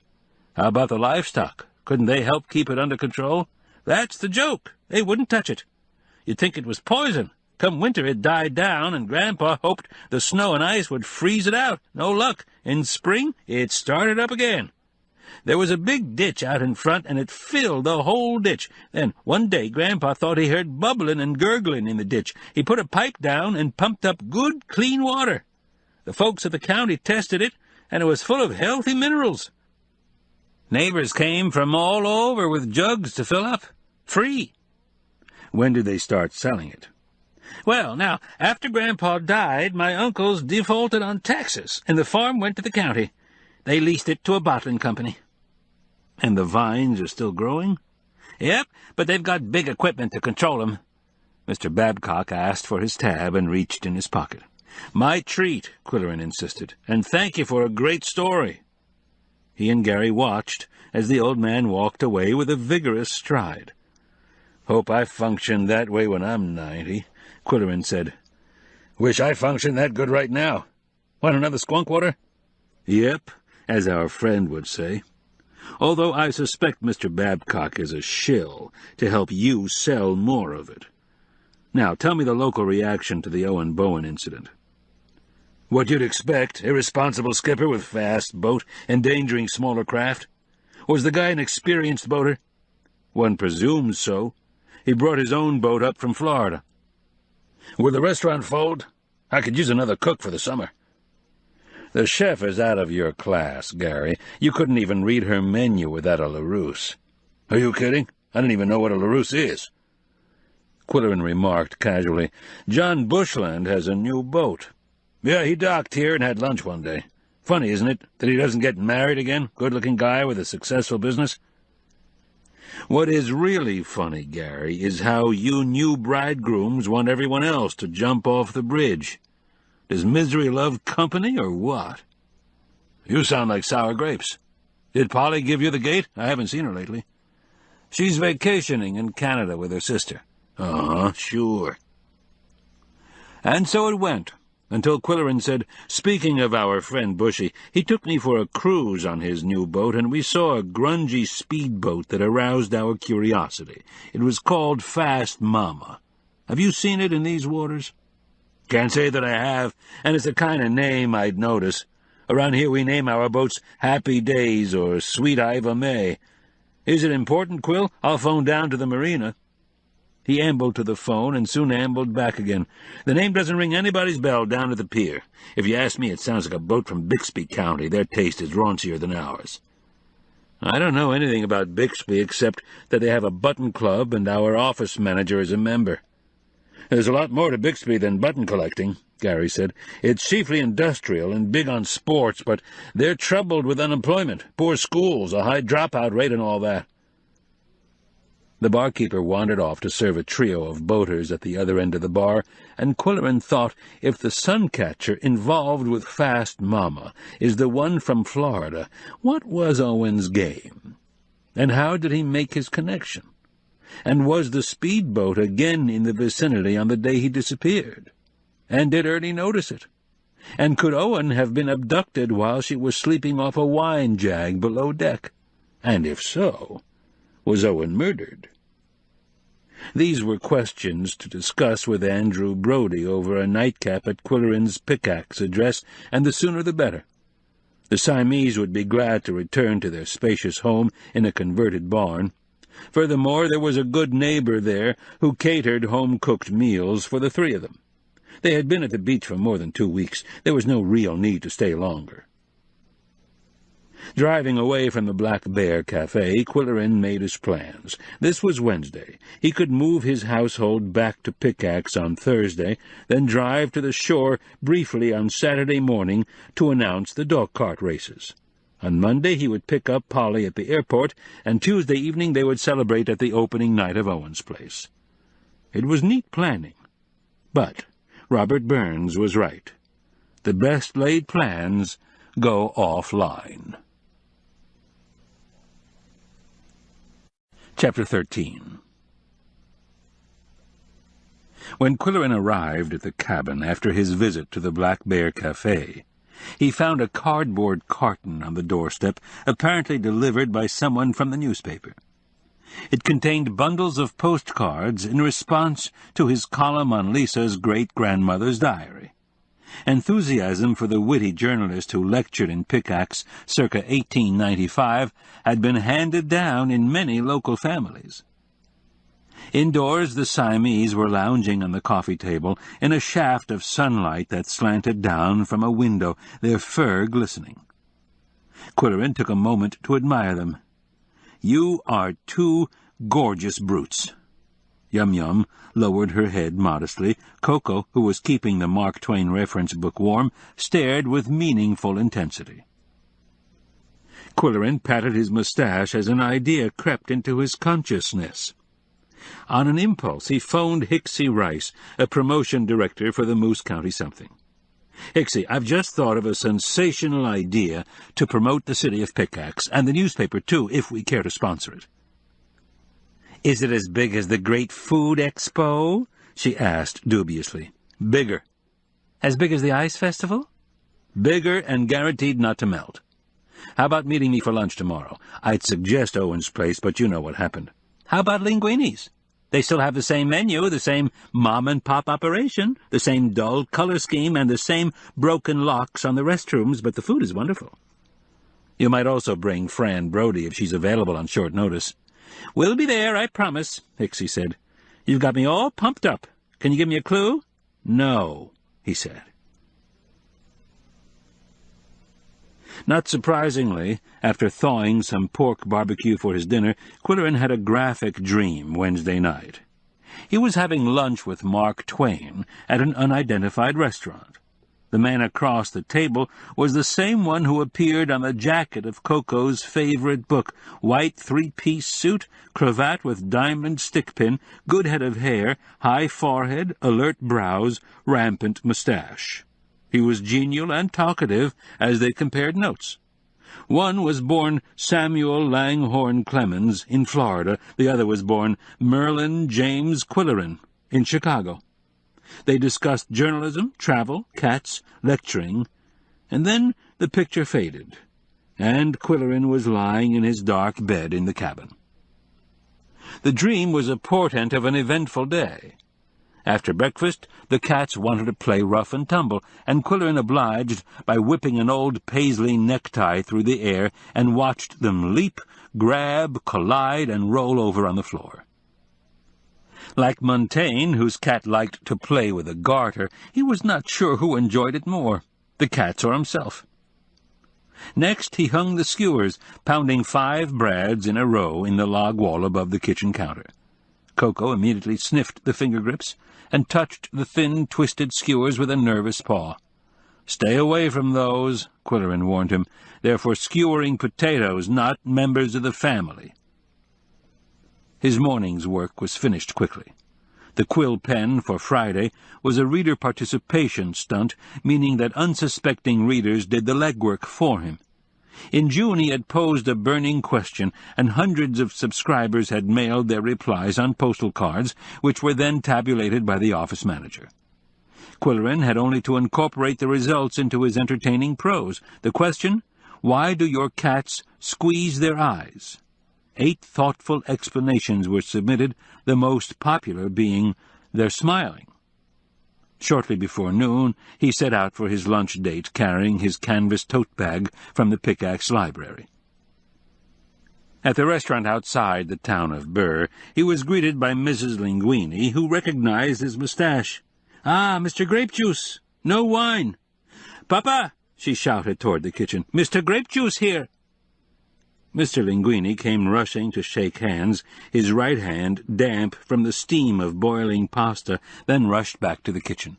B: "How about the livestock? Couldn't they help keep it under control?"
C: "That's the joke. They wouldn't touch it. You'd think it was poison. Come winter it died down, and Grandpa hoped the snow and ice would freeze it out. No luck. In spring it started up again. There was a big ditch out in front, and it filled the whole ditch. Then one day Grandpa thought he heard bubbling and gurgling in the ditch. He put a pipe down and pumped up good, clean water. The folks at the county tested it, and it was full of healthy minerals. Neighbors came from all over with jugs to fill up. Free."
B: "When did they start selling it?"
C: "Well, now, after Grandpa died, my uncles defaulted on taxes, and the farm went to the county. They leased it to a bottling company."
B: "And the vines are still growing?"
C: "Yep, but they've got big equipment to control them."
B: Mr. Babcock asked for his tab and reached in his pocket.
C: "My treat," Qwilleran insisted, "and thank you for a great story."
B: He and Gary watched as the old man walked away with a vigorous stride. "Hope I function that way when I'm 90, Qwilleran said.
C: "Wish I functioned that good right now. Want another Squonkwater?"
B: "Yep, as our friend would say. Although I suspect Mr. Babcock is a shill to help you sell more of it. Now, tell me the local reaction to the Owen Bowen incident."
C: "What you'd expect, irresponsible skipper with fast boat, endangering smaller craft. Was the guy an experienced boater?"
B: "One presumes so. He brought his own boat up from Florida."
C: "Will the restaurant fold? I could use another cook for the summer."
B: "The chef is out of your class, Gary. You couldn't even read her menu without a LaRousse."
C: "Are you kidding? I don't even know what a LaRousse is."
B: Qwilleran remarked casually, "John Bushland has a new boat."
C: "Yeah, he docked here and had lunch one day. Funny, isn't it, that he doesn't get married again? Good-looking guy with a successful business."
B: "What is really funny, Gary, is how you new bridegrooms want everyone else to jump off the bridge. Does misery love company, or what?"
C: "You sound like sour grapes. Did Polly give you the gate? I haven't seen her lately."
B: "She's vacationing in Canada with her sister."
C: "Uh-huh, sure."
B: And so it went, until Qwilleran said, "Speaking of our friend Bushy, he took me for a cruise on his new boat, and we saw a grungy speedboat that aroused our curiosity. It was called Fast Mama. Have you seen it in these waters?"
C: "Can't say that I have, and it's the kind of name I'd notice. Around here we name our boats Happy Days or Sweet Iva May. Is it important, Quill? I'll phone down to the marina."
B: He ambled to the phone and soon ambled back again.
C: "The name doesn't ring anybody's bell down at the pier. If you ask me, it sounds like a boat from Bixby County. Their taste is raunchier than ours."
B: "I don't know anything about Bixby except that they have a button club and our office manager is a member." "There's a lot more to Bixby than button collecting," Gary said. "It's chiefly industrial and big on sports, but they're troubled with unemployment, poor schools, a high dropout rate and all that." The barkeeper wandered off to serve a trio of boaters at the other end of the bar, and Qwilleran thought, if the suncatcher involved with Fast Mama is the one from Florida, what was Owen's game? And how did he make his connection? And was the speedboat again in the vicinity on the day he disappeared? And did Ernie notice it? And could Owen have been abducted while she was sleeping off a wine jag below deck? And if so, was Owen murdered? These were questions to discuss with Andrew Brody over a nightcap at Qwilleran's Pickaxe address, and the sooner the better. The Siamese would be glad to return to their spacious home in a converted barn. Furthermore, there was a good neighbor there who catered home-cooked meals for the three of them. They had been at the beach for more than 2 weeks. There was no real need to stay longer. Driving away from the Black Bear Cafe, Qwilleran made his plans. This was Wednesday. He could move his household back to Pickaxe on Thursday, then drive to the shore briefly on Saturday morning to announce the dog-cart races. On Monday he would pick up Polly at the airport, and Tuesday evening they would celebrate at the opening night of Owen's place. It was neat planning, but Robert Burns was right. The best-laid plans go offline. Chapter 13. When Qwilleran arrived at the cabin after his visit to the Black Bear Cafe, he found a cardboard carton on the doorstep, apparently delivered by someone from the newspaper. It contained bundles of postcards in response to his column on Lisa's great-grandmother's diary. Enthusiasm for the witty journalist who lectured in Pickaxe circa 1895 had been handed down in many local families. Indoors, the Siamese were lounging on the coffee table in a shaft of sunlight that slanted down from a window, their fur glistening. Qwilleran took a moment to admire them. "You are two gorgeous brutes." Yum Yum lowered her head modestly. Koko, who was keeping the Mark Twain reference book warm, stared with meaningful intensity. Qwilleran patted his mustache as an idea crept into his consciousness. On an impulse, he phoned Hicksy Rice, a promotion director for the Moose County something. "Hicksy, I've just thought of a sensational idea to promote the city of Pickaxe, and the newspaper, too, if we care to sponsor it." "Is it as big as the Great Food Expo?" she asked dubiously. "Bigger." "As big as the Ice Festival?" "Bigger and guaranteed not to melt. How about meeting me for lunch tomorrow? I'd suggest Owen's place, but you know what happened." "How about Linguini's? They still have the same menu, the same mom-and-pop operation, the same dull color scheme, and the same broken locks on the restrooms, but the food is wonderful." "You might also bring Fran Brody if she's available on short notice." "We'll be there, I promise," Hicksy said. "You've got me all pumped up. Can you give me a clue?" "No," he said. Not surprisingly, after thawing some pork barbecue for his dinner, Qwilleran had a graphic dream Wednesday night. He was having lunch with Mark Twain at an unidentified restaurant. The man across the table was the same one who appeared on the jacket of Koko's favorite book, white three-piece suit, cravat with diamond stickpin, good head of hair, high forehead, alert brows, rampant mustache. He was genial and talkative as they compared notes. One was born Samuel Langhorne Clemens in Florida. The other was born Merlin James Qwilleran in Chicago. They discussed journalism, travel, cats, lecturing, and then the picture faded, and Qwilleran was lying in his dark bed in the cabin. The dream was a portent of an eventful day. After breakfast, the cats wanted to play rough and tumble, and Qwilleran obliged by whipping an old paisley necktie through the air and watched them leap, grab, collide, and roll over on the floor. Like Montaigne, whose cat liked to play with a garter, he was not sure who enjoyed it more, the cats or himself. Next he hung the skewers, pounding 5 brads in a row in the log wall above the kitchen counter. Koko immediately sniffed the finger grips and touched the thin, twisted skewers with a nervous paw. "Stay away from those," Qwilleran warned him. "They're for skewering potatoes, not members of the family." His morning's work was finished quickly. The quill pen for Friday was a reader participation stunt, meaning that unsuspecting readers did the legwork for him. In June he had posed a burning question, and hundreds of subscribers had mailed their replies on postal cards, which were then tabulated by the office manager. Qwilleran had only to incorporate the results into his entertaining prose. The question, "Why do your cats squeeze their eyes?" 8 thoughtful explanations were submitted, the most popular being, "They're smiling." Shortly before noon, he set out for his lunch date, carrying his canvas tote bag from the Pickaxe Library. At the restaurant outside the town of Burr, he was greeted by Mrs. Linguini, who recognized his mustache. "Ah, Mr. Grapejuice! No wine!" "Papa!" she shouted toward the kitchen. "Mr. Grapejuice here!" Mr. Linguini came rushing to shake hands, his right hand damp from the steam of boiling pasta, then rushed back to the kitchen.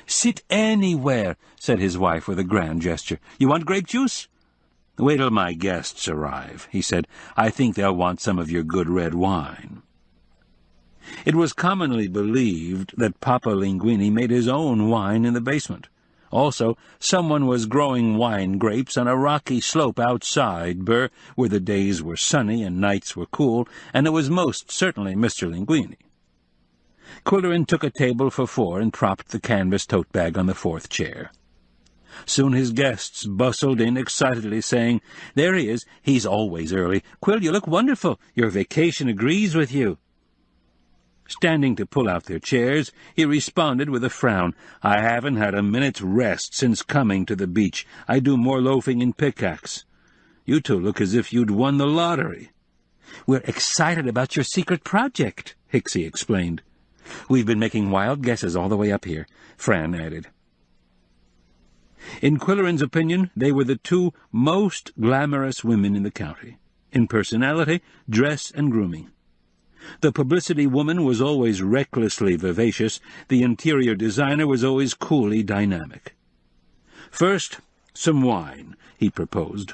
B: "Sit anywhere," said his wife with a grand gesture. "You want grape juice?" "Wait till my guests arrive," he said. "I think they'll want some of your good red wine." It was commonly believed that Papa Linguini made his own wine in the basement. Also, someone was growing wine grapes on a rocky slope outside Burr, where the days were sunny and nights were cool, and it was most certainly Mr. Linguini. Qwilleran took a table for 4 and propped the canvas tote bag on the 4th chair. Soon his guests bustled in excitedly, saying, "There he is. He's always early. Quill, you look wonderful. Your vacation agrees with you." Standing to pull out their chairs, he responded with a frown. "I haven't had a minute's rest since coming to the beach. I do more loafing in Pickaxe. You two look as if you'd won the lottery." "We're excited about your secret project," Hixie explained. "We've been making wild guesses all the way up here," Fran added. In Qwilleran's opinion, they were the 2 most glamorous women in the county, in personality, dress, and grooming. The publicity woman was always recklessly vivacious, the interior designer was always coolly dynamic. "First, some wine," he proposed.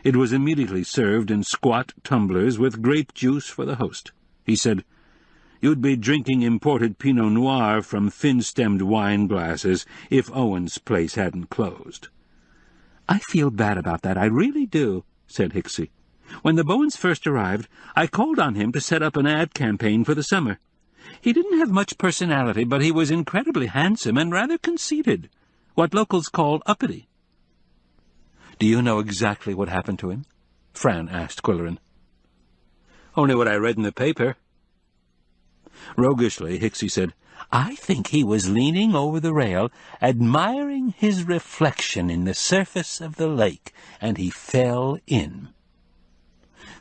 B: It was immediately served in squat tumblers with grape juice for the host. He said, "You'd be drinking imported Pinot Noir from thin-stemmed wine glasses if Owen's place hadn't closed." "I feel bad about that, I really do," said Hixie. "When the Bowens first arrived, I called on him to set up an ad campaign for the summer. He didn't have much personality, but he was incredibly handsome and rather conceited, what locals call uppity." "Do you know exactly what happened to him?" Fran asked Qwilleran. "Only what I read in the paper." Roguishly, Hixie said, "I think he was leaning over the rail, admiring his reflection in the surface of the lake, and he fell in."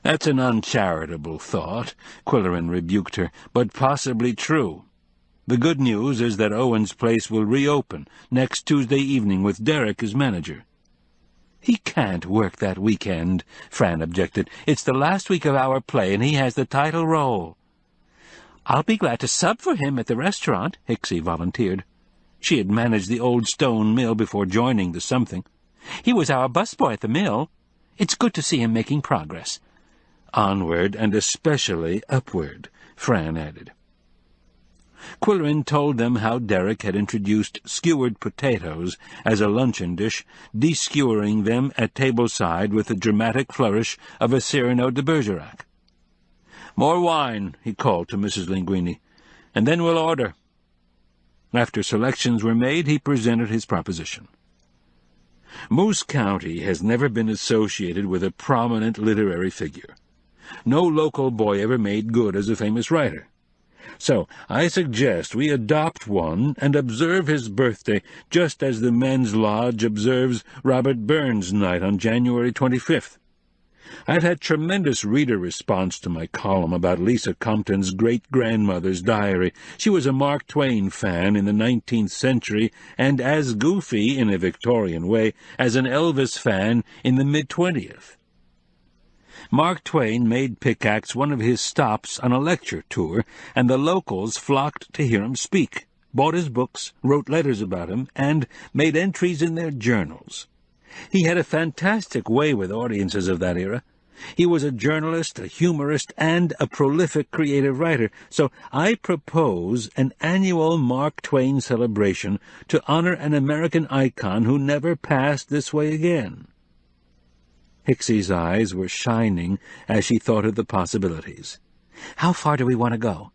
B: "That's an uncharitable thought," Qwilleran rebuked her, "but possibly true. The good news is that Owen's place will reopen next Tuesday evening with Derek as manager." "He can't work that weekend," Fran objected. "It's the last week of our play, and he has the title role." "I'll be glad to sub for him at the restaurant," Hixie volunteered. She had managed the old stone mill before joining the something. "He was our busboy at the mill. It's good to see him making progress." "Onward, and especially upward," Fran added. Qwilleran told them how Derek had introduced skewered potatoes as a luncheon dish, de-skewering them at tableside with the dramatic flourish of a Cyrano de Bergerac. "More wine," he called to Mrs. Linguini, "and then we'll order." After selections were made, he presented his proposition. Moose County has never been associated with a prominent literary figure. No local boy ever made good as a famous writer. So I suggest we adopt one and observe his birthday just as the Men's Lodge observes Robert Burns' night on January 25th. I've had tremendous reader response to my column about Lisa Compton's great-grandmother's diary. She was a Mark Twain fan in the 19th century and as goofy, in a Victorian way, as an Elvis fan in the mid-20th. Mark Twain made Pickaxe one of his stops on a lecture tour, and the locals flocked to hear him speak, bought his books, wrote letters about him, and made entries in their journals. He had a fantastic way with audiences of that era. He was a journalist, a humorist, and a prolific creative writer, so I propose an annual Mark Twain celebration to honor an American icon who never passed this way again. Hicksie's eyes were shining as she thought of the possibilities.
C: How far do we want to go?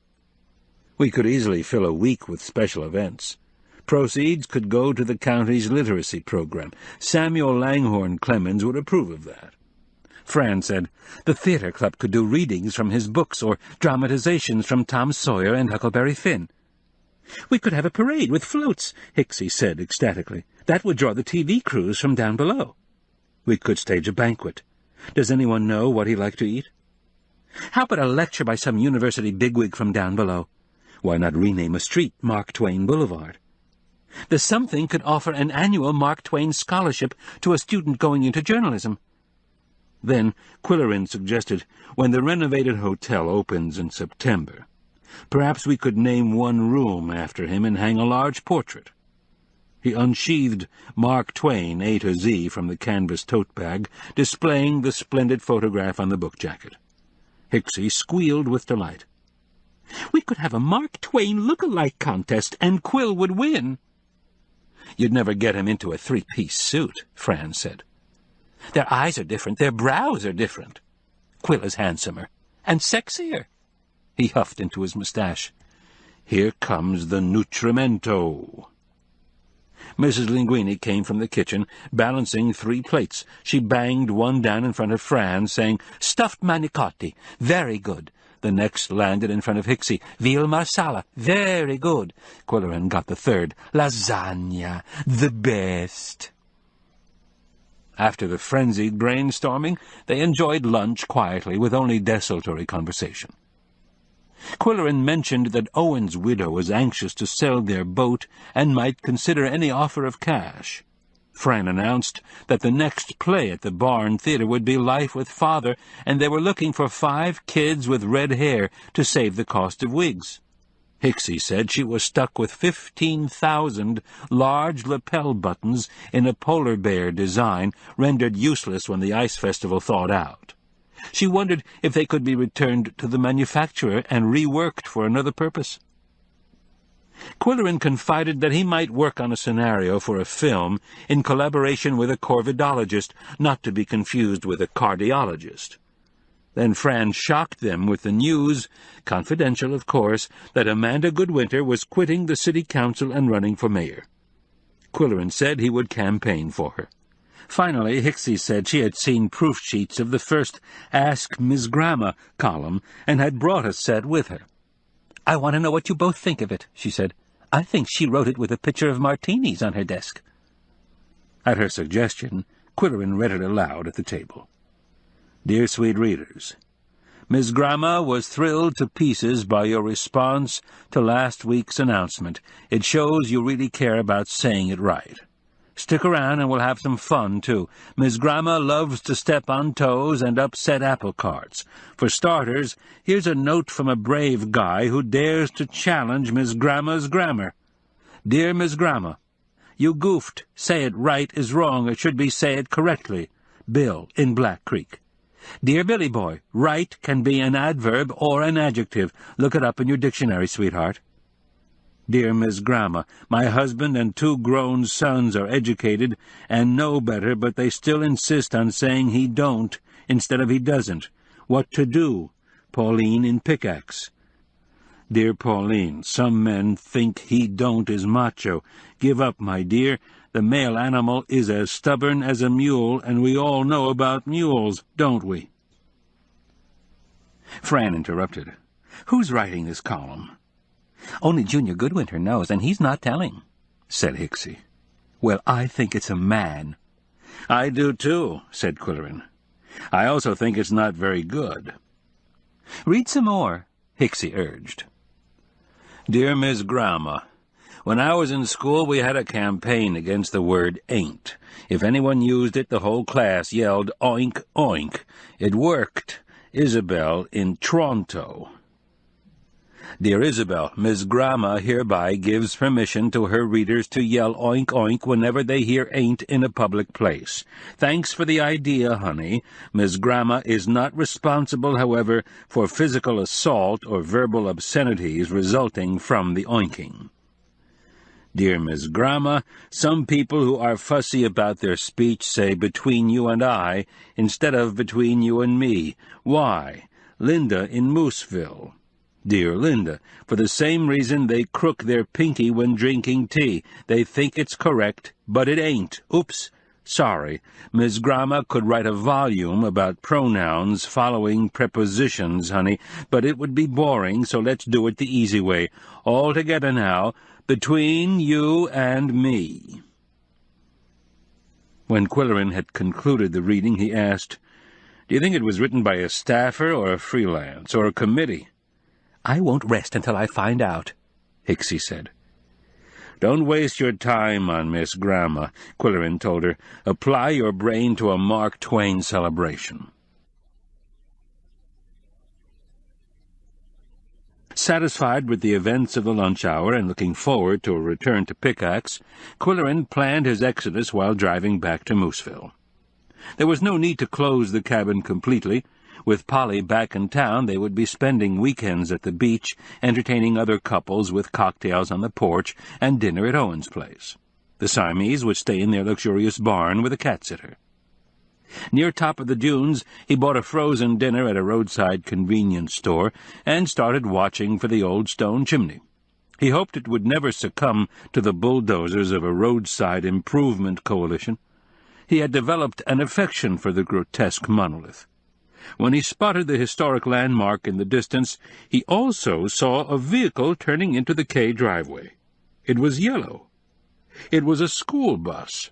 B: We could easily fill a week with special events. Proceeds could go to the county's literacy program. Samuel Langhorne Clemens would approve of that.
C: Fran said the theater club could do readings from his books or dramatizations from Tom Sawyer and Huckleberry Finn. We could have a parade with floats, Hicksie said ecstatically. That would draw the TV crews from down below. We could stage a banquet. Does anyone know what he'd like to eat? How about a lecture by some university bigwig from down below? Why not rename a street Mark Twain Boulevard? The Something could offer an annual Mark Twain scholarship to a student going into journalism. Then Qwilleran suggested, when the renovated hotel opens in September, perhaps we could name one room after him and hang a large portrait. He unsheathed Mark Twain A to Z from the canvas tote bag, displaying the splendid photograph on the book jacket. Hicksie squealed with delight. We could have a Mark Twain look-alike contest, and Quill would win. You'd never get him into a three-piece suit, Fran said. Their eyes are different, their brows are different. Quill is handsomer, and sexier. He huffed into his mustache. Here comes the nutrimento. Mrs. Linguini came from the kitchen, balancing 3 plates. She banged one down in front of Fran, saying, Stuffed manicotti, very good. The next landed in front of Hicksie. Veal marsala, very good. Qwilleran got the third. Lasagna, the best. After the frenzied brainstorming, they enjoyed lunch quietly, with only desultory conversation. Qwilleran mentioned that Owen's widow was anxious to sell their boat and might consider any offer of cash. Fran announced that the next play at the Barn Theatre would be Life with Father, and they were looking for 5 kids with red hair to save the cost of wigs. Hicksie said she was stuck with 15,000 large lapel buttons in a polar bear design, rendered useless when the ice festival thawed out. She wondered if they could be returned to the manufacturer and reworked for another purpose. Qwilleran confided that he might work on a scenario for a film in collaboration with a corvidologist, not to be confused with a cardiologist. Then Fran shocked them with the news, confidential of course, that Amanda Goodwinter was quitting the city council and running for mayor. Qwilleran said he would campaign for her. Finally, Hicksie said she had seen proof sheets of the first Ask Ms. Grandma column and had brought a set with her. I want to know what you both think of it, she said. I think she wrote it with a picture of martinis on her desk. At her suggestion, Qwilleran read it aloud at the table. Dear sweet readers, Ms. Grandma was thrilled to pieces by your response to last week's announcement. It shows you really care about saying it right. Stick around and we'll have some fun, too. Ms. Grandma loves to step on toes and upset apple carts. For starters, here's a note from a brave guy who dares to challenge Ms. Grandma's grammar. Dear Ms. Grandma, you goofed. Say it right is wrong. It should be say it correctly. Bill, in Black Creek. Dear Billy Boy, right can be an adverb or an adjective. Look it up in your dictionary, sweetheart. Dear Miss Grandma, my husband and 2 grown sons are educated and know better, but they still insist on saying he don't instead of he doesn't. What to do? Pauline in Pickaxe. Dear Pauline, some men think he don't is macho. Give up, my dear. The male animal is as stubborn as a mule, and we all know about mules, don't we? Fran interrupted. Who's writing this column? Only Junior Goodwinter knows, and he's not telling, said Hicksie. Well, I think it's a man. I do, too, said Qwilleran. I also think it's not very good. Read some more, Hicksie urged. Dear Miss Grandma,
B: When I was in school, we had a campaign against the word ain't. If anyone used it, the whole class yelled oink, oink. It worked. Isabel in Toronto. Dear Isabel, Miss Grama hereby gives permission to her readers to yell oink oink whenever they hear ain't in a public place. Thanks for the idea, honey. Miss Grama is not responsible, however, for physical assault or verbal obscenities resulting from the oinking. Dear Miss Grama, some people who are fussy about their speech say between you and I instead of between you and me. Why? Linda in Mooseville. Dear Linda, for the same reason they crook their pinky when drinking tea. They think it's correct, but it ain't. Oops. Sorry. Ms. Grama could write a volume about pronouns following prepositions, honey, but it would be boring, so let's do it the easy way. All together now, between you and me. When Qwilleran had concluded the reading, he asked, Do you think it was written by a staffer or a freelance or a committee?
C: I won't rest until I find out, Hicksy said.
B: Don't waste your time on Miss Grama, Qwilleran told her. Apply your brain to a Mark Twain celebration. Satisfied with the events of the lunch hour and looking forward to a return to Pickaxe, Qwilleran planned his exodus while driving back to Mooseville. There was no need to close the cabin completely. With Polly back in town, they would be spending weekends at the beach, entertaining other couples with cocktails on the porch and dinner at Owen's place. The Siamese would stay in their luxurious barn with a cat-sitter. Near top of the dunes, he bought a frozen dinner at a roadside convenience store and started watching for the old stone chimney. He hoped it would never succumb to the bulldozers of a roadside improvement coalition. He had developed an affection for the grotesque monolith. When he spotted the historic landmark in the distance, he also saw a vehicle turning into the K driveway. It was yellow. It was a school bus.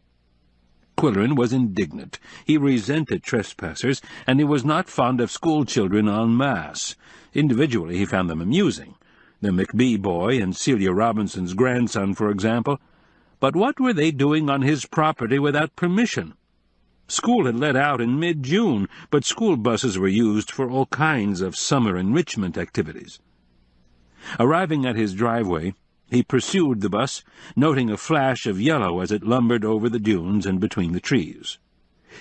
B: Qwilleran was indignant. He resented trespassers, and he was not fond of schoolchildren en masse. Individually he found them amusing. The McBee boy and Celia Robinson's grandson, for example. But what were they doing on his property without permission? School had let out in mid-June, but school buses were used for all kinds of summer enrichment activities. Arriving at his driveway, he pursued the bus, noting a flash of yellow as it lumbered over the dunes and between the trees.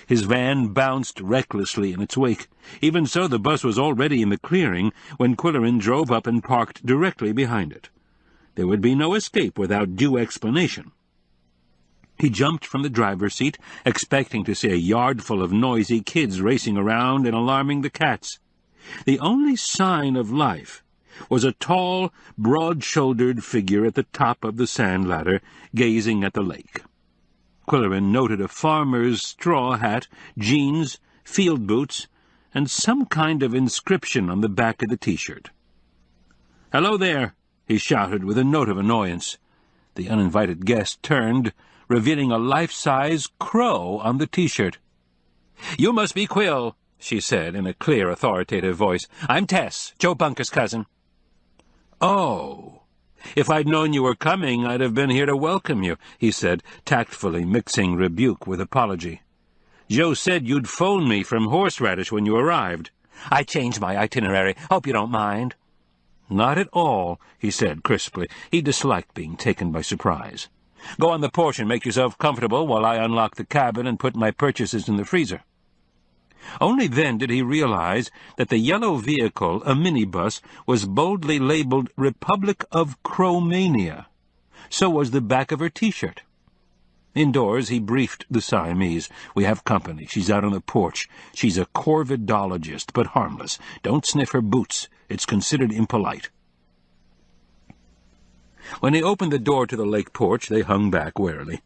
B: His van bounced recklessly in its wake. Even so, the bus was already in the clearing when Qwilleran drove up and parked directly behind it. There would be no escape without due explanation. He jumped from the driver's seat, expecting to see a yard full of noisy kids racing around and alarming the cats. The only sign of life was a tall, broad-shouldered figure at the top of the sand ladder, gazing at the lake. Qwilleran noted a farmer's straw hat, jeans, field boots, and some kind of inscription on the back of the T-shirt. "Hello there," he shouted with a note of annoyance. The uninvited guest turned, revealing a life-size crow on the T-shirt. "You must be Quill," she said in a clear, authoritative voice. "I'm Tess, Joe Bunker's cousin." "Oh, if I'd known you were coming, I'd have been here to welcome you," he said, tactfully mixing rebuke with apology. "Joe said you'd phone me from Horseradish when you arrived." "I changed my itinerary. Hope you don't mind." "Not at all," he said crisply. He disliked being taken by surprise. "Go on the porch and make yourself comfortable while I unlock the cabin and put my purchases in the freezer." Only then did he realize that the yellow vehicle, a minibus, was boldly labeled Republic of Crowmania. So was the back of her T-shirt. Indoors, he briefed the Siamese. "We have company. She's out on the porch. She's a corvidologist, but harmless. Don't sniff her boots. It's considered impolite." When he opened the door to the lake porch, they hung back warily.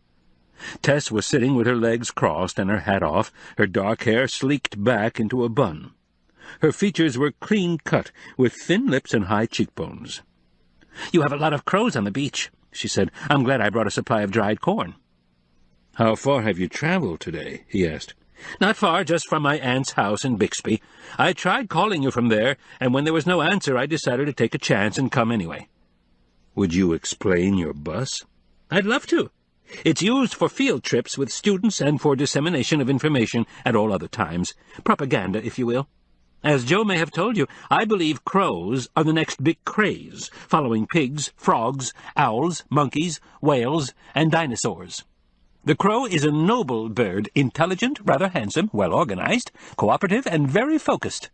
B: Tess was sitting with her legs crossed and her hat off, her dark hair sleeked back into a bun. Her features were clean-cut, with thin lips and high cheekbones. "You have a lot of crows on the beach," she said. "I'm glad I brought a supply of dried corn." "How far have you traveled today?" he asked. "Not far, just from my aunt's house in Bixby. I tried calling you from there, and when there was no answer I decided to take a chance and come anyway." Would you explain your bus?
C: I'd love to. It's used for field trips with students and for dissemination of information at all other times. Propaganda, if you will. As Joe may have told you, I believe crows are the next big craze, following pigs, frogs, owls, monkeys, whales, and dinosaurs. The crow is a noble bird, intelligent, rather handsome, well-organized, cooperative, and very focused.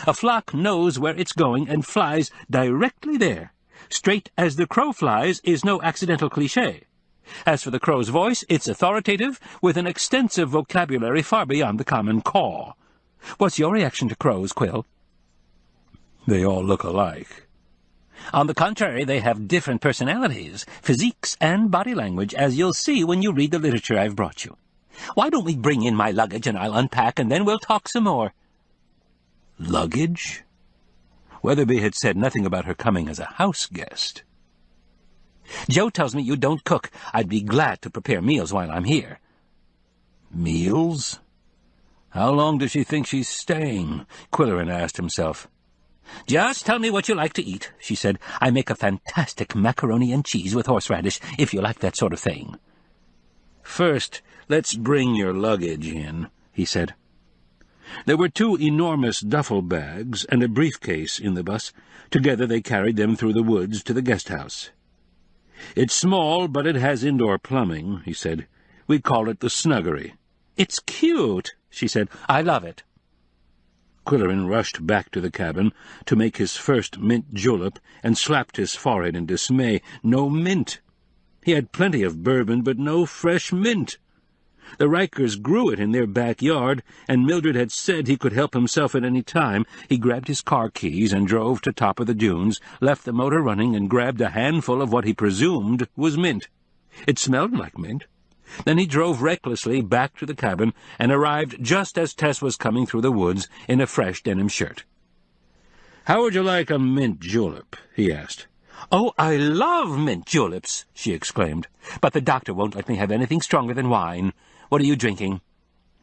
C: A flock knows where it's going and flies directly there. Straight as the crow flies is no accidental cliché. As for the crow's voice, it's authoritative, with an extensive vocabulary far beyond the common caw. What's your reaction to crows, Quill?
B: They all look alike.
C: On the contrary, they have different personalities, physiques, and body language, as you'll see when you read the literature I've brought you. Why don't we bring in my luggage and I'll unpack, and then we'll talk some more.
B: Luggage? Weatherby had said nothing about her coming as a house guest.
C: Joe tells me you don't cook. I'd be glad to prepare meals while I'm here.
B: Meals? How long does she think she's staying? Qwilleran asked himself.
C: Just tell me what you like to eat, she said. I make a fantastic macaroni and cheese with horseradish, if you like that sort of thing.
B: First, let's bring your luggage in, he said. There were 2 enormous duffel bags and a briefcase in the bus. Together they carried them through the woods to the guest house. It's small, but it has indoor plumbing, he said. We call it the Snuggery.
C: It's cute, she said. I love it.
B: Qwilleran rushed back to the cabin to make his first mint julep and slapped his forehead in dismay. No mint. He had plenty of bourbon, but no fresh mint. The Rikers grew it in their backyard, and Mildred had said he could help himself at any time. He grabbed his car keys and drove to top of the dunes, left the motor running, and grabbed a handful of what he presumed was mint. It smelled like mint. Then he drove recklessly back to the cabin and arrived just as Tess was coming through the woods in a fresh denim shirt. "How would you like a mint julep?" he asked.
C: "Oh, I love mint juleps," she exclaimed. "But the doctor won't let me have anything stronger than wine. What are you drinking?"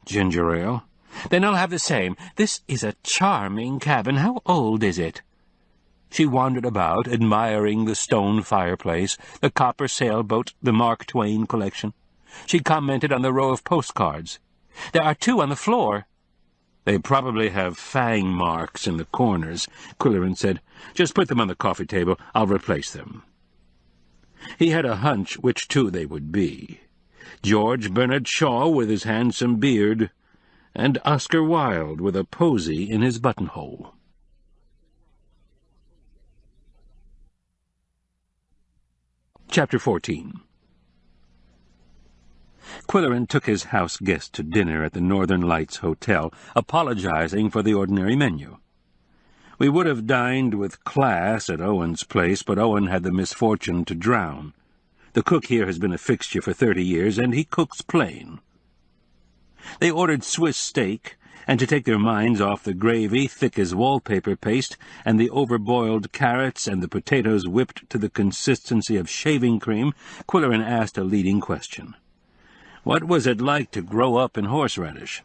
B: "Ginger ale."
C: "Then I'll have the same. This is a charming cabin. How old is it?" She wandered about, admiring the stone fireplace, the copper sailboat, the Mark Twain collection. She commented on the row of postcards. "There are 2 on the floor."
B: "They probably have fang marks in the corners," Qwilleran said. "Just put them on the coffee table. I'll replace them." He had a hunch which 2 they would be. George Bernard Shaw with his handsome beard, and Oscar Wilde with a posy in his buttonhole. Chapter 14. Qwilleran took his house guest to dinner at the Northern Lights Hotel, apologizing for the ordinary menu. "We would have dined with class at Owen's place, but Owen had the misfortune to drown. The cook here has been a fixture for 30 years, and he cooks plain." They ordered Swiss steak, and to take their minds off the gravy, thick as wallpaper paste, and the overboiled carrots and the potatoes whipped to the consistency of shaving cream, Qwilleran asked a leading question. "What was it like to grow up in horseradish?"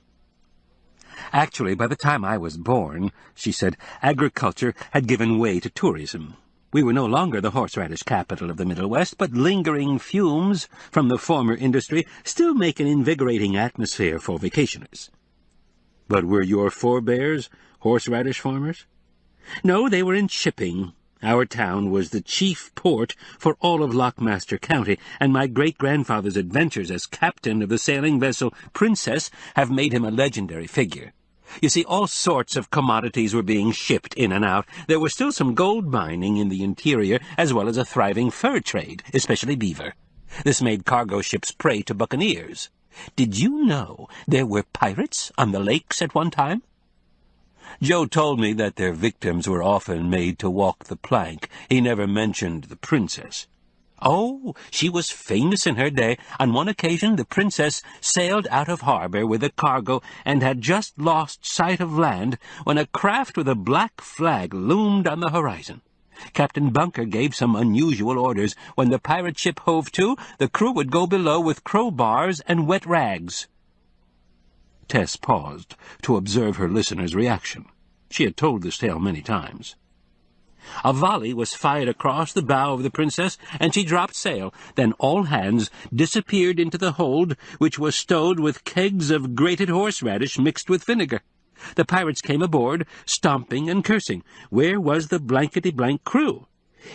C: "Actually, by the time I was born," she said, "agriculture had given way to tourism. We were no longer the horseradish capital of the Middle West, but lingering fumes from the former industry still make an invigorating atmosphere for vacationers."
B: "But were your forebears horseradish farmers?"
C: "No, they were in shipping. Our town was the chief port for all of Lockmaster County, and my great-grandfather's adventures as captain of the sailing vessel Princess have made him a legendary figure. You see, all sorts of commodities were being shipped in and out. There was still some gold mining in the interior, as well as a thriving fur trade, especially beaver. This made cargo ships prey to buccaneers. Did you know there were pirates on the lakes at one time?"
B: Joe told me that their victims were often made to walk the plank. He never mentioned the Princess.
C: "Oh, she was famous in her day. On one occasion the Princess sailed out of harbor with a cargo and had just lost sight of land when a craft with a black flag loomed on the horizon. Captain Bunker gave some unusual orders. When the pirate ship hove to, the crew would go below with crowbars and wet rags."
B: Tess paused to observe her listener's reaction. She had told this tale many times.
C: A volley was fired across the bow of the Princess, and she dropped sail. Then all hands disappeared into the hold, which was stowed with kegs of grated horseradish mixed with vinegar. The pirates came aboard, stomping and cursing. Where was the blankety-blank crew?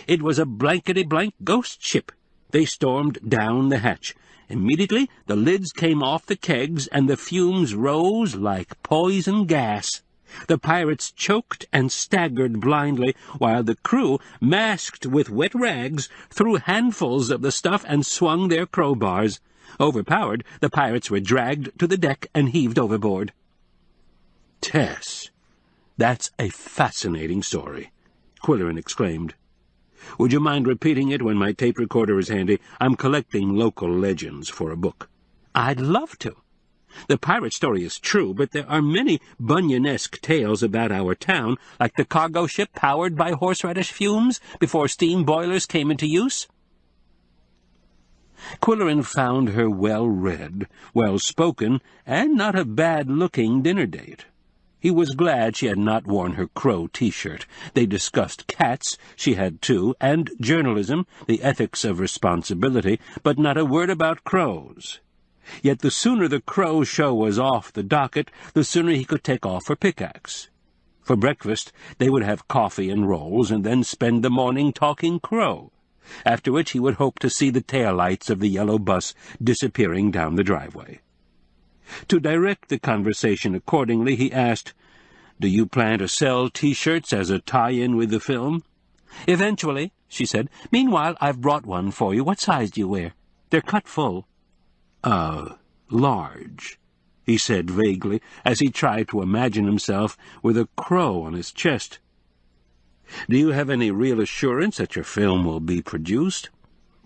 C: It was a blankety-blank ghost ship. They stormed down the hatch. Immediately the lids came off the kegs, and the fumes rose like poison gas. The pirates choked and staggered blindly, while the crew, masked with wet rags, threw handfuls of the stuff and swung their crowbars. Overpowered, the pirates were dragged to the deck and heaved overboard.
B: "Tess, that's a fascinating story," Qwilleran exclaimed. "Would you mind repeating it when my tape recorder is handy? I'm collecting local legends for a book."
C: "I'd love to. The pirate story is true, but there are many Bunyan-esque tales about our town, like the cargo ship powered by horseradish fumes before steam boilers came into use."
B: Qwilleran found her well-read, well-spoken, and not a bad-looking dinner date. He was glad she had not worn her crow T-shirt. They discussed cats, she had two, and journalism, the ethics of responsibility, but not a word about crows. Yet the sooner the crow show was off the docket, the sooner he could take off for Pickaxe. For breakfast, they would have coffee and rolls, and then spend the morning talking crow, after which he would hope to see the taillights of the yellow bus disappearing down the driveway. To direct the conversation accordingly, he asked, "Do you plan to sell T-shirts as a tie-in with the film?"
C: "Eventually," she said. "Meanwhile, I've brought one for you. What size do you wear? They're cut full."
B: Large," he said vaguely, as he tried to imagine himself with a crow on his chest. "Do you have any real assurance that your film will be produced?"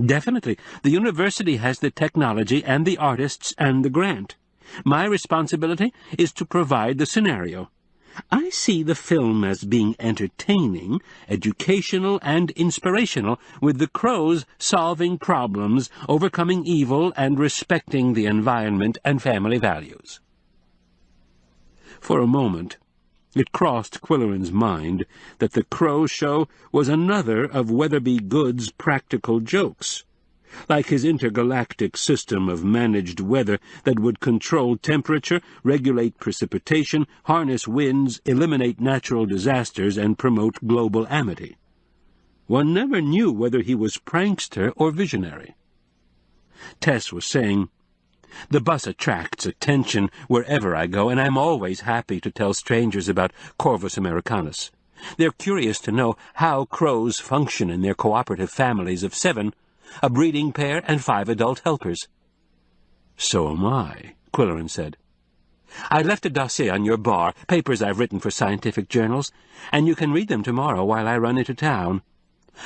C: "Definitely. The university has the technology and the artists and the grant. My responsibility is to provide the scenario. I see the film as being entertaining, educational, and inspirational, with the crows solving problems, overcoming evil, and respecting the environment and family values."
B: For a moment, it crossed Qwilleran's mind that the Crow Show was another of Weatherby Good's practical jokes, like his intergalactic system of managed weather that would control temperature, regulate precipitation, harness winds, eliminate natural disasters, and promote global amity. One never knew whether he was prankster or visionary. Tess was saying,
C: "The bus attracts attention wherever I go, and I'm always happy to tell strangers about Corvus Americanus. They're curious to know how crows function in their cooperative families of 7, a breeding pair and 5 adult helpers."
B: "So am I," Qwilleran said.
C: "I left a dossier on your bar, papers I've written for scientific journals, and you can read them tomorrow while I run into town.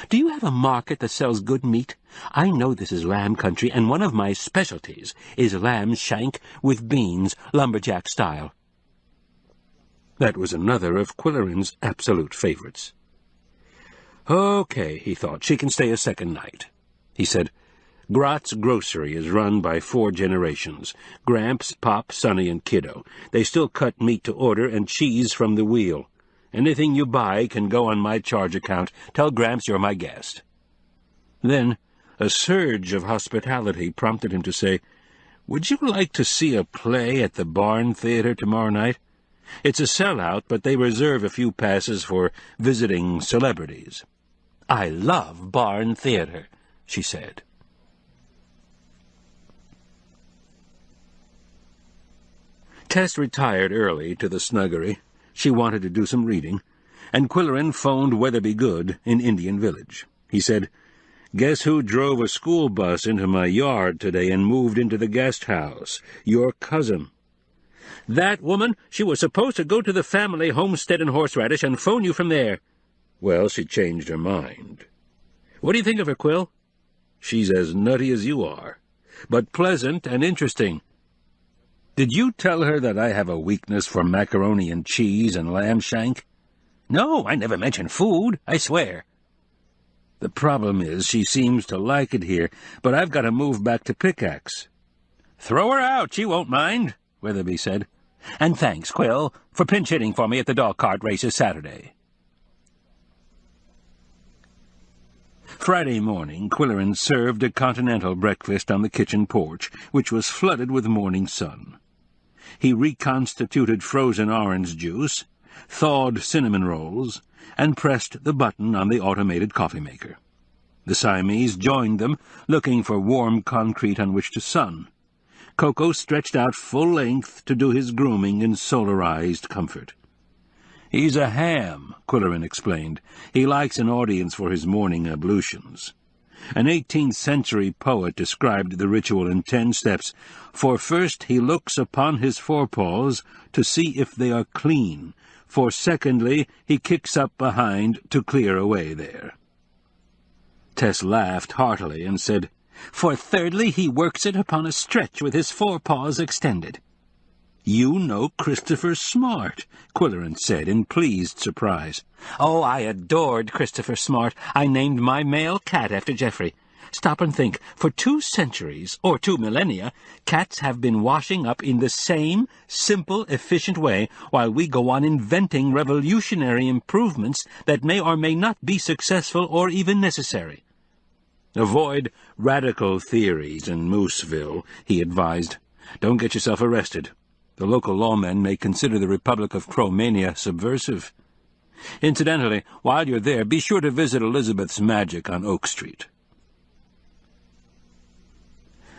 C: Do you have a market that sells good meat? I know this is lamb country, and one of my specialties is lamb shank with beans, lumberjack style."
B: That was another of Qwilleran's absolute favorites. "Okay," he thought, "she can stay a second night." He said, "Grott's Grocery is run by 4 generations. Gramps, Pop, Sonny, and Kiddo. They still cut meat to order and cheese from the wheel. Anything you buy can go on my charge account. Tell Gramps you're my guest." Then a surge of hospitality prompted him to say, "Would you like to see a play at the Barn Theater tomorrow night? It's a sellout, but they reserve a few passes for visiting celebrities."
C: "I love Barn Theater," she said.
B: Tess retired early to the snuggery. She wanted to do some reading, and Qwilleran phoned Weatherby Good in Indian Village. He said, "Guess who drove a school bus into my yard today and moved into the guest house? Your cousin."
C: "That woman, she was supposed to go to the family homestead in Horseradish and phone you from there."
B: "Well, she changed her mind."
C: "What do you think of her, Quill?"
B: "She's as nutty as you are, but pleasant and interesting. Did you tell her that I have a weakness for macaroni and cheese and lamb shank?"
C: "No, I never mentioned food, I swear."
B: "The problem is she seems to like it here, but I've got to move back to Pickaxe."
C: "Throw her out, she won't mind," Weatherby said. "And thanks, Quill, for pinch-hitting for me at the dog-cart races Saturday."
B: Friday morning, Qwilleran served a continental breakfast on the kitchen porch, which was flooded with morning sun. He reconstituted frozen orange juice, thawed cinnamon rolls, and pressed the button on the automated coffee maker. The Siamese joined them, looking for warm concrete on which to sun. Koko stretched out full length to do his grooming in solarized comfort. "He's a ham," Qwilleran explained. "He likes an audience for his morning ablutions." An 18th-century poet described the ritual in 10 steps. For first he looks upon his forepaws to see if they are clean. For secondly he kicks up behind to clear away there. Tess laughed heartily and said, "For thirdly he works it upon a stretch with his forepaws extended." "You know Christopher Smart," Qwilleran said in pleased surprise. "Oh, I adored Christopher Smart. I named my male cat after Geoffrey. Stop and think. For 2 centuries, or 2 millennia, cats have been washing up in the same simple, efficient way, while we go on inventing revolutionary improvements that may or may not be successful or even necessary." "Avoid radical theories in Mooseville," he advised. "Don't get yourself arrested. The local lawmen may consider the Republic of Cromania subversive. Incidentally, while you're there, be sure to visit Elizabeth's Magic on Oak Street."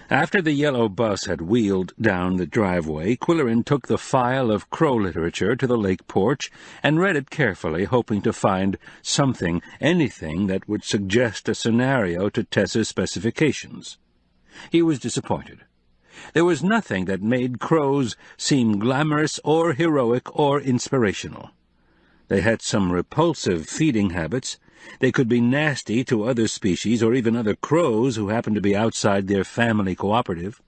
B: After the yellow bus had wheeled down the driveway, Qwilleran took the file of crow literature to the lake porch and read it carefully, hoping to find something, anything that would suggest a scenario to Tess's specifications. He was disappointed. There was nothing that made crows seem glamorous or heroic or inspirational. They had some repulsive feeding habits. They could be nasty to other species or even other crows who happened to be outside their family cooperative.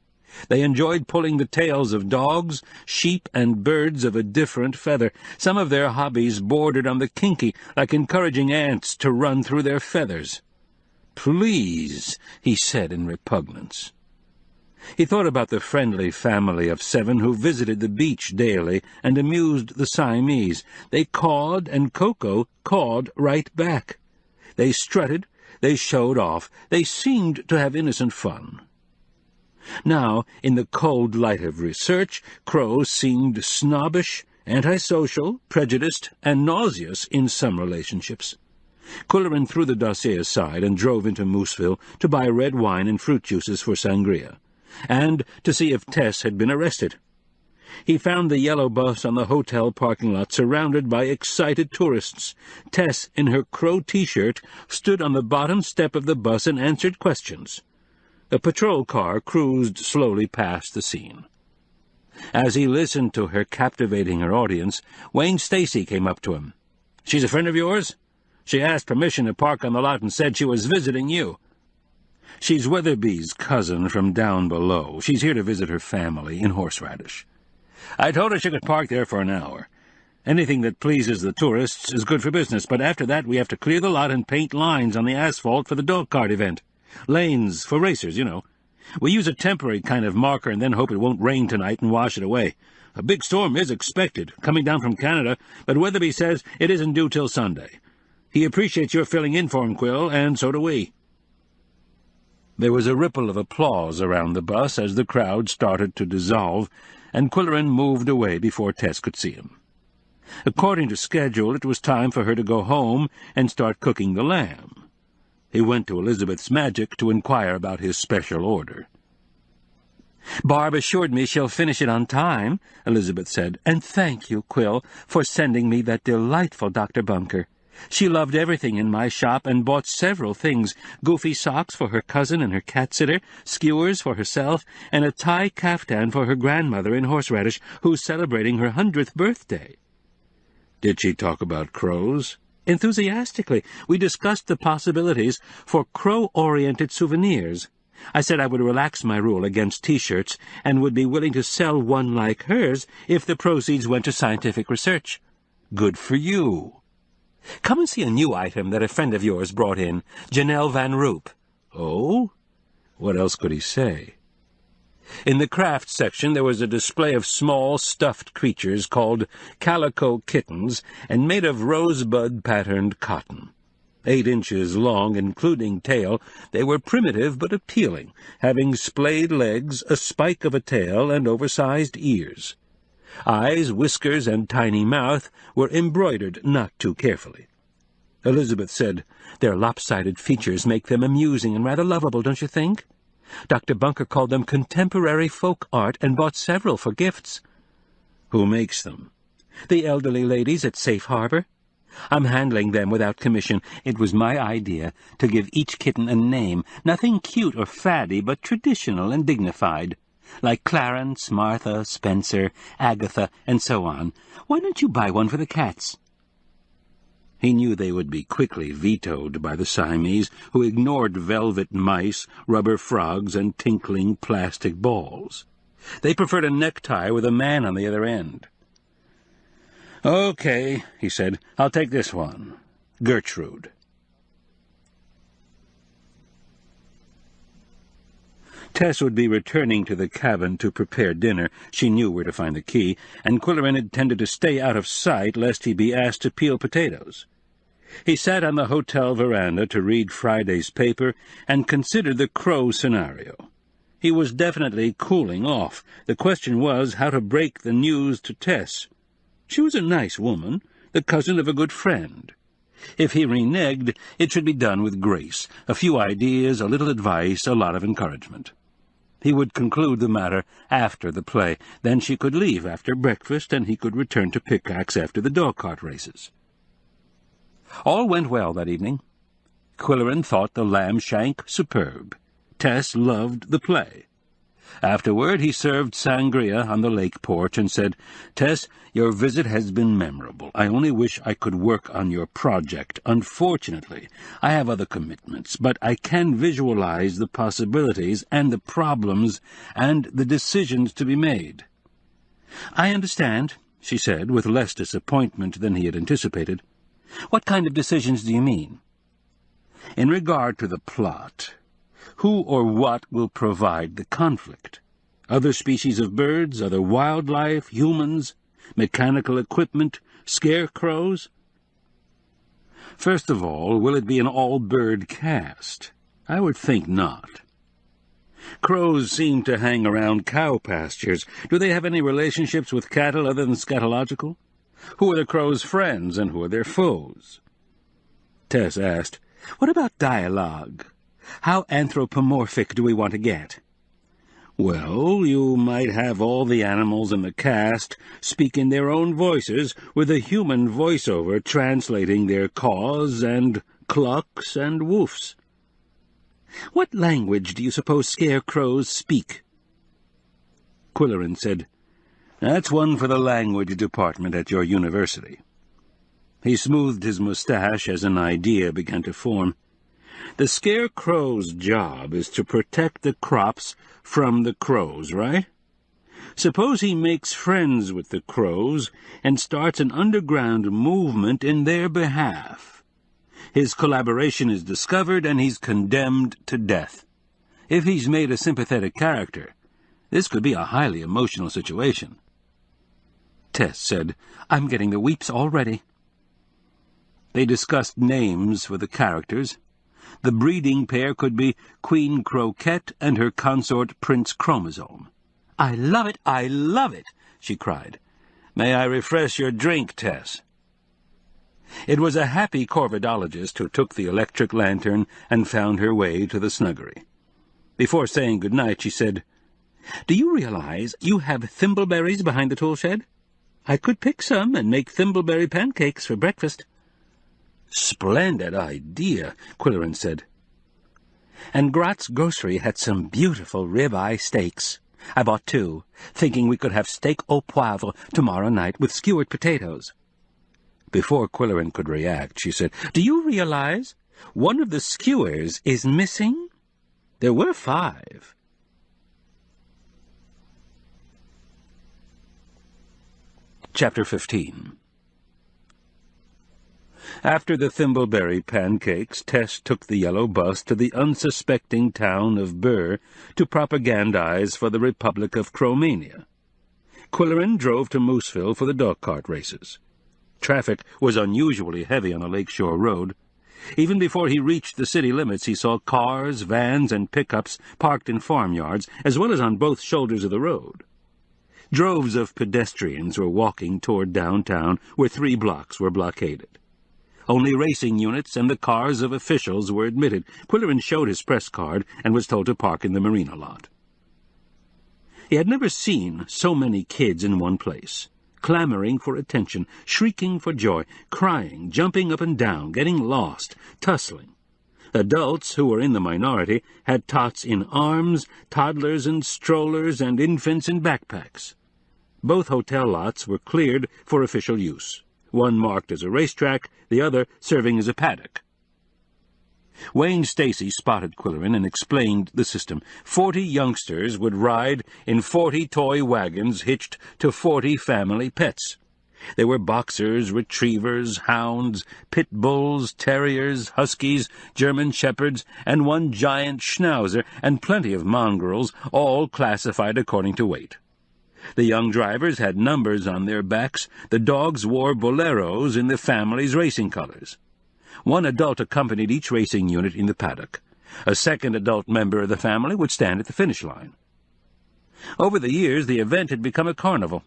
B: They enjoyed pulling the tails of dogs, sheep, and birds of a different feather. Some of their hobbies bordered on the kinky, like encouraging ants to run through their feathers. "Please," he said in repugnance. He thought about the friendly family of 7 who visited the beach daily and amused the Siamese. They cawed, and Koko cawed right back. They strutted, they showed off, they seemed to have innocent fun. Now, in the cold light of research, crows seemed snobbish, antisocial, prejudiced, and nauseous in some relationships. Qwilleran threw the dossier aside and drove into Mooseville to buy red wine and fruit juices for sangria, and to see if Tess had been arrested. He found the yellow bus on the hotel parking lot, surrounded by excited tourists. Tess, in her crow T-shirt, stood on the bottom step of the bus and answered questions. A patrol car cruised slowly past the scene. As he listened to her captivating her audience, Wayne Stacy came up to him. "She's a friend of yours? She asked permission to park on the lot and said she was visiting you." "She's Weatherby's cousin from down below. She's here to visit her family in Horseradish. I told her she could park there for an hour. Anything that pleases the tourists is good for business, but after that we have to clear the lot and paint lines on the asphalt for the dog-cart event. Lanes for racers, you know. We use a temporary kind of marker and then hope it won't rain tonight and wash it away. A big storm is expected, coming down from Canada, but Weatherby says it isn't due till Sunday. He appreciates your filling in for him, Quill, and so do we." There was a ripple of applause around the bus as the crowd started to dissolve, and Qwilleran moved away before Tess could see him. According to schedule, it was time for her to go home and start cooking the lamb. He went to Elizabeth's Magic to inquire about his special order. "Barb assured me she'll finish it on time," Elizabeth said, "and thank you, Quill, for sending me that delightful Dr. Bunker. She loved everything in my shop and bought several things, goofy socks for her cousin and her cat-sitter, skewers for herself, and a tie caftan for her grandmother in Horseradish, who's celebrating her 100th birthday." "Did she talk about crows?" "Enthusiastically. We discussed the possibilities for crow-oriented souvenirs. I said I would relax my rule against T-shirts and would be willing to sell one like hers if the proceeds went to scientific research." "Good for you." "Come and see a new item that a friend of yours brought in, Janelle Van Roop." "Oh?" What else could he say? In the crafts section there was a display of small stuffed creatures called calico kittens and made of rosebud-patterned cotton. 8 inches long, including tail, they were primitive but appealing, having splayed legs, a spike of a tail, and oversized ears. Eyes, whiskers, and tiny mouth were embroidered not too carefully. Elizabeth said, "Their lopsided features make them amusing and rather lovable, don't you think? Dr. Bunker called them contemporary folk art and bought several for gifts."
C: "Who makes them?"
B: "The elderly ladies at Safe Harbor. I'm handling them without commission. It was my idea to give each kitten a name, nothing cute or faddy, but traditional and dignified, like Clarence, Martha, Spencer, Agatha, and so on. Why don't you buy one for the cats?"
C: He knew they would be quickly vetoed by the Siamese, who ignored velvet mice, rubber frogs, and tinkling plastic balls. They preferred a necktie with a man on the other end. "Okay," he said, "I'll take this one. Gertrude." Tess would be returning to the cabin to prepare dinner. She knew where to find the key, and Qwilleran intended to stay out of sight lest he be asked to peel potatoes. He sat on the hotel veranda to read Friday's paper and consider the Crow scenario. He was definitely cooling off. The question was how to break the news to Tess. She was a nice woman, the cousin of a good friend. If he reneged, it should be done with grace, a few ideas, a little advice, a lot of encouragement. He would conclude the matter after the play. Then she could leave after breakfast, and he could return to Pickaxe after the dog-cart races. All went well that evening. Qwilleran thought the lamb shank superb. Tess loved the play. Afterward, he served sangria on the lake porch and said, "Tess, your visit has been memorable. I only wish I could work on your project. Unfortunately, I have other commitments, but I can visualize the possibilities and the problems and the decisions to be made." "I understand," she said, with less disappointment than he had anticipated. "What kind of decisions do you mean?" "In regard to the plot. Who or what will provide the conflict? Other species of birds, other wildlife, humans, mechanical equipment, scarecrows? First of all, will it be an all-bird cast? I would think not. Crows seem to hang around cow pastures. Do they have any relationships with cattle other than scatological? Who are the crows' friends and who are their foes?" Tess asked, "What about dialogue? How anthropomorphic do we want to get?" "Well, you might have all the animals in the cast speak in their own voices, with a human voiceover translating their caws and clucks and woofs." "What language do you suppose scarecrows speak?" Qwilleran said, "That's one for the language department at your university." He smoothed his mustache as an idea began to form. "The scarecrow's job is to protect the crops from the crows, right? Suppose he makes friends with the crows and starts an underground movement in their behalf. His collaboration is discovered and he's condemned to death. If he's made a sympathetic character, this could be a highly emotional situation." Tess said, "I'm getting the weeps already." They discussed names for the characters. The breeding pair could be Queen Croquette and her consort Prince Chromosome. "I love it! I love it!" she cried. "May I refresh your drink, Tess?" It was a happy corvidologist who took the electric lantern and found her way to the snuggery. Before saying good night, she said, "Do you realize you have thimbleberries behind the tool shed? I could pick some and make thimbleberry pancakes for breakfast." "Splendid idea," Qwilleran said. "And Grott's grocery had some beautiful rib-eye steaks. I bought 2, thinking we could have steak au poivre tomorrow night with skewered potatoes." Before Qwilleran could react, she said, "Do you realize one of the skewers is missing? There were 5. Chapter 15. After the thimbleberry pancakes, Tess took the yellow bus to the unsuspecting town of Burr to propagandize for the Republic of Cromania. Qwilleran drove to Mooseville for the dog-cart races. Traffic was unusually heavy on the Lakeshore Road.
B: Even before he reached the city limits, he saw cars, vans, and pickups parked in farmyards, as well as on both shoulders of the road. Droves of pedestrians were walking toward downtown, where 3 blocks were blockaded. Only racing units and the cars of officials were admitted. Qwilleran showed his press card and was told to park in the marina lot. He had never seen so many kids in one place, clamoring for attention, shrieking for joy, crying, jumping up and down, getting lost, tussling. Adults, who were in the minority, had tots in arms, toddlers in strollers, and infants in backpacks. Both hotel lots were cleared for official use, one marked as a racetrack, the other serving as a paddock. Wayne Stacy spotted Qwilleran and explained the system. 40 youngsters would ride in 40 toy wagons hitched to 40 family pets. There were boxers, retrievers, hounds, pit bulls, terriers, huskies, German shepherds, and one giant schnauzer, and plenty of mongrels, all classified according to weight. The young drivers had numbers on their backs. The dogs wore boleros in the family's racing colors. One adult accompanied each racing unit in the paddock. A second adult member of the family would stand at the finish line. Over the years, the event had become a carnival.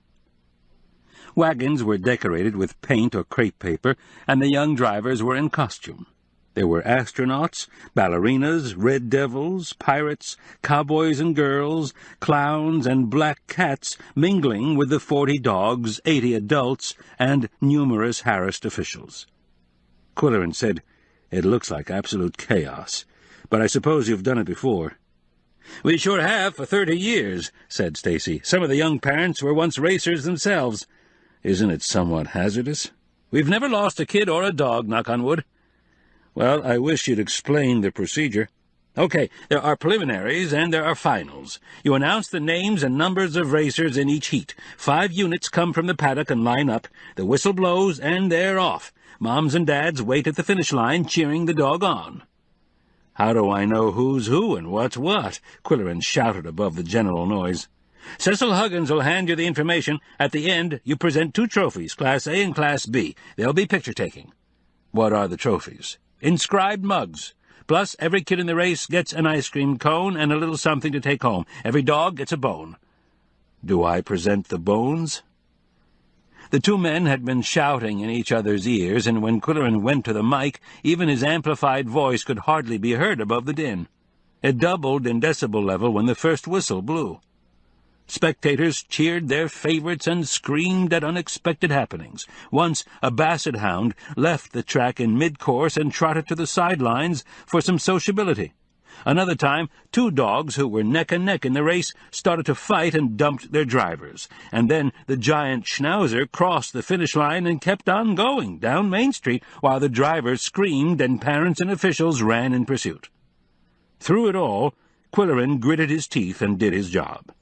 B: Wagons were decorated with paint or crepe paper, and the young drivers were in costume. There were astronauts, ballerinas, red devils, pirates, cowboys and girls, clowns, and black cats mingling with the 40 dogs, 80 adults, and numerous harassed officials. Qwilleran said, "It looks like absolute chaos, but I suppose you've done it before." "We sure have for 30 years, said Stacy. "Some of the young parents were once racers themselves." "Isn't it somewhat hazardous?" "We've never lost a kid or a dog, knock on wood." "Well, I wish you'd explain the procedure." "Okay, there are preliminaries and there are finals. You announce the names and numbers of racers in each heat. 5 units come from the paddock and line up. The whistle blows and they're off. Moms and dads wait at the finish line, cheering the dog on." "How do I know who's who and what's what?" Qwilleran shouted above the general noise. "Cecil Huggins will hand you the information. At the end, you present 2 trophies, Class A and Class B. They'll be picture-taking." "What are the trophies?" "Inscribed mugs. Plus, every kid in the race gets an ice cream cone and a little something to take home. Every dog gets a bone." "Do I present the bones?" The 2 men had been shouting in each other's ears, and when Qwilleran went to the mic, even his amplified voice could hardly be heard above the din. It doubled in decibel level when the first whistle blew. Spectators cheered their favorites and screamed at unexpected happenings. Once a basset hound left the track in mid-course and trotted to the sidelines for some sociability. Another time, 2 dogs who were neck and neck in the race started to fight and dumped their drivers. And then the giant schnauzer crossed the finish line and kept on going down Main Street while the drivers screamed and parents and officials ran in pursuit. Through it all, Qwilleran gritted his teeth and did his job.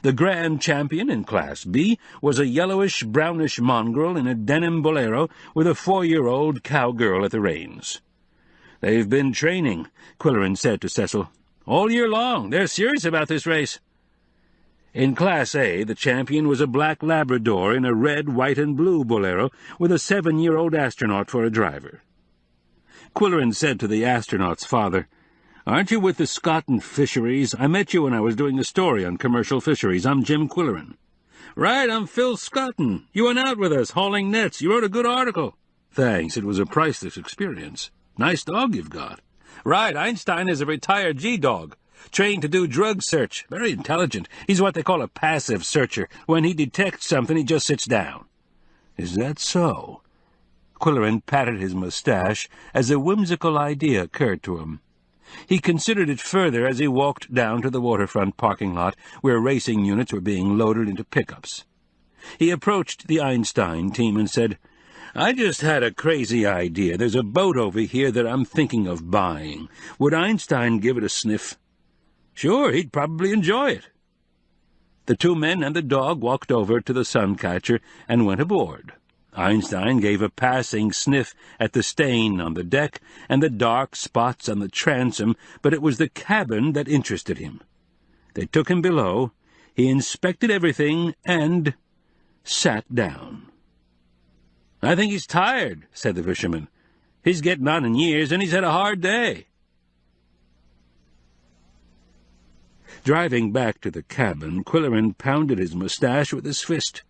B: The grand champion in Class B was a yellowish-brownish mongrel in a denim bolero with a 4-year-old cowgirl at the reins. "They've been training," Qwilleran said to Cecil. "All year long. They're serious about this race." In Class A, the champion was a black Labrador in a red, white, and blue bolero with a 7-year-old astronaut for a driver. Qwilleran said to the astronaut's father, "Aren't you with the Scotton Fisheries? I met you when I was doing a story on commercial fisheries. I'm Jim Qwilleran." "Right, I'm Phil Scotton. You went out with us, hauling nets. You wrote a good article." "Thanks, it was a priceless experience. Nice dog you've got." "Right, Einstein is a retired G-dog, trained to do drug search. Very intelligent. He's what they call a passive searcher. When he detects something, he just sits down." "Is that so?" Qwilleran patted his mustache as a whimsical idea occurred to him. He considered it further as he walked down to the waterfront parking lot where racing units were being loaded into pickups. He approached the Einstein team and said, "I just had a crazy idea. There's a boat over here that I'm thinking of buying. Would Einstein give it a sniff?" "Sure, he'd probably enjoy it." The 2 men and the dog walked over to the Suncatcher and went aboard. Einstein gave a passing sniff at the stain on the deck and the dark spots on the transom, but it was the cabin that interested him. They took him below. He inspected everything and sat down. "I think he's tired," said the fisherman. He's getting on in years, and he's had a hard day." Driving back to the cabin, Qwilleran pounded his mustache with his fist.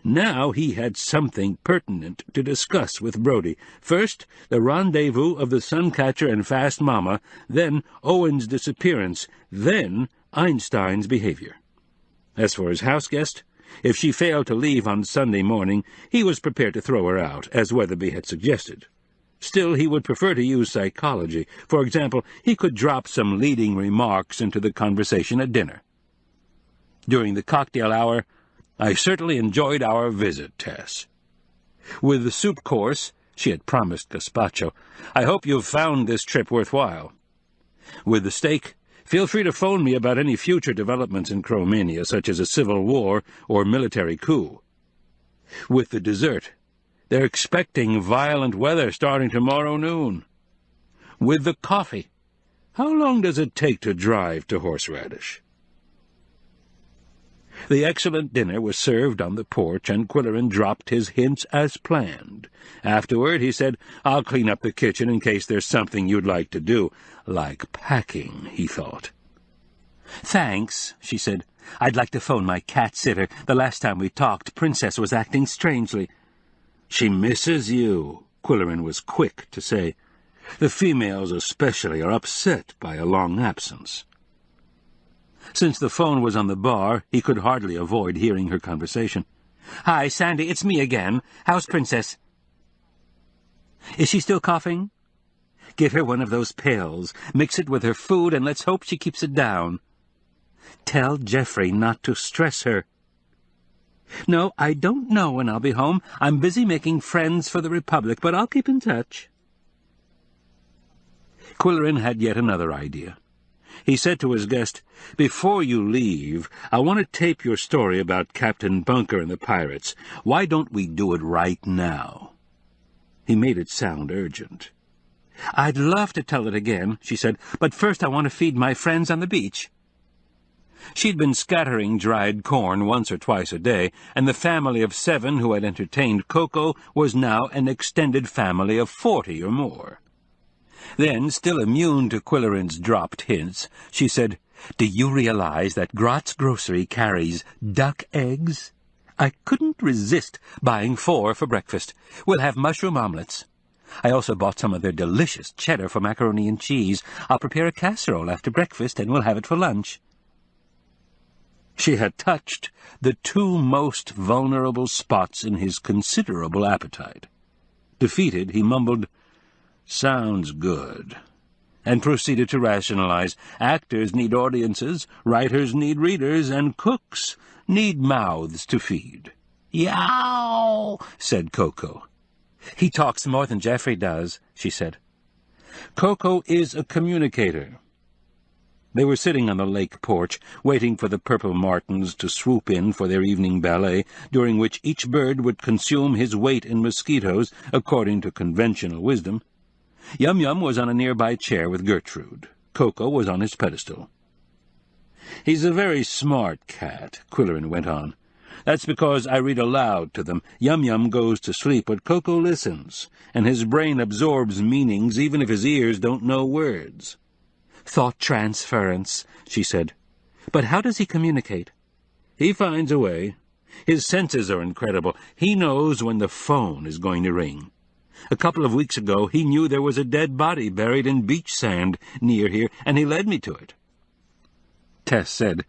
B: Now he had something pertinent to discuss with Brodie. First, the rendezvous of the Suncatcher and Fast Mama, then Owen's disappearance, then Einstein's behavior. As for his house guest, if she failed to leave on Sunday morning, he was prepared to throw her out, as Weatherby had suggested. Still, he would prefer to use psychology. For example, he could drop some leading remarks into the conversation at dinner. During the cocktail hour, "I certainly enjoyed our visit, Tess. With the soup course," she had promised gazpacho, "I hope you've found this trip worthwhile. With the steak, feel free to phone me about any future developments in Cromania, such as a civil war or military coup. With the dessert, they're expecting violent weather starting tomorrow noon. With the coffee, how long does it take to drive to Horseradish?" The excellent dinner was served on the porch, and Qwilleran dropped his hints as planned. Afterward, he said, "I'll clean up the kitchen in case there's something you'd like to do." Like packing, he thought. "Thanks," she said. "I'd like to phone my cat sitter. The last time we talked, Princess was acting strangely." "She misses you," Qwilleran was quick to say. "The females especially are upset by a long absence." Since the phone was on the bar, he could hardly avoid hearing her conversation. "Hi, Sandy, it's me again. How's Princess?" "Is she still coughing?" "Give her one of those pills. Mix it with her food, and let's hope she keeps it down." "Tell Geoffrey not to stress her." "No, I don't know when I'll be home. I'm busy making friends for the Republic, but I'll keep in touch." Qwilleran had yet another idea. He said to his guest, "Before you leave, I want to tape your story about Captain Bunker and the pirates. Why don't we do it right now?" He made it sound urgent. "I'd love to tell it again," she said, "but first I want to feed my friends on the beach." She'd been scattering dried corn once or twice a day, and the family of 7 who had entertained Koko was now an extended family of 40 or more. Then, still immune to Qwilleran's dropped hints, she said, "Do you realize that Grott's Grocery carries duck eggs? I couldn't resist buying 4 for breakfast. We'll have mushroom omelets. I also bought some of their delicious cheddar for macaroni and cheese. I'll prepare a casserole after breakfast, and we'll have it for lunch." She had touched the 2 most vulnerable spots in his considerable appetite. Defeated, he mumbled, "Sounds good," and proceeded to rationalize. Actors need audiences, writers need readers, and cooks need mouths to feed. "Yow!" said Koko. "He talks more than Geoffrey does," she said. "Koko is a communicator." They were sitting on the lake porch, waiting for the purple martins to swoop in for their evening ballet, during which each bird would consume his weight in mosquitoes, according to conventional wisdom. Yum Yum was on a nearby chair with Gertrude. Koko was on his pedestal. "He's a very smart cat," Qwilleran went on. "That's because I read aloud to them. Yum Yum goes to sleep, but Koko listens, and his brain absorbs meanings even if his ears don't know words." "Thought transference," she said. "But how does he communicate?" "He finds a way. His senses are incredible. He knows when the phone is going to ring. A couple of weeks ago, he knew there was a dead body buried in beach sand near here, and he led me to it." Tess said,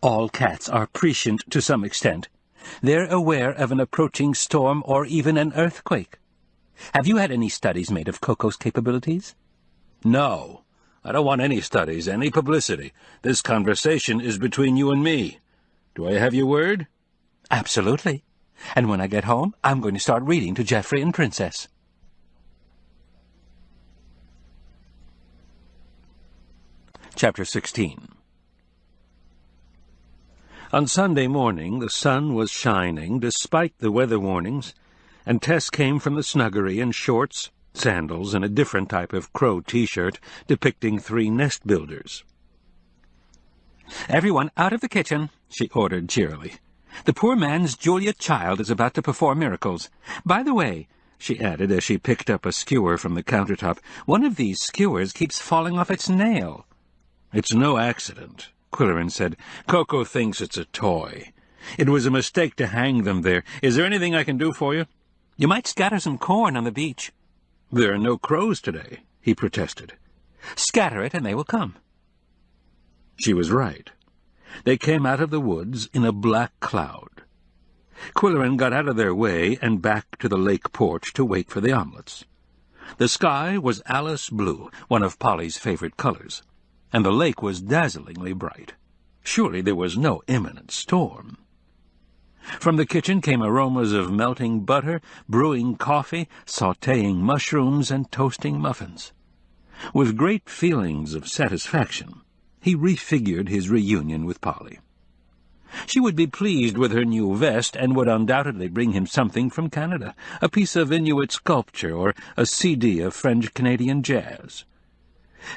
B: "All cats are prescient to some extent. They're aware of an approaching storm or even an earthquake. Have you had any studies made of Koko's capabilities?" "No. I don't want any studies, any publicity. This conversation is between you and me. Do I have your word?" "Absolutely. And when I get home, I'm going to start reading to Geoffrey and Princess." Chapter 16. On Sunday morning the sun was shining despite the weather warnings, and Tess came from the snuggery in shorts, sandals, and a different type of crow T-shirt depicting 3 nest builders. "Everyone out of the kitchen," she ordered cheerily. "The poor man's Julia Child is about to perform miracles. By the way, she added as she picked up a skewer from the countertop. "One of these skewers keeps falling off its nail." "It's no accident," Qwilleran said. "Koko thinks it's a toy. It was a mistake to hang them there. Is there anything I can do for you?"
C: "You might scatter some corn on the beach."
B: "There are no crows today," he protested.
C: "Scatter it and they will come."
B: She was right. They came out of the woods in a black cloud. Qwilleran got out of their way and back to the lake porch to wait for the omelets. The sky was Alice blue, one of Polly's favorite colors, and the lake was dazzlingly bright. Surely there was no imminent storm. From the kitchen came aromas of melting butter, brewing coffee, sautéing mushrooms, and toasting muffins. With great feelings of satisfaction, he refigured his reunion with Polly. She would be pleased with her new vest and would undoubtedly bring him something from Canada, a piece of Inuit sculpture or a CD of French-Canadian jazz.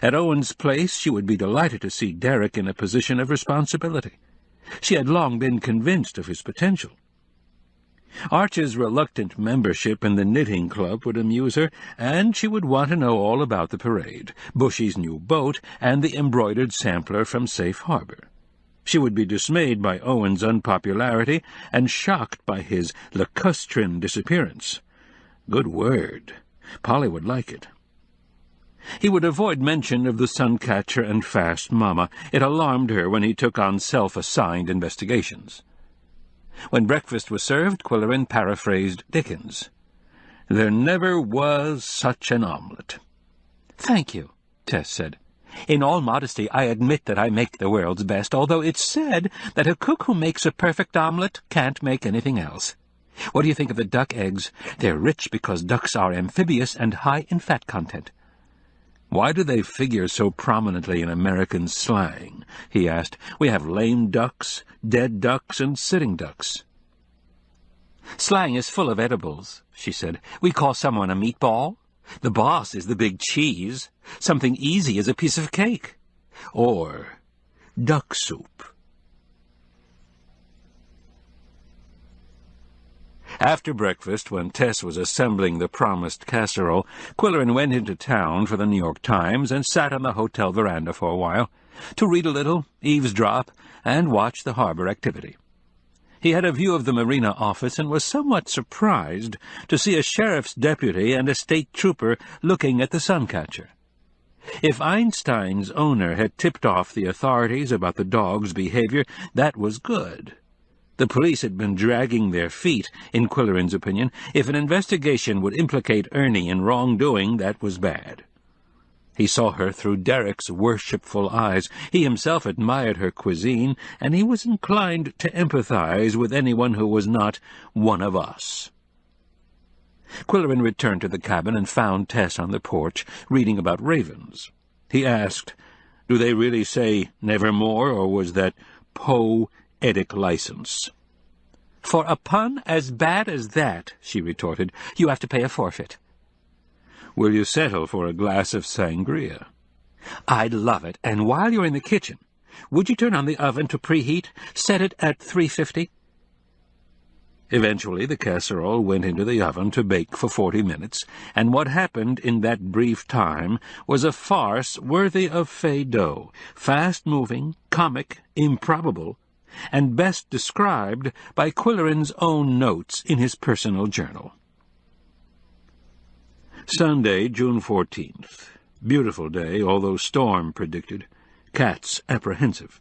B: At Owen's place she would be delighted to see Derek in a position of responsibility. She had long been convinced of his potential. Arch's reluctant membership in the knitting club would amuse her, and she would want to know all about the parade, Bushy's new boat, and the embroidered sampler from Safe Harbor. She would be dismayed by Owen's unpopularity and shocked by his lacustrine disappearance. Good word. Polly would like it. He would avoid mention of the Suncatcher and Fast Mama. It alarmed her when he took on self-assigned investigations. When breakfast was served, Qwilleran paraphrased Dickens. "There never was such an omelette."
C: "Thank you," Tess said. "In all modesty, I admit that I make the world's best, although it's said that a cook who makes a perfect omelette can't make anything else. What do you think of the duck eggs? They're rich because ducks are amphibious and high in fat content."
B: "Why do they figure so prominently in American slang?" he asked. "We have lame ducks, dead ducks, and sitting ducks."
C: "Slang is full of edibles," she said. "We call someone a meatball. The boss is the big cheese. Something easy is a piece of cake.
B: Or duck soup." After breakfast, when Tess was assembling the promised casserole, Qwilleran went into town for the New York Times and sat on the hotel veranda for a while, to read a little, eavesdrop, and watch the harbor activity. He had a view of the marina office and was somewhat surprised to see a sheriff's deputy and a state trooper looking at the Suncatcher. If Einstein's owner had tipped off the authorities about the dog's behavior, that was good. The police had been dragging their feet, in Qwilleran's opinion. If an investigation would implicate Ernie in wrongdoing, that was bad. He saw her through Derek's worshipful eyes. He himself admired her cuisine, and he was inclined to empathize with anyone who was not one of us. Qwilleran returned to the cabin and found Tess on the porch, reading about ravens. He asked, "Do they really say nevermore, or was that poetic license?"
C: "For a pun as bad as that," she retorted, "you have to pay a forfeit."
B: "Will you settle for a glass of sangria?"
C: "I'd love it, and while you're in the kitchen, would you turn on the oven to preheat? Set it at 350.
B: Eventually the casserole went into the oven to bake for 40 minutes, and what happened in that brief time was a farce worthy of Feydeau, fast-moving, comic, improbable, and best described by Qwilleran's own notes in his personal journal. Sunday, June 14th. Beautiful day, although storm predicted. Cats apprehensive.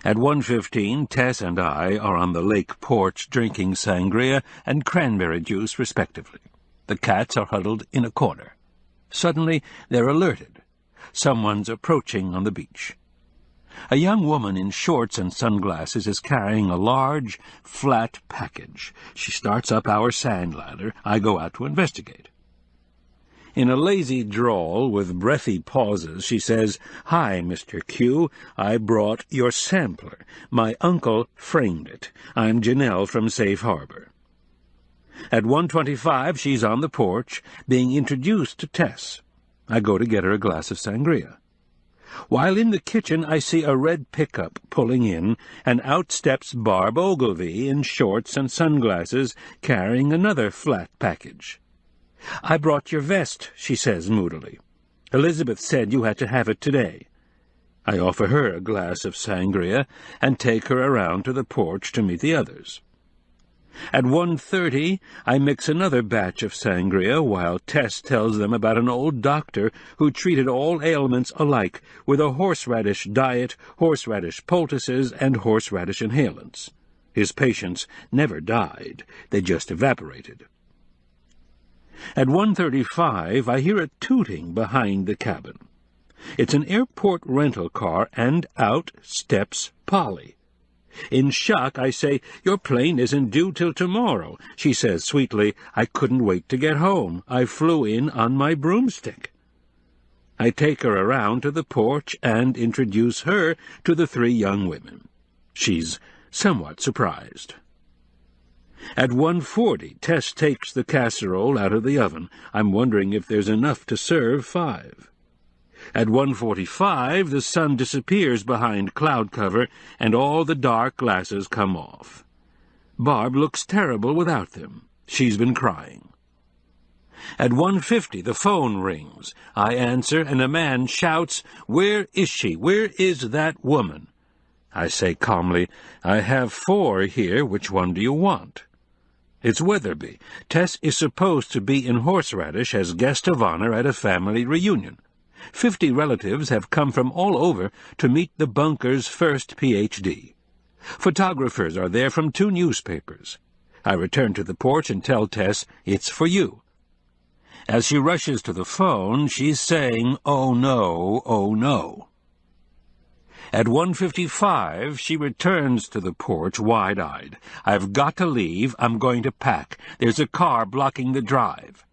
B: At 1:15, Tess and I are on the lake porch drinking sangria and cranberry juice, respectively. The cats are huddled in a corner. Suddenly, they're alerted. Someone's approaching on the beach. A young woman in shorts and sunglasses is carrying a large, flat package. She starts up our sand ladder. I go out to investigate. In a lazy drawl with breathy pauses, she says, "Hi, Mr. Q. I brought your sampler. My uncle framed it. I'm Janelle from Safe Harbor." At 1:25, she's on the porch, being introduced to Tess. I go to get her a glass of sangria. While in the kitchen, I see a red pickup pulling in, and out steps Barb Ogilvy in shorts and sunglasses, carrying another flat package. "I brought your vest," she says moodily. "Elizabeth said you had to have it today." I offer her a glass of sangria and take her around to the porch to meet the others. At 1:30, I mix another batch of sangria while Tess tells them about an old doctor who treated all ailments alike with a horseradish diet, horseradish poultices, and horseradish inhalants. His patients never died, they just evaporated. At 1:35, I hear a tooting behind the cabin. It's an airport rental car, and out steps Polly. In shock, I say, "Your plane isn't due till tomorrow." She says sweetly, "I couldn't wait to get home. I flew in on my broomstick." I take her around to the porch and introduce her to the 3 young women. She's somewhat surprised. At 1:40, Tess takes the casserole out of the oven. I'm wondering if there's enough to serve 5. At 1:45, the sun disappears behind cloud cover, and all the dark glasses come off. Barb looks terrible without them. She's been crying. At 1:50, the phone rings. I answer, and a man shouts, "Where is she? Where is that woman?" I say calmly, "I have 4 here. Which one do you want?" It's Weatherby. Tess is supposed to be in Horseradish as guest of honor at a family reunion. 50 relatives have come from all over to meet the bunker's first Ph.D. Photographers are there from 2 newspapers. I return to the porch and tell Tess, "It's for you." As she rushes to the phone, she's saying, "Oh no, oh no." At 1:55, she returns to the porch wide-eyed. "I've got to leave. I'm going to pack. There's a car blocking the drive."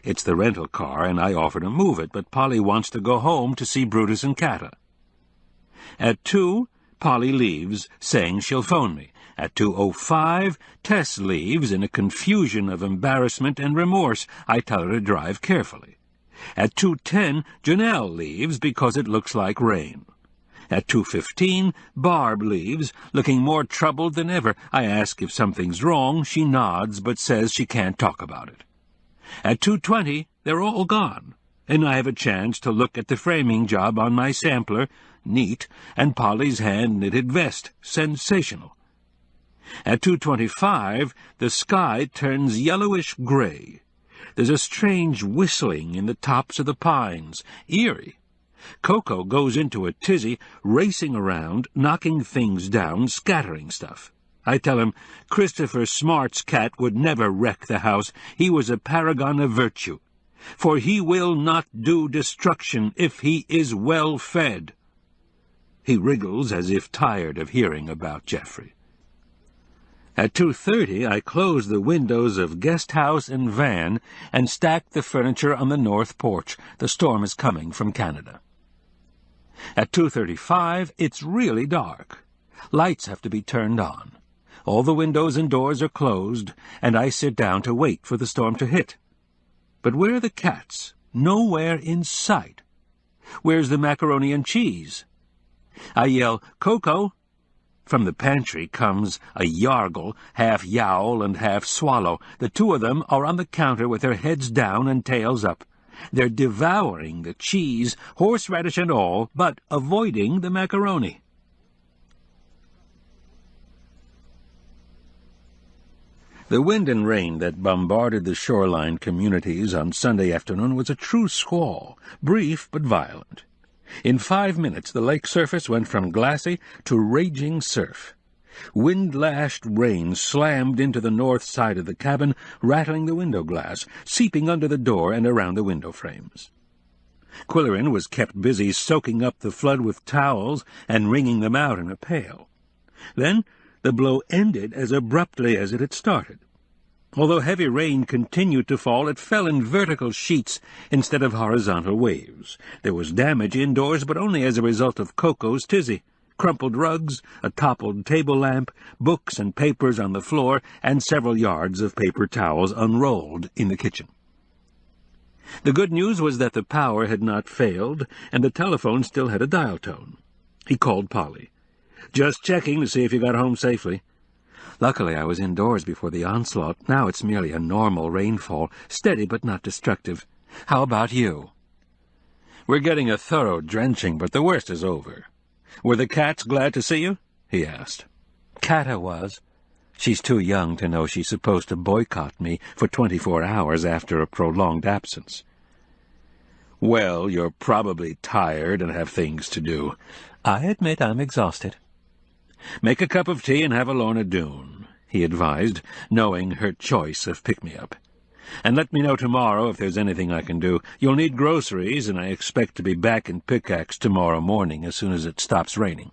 B: It's the rental car, and I offer to move it, but Polly wants to go home to see Brutus and Cata. At 2, Polly leaves, saying she'll phone me. At 2:05, Tess leaves in a confusion of embarrassment and remorse. I tell her to drive carefully. At 2:10, Janelle leaves because it looks like rain. At 2:15, Barb leaves, looking more troubled than ever. I ask if something's wrong. She nods, but says she can't talk about it. At 2:20, they're all gone, and I have a chance to look at the framing job on my sampler, neat, and Polly's hand-knitted vest, sensational. At 2:25, the sky turns yellowish-gray. There's a strange whistling in the tops of the pines, eerie. Koko goes into a tizzy, racing around, knocking things down, scattering stuff. I tell him Christopher Smart's cat would never wreck the house. He was a paragon of virtue. For he will not do destruction if he is well fed. He wriggles as if tired of hearing about Geoffrey. At 2:30, I close the windows of guest house and van and stack the furniture on the north porch. The storm is coming from Canada. At 2:35, it's really dark. Lights have to be turned on. All the windows and doors are closed, and I sit down to wait for the storm to hit. But where are the cats? Nowhere in sight. Where's the macaroni and cheese? I yell, "Koko!" From the pantry comes a yargle, half yowl and half swallow. The 2 of them are on the counter with their heads down and tails up. They're devouring the cheese, horseradish and all, but avoiding the macaroni. The wind and rain that bombarded the shoreline communities on Sunday afternoon was a true squall, brief but violent. In 5 minutes the lake surface went from glassy to raging surf. Wind-lashed rain slammed into the north side of the cabin, rattling the window glass, seeping under the door and around the window frames. Qwilleran was kept busy soaking up the flood with towels and wringing them out in a pail. Then the blow ended as abruptly as it had started. Although heavy rain continued to fall, it fell in vertical sheets instead of horizontal waves. There was damage indoors, but only as a result of Koko's tizzy. Crumpled rugs, a toppled table lamp, books and papers on the floor, and several yards of paper towels unrolled in the kitchen. The good news was that the power had not failed, and the telephone still had a dial tone. He called Polly. "Just checking to see if you got home safely."
C: Luckily I was indoors before the onslaught. Now it's merely a normal rainfall, steady but not destructive. How about you?
B: "We're getting a thorough drenching, but the worst is over. Were the cats glad to see you?" he asked.
C: Kata was. She's too young to know she's supposed to boycott me for 24 hours after a prolonged absence.
B: "Well, you're probably tired and have things to do."
C: I admit I'm exhausted.
B: "Make a cup of tea and have a Lorna Doone," he advised, knowing her choice of pick-me-up. "And let me know tomorrow if there's anything I can do. You'll need groceries, and I expect to be back in Pickaxe tomorrow morning as soon as it stops raining."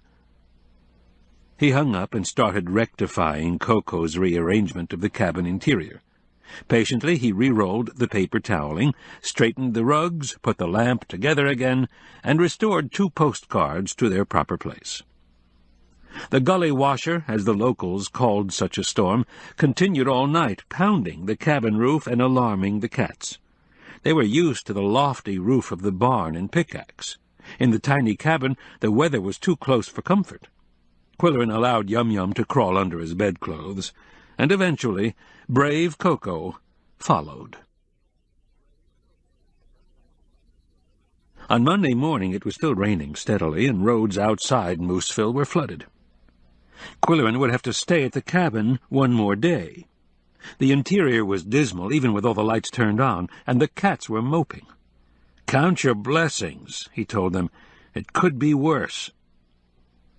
B: He hung up and started rectifying Koko's rearrangement of the cabin interior. Patiently he re-rolled the paper toweling, straightened the rugs, put the lamp together again, and restored 2 postcards to their proper place. The gully washer, as the locals called such a storm, continued all night, pounding the cabin roof and alarming the cats. They were used to the lofty roof of the barn in Pickaxe. In the tiny cabin the weather was too close for comfort. Qwilleran allowed Yum Yum to crawl under his bedclothes, and eventually brave Koko followed. On Monday morning it was still raining steadily, and roads outside Mooseville were flooded. Qwilleran would have to stay at the cabin one more day. The interior was dismal, even with all the lights turned on, and the cats were moping. "Count your blessings," he told them. "It could be worse."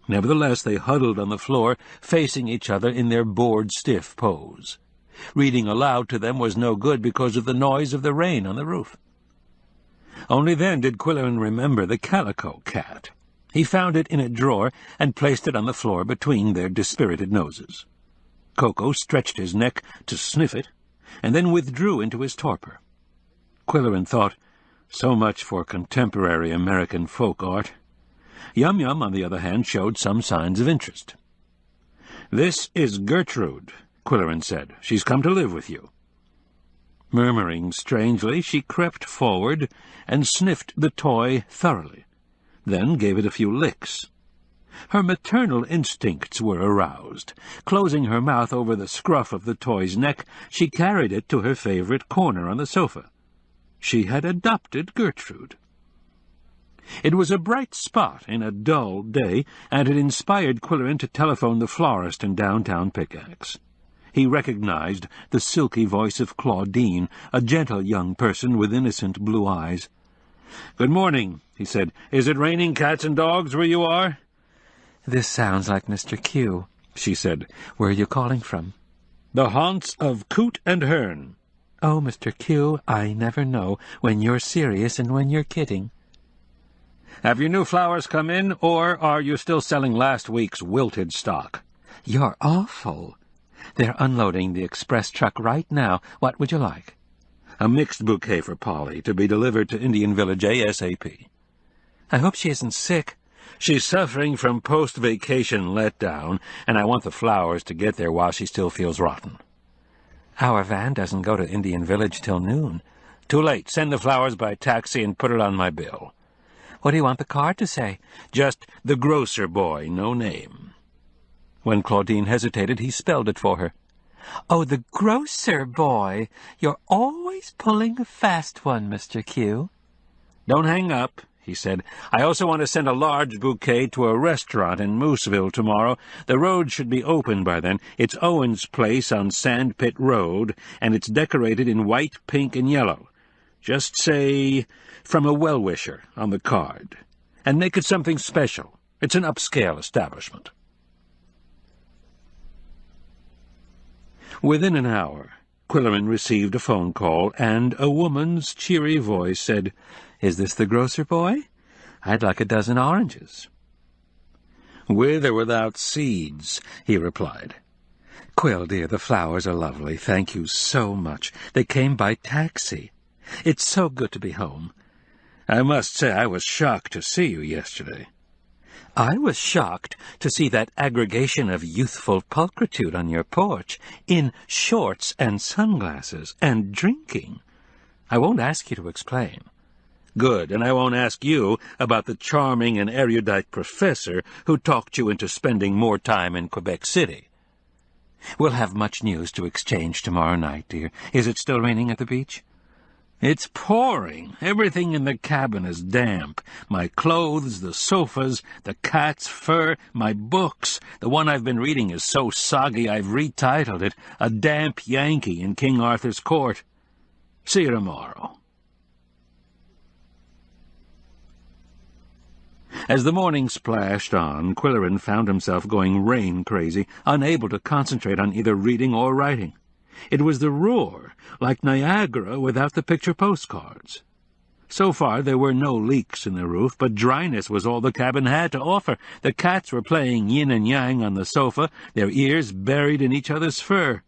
B: Nevertheless, they huddled on the floor, facing each other in their bored-stiff pose. Reading aloud to them was no good because of the noise of the rain on the roof. Only then did Qwilleran remember the calico cat. He found it in a drawer and placed it on the floor between their dispirited noses. Koko stretched his neck to sniff it, and then withdrew into his torpor. Qwilleran thought, so much for contemporary American folk art. Yum Yum, on the other hand, showed some signs of interest. "This is Gertrude," Qwilleran said. "She's come to live with you." Murmuring strangely, she crept forward and sniffed the toy thoroughly, then gave it a few licks. Her maternal instincts were aroused. Closing her mouth over the scruff of the toy's neck, she carried it to her favorite corner on the sofa. She had adopted Gertrude. It was a bright spot in a dull day, and it inspired Qwilleran to telephone the florist in downtown Pickaxe. He recognized the silky voice of Claudine, a gentle young person with innocent blue eyes. "Good morning," he said. "Is it raining cats and dogs where you are?"
C: "This sounds like Mr. Q," she said. "Where are you calling from?"
B: "The haunts of Coot and Hern."
C: "Oh, Mr. Q, I never know when you're serious and when you're kidding."
B: "Have your new flowers come in, or are you still selling last week's wilted stock?"
C: "You're awful. They're unloading the express truck right now. What would you like?"
B: "A mixed bouquet for Polly, to be delivered to Indian Village ASAP."
C: "I hope she isn't sick."
B: "She's suffering from post-vacation letdown, and I want the flowers to get there while she still feels rotten."
C: "Our van doesn't go to Indian Village till noon."
B: "Too late. Send the flowers by taxi and put it on my bill."
C: "What do you want the card to say?"
B: "Just the grocer boy, no name."
C: When Claudine hesitated, he spelled it for her. "Oh, the grocer boy. You're always pulling a fast one, Mr. Q."
B: "Don't hang up," he said. "I also want to send a large bouquet to a restaurant in Mooseville tomorrow. The road should be open by then. It's Owen's place on Sandpit Road, and it's decorated in white, pink, and yellow. Just say, 'From a well-wisher' on the card. And make it something special. It's an upscale establishment." Within an hour, Qwilleran received a phone call, and a woman's cheery voice said, "Is this the grocer boy? I'd like a dozen oranges." "With or without seeds," he replied. "Quill, dear, the flowers are lovely. Thank you so much. They came by taxi. It's so good to be home. I must say I was shocked to see you yesterday." "I was shocked to see that aggregation of youthful pulchritude on your porch, in shorts and sunglasses, and drinking.
C: I won't ask you to explain.
B: Good, and I won't ask you about the charming and erudite professor who talked you into spending more time in Quebec City.
C: We'll have much news to exchange tomorrow night, dear. Is it still raining at the beach?
B: It's pouring. Everything in the cabin is damp. My clothes, the sofas, the cat's fur, my books. The one I've been reading is so soggy I've retitled it A Damp Yankee in King Arthur's Court. See you tomorrow. As the morning splashed on, Qwilleran found himself going rain-crazy, unable to concentrate on either reading or writing. It was the roar, like Niagara without the picture postcards. So far there were no leaks in the roof, but dryness was all the cabin had to offer. The cats were playing yin and yang on the sofa, their ears buried in each other's fur.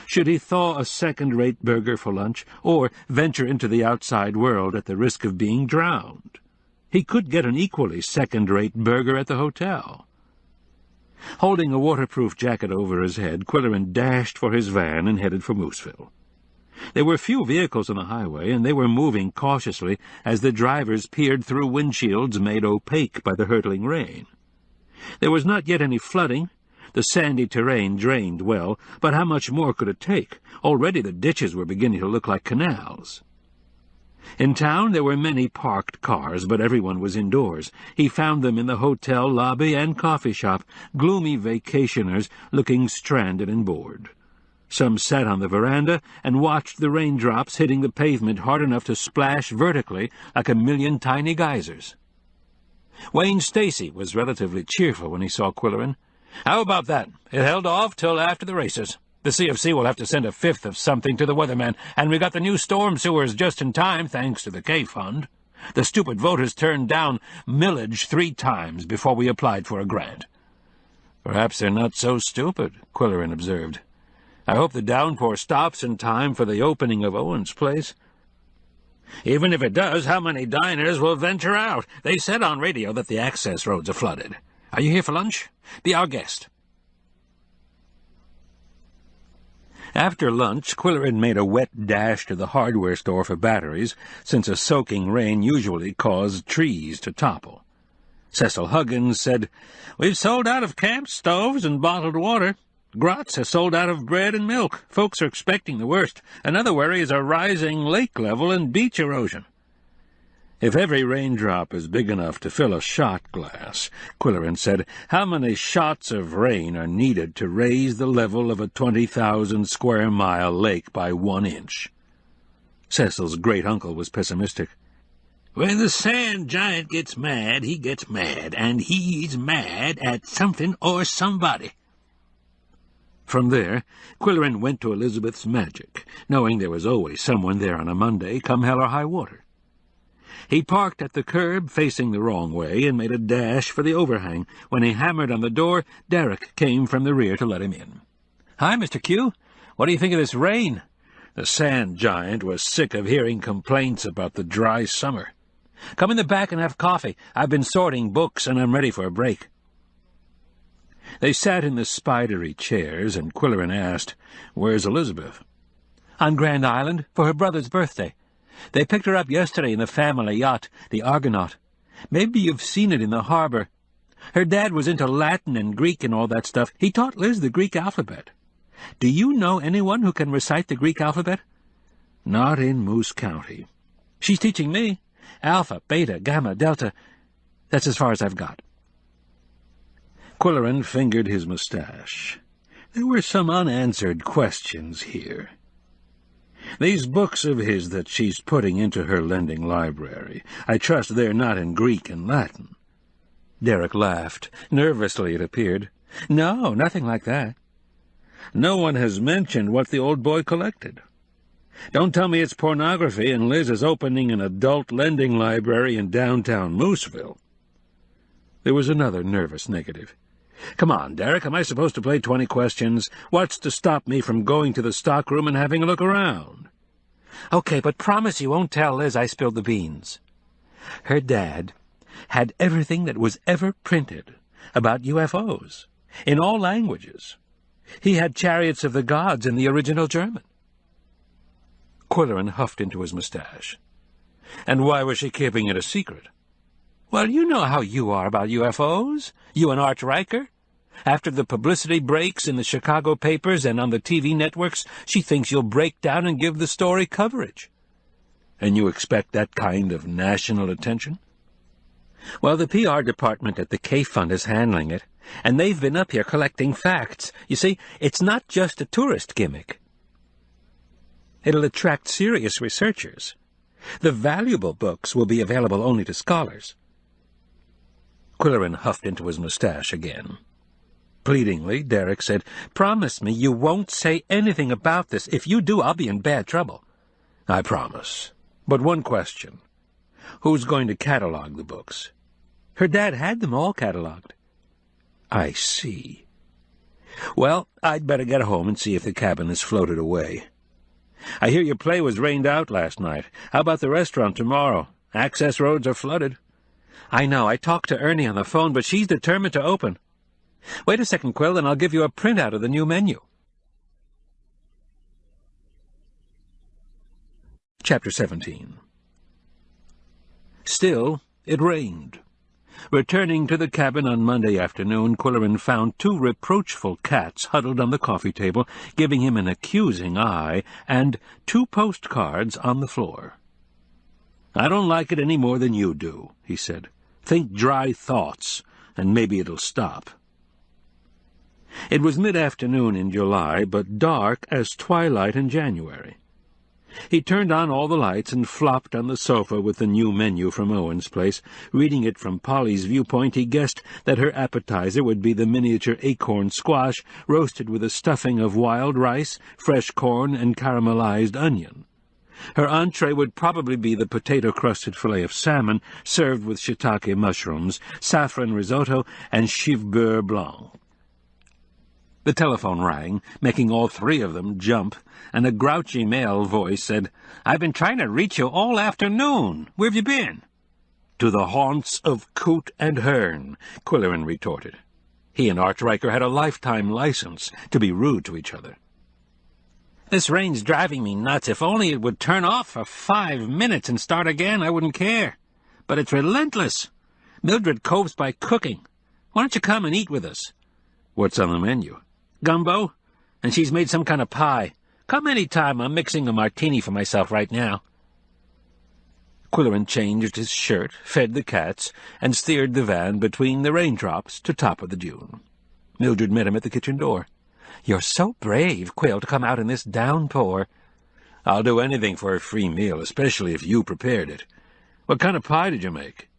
B: Should he thaw a second-rate burger for lunch, or venture into the outside world at the risk of being drowned? He could get an equally second-rate burger at the hotel. Holding a waterproof jacket over his head, Qwilleran dashed for his van and headed for Mooseville. There were few vehicles on the highway, and they were moving cautiously as the drivers peered through windshields made opaque by the hurtling rain. There was not yet any flooding. The sandy terrain drained well, but how much more could it take? Already the ditches were beginning to look like canals. In town there were many parked cars, but everyone was indoors. He found them in the hotel lobby and coffee shop, gloomy vacationers looking stranded and bored. Some sat on the veranda and watched the raindrops hitting the pavement hard enough to splash vertically like a million tiny geysers. Wayne Stacy was relatively cheerful when he saw Qwilleran. "How about that? It held off till after the races. The CFC will have to send a fifth of something to the weatherman, and we got the new storm sewers just in time, thanks to the K-Fund. The stupid voters turned down millage 3 times before we applied for a grant." "Perhaps they're not so stupid," Qwilleran observed. "I hope the downpour stops in time for the opening of Owen's place." "Even if it does, how many diners will venture out? They said on radio that the access roads are flooded. Are you here for lunch? Be our guest." After lunch, Qwilleran made a wet dash to the hardware store for batteries, since a soaking rain usually caused trees to topple. Cecil Huggins said, "We've sold out of camp stoves and bottled water. Grotz has sold out of bread and milk. Folks are expecting the worst. Another worry is a rising lake level and beach erosion." "If every raindrop is big enough to fill a shot glass," Qwilleran said, "how many shots of rain are needed to raise the level of a 20,000-square-mile lake by 1 inch? Cecil's great-uncle was pessimistic. "When the sand giant gets mad, he gets mad, and he's mad at something or somebody." From there, Qwilleran went to Elizabeth's Magic, knowing there was always someone there on a Monday, come hell or high water. He parked at the curb, facing the wrong way, and made a dash for the overhang. When he hammered on the door, Derek came from the rear to let him in. "Hi, Mr. Q. What do you think of this rain?" The sand giant was sick of hearing complaints about the dry summer. "Come in the back and have coffee. I've been sorting books, and I'm ready for a break." They sat in the spidery chairs, and Qwilleran asked, "Where's Elizabeth?" "On Grand Island, for her brother's birthday. They picked her up yesterday in the family yacht, the Argonaut. Maybe you've seen it in the harbor. Her dad was into Latin and Greek and all that stuff. He taught Liz the Greek alphabet. Do you know anyone who can recite the Greek alphabet?" "Not in Moose County." "She's teaching me. Alpha, beta, gamma, delta. That's as far as I've got." Qwilleran fingered his mustache. There were some unanswered questions here. "These books of his that she's putting into her lending library, I trust they're not in Greek and Latin." Derek laughed. Nervously, it appeared. "No, nothing like that." "No one has mentioned what the old boy collected. Don't tell me it's pornography and Liz is opening an adult lending library in downtown Mooseville." There was another nervous negative. "Come on, Derek, am I supposed to play 20 questions? What's to stop me from going to the stockroom and having a look around?" "Okay, but promise you won't tell Liz I spilled the beans." Her dad had everything that was ever printed about UFOs, in all languages. He had Chariots of the Gods in the original German. Qwilleran huffed into his mustache. And why was she keeping it a secret? Well, you know how you are about UFOs, you and Arch Riker. After the publicity breaks in the Chicago papers and on the TV networks, she thinks you'll break down and give the story coverage. And you expect that kind of national attention? Well, the PR department at the K Fund is handling it, and they've been up here collecting facts. You see, it's not just a tourist gimmick. It'll attract serious researchers. The valuable books will be available only to scholars. Qwilleran huffed into his mustache again. Pleadingly, Derek said, "Promise me you won't say anything about this. If you do, I'll be in bad trouble." "I promise. But one question. Who's going to catalog the books?" "Her dad had them all cataloged." "I see. Well, I'd better get home and see if the cabin is floated away. I hear your play was rained out last night. How about the restaurant tomorrow? Access roads are flooded." "I know. I talked to Ernie on the phone, but she's determined to open. Wait a second, Quill, and I'll give you a printout of the new menu." Chapter 17. Still, it rained. Returning to the cabin on Monday afternoon, Qwilleran found 2 reproachful cats huddled on the coffee table, giving him an accusing eye, and 2 postcards on the floor. "I don't like it any more than you do," he said. "Think dry thoughts, and maybe it'll stop." It was mid-afternoon in July, but dark as twilight in January. He turned on all the lights and flopped on the sofa with the new menu from Owen's place. Reading it from Polly's viewpoint, he guessed that her appetizer would be the miniature acorn squash, roasted with a stuffing of wild rice, fresh corn, and caramelized onion. Her entree would probably be the potato-crusted fillet of salmon, served with shiitake mushrooms, saffron risotto, and chive beurre blanc. The telephone rang, making all 3 of them jump, and a grouchy male voice said, "I've been trying to reach you all afternoon. Where've you been?" "To the haunts of Coot and Hearn," Qwilleran retorted. He and Arch Riker had a lifetime license to be rude to each other. "This rain's driving me nuts. If only it would turn off for 5 minutes and start again, I wouldn't care. But it's relentless. Mildred copes by cooking. Why don't you come and eat with us?" "What's on the menu?" "Gumbo, and she's made some kind of pie. Come any time. I'm mixing a martini for myself right now." Qwilleran changed his shirt, fed the cats, and steered the van between the raindrops to Top of the Dune. Mildred met him at the kitchen door. "You're so brave, Quill, to come out in this downpour." "I'll do anything for a free meal, especially if you prepared it. What kind of pie did you make?"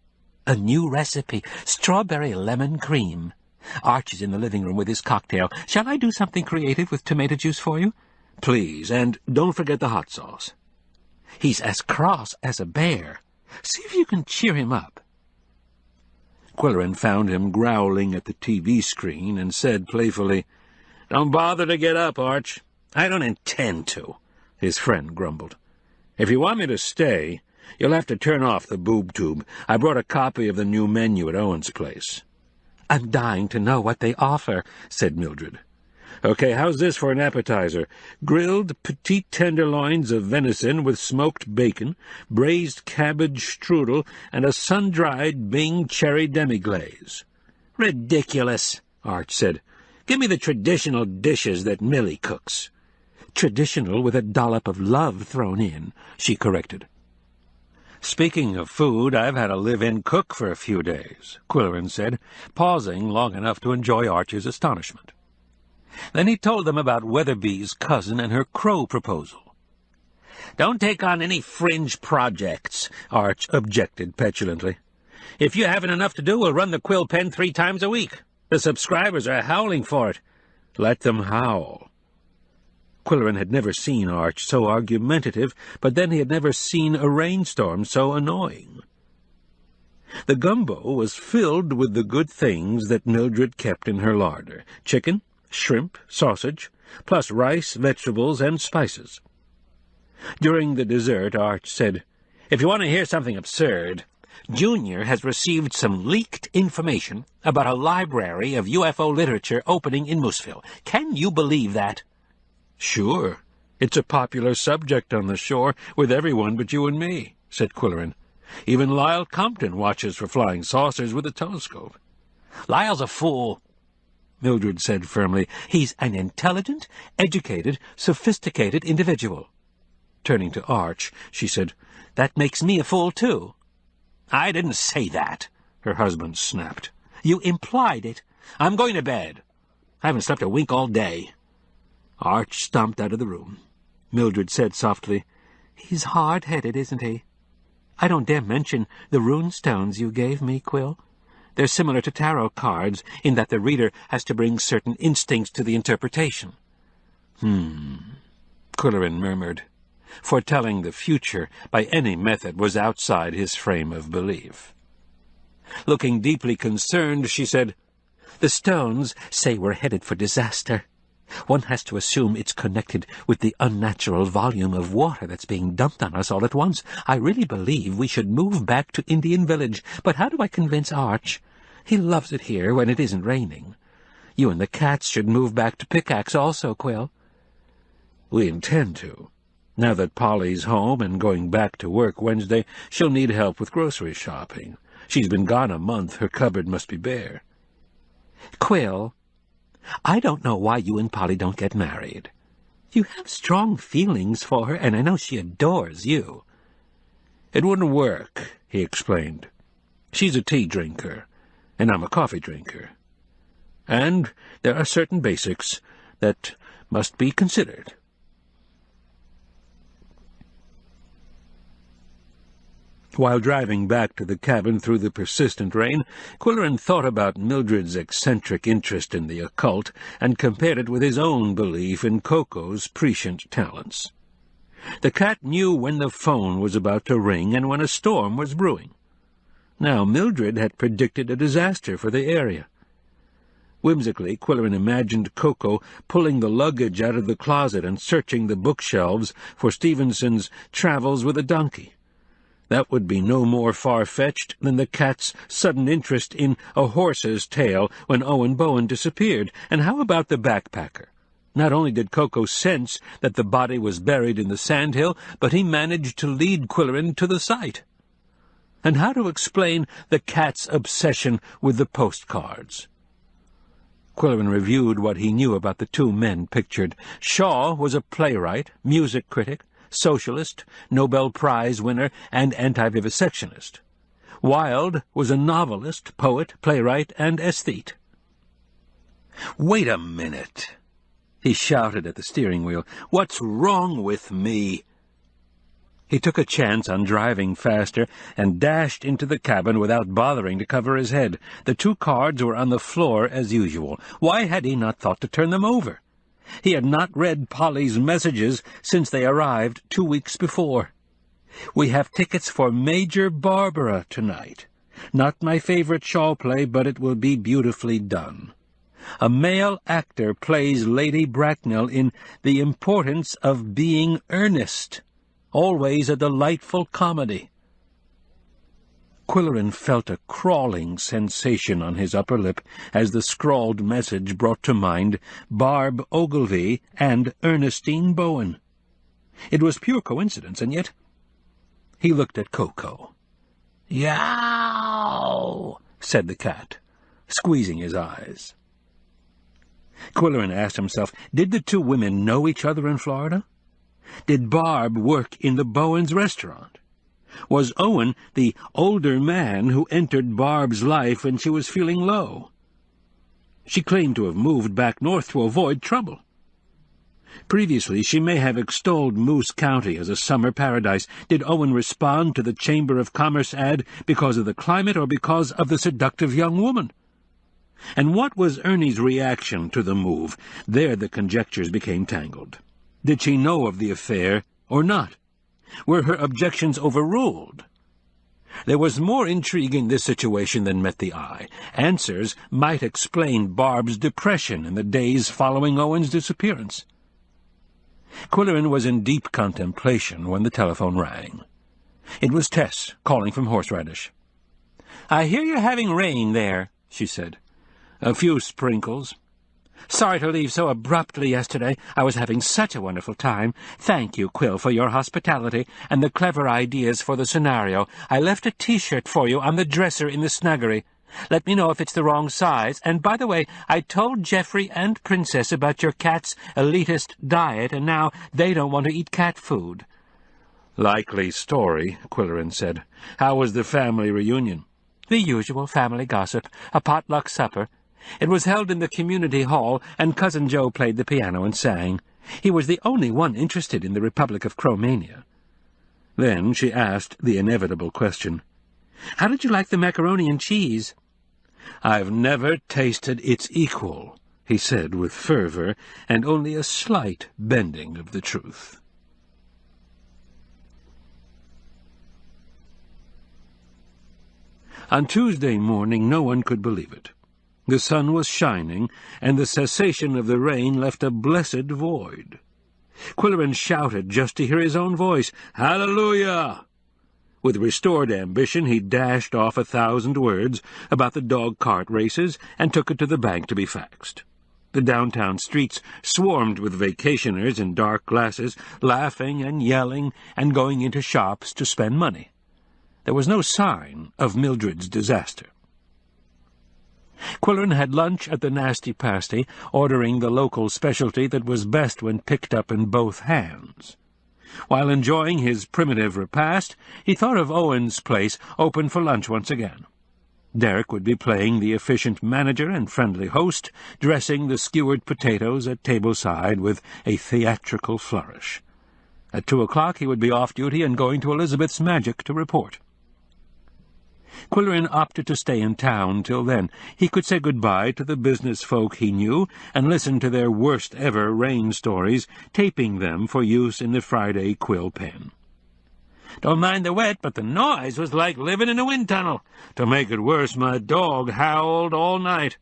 B: "A new recipe, strawberry lemon cream. Arch is in the living room with his cocktail. Shall I do something creative with tomato juice for you?" "Please, and don't forget the hot sauce." "He's as cross as a bear. See if you can cheer him up." Qwilleran found him growling at the TV screen and said playfully, "Don't bother to get up, Arch." "I don't intend to," his friend grumbled. "If you want me to stay, you'll have to turn off the boob tube. I brought a copy of the new menu at Owen's place." "I'm dying to know what they offer," said Mildred. "Okay, how's this for an appetizer? Grilled petite tenderloins of venison with smoked bacon, braised cabbage strudel, and a sun-dried Bing cherry demi-glaze." "Ridiculous," Arch said. "Give me the traditional dishes that Millie cooks." "Traditional with a dollop of love thrown in," she corrected. "Speaking of food, I've had a live-in cook for a few days," Qwilleran said, pausing long enough to enjoy Arch's astonishment. Then he told them about Weatherby's cousin and her crow proposal. "Don't take on any fringe projects," Arch objected petulantly. "If you haven't enough to do, we'll run the Quill Pen 3 times a week. The subscribers are howling for it." "Let them howl." Qwilleran had never seen Arch so argumentative, but then he had never seen a rainstorm so annoying. The gumbo was filled with the good things that Mildred kept in her larder: chicken, shrimp, sausage, plus rice, vegetables, and spices. During the dessert, Arch said, "If you want to hear something absurd, Junior has received some leaked information about a library of UFO literature opening in Mooseville. Can you believe that?" "Sure. "It's a popular subject on the shore with everyone but you and me," said Qwilleran. "Even Lyle Compton watches for flying saucers with a telescope."
D: "Lyle's a fool,"
C: Mildred said firmly. "He's an intelligent, educated, sophisticated individual." Turning to Arch, she said, "That makes me a fool, too."
D: "I didn't say that," her husband snapped.
C: "You implied it."
D: "I'm going to bed. I haven't slept a wink all day."
C: Arch stomped out of the room. Mildred said softly, "He's hard-headed, isn't he? I don't dare mention the rune stones you gave me, Quill. They're similar to tarot cards in that the reader has to bring certain instincts to the interpretation."
B: Qwilleran murmured. Foretelling the future by any method was outside his frame of belief. Looking deeply concerned, she said,
C: "The stones say we're headed for disaster. One has to assume it's connected with the unnatural volume of water that's being dumped on us all at once. I really believe we should move back to Indian Village, but how do I convince Arch? He loves it here when it isn't raining. You and the cats should move back to Pickaxe also, Quill."
B: "We intend to. Now that Polly's home and going back to work Wednesday, she'll need help with grocery shopping. She's been gone a month. Her cupboard must be bare."
C: "Quill, I don't know why you and Polly don't get married. You have strong feelings for her, and I know she adores you."
B: "It wouldn't work," he explained. "She's a tea drinker, and I'm a coffee drinker. And there are certain basics that must be considered." While driving back to the cabin through the persistent rain, Qwilleran thought about Mildred's eccentric interest in the occult and compared it with his own belief in Koko's prescient talents. The cat knew when the phone was about to ring and when a storm was brewing. Now Mildred had predicted a disaster for the area. Whimsically, Qwilleran imagined Koko pulling the luggage out of the closet and searching the bookshelves for Stevenson's Travels with a Donkey. That would be no more far-fetched than the cat's sudden interest in A Horse's Tale when Owen Bowen disappeared. And how about the backpacker? Not only did Koko sense that the body was buried in the sandhill, but he managed to lead Qwilleran to the site. And how to explain the cat's obsession with the postcards? Qwilleran reviewed what he knew about the two men pictured. Shaw was a playwright, music critic, socialist, Nobel Prize winner, and anti-vivisectionist. Wilde was a novelist, poet, playwright, and aesthete. "Wait a minute," he shouted at the steering wheel. "What's wrong with me?" He took a chance on driving faster and dashed into the cabin without bothering to cover his head. The two cards were on the floor as usual. Why had he not thought to turn them over? He had not read Polly's messages since they arrived 2 weeks before. "We have tickets for Major Barbara tonight. Not my favorite Shaw play, but it will be beautifully done. A male actor plays Lady Bracknell in The Importance of Being Earnest. Always a delightful comedy." Qwilleran felt a crawling sensation on his upper lip as the scrawled message brought to mind Barb Ogilvy and Ernestine Bowen. It was pure coincidence, and yet he looked at Koko. "Yow!" said the cat, squeezing his eyes. Qwilleran asked himself, did the two women know each other in Florida? Did Barb work in the Bowens restaurant? Was Owen the older man who entered Barb's life when she was feeling low? She claimed to have moved back north to avoid trouble. Previously, she may have extolled Moose County as a summer paradise. Did Owen respond to the Chamber of Commerce ad because of the climate or because of the seductive young woman? And what was Ernie's reaction to the move? There the conjectures became tangled. Did she know of the affair or not? Were her objections overruled? There was more intrigue in this situation than met the eye. Answers might explain Barb's depression in the days following Owen's disappearance. Qwilleran was in deep contemplation when the telephone rang. It was Tess, calling from Horseradish. "I hear you're having rain there," she said. "A few sprinkles."
C: Sorry to leave so abruptly yesterday. I was having such a wonderful time. Thank you, Quill, for your hospitality and the clever ideas for the scenario. I left a T-shirt for you on the dresser in the snuggery. Let me know if it's the wrong size. And by the way, I told Geoffrey and Princess about your cat's elitist diet, and now they don't want to eat cat food.
B: Likely story, Qwilleran said. How was the family reunion?
C: The usual family gossip, a potluck supper. It was held in the community hall, and Cousin Joe played the piano and sang. He was the only one interested in the Republic of Cromania.
B: Then she asked the inevitable question.
C: How did you like the macaroni and cheese?
B: I've never tasted its equal, he said with fervor, and only a slight bending of the truth. On Tuesday morning no one could believe it. The sun was shining, and the cessation of the rain left a blessed void. Qwilleran shouted just to hear his own voice, "Hallelujah!" With restored ambition he dashed off 1,000 words about the dog-cart races and took it to the bank to be faxed. The downtown streets swarmed with vacationers in dark glasses, laughing and yelling and going into shops to spend money. There was no sign of Mildred's disaster. Qwilleran had lunch at the Nasty Pasty, ordering the local specialty that was best when picked up in both hands. While enjoying his primitive repast, he thought of Owen's place open for lunch once again. Derek would be playing the efficient manager and friendly host, dressing the skewered potatoes at tableside with a theatrical flourish. At 2 o'clock he would be off duty and going to Elizabeth's Magic to report. Qwilleran opted to stay in town till then. He could say goodbye to the business folk he knew and listen to their worst-ever rain stories, taping them for use in the Friday quill pen.
C: Don't mind the wet, but the noise was like living in a wind tunnel.
B: To make it worse, my dog howled all night.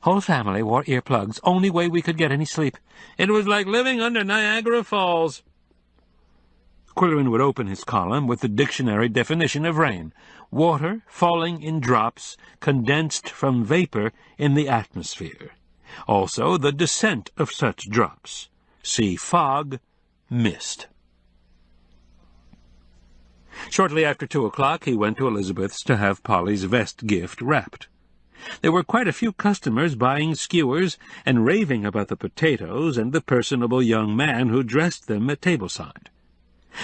C: Whole family wore earplugs, only way we could get any sleep.
B: It was like living under Niagara Falls.
C: Qwilleran would open his column with the dictionary definition of rain: water falling in drops condensed from vapor in the atmosphere. Also the descent of such drops. See fog, mist. Shortly after 2 o'clock he went to Elizabeth's to have Polly's vest gift wrapped. There were quite a few customers buying skewers and raving about the potatoes and the personable young man who dressed them at tableside.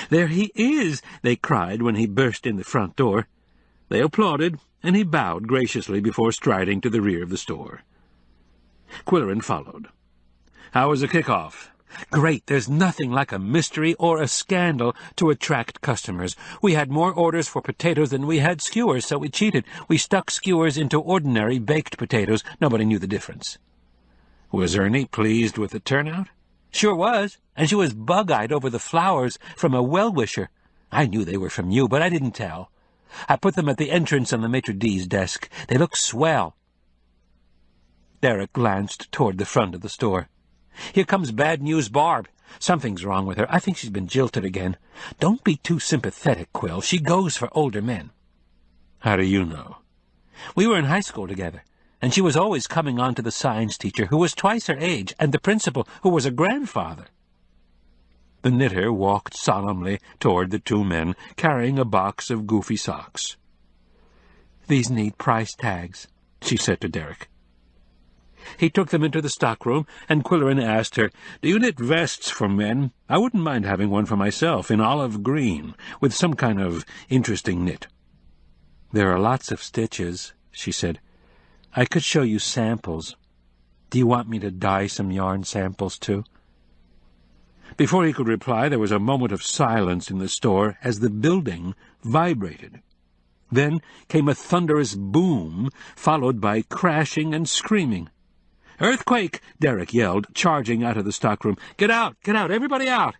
C: "There he is!" they cried when he burst in the front door. They applauded, and he bowed graciously before striding to the rear of the store. Qwilleran followed. "How was the kick-off?" "Great. There's nothing like a mystery or a scandal to attract customers. We had more orders for potatoes than we had skewers, so we cheated. We stuck skewers into ordinary baked potatoes. Nobody knew the difference."
B: "Was Ernie pleased with the turnout?"
C: "Sure was, and she was bug-eyed over the flowers from a well-wisher. I knew they were from you, but I didn't tell. I put them at the entrance on the maitre d's desk. They look swell." Derek glanced toward the front of the store. "Here comes Bad News Barb. Something's wrong with her. I think she's been jilted again. Don't be too sympathetic, Quill. She goes for older men."
B: "How do you know?"
C: "We were in high school together, and she was always coming on to the science teacher, who was twice her age, and the principal, who was a grandfather." The knitter walked solemnly toward the two men, carrying a box of goofy socks. "These need price tags," she said to Derek. He took them into the stockroom, and Qwilleran asked her, "Do you knit vests for men? I wouldn't mind having one for myself, in olive green, with some kind of interesting knit." "There are lots of stitches," she said. "I could show you samples. Do you want me to dye some yarn samples, too?" Before he could reply, there was a moment of silence in the store as the building vibrated. Then came a thunderous boom, followed by crashing and screaming. "Earthquake!" Derek yelled, charging out of the stockroom. Get out! Everybody out!"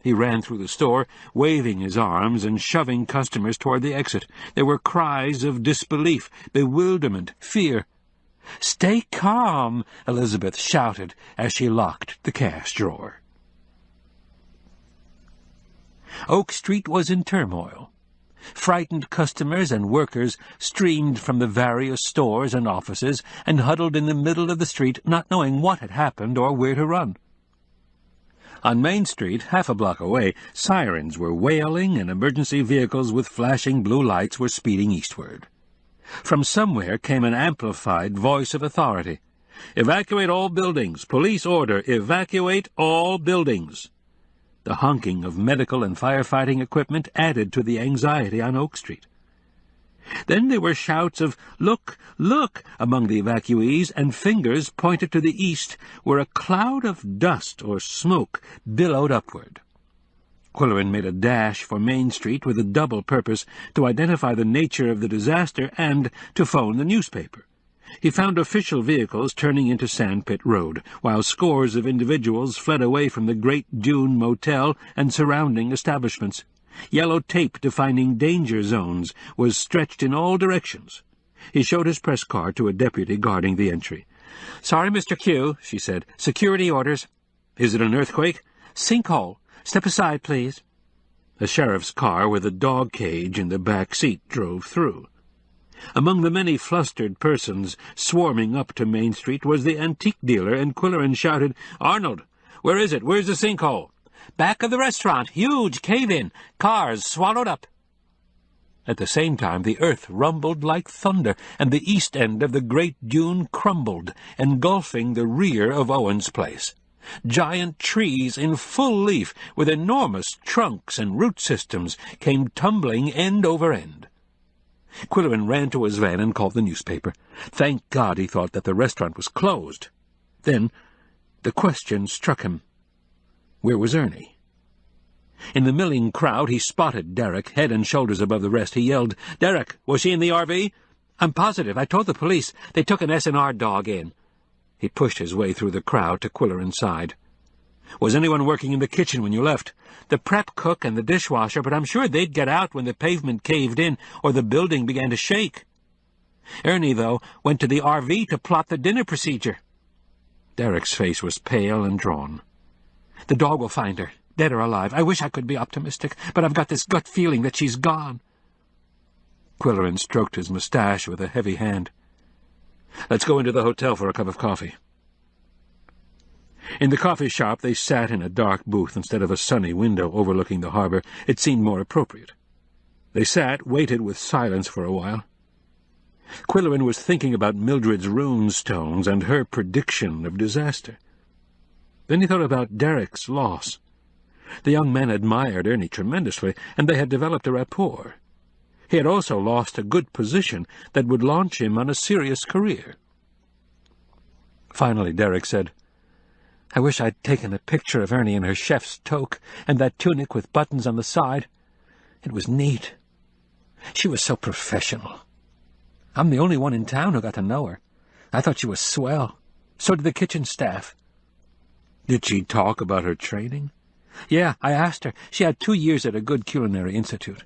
C: He ran through the store, waving his arms and shoving customers toward the exit. There were cries of disbelief, bewilderment, fear. "Stay calm!" Elizabeth shouted as she locked the cash drawer. Oak Street was in turmoil.
B: Frightened customers and workers streamed from the various stores and offices and huddled in the middle of the street, not knowing what had happened or where to run. On Main Street, half a block away, sirens were wailing and emergency vehicles with flashing blue lights were speeding eastward. From somewhere came an amplified voice of authority. "Evacuate all buildings. Police order, evacuate all buildings." The honking of medical and firefighting equipment added to the anxiety on Oak Street. Then there were shouts of "Look, look!" among the evacuees, and fingers pointed to the east, where a cloud of dust or smoke billowed upward. Qwilleran made a dash for Main Street with a double purpose, to identify the nature of the disaster and to phone the newspaper. He found official vehicles turning into Sandpit Road, while scores of individuals fled away from the Great Dune Motel and surrounding establishments. Yellow tape defining danger zones was stretched in all directions. He showed his press card to a deputy guarding the entry. "Sorry, Mr. Q," she said. "Security orders." "Is it an earthquake?" "Sinkhole. Step aside, please." A sheriff's car with a dog cage in the back seat drove through. Among the many flustered persons swarming up to Main Street was the antique dealer, and Qwilleran shouted, "Arnold, where is it? Where's the sinkhole?" "Back of the restaurant. Huge cave-in. Cars swallowed up." At the same time the earth rumbled like thunder, and the east end of the Great Dune crumbled, engulfing the rear of Owen's place. Giant trees in full leaf, with enormous trunks and root systems, came tumbling end over end. Qwilleran ran to his van and called the newspaper. Thank God, he thought, that the restaurant was closed. Then the question struck him. Where was Ernie? In the milling crowd he spotted Derek, head and shoulders above the rest. He yelled, "Derek, was she in the RV?" "I'm positive. I told the police. They took an S&R dog in." He pushed his way through the crowd to Qwilleran's side. "Was anyone working in the kitchen when you left?" "The prep cook and the dishwasher, but I'm sure they'd get out when the pavement caved in or the building began to shake. Ernie, though, went to the RV to plot the dinner procedure." Derek's face was pale and drawn. "The dog will find her, dead or alive. I wish I could be optimistic, but I've got this gut feeling that she's gone." Qwilleran stroked his mustache with a heavy hand. "Let's go into the hotel for a cup of coffee." In the coffee shop they sat in a dark booth instead of a sunny window overlooking the harbor. It seemed more appropriate. They waited with silence for a while. Qwilleran was thinking about Mildred's rune stones and her prediction of disaster. Then he thought about Derek's loss. The young man admired Ernie tremendously, and they had developed a rapport. He had also lost a good position that would launch him on a serious career. Finally Derek said, "I wish I'd taken a picture of Ernie in her chef's toque and that tunic with buttons on the side. It was neat. She was so professional. I'm the only one in town who got to know her. I thought she was swell. So did the kitchen staff." "Did she talk about her training?" "Yeah, I asked her. She had 2 years at a good culinary institute.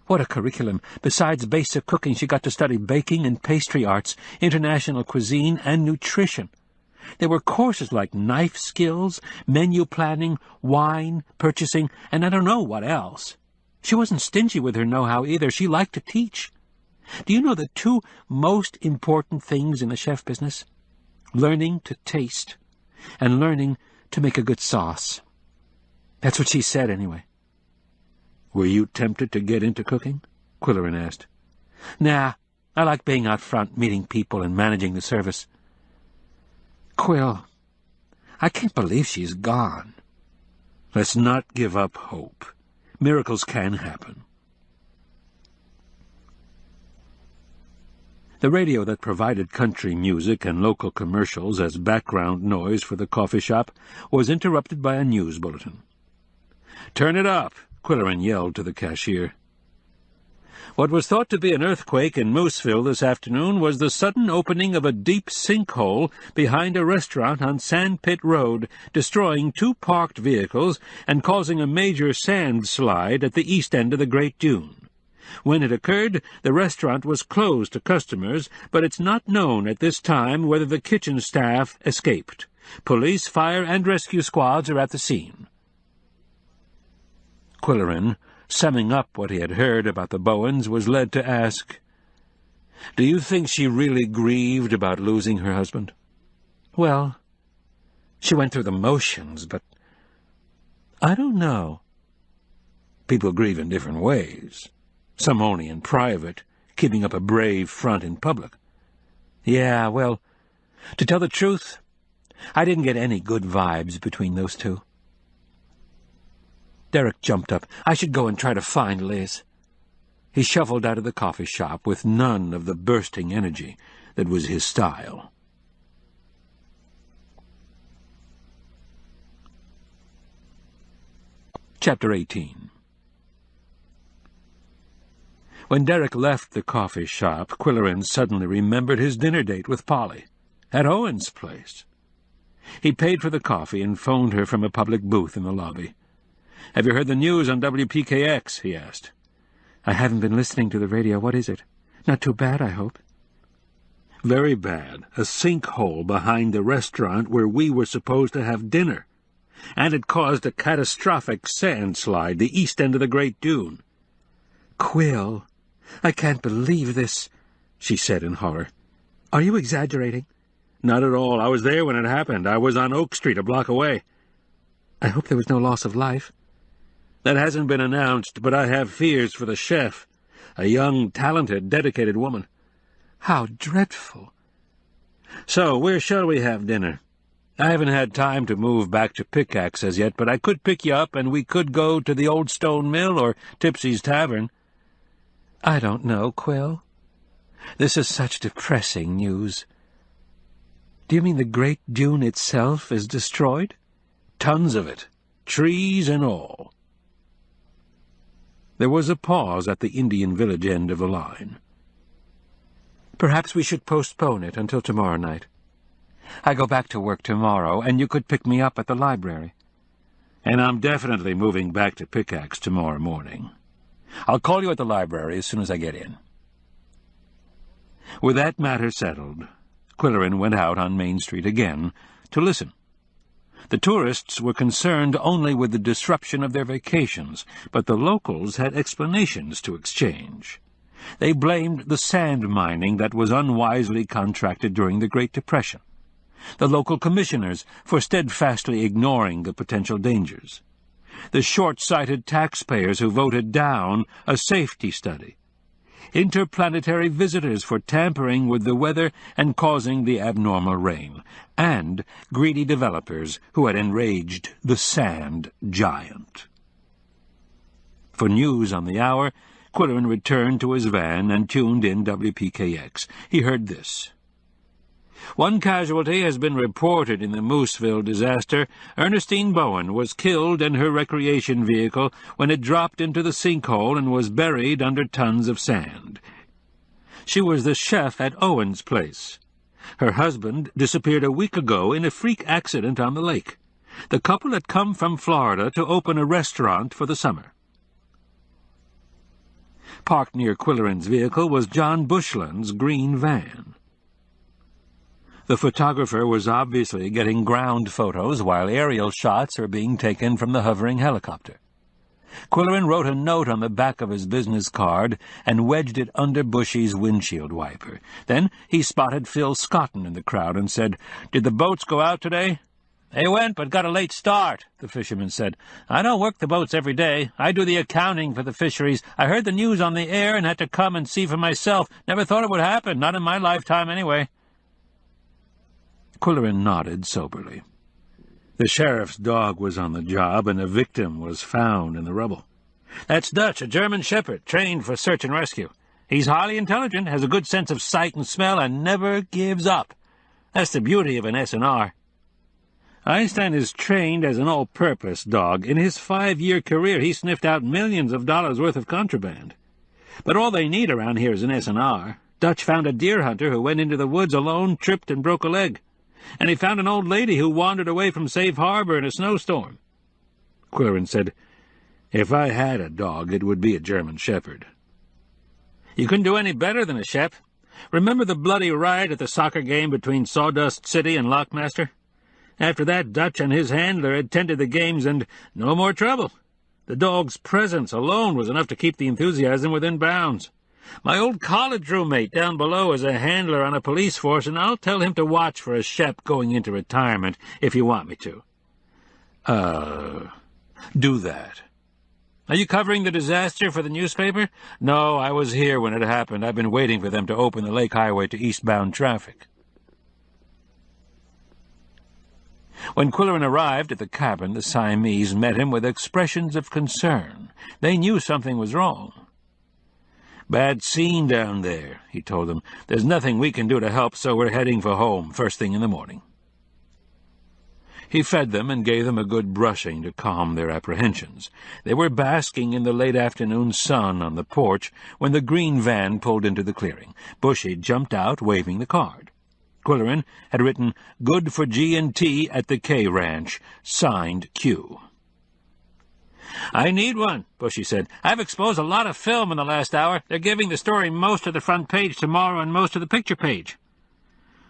B: What a curriculum! Besides basic cooking, she got to study baking and pastry arts, international cuisine, and nutrition. There were courses like knife skills, menu planning, wine, purchasing, and I don't know what else. She wasn't stingy with her know-how either. She liked to teach. Do you know the 2 most important things in the chef business? Learning to taste and learning to make a good sauce. That's what she said, anyway." "Were you tempted to get into cooking?" Qwilleran asked. "Nah, I like being out front, meeting people and managing the service." "Quill, I can't believe she's gone." "Let's not give up hope. Miracles can happen." The radio that provided country music and local commercials as background noise for the coffee shop was interrupted by a news bulletin. "Turn it up," Qwilleran yelled to the cashier. What was thought to be an earthquake in Mooseville this afternoon was the sudden opening of a deep sinkhole behind a restaurant on Sandpit Road, destroying 2 parked vehicles and causing a major sand slide at the east end of the Great Dune. When it occurred, the restaurant was closed to customers, but it's not known at this time whether the kitchen staff escaped. Police, fire, and rescue squads are at the scene. Qwilleran summing up what he had heard about the Bowens, was led to ask, "Do you think she really grieved about losing her husband?"
C: Well, she went through the motions, but
B: I don't know. People grieve in different ways. Some only in private, keeping up a brave front in public.
C: Yeah, well, to tell the truth, I didn't get any good vibes between those two. Derek jumped up. I should go and try to find Liz.
B: He shuffled out of the coffee shop with none of the bursting energy that was his style. Chapter 18. When Derek left the coffee shop, Qwilleran suddenly remembered his dinner date with Polly, at Owen's place. He paid for the coffee and phoned her from a public booth in the lobby. "Have you heard the news on WPKX?" he asked.
C: "I haven't been listening to the radio. What is it? Not too bad, I hope."
B: "Very bad. A sinkhole behind the restaurant where we were supposed to have dinner. And it caused a catastrophic sandslide, the east end of the Great Dune."
C: "Quill, I can't believe this," she said in horror. "Are you exaggerating?"
B: "Not at all. I was there when it happened. I was on Oak Street, a block away."
C: "I hope there was no loss of life."
B: "That hasn't been announced, but I have fears for the chef. A young, talented, dedicated woman."
C: "How dreadful."
B: "So, where shall we have dinner? I haven't had time to move back to Pickaxe as yet, but I could pick you up, and we could go to the Old Stone Mill or Tipsy's Tavern."
C: "I don't know, Quill. This is such depressing news. Do you mean the Great Dune itself is destroyed?"
B: "Tons of it, trees and all." There was a pause at the Indian village end of the line.
C: "Perhaps we should postpone it until tomorrow night. I go back to work tomorrow, and you could pick me up at the library."
B: "And I'm definitely moving back to Pickaxe tomorrow morning. I'll call you at the library as soon as I get in." With that matter settled, Qwilleran went out on Main Street again to listen. The tourists were concerned only with the disruption of their vacations, but the locals had explanations to exchange. They blamed the sand mining that was unwisely contracted during the Great Depression, the local commissioners for steadfastly ignoring the potential dangers, the short-sighted taxpayers who voted down a safety study, interplanetary visitors for tampering with the weather and causing the abnormal rain, and greedy developers who had enraged the sand giant. For news on the hour, Qwilleran returned to his van and tuned in WPKX. He heard this. "One casualty has been reported in the Mooseville disaster. Ernestine Bowen was killed in her recreation vehicle when it dropped into the sinkhole and was buried under tons of sand. She was the chef at Owen's place. Her husband disappeared a week ago in a freak accident on the lake. The couple had come from Florida to open a restaurant for the summer." Parked near Qwilleran's vehicle was John Bushland's green van. The photographer was obviously getting ground photos while aerial shots are being taken from the hovering helicopter. Qwilleran wrote a note on the back of his business card and wedged it under Bushy's windshield wiper. Then he spotted Phil Scotton in the crowd and said, "Did the boats go out today?" "They went, but got a late start," the fisherman said. "I don't work the boats every day. I do the accounting for the fisheries. I heard the news on the air and had to come and see for myself. Never thought it would happen, not in my lifetime anyway." Qwilleran nodded soberly. The sheriff's dog was on the job, and a victim was found in the rubble. "That's Dutch, a German shepherd, trained for search and rescue. He's highly intelligent, has a good sense of sight and smell, and never gives up. That's the beauty of an S&R. Einstein is trained as an all-purpose dog. In his 5-year career, he sniffed out millions of dollars worth of contraband. But all they need around here is an S&R. Dutch found a deer hunter who went into the woods alone, tripped, and broke a leg. And he found an old lady who wandered away from Safe Harbor in a snowstorm." Qwilleran said, "If I had a dog, it would be a German shepherd." "You couldn't do any better than a chef. Remember the bloody riot at the soccer game between Sawdust City and Lockmaster? After that, Dutch and his handler attended the games, and no more trouble. The dog's presence alone was enough to keep the enthusiasm within bounds. My old college roommate down below is a handler on a police force, and I'll tell him to watch for a Shep going into retirement if you want me to. Do that. Are you covering the disaster for the newspaper? No, I was here when it happened. I've been waiting for them to open the lake highway to eastbound traffic. When Qwilleran arrived at the cabin, the Siamese met him with expressions of concern. They knew something was wrong. "Bad scene down there," he told them. "There's nothing we can do to help, so we're heading for home first thing in the morning." He fed them and gave them a good brushing to calm their apprehensions. They were basking in the late afternoon sun on the porch when the green van pulled into the clearing. Bushy jumped out, waving the card. Qwilleran had written, "Good for G&T at the K Ranch, signed Q." "I need one," Bushy said. "I've exposed a lot of film in the last hour. They're giving the story most of the front page tomorrow and most of the picture page."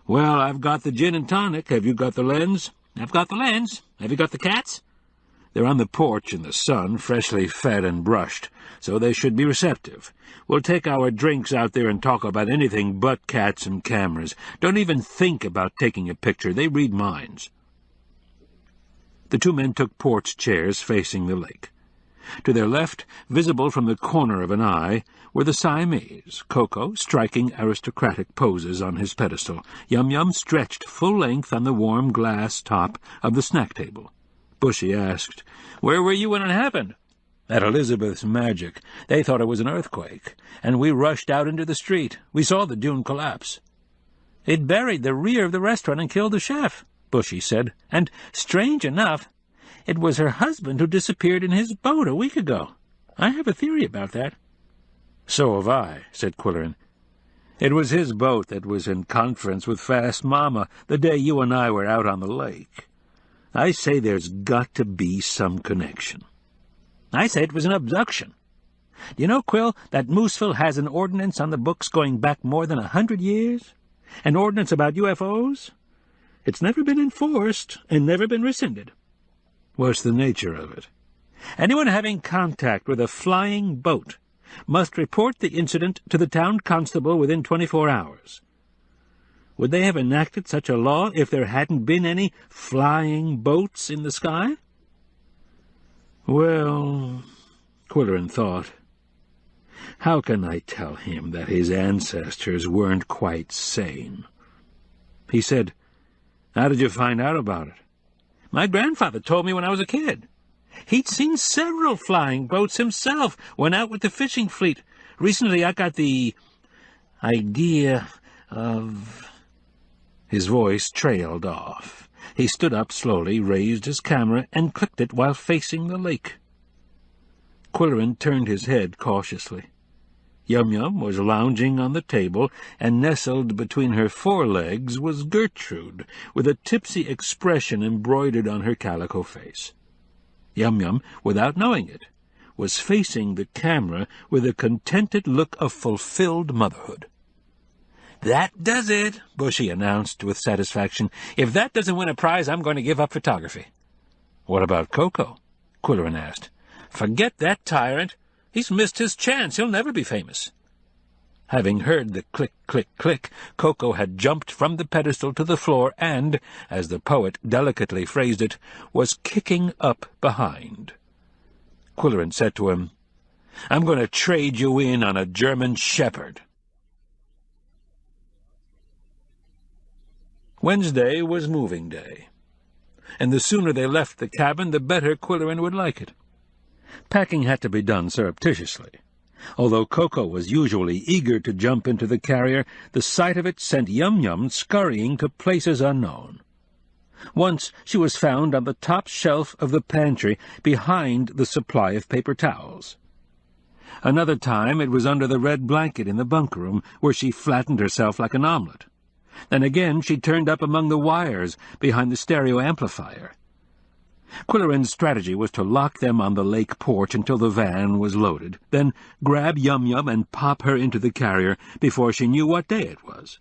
B: "Well, I've got the gin and tonic. Have you got the lens?" "I've got the lens. Have you got the cats?" "They're on the porch in the sun, freshly fed and brushed, so they should be receptive. We'll take our drinks out there and talk about anything but cats and cameras. Don't even think about taking a picture. They read minds." The two men took porch chairs facing the lake. To their left, visible from the corner of an eye, were the Siamese, Koko striking aristocratic poses on his pedestal, Yum Yum stretched full length on the warm glass top of the snack table. Bushy asked, "Where were you when it happened?" "At Elizabeth's Magic. They thought it was an earthquake, and we rushed out into the street. We saw the dune collapse." "It buried the rear of the restaurant and killed the chef," Bushy said, "and, strange enough, it was her husband who disappeared in his boat a week ago. I have a theory about that." "So have I," said Qwilleran. "It was his boat that was in conference with Fast Mama the day you and I were out on the lake. I say there's got to be some connection." "I say it was an abduction. Do you know, Quill, that Mooseville has an ordinance on the books going back more than 100 years? An ordinance about UFOs? It's never been enforced and never been rescinded." "What's the nature of it?" "Anyone having contact with a flying boat must report the incident to the town constable within 24 hours. Would they have enacted such a law if there hadn't been any flying boats in the sky?" "Well," Qwilleran thought, "how can I tell him that his ancestors weren't quite sane?" He said, "How did you find out about it?" "My grandfather told me when I was a kid. He'd seen several flying boats himself, went out with the fishing fleet. Recently I got the idea of—" His voice trailed off. He stood up slowly, raised his camera, and clicked it while facing the lake. Qwilleran turned his head cautiously. Yum Yum was lounging on the table, and nestled between her forelegs was Gertrude, with a tipsy expression embroidered on her calico face. Yum Yum, without knowing it, was facing the camera with a contented look of fulfilled motherhood. "That does it," Bushy announced with satisfaction. "If that doesn't win a prize, I'm going to give up photography." "What about Koko?" Qwilleran asked. "Forget that tyrant. He's missed his chance. He'll never be famous." Having heard the click, click, click, Koko had jumped from the pedestal to the floor and, as the poet delicately phrased it, was kicking up behind. Qwilleran said to him, "I'm going to trade you in on a German shepherd." Wednesday was moving day, and the sooner they left the cabin, the better Qwilleran would like it. Packing had to be done surreptitiously. Although Koko was usually eager to jump into the carrier, the sight of it sent Yum Yum scurrying to places unknown. Once she was found on the top shelf of the pantry behind the supply of paper towels. Another time it was under the red blanket in the bunk room, where she flattened herself like an omelet. Then again she turned up among the wires behind the stereo amplifier. Qwilleran's strategy was to lock them on the lake porch until the van was loaded, then grab Yum Yum and pop her into the carrier before she knew what day it was.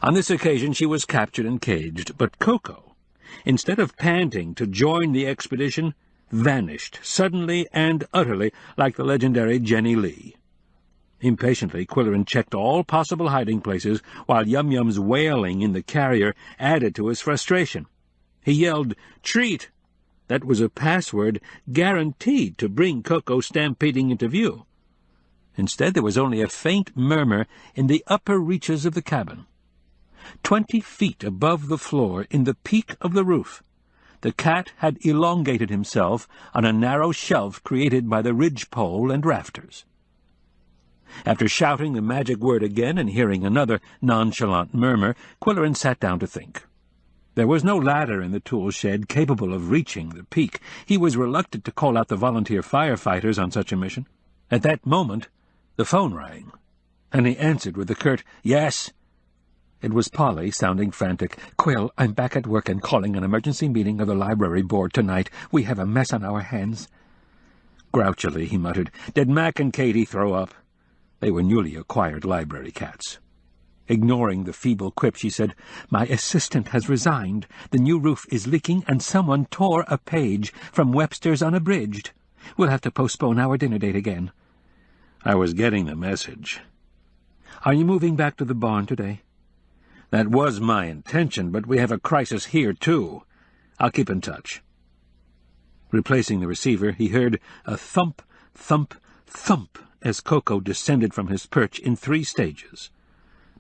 B: On this occasion she was captured and caged, but Koko, instead of panting to join the expedition, vanished, suddenly and utterly, like the legendary Jenny Lee. Impatiently, Qwilleran checked all possible hiding places, while Yum Yum's wailing in the carrier added to his frustration. He yelled, "Treat!" That was a password guaranteed to bring Koko stampeding into view. Instead, there was only a faint murmur in the upper reaches of the cabin. 20 feet above the floor, in the peak of the roof, the cat had elongated himself on a narrow shelf created by the ridgepole and rafters. After shouting the magic word again and hearing another nonchalant murmur, Qwilleran sat down to think. There was no ladder in the tool shed capable of reaching the peak. He was reluctant to call out the volunteer firefighters on such a mission. At that moment, the phone rang, and he answered with a curt, "Yes." It was Polly, sounding frantic. "Quill, I'm back at work and calling an emergency meeting of the library board tonight. We have a mess on our hands." Grouchily, he muttered, "Did Mac and Katie throw up?" They were newly acquired library cats. Ignoring the feeble quip, she said, "My assistant has resigned. The new roof is leaking, and someone tore a page from Webster's Unabridged. We'll have to postpone our dinner date again." I was getting the message.
C: "Are you moving back to the barn today?"
B: That was my intention, but we have a crisis here, too. I'll keep in touch. Replacing the receiver, he heard a thump, thump, thump as Koko descended from his perch in 3 stages.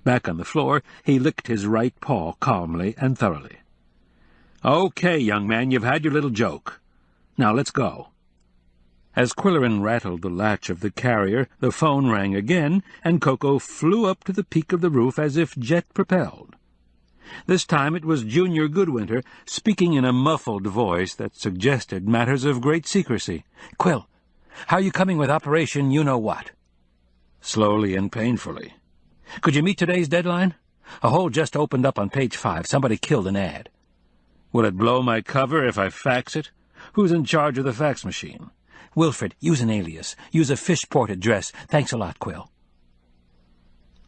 B: Back on the floor, he licked his right paw calmly and thoroughly. "Okay, young man, you've had your little joke. Now let's go." As Qwilleran rattled the latch of the carrier, the phone rang again, and Koko flew up to the peak of the roof as if jet-propelled. This time it was Junior Goodwinter, speaking in a muffled voice that suggested matters of great secrecy.
C: "Quill, how are you coming with Operation You-Know-What?"
B: Slowly and painfully.
C: "Could you meet today's deadline? A hole just opened up on page 5. Somebody killed an ad."
B: Will it blow my cover if I fax it? Who's in charge of the fax machine?
C: "Wilfred, use an alias. Use a Fishport address. Thanks a lot, Quill."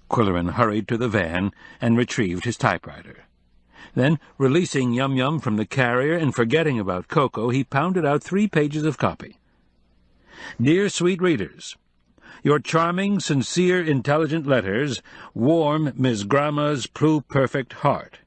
B: Qwilleran hurried to the van and retrieved his typewriter. Then, releasing Yum Yum from the carrier and forgetting about Koko, he pounded out 3 pages of copy. "Dear sweet readers, your charming, sincere, intelligent letters warm Miss Grandma's pluperfect heart.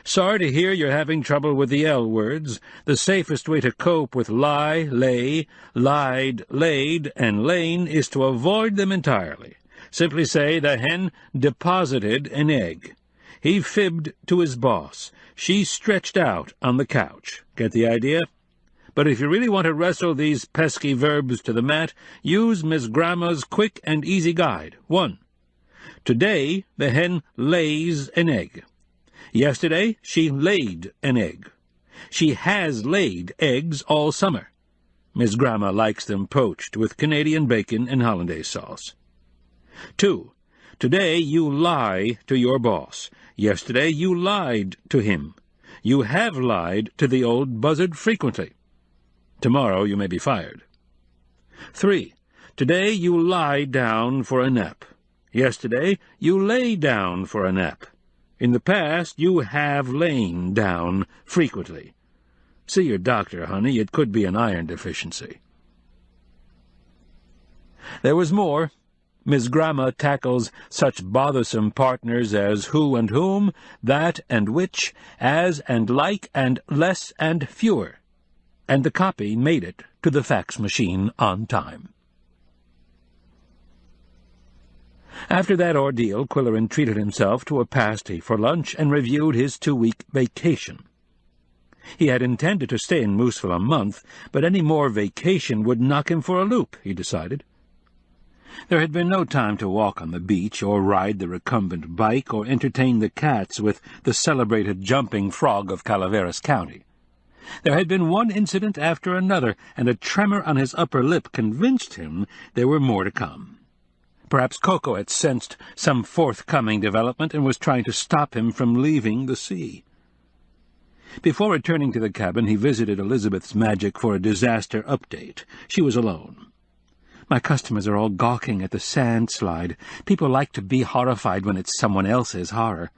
B: Sorry to hear you're having trouble with the L words. The safest way to cope with lie, lay, lied, laid, and lain is to avoid them entirely. Simply say the hen deposited an egg. He fibbed to his boss. She stretched out on the couch. Get the idea? But if you really want to wrestle these pesky verbs to the mat, use Miss Grandma's quick and easy guide. 1. Today the hen lays an egg. Yesterday she laid an egg. She has laid eggs all summer. Miss Grandma likes them poached with Canadian bacon and hollandaise sauce. 2. Today you lie to your boss. Yesterday you lied to him. You have lied to the old buzzard frequently. Tomorrow you may be fired. 3. Today you lie down for a nap. Yesterday you lay down for a nap. In the past, you have lain down frequently. See your doctor, honey. It could be an iron deficiency." There was more. Miss Grandma tackles such bothersome partners as who and whom, that and which, as and like, and less and fewer. And the copy made it to the fax machine on time. After that ordeal, Qwilleran treated himself to a pasty for lunch and reviewed his 2-week vacation. He had intended to stay in Mooseville a month, but any more vacation would knock him for a loop, he decided. There had been no time to walk on the beach, or ride the recumbent bike, or entertain the cats with the celebrated jumping frog of Calaveras County. There had been one incident after another, and a tremor on his upper lip convinced him there were more to come. Perhaps Koko had sensed some forthcoming development and was trying to stop him from leaving the sea. Before returning to the cabin, he visited Elizabeth's Magic for a disaster update. She was alone. "My customers are all gawking at the sand slide. People like to be horrified when it's someone else's horror."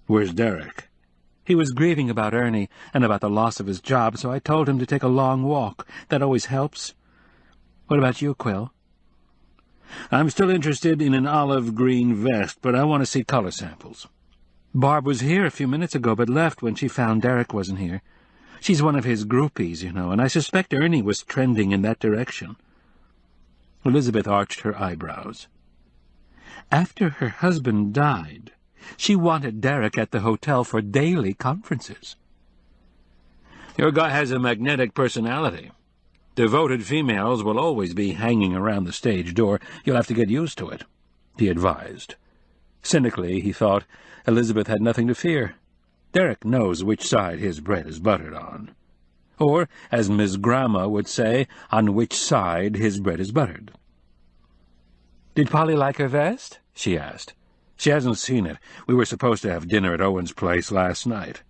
B: "Where's Derek?"
C: He was grieving about Ernie and about the loss of his job, so I told him to take a long walk. That always helps. What about you, Quill?
B: I'm still interested in an olive green vest, but I want to see color samples.
C: Barb was here a few minutes ago, but left when she found Derek wasn't here. She's one of his groupies, you know, and I suspect Ernie was trending in that direction. Elizabeth arched her eyebrows. After her husband died, she wanted Derek at the hotel for daily conferences.
B: Your guy has a magnetic personality. Devoted females will always be hanging around the stage door. You'll have to get used to it, he advised.
C: Cynically, he thought, Elizabeth had nothing to fear. Derek knows which side his bread is buttered on. Or, as Miss Grandma would say, on which side his bread is buttered. "Did Polly like her vest?" she asked.
B: "She hasn't seen it. We were supposed to have dinner at Owen's place last night."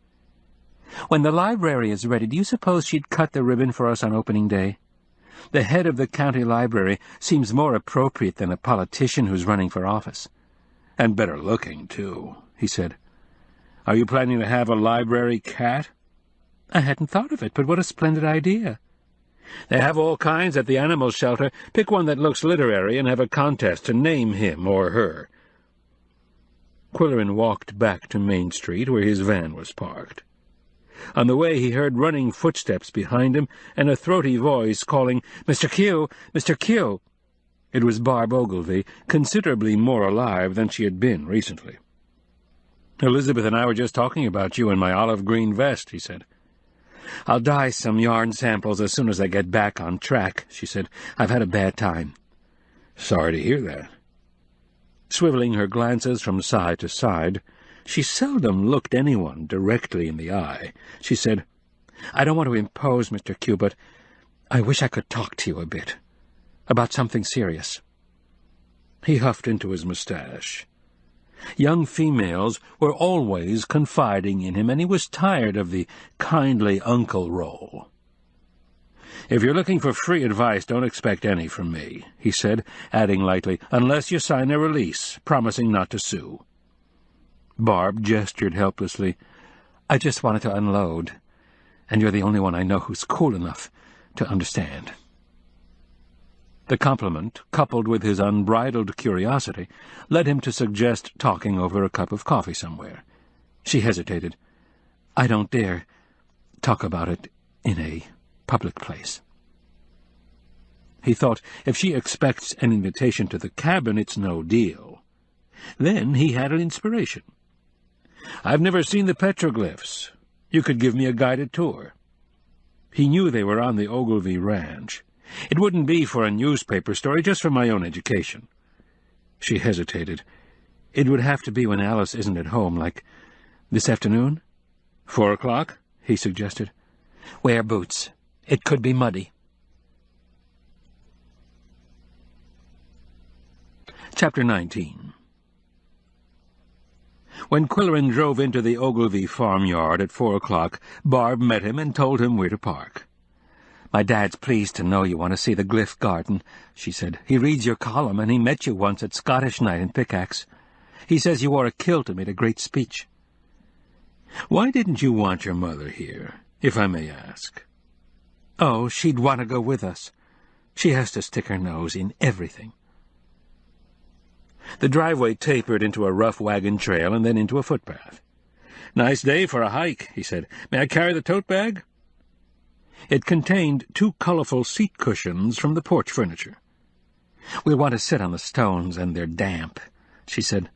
C: "When the library is ready, do you suppose she'd cut the ribbon for us on opening day? The head of the county library seems more appropriate than a politician who's running for office."
B: "And better looking, too," he said. "Are you planning to have a library cat?"
C: "I hadn't thought of it, but what a splendid idea."
B: "They have all kinds at the animal shelter. Pick one that looks literary and have a contest to name him or her."
C: Qwilleran walked back to Main Street, where his van was parked. On the way he heard running footsteps behind him and a throaty voice calling, "Mr. Q! Mr. Q!" It was Barb Ogilvy, considerably more alive than she had been recently.
B: "Elizabeth and I were just talking about you in my olive green vest," he said.
C: "I'll dye some yarn samples as soon as I get back on track," she said. "I've had a bad time."
B: "Sorry to hear that."
C: Swiveling her glances from side to side, she seldom looked anyone directly in the eye. She said, "I don't want to impose, Mr. Q, but I wish I could talk to you a bit. About something serious."
B: He huffed into his mustache.
C: Young females were always confiding in him, and he was tired of the kindly uncle role.
B: "If you're looking for free advice, don't expect any from me," he said, adding lightly, "unless you sign a release, promising not to sue."
C: Barb gestured helplessly. "I just wanted to unload, and you're the only one I know who's cool enough to understand." The compliment, coupled with his unbridled curiosity, led him to suggest talking over a cup of coffee somewhere. She hesitated. "I don't dare talk about it in a public place." He thought, if she expects an invitation to the cabin, it's no deal. Then he had an inspiration.
B: "I've never seen the petroglyphs. You could give me a guided tour."
C: He knew they were on the Ogilvy ranch.
B: "It wouldn't be for a newspaper story, just for my own education."
C: She hesitated. "It would have to be when Alice isn't at home, like this afternoon?"
B: 4 o'clock,
C: he suggested. "Wear boots. It could be muddy." Chapter 19. When Qwilleran drove into the Ogilvy farmyard at 4 o'clock, Barb met him and told him where to park. "My dad's pleased to know you want to see the Glyph Garden," she said. "He reads your column, and he met you once at Scottish night in Pickaxe. He says you wore a kilt and made a great speech."
B: "Why didn't you want your mother here, if I may ask?"
C: "Oh, she'd want to go with us. She has to stick her nose in everything." The driveway tapered into a rough wagon trail and then into a footpath.
B: "Nice day for a hike," he said. "May I carry the tote bag?"
C: It contained 2 colorful seat cushions from the porch furniture. "We'll want to sit on the stones, and they're damp," she said.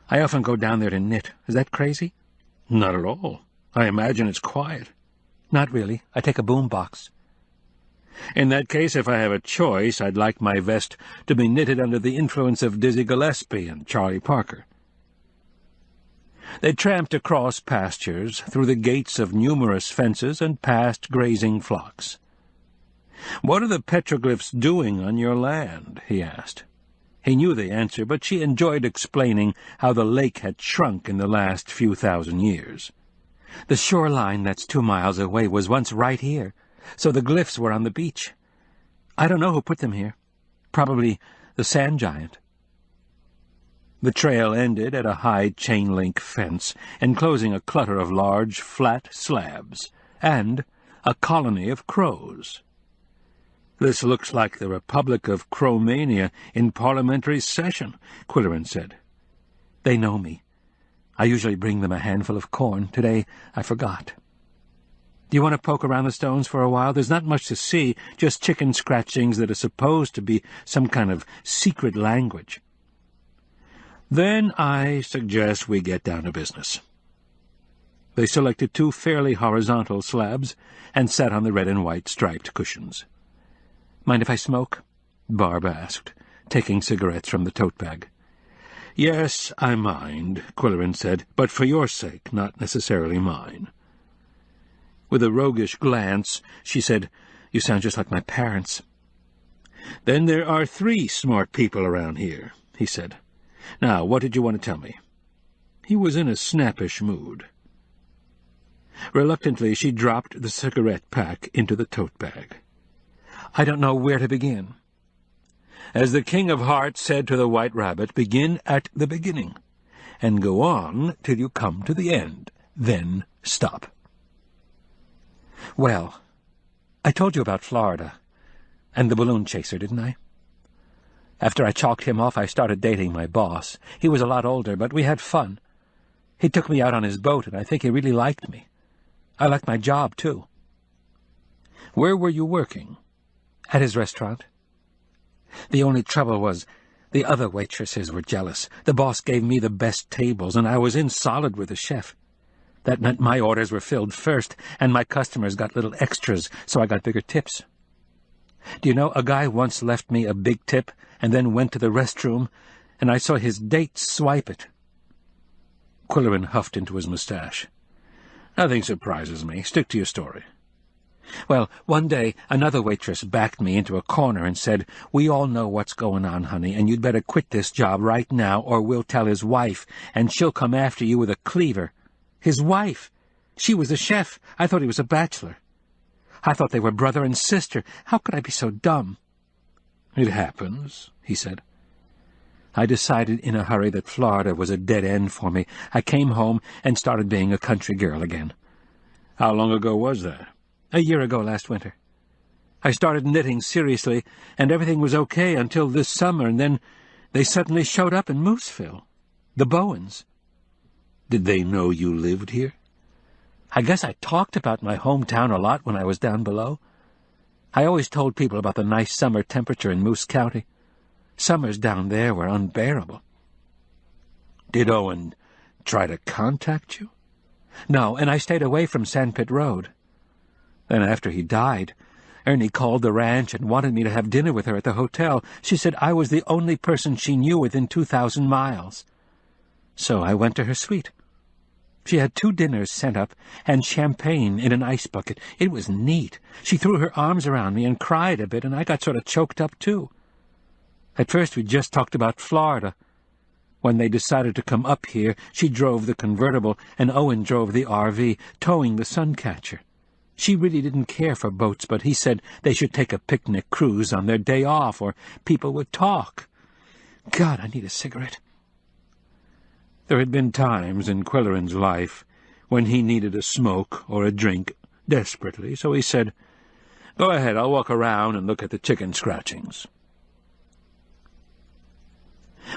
C: "I often go down there to knit. Is that crazy?"
B: "Not at all. I imagine it's quiet."
C: "Not really. I take a boom box."
B: "In that case, if I have a choice, I'd like my vest to be knitted under the influence of Dizzy Gillespie and Charlie Parker."
C: They tramped across pastures, through the gates of numerous fences, and past grazing flocks.
B: "What are the petroglyphs doing on your land?" he asked.
C: He knew the answer, but she enjoyed explaining how the lake had shrunk in the last few thousand years. "The shoreline that's 2 miles away was once right here, so the glyphs were on the beach. I don't know who put them here. Probably the sand giant."
B: The trail ended at a high chain-link fence, enclosing a clutter of large, flat slabs, and a colony of crows. "This looks like the Republic of Crowmania in parliamentary session," Qwilleran said. "They know me. I usually bring them a handful of corn. Today I forgot. Do you want to poke around the stones for a while? There's not much to see, just chicken scratchings that are supposed to be some kind of secret language." "Then I suggest we get down to business." They selected 2 fairly horizontal slabs and sat on the red and white striped cushions. "Mind if I smoke?" Barb asked, taking cigarettes from the tote bag. "Yes, I mind," Qwilleran said, "but for your sake, not necessarily mine." With a roguish glance, she said, "You sound just like my parents." "Then there are 3 smart people around here," he said. "Now, what did you want to tell me?" He was in a snappish mood. Reluctantly, she dropped the cigarette pack into the tote bag. "I don't know where to begin." "As the King of Hearts said to the White Rabbit, begin at the beginning, and go on till you come to the end. Then stop." "Well, I told you about Florida, and the balloon chaser, didn't I? After I chalked him off, I started dating my boss. He was a lot older, but we had fun. He took me out on his boat, and I think he really liked me. I liked my job, too." "Where were you working?"
C: "At his restaurant. The only trouble was the other waitresses were jealous. The boss gave me the best tables, and I was in solid with the chef. That meant my orders were filled first, and my customers got little extras, so I got bigger tips. Do you know, a guy once left me a big tip and then went to the restroom, and I saw his date swipe it."
B: Qwilleran huffed into his mustache. "Nothing surprises me. Stick to your story."
C: "Well, one day another waitress backed me into a corner and said, 'We all know what's going on, honey, and you'd better quit this job right now or we'll tell his wife, and she'll come after you with a cleaver.' His wife! She was a chef. I thought he was a bachelor. I thought they were brother and sister. How could I be so dumb?"
B: "It happens," he said.
C: I decided in a hurry that Florida was a dead end for me. I came home and started being a country girl again.
B: "How long ago was that?"
C: "A year ago last winter. I started knitting seriously, and everything was okay until this summer, and then they suddenly showed up in Mooseville. The Bowens."
B: "Did they know you lived here?"
C: "I guess I talked about my hometown a lot when I was down below. I always told people about the nice summer temperature in Moose County. Summers down there were unbearable."
B: "Did Owen try to contact you?"
C: "No, and I stayed away from Sandpit Road. Then after he died, Ernie called the ranch and wanted me to have dinner with her at the hotel. She said I was the only person she knew within 2,000 miles. So I went to her suite. She had 2 dinners sent up, and champagne in an ice bucket. It was neat. She threw her arms around me and cried a bit, and I got sort of choked up, too. At first we just talked about Florida. When they decided to come up here, she drove the convertible, and Owen drove the RV, towing the Suncatcher. She really didn't care for boats, but he said they should take a picnic cruise on their day off, or people would talk. God, I need a cigarette."
B: There had been times in Qwilleran's life when he needed a smoke or a drink desperately, so he said, "Go ahead, I'll walk around and look at the chicken scratchings."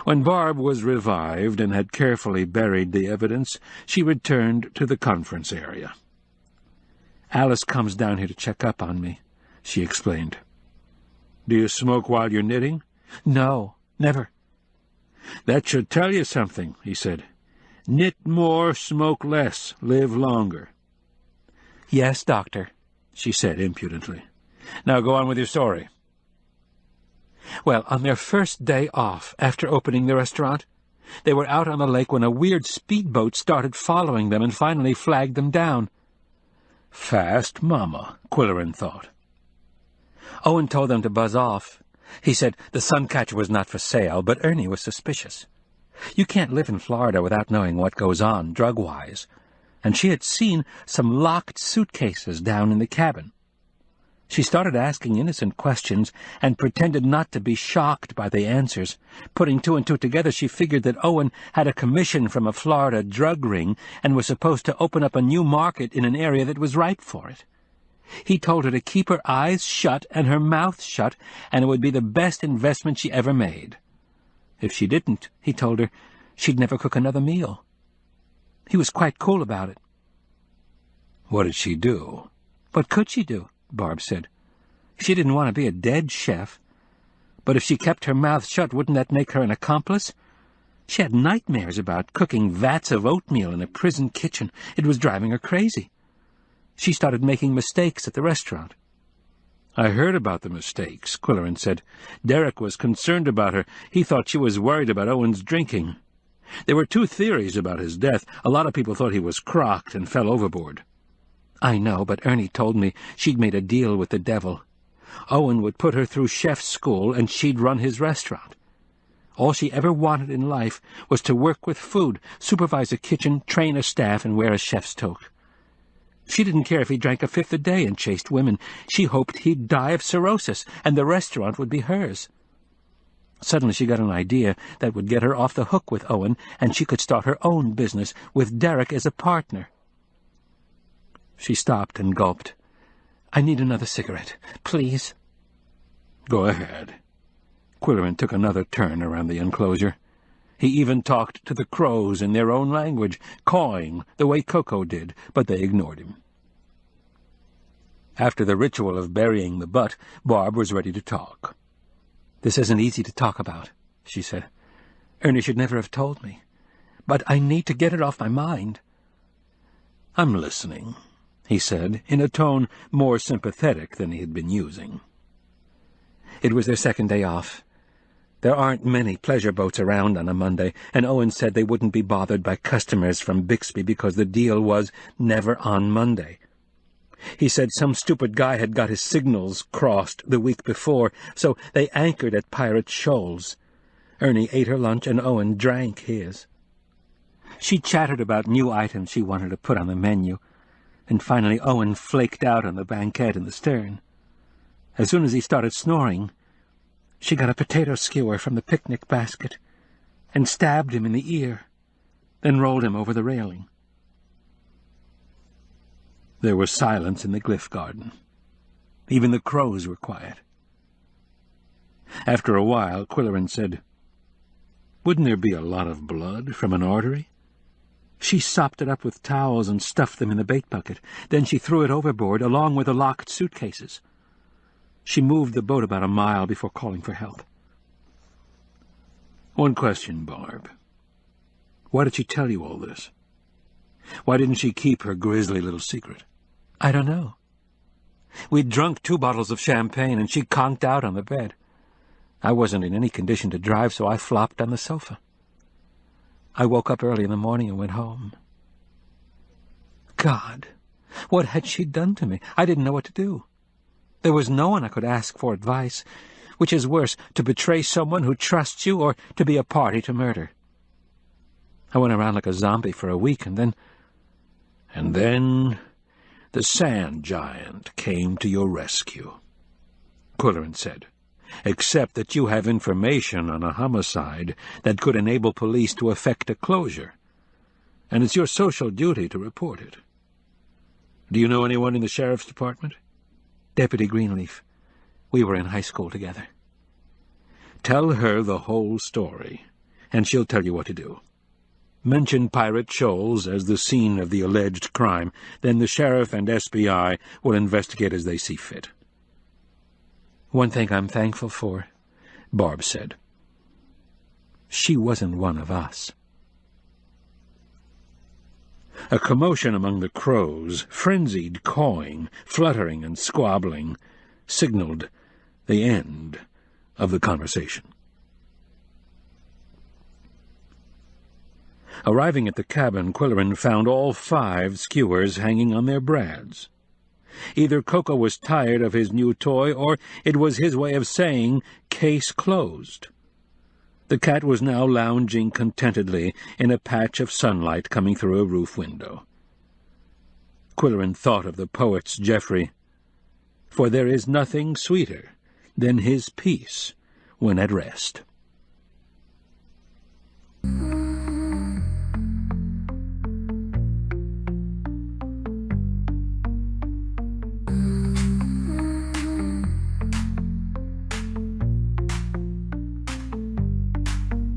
B: When Barb was revived and had carefully buried the evidence, she returned to the conference area.
C: "Alice comes down here to check up on me," she explained.
B: "Do you smoke while you're knitting?"
C: "No, never."
B: "That should tell you something," he said. "Knit more, smoke less, live longer."
C: "Yes, Doctor," she said impudently.
B: "Now go on with your story."
C: "Well, on their first day off, after opening the restaurant, they were out on the lake when a weird speedboat started following them and finally flagged them down."
B: "Fast mama," Qwilleran thought.
C: Owen told them to buzz off. He said the Suncatcher was not for sale, but Ernie was suspicious. You can't live in Florida without knowing what goes on, drug-wise, and she had seen some locked suitcases down in the cabin. She started asking innocent questions and pretended not to be shocked by the answers. Putting two and two together, she figured that Owen had a commission from a Florida drug ring and was supposed to open up a new market in an area that was ripe for it. He told her to keep her eyes shut and her mouth shut, and it would be the best investment she ever made. If she didn't, he told her, she'd never cook another meal. He was quite cool about it.
B: What did she do?
C: What could she do? Barb said. She didn't want to be a dead chef. But if she kept her mouth shut, wouldn't that make her an accomplice? She had nightmares about cooking vats of oatmeal in a prison kitchen. It was driving her crazy. She started making mistakes at the restaurant.
B: I heard about the mistakes, Qwilleran said. Derek was concerned about her. He thought she was worried about Owen's drinking. There were two theories about his death. A lot of people thought he was crocked and fell overboard.
C: I know, but Ernie told me she'd made a deal with the devil. Owen would put her through chef school, and she'd run his restaurant. All she ever wanted in life was to work with food, supervise a kitchen, train a staff, and wear a chef's toque. She didn't care if he drank a fifth a day and chased women. She hoped he'd die of cirrhosis, and the restaurant would be hers. Suddenly she got an idea that would get her off the hook with Owen, and she could start her own business, with Derek as a partner. She stopped and gulped. I need another cigarette, please.
B: Go ahead. Qwilleran took another turn around the enclosure. He even talked to the crows in their own language, cawing the way Koko did, but they ignored him. After the ritual of burying the butt, Barb was ready to talk.
C: This isn't easy to talk about, she said. Ernie should never have told me. But I need to get it off my mind.
B: I'm listening, he said, in a tone more sympathetic than he had been using.
C: It was their second day off. There aren't many pleasure boats around on a Monday, and Owen said they wouldn't be bothered by customers from Bixby because the deal was never on Monday. He said some stupid guy had got his signals crossed the week before, so they anchored at Pirate Shoals. Ernie ate her lunch, and Owen drank his. She chattered about new items she wanted to put on the menu, and finally Owen flaked out on the banquette in the stern. As soon as he started snoring, she got a potato skewer from the picnic basket and stabbed him in the ear, then rolled him over the railing.
B: There was silence in the glyph garden. Even the crows were quiet. After a while, Qwilleran said, "Wouldn't there be a lot of blood from an artery?"
C: She sopped it up with towels and stuffed them in the bait bucket. Then she threw it overboard, along with the locked suitcases. She moved the boat about a mile before calling for help.
B: One question, Barb. Why did she tell you all this? Why didn't she keep her grisly little secret?
C: I don't know. We'd drunk 2 bottles of champagne, and she conked out on the bed. I wasn't in any condition to drive, so I flopped on the sofa. I woke up early in the morning and went home. God, what had she done to me? I didn't know what to do. There was no one I could ask for advice. Which is worse, to betray someone who trusts you or to be a party to murder? I went around like a zombie for a week, and then...
B: And then the sand giant came to your rescue, Qwilleran said. Except that you have information on a homicide that could enable police to effect a closure, and it's your social duty to report it. Do you know anyone in the sheriff's department?
C: Deputy Greenleaf. We were in high school together.
B: Tell her the whole story, and she'll tell you what to do. Mention Pirate Shoals as the scene of the alleged crime, then the sheriff and SBI will investigate as they see fit.
C: One thing I'm thankful for, Barb said. She wasn't one of us.
B: A commotion among the crows, frenzied cawing, fluttering and squabbling, signaled the end of the conversation. Arriving at the cabin, Qwilleran found all 5 skewers hanging on their brads. Either Koko was tired of his new toy, or it was his way of saying, "Case closed." The cat was now lounging contentedly in a patch of sunlight coming through a roof window. Qwilleran thought of the poet's Geoffrey. for there is nothing sweeter than his peace when at rest.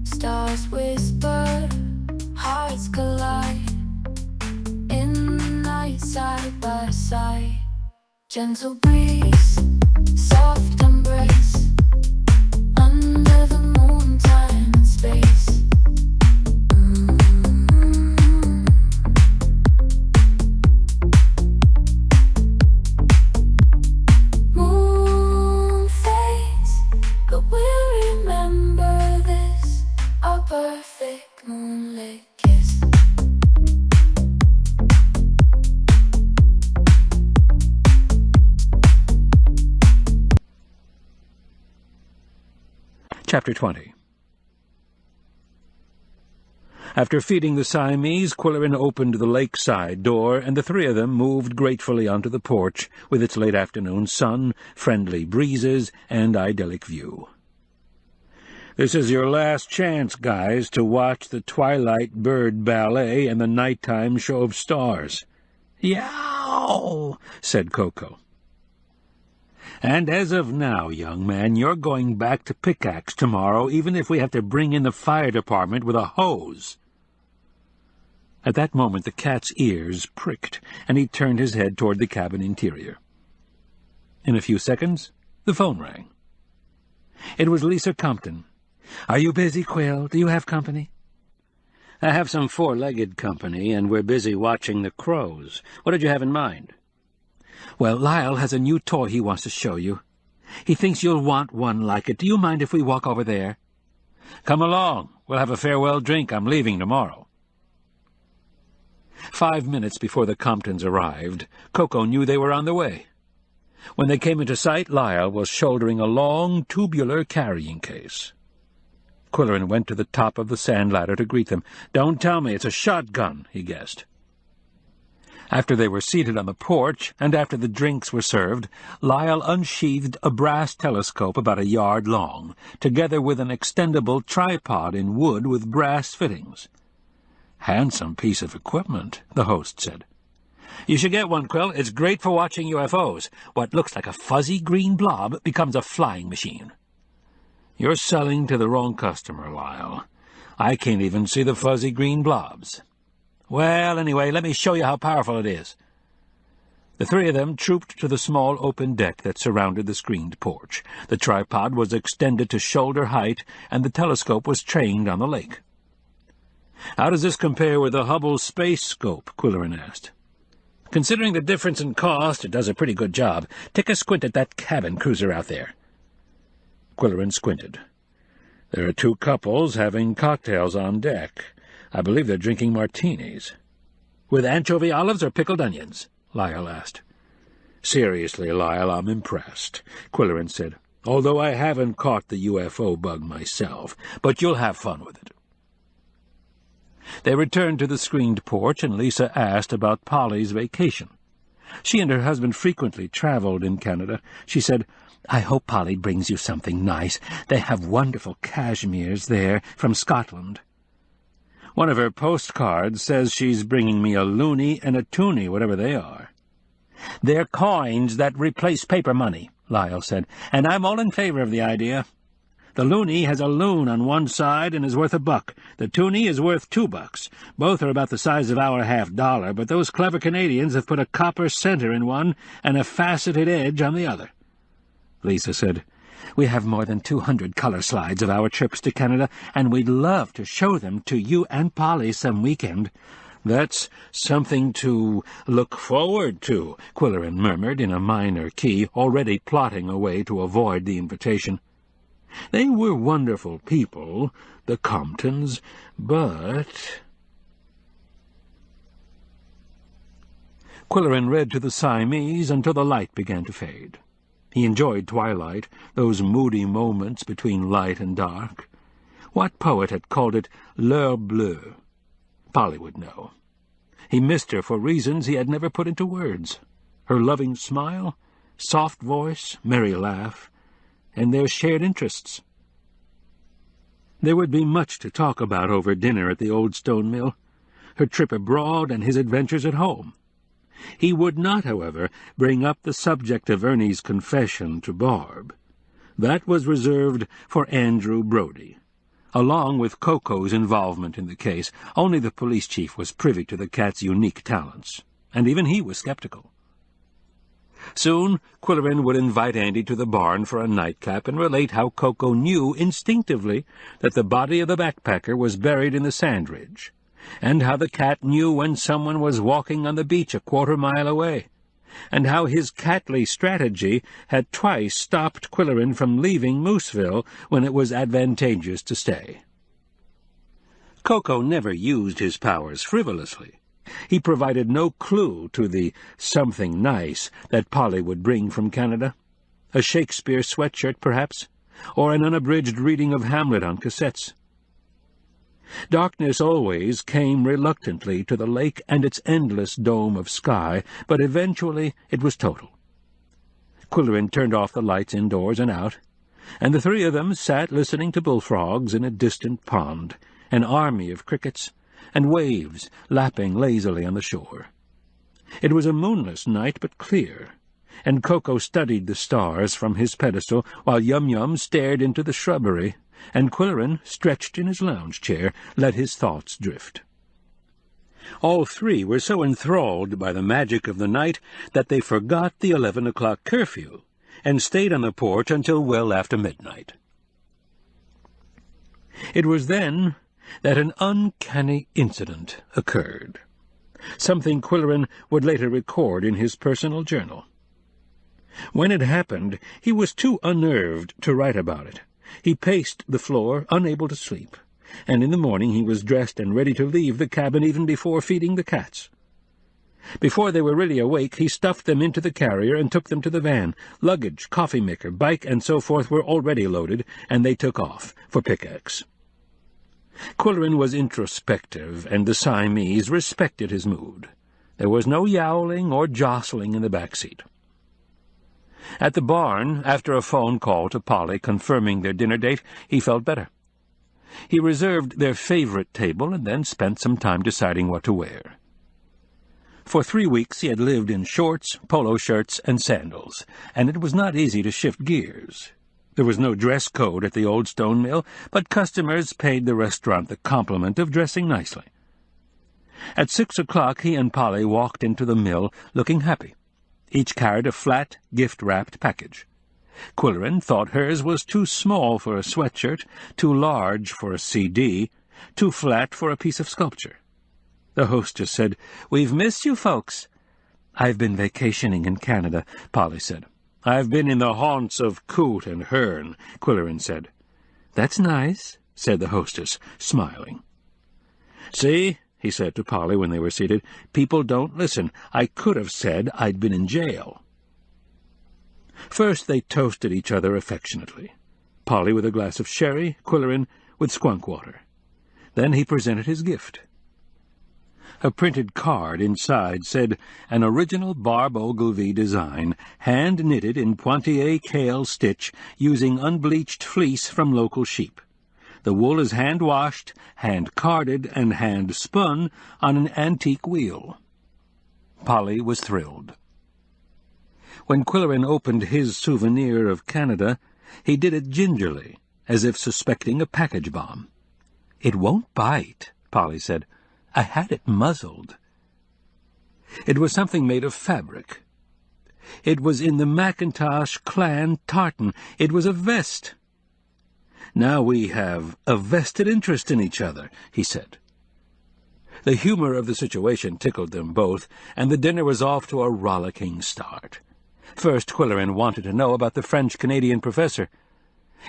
E: Stars whisper, hearts collide, in the night side by side. Gentle breeze, soft embrace, under the moon, time and space. Moon fades, but we'll remember this, our perfect moonlit kiss.
B: Chapter 20. After feeding the Siamese, Qwilleran opened the lakeside door, and the three of them moved gratefully onto the porch with its late afternoon sun, friendly breezes, and idyllic view. "This is your last chance, guys, to watch the twilight bird ballet and the nighttime show of stars." "Yow!" said Koko. "And as of now, young man, you're going back to Pickaxe tomorrow, even if we have to bring in the fire department with a hose." At that moment the cat's ears pricked, and he turned his head toward the cabin interior. In a few seconds, the phone rang. It was Lisa Compton. "Are you busy, Quill? Do you have company?" "I have some four-legged company, and we're busy watching the crows. What did you have in mind?" "Well, Lyle has a new toy he wants to show you. He thinks you'll want one like it. Do you mind if we walk over there?" "Come along. We'll have a farewell drink. I'm leaving tomorrow." 5 minutes before the Comptons arrived, Koko knew they were on their way. When they came into sight, Lyle was shouldering a long, tubular carrying case. Qwilleran went to the top of the sand ladder to greet them. "Don't tell me it's a shotgun," he guessed. After they were seated on the porch, and after the drinks were served, Lyle unsheathed a brass telescope about a yard long, together with an extendable tripod in wood with brass fittings. "Handsome piece of equipment," the host said. "You should get one, Quill. It's great for watching UFOs. What looks like a fuzzy green blob becomes a flying machine." "You're selling to the wrong customer, Lyle. I can't even see the fuzzy green blobs." "Well, anyway, let me show you how powerful it is." The three of them trooped to the small open deck that surrounded the screened porch. The tripod was extended to shoulder height, and the telescope was trained on the lake. "How does this compare with the Hubble space scope?" Qwilleran asked. "Considering the difference in cost, it does a pretty good job. Take a squint at that cabin cruiser out there." Qwilleran squinted. "There are two couples having cocktails on deck. I believe they're drinking martinis." "With anchovy olives or pickled onions?" Lyle asked. "Seriously, Lyle, I'm impressed," Qwilleran said, "although I haven't caught the UFO bug myself. But you'll have fun with it." They returned to the screened porch, and Lisa asked about Polly's vacation. She and her husband frequently traveled in Canada. She said, "I hope Polly brings you something nice. They have wonderful cashmeres there from Scotland." "One of her postcards says she's bringing me a loonie and a toonie, whatever they are." "They're coins that replace paper money," Lyle said, "and I'm all in favor of the idea. The loonie has a loon on one side and is worth $1. The toonie is worth $2. Both are about the size of our $half, but those clever Canadians have put a copper center in one and a faceted edge on the other." Lisa said, "We have more than 200 color slides of our trips to Canada, and we'd love to show them to you and Polly some weekend." "That's something to look forward to," Qwilleran murmured in a minor key, already plotting a way to avoid the invitation. They were wonderful people, the Comptons, but... Qwilleran read to the Siamese until the light began to fade. He enjoyed twilight, those moody moments between light and dark. What poet had called it l'heure bleue? Polly would know. He missed her for reasons he had never put into words. Her loving smile, soft voice, merry laugh, and their shared interests. There would be much to talk about over dinner at the old stone mill, her trip abroad and his adventures at home. He would not, however, bring up the subject of Ernie's confession to Barb. That was reserved for Andrew Brody. Along with Koko's involvement in the case, only the police chief was privy to the cat's unique talents, and even he was skeptical. Soon Qwilleran would invite Andy to the barn for a nightcap and relate how Koko knew instinctively that the body of the backpacker was buried in the sand ridge, and how the cat knew when someone was walking on the beach a quarter-mile away, and how his catly strategy had twice stopped Qwilleran from leaving Mooseville when it was advantageous to stay. Koko never used his powers frivolously. He provided no clue to the something nice that Polly would bring from Canada. A Shakespeare sweatshirt, perhaps, or an unabridged reading of Hamlet on cassettes. Darkness always came reluctantly to the lake and its endless dome of sky, but eventually it was total. Qwilleran turned off the lights indoors and out, and the three of them sat listening to bullfrogs in a distant pond, an army of crickets, and waves lapping lazily on the shore. It was a moonless night, but clear, and Koko studied the stars from his pedestal while Yum Yum stared into the shrubbery, and Qwilleran, stretched in his lounge chair, let his thoughts drift. All three were so enthralled by the magic of the night that they forgot the 11 o'clock curfew, and stayed on the porch until well after midnight. It was then that an uncanny incident occurred, something Qwilleran would later record in his personal journal. When it happened, he was too unnerved to write about it. He paced the floor, unable to sleep, and in the morning he was dressed and ready to leave the cabin even before feeding the cats. Before they were really awake, he stuffed them into the carrier and took them to the van. Luggage, coffee-maker, bike, and so forth were already loaded, and they took off for Pickaxe. Qwilleran was introspective, and the Siamese respected his mood. There was no yowling or jostling in the back seat. At the barn, after a phone call to Polly confirming their dinner date, he felt better. He reserved their favorite table and then spent some time deciding what to wear. For 3 weeks he had lived in shorts, polo shirts, and sandals, and it was not easy to shift gears. There was no dress code at the old stone mill, but customers paid the restaurant the compliment of dressing nicely. At 6 o'clock he and Polly walked into the mill, looking happy. Each carried a flat, gift-wrapped package. Qwilleran thought hers was too small for a sweatshirt, too large for a CD, too flat for a piece of sculpture. The hostess said, "We've missed you folks." "I've been vacationing in Canada," Polly said. "I've been in the haunts of coot and hern," Qwilleran said. "That's nice," said the hostess, smiling. "See," he said to Polly when they were seated, "people don't listen. I could have said I'd been in jail." First they toasted each other affectionately. Polly with a glass of sherry, Qwilleran with skunk water. Then he presented his gift. A printed card inside said, "An original Barb Ogilvy design, hand-knitted in Pointier Kale stitch using unbleached fleece from local sheep. The wool is hand-washed, hand-carded, and hand-spun on an antique wheel." Polly was thrilled. When Qwilleran opened his souvenir of Canada, he did it gingerly, as if suspecting a package bomb. "It won't bite," Polly said. "I had it muzzled." It was something made of fabric. It was in the Macintosh clan tartan. It was a vest. "Now we have a vested interest in each other," he said. The humor of the situation tickled them both, and the dinner was off to a rollicking start. First, Qwilleran wanted to know about the French-Canadian professor.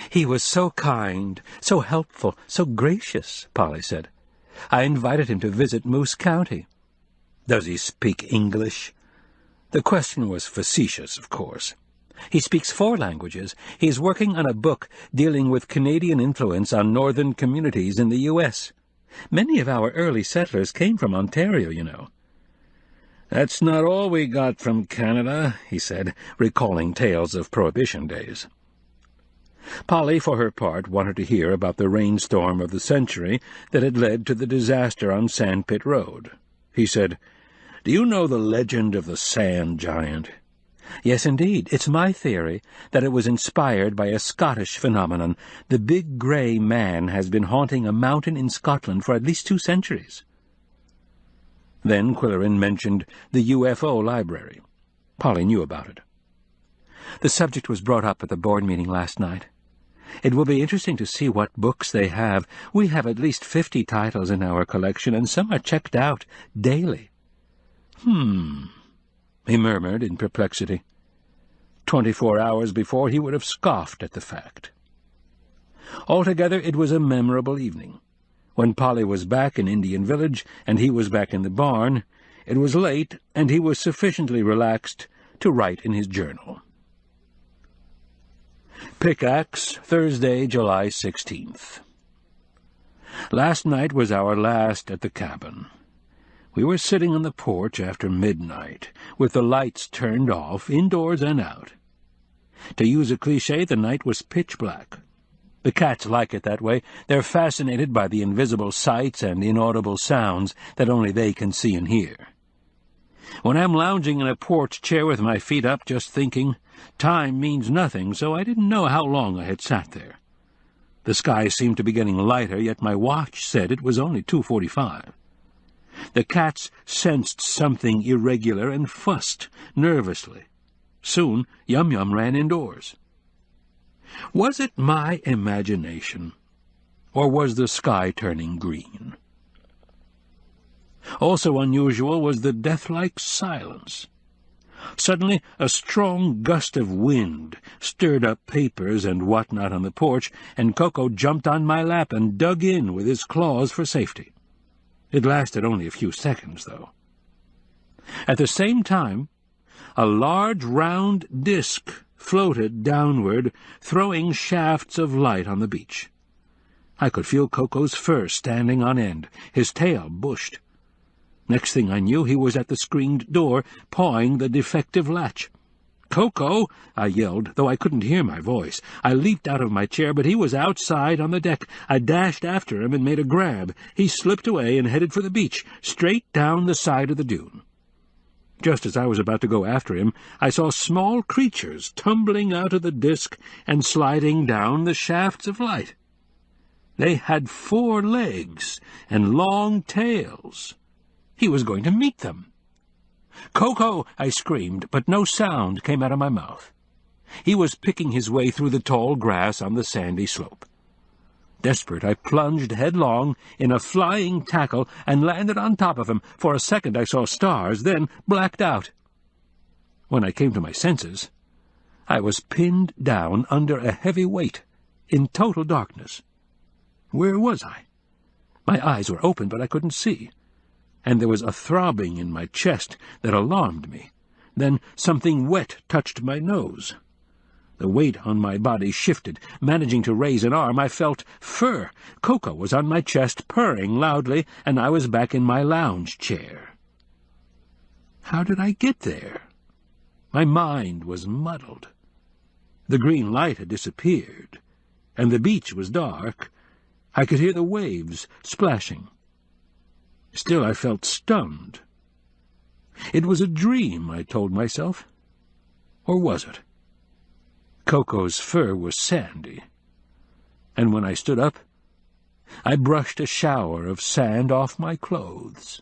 B: "He was so kind, so helpful, so gracious," Polly said. "I invited him to visit Moose County." "Does he speak English?" The question was facetious, of course. "He speaks 4 languages. He is working on a book dealing with Canadian influence on northern communities in the U.S. Many of our early settlers came from Ontario, you know." "That's not all we got from Canada," he said, recalling tales of Prohibition days. Polly, for her part, wanted to hear about the rainstorm of the century that had led to the disaster on Sandpit Road. He said, "Do you know the legend of the sand giant?"
C: "Yes, indeed. It's my theory that it was inspired by a Scottish phenomenon. The big grey man has been haunting a mountain in Scotland for at least 2 centuries.
B: Then Qwilleran mentioned the UFO library. Polly knew about it.
C: The subject was brought up at the board meeting last night. It will be interesting to see what books they have. We have at least 50 titles in our collection, and some are checked out daily."
B: He murmured in perplexity. 24 hours before he would have scoffed at the fact. Altogether, it was a memorable evening. When Polly was back in Indian Village and he was back in the barn, it was late and he was sufficiently relaxed to write in his journal. Pickaxe, Thursday, July 16th. Last night was our last at the cabin. We were sitting on the porch after midnight, with the lights turned off, indoors and out. To use a cliché, the night was pitch black. The cats like it that way. They're fascinated by the invisible sights and inaudible sounds that only they can see and hear. When I'm lounging in a porch chair with my feet up just thinking, time means nothing, so I didn't know how long I had sat there. The sky seemed to be getting lighter, yet my watch said it was only 2:45. The cats sensed something irregular and fussed nervously. Soon Yum Yum ran indoors. Was it my imagination, or was the sky turning green? Also unusual was the death-like silence. Suddenly a strong gust of wind stirred up papers and what-not on the porch, and Koko jumped on my lap and dug in with his claws for safety. It lasted only a few seconds, though. At the same time, a large round disk floated downward, throwing shafts of light on the beach. I could feel Koko's fur standing on end, his tail bushed. Next thing I knew, he was at the screened door, pawing the defective latch. "Koko!" I yelled, though I couldn't hear my voice. I leaped out of my chair, but he was outside on the deck. I dashed after him and made a grab. He slipped away and headed for the beach, straight down the side of the dune. Just as I was about to go after him, I saw small creatures tumbling out of the disk and sliding down the shafts of light. They had 4 legs and long tails. He was going to meet them. "Koko!" I screamed, but no sound came out of my mouth. He was picking his way through the tall grass on the sandy slope. Desperate, I plunged headlong in a flying tackle and landed on top of him. For a second I saw stars, then blacked out. When I came to my senses, I was pinned down under a heavy weight, in total darkness. Where was I? My eyes were open, but I couldn't see, and there was a throbbing in my chest that alarmed me. Then something wet touched my nose. The weight on my body shifted. Managing to raise an arm, I felt fur. Koko was on my chest, purring loudly, and I was back in my lounge chair. How did I get there? My mind was muddled. The green light had disappeared, and the beach was dark. I could hear the waves splashing. Still, I felt stunned. It was a dream, I told myself. Or was it? Koko's fur was sandy, and when I stood up, I brushed a shower of sand off my clothes.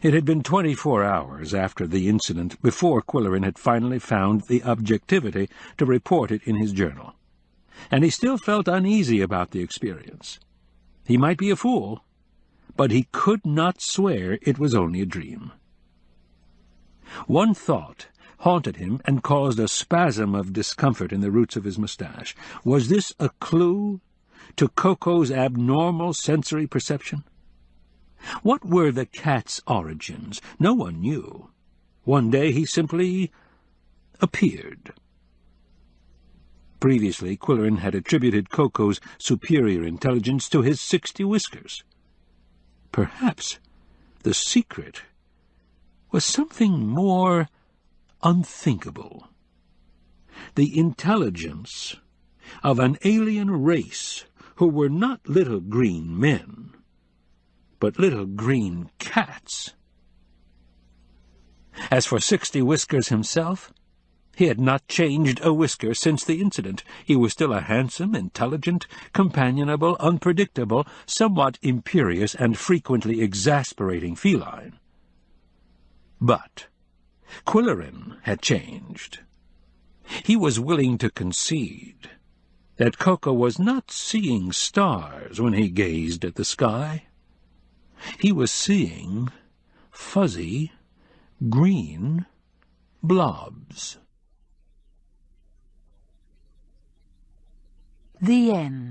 B: It had been 24 hours after the incident before Qwilleran had finally found the objectivity to report it in his journal, and he still felt uneasy about the experience. He might be a fool, but he could not swear it was only a dream. One thought haunted him and caused a spasm of discomfort in the roots of his mustache. Was this a clue to Koko's abnormal sensory perception? What were the cat's origins? No one knew. One day he simply appeared. Previously, Qwilleran had attributed Koko's superior intelligence to his 60 whiskers. Perhaps the secret was something more unthinkable. The intelligence of an alien race who were not little green men, but little green cats. As for 60 Whiskers himself, he had not changed a whisker since the incident. He was still a handsome, intelligent, companionable, unpredictable, somewhat imperious, and frequently exasperating feline. But Qwilleran had changed. He was willing to concede that Koko was not seeing stars when he gazed at the sky. He was seeing fuzzy, green blobs.
A: The end.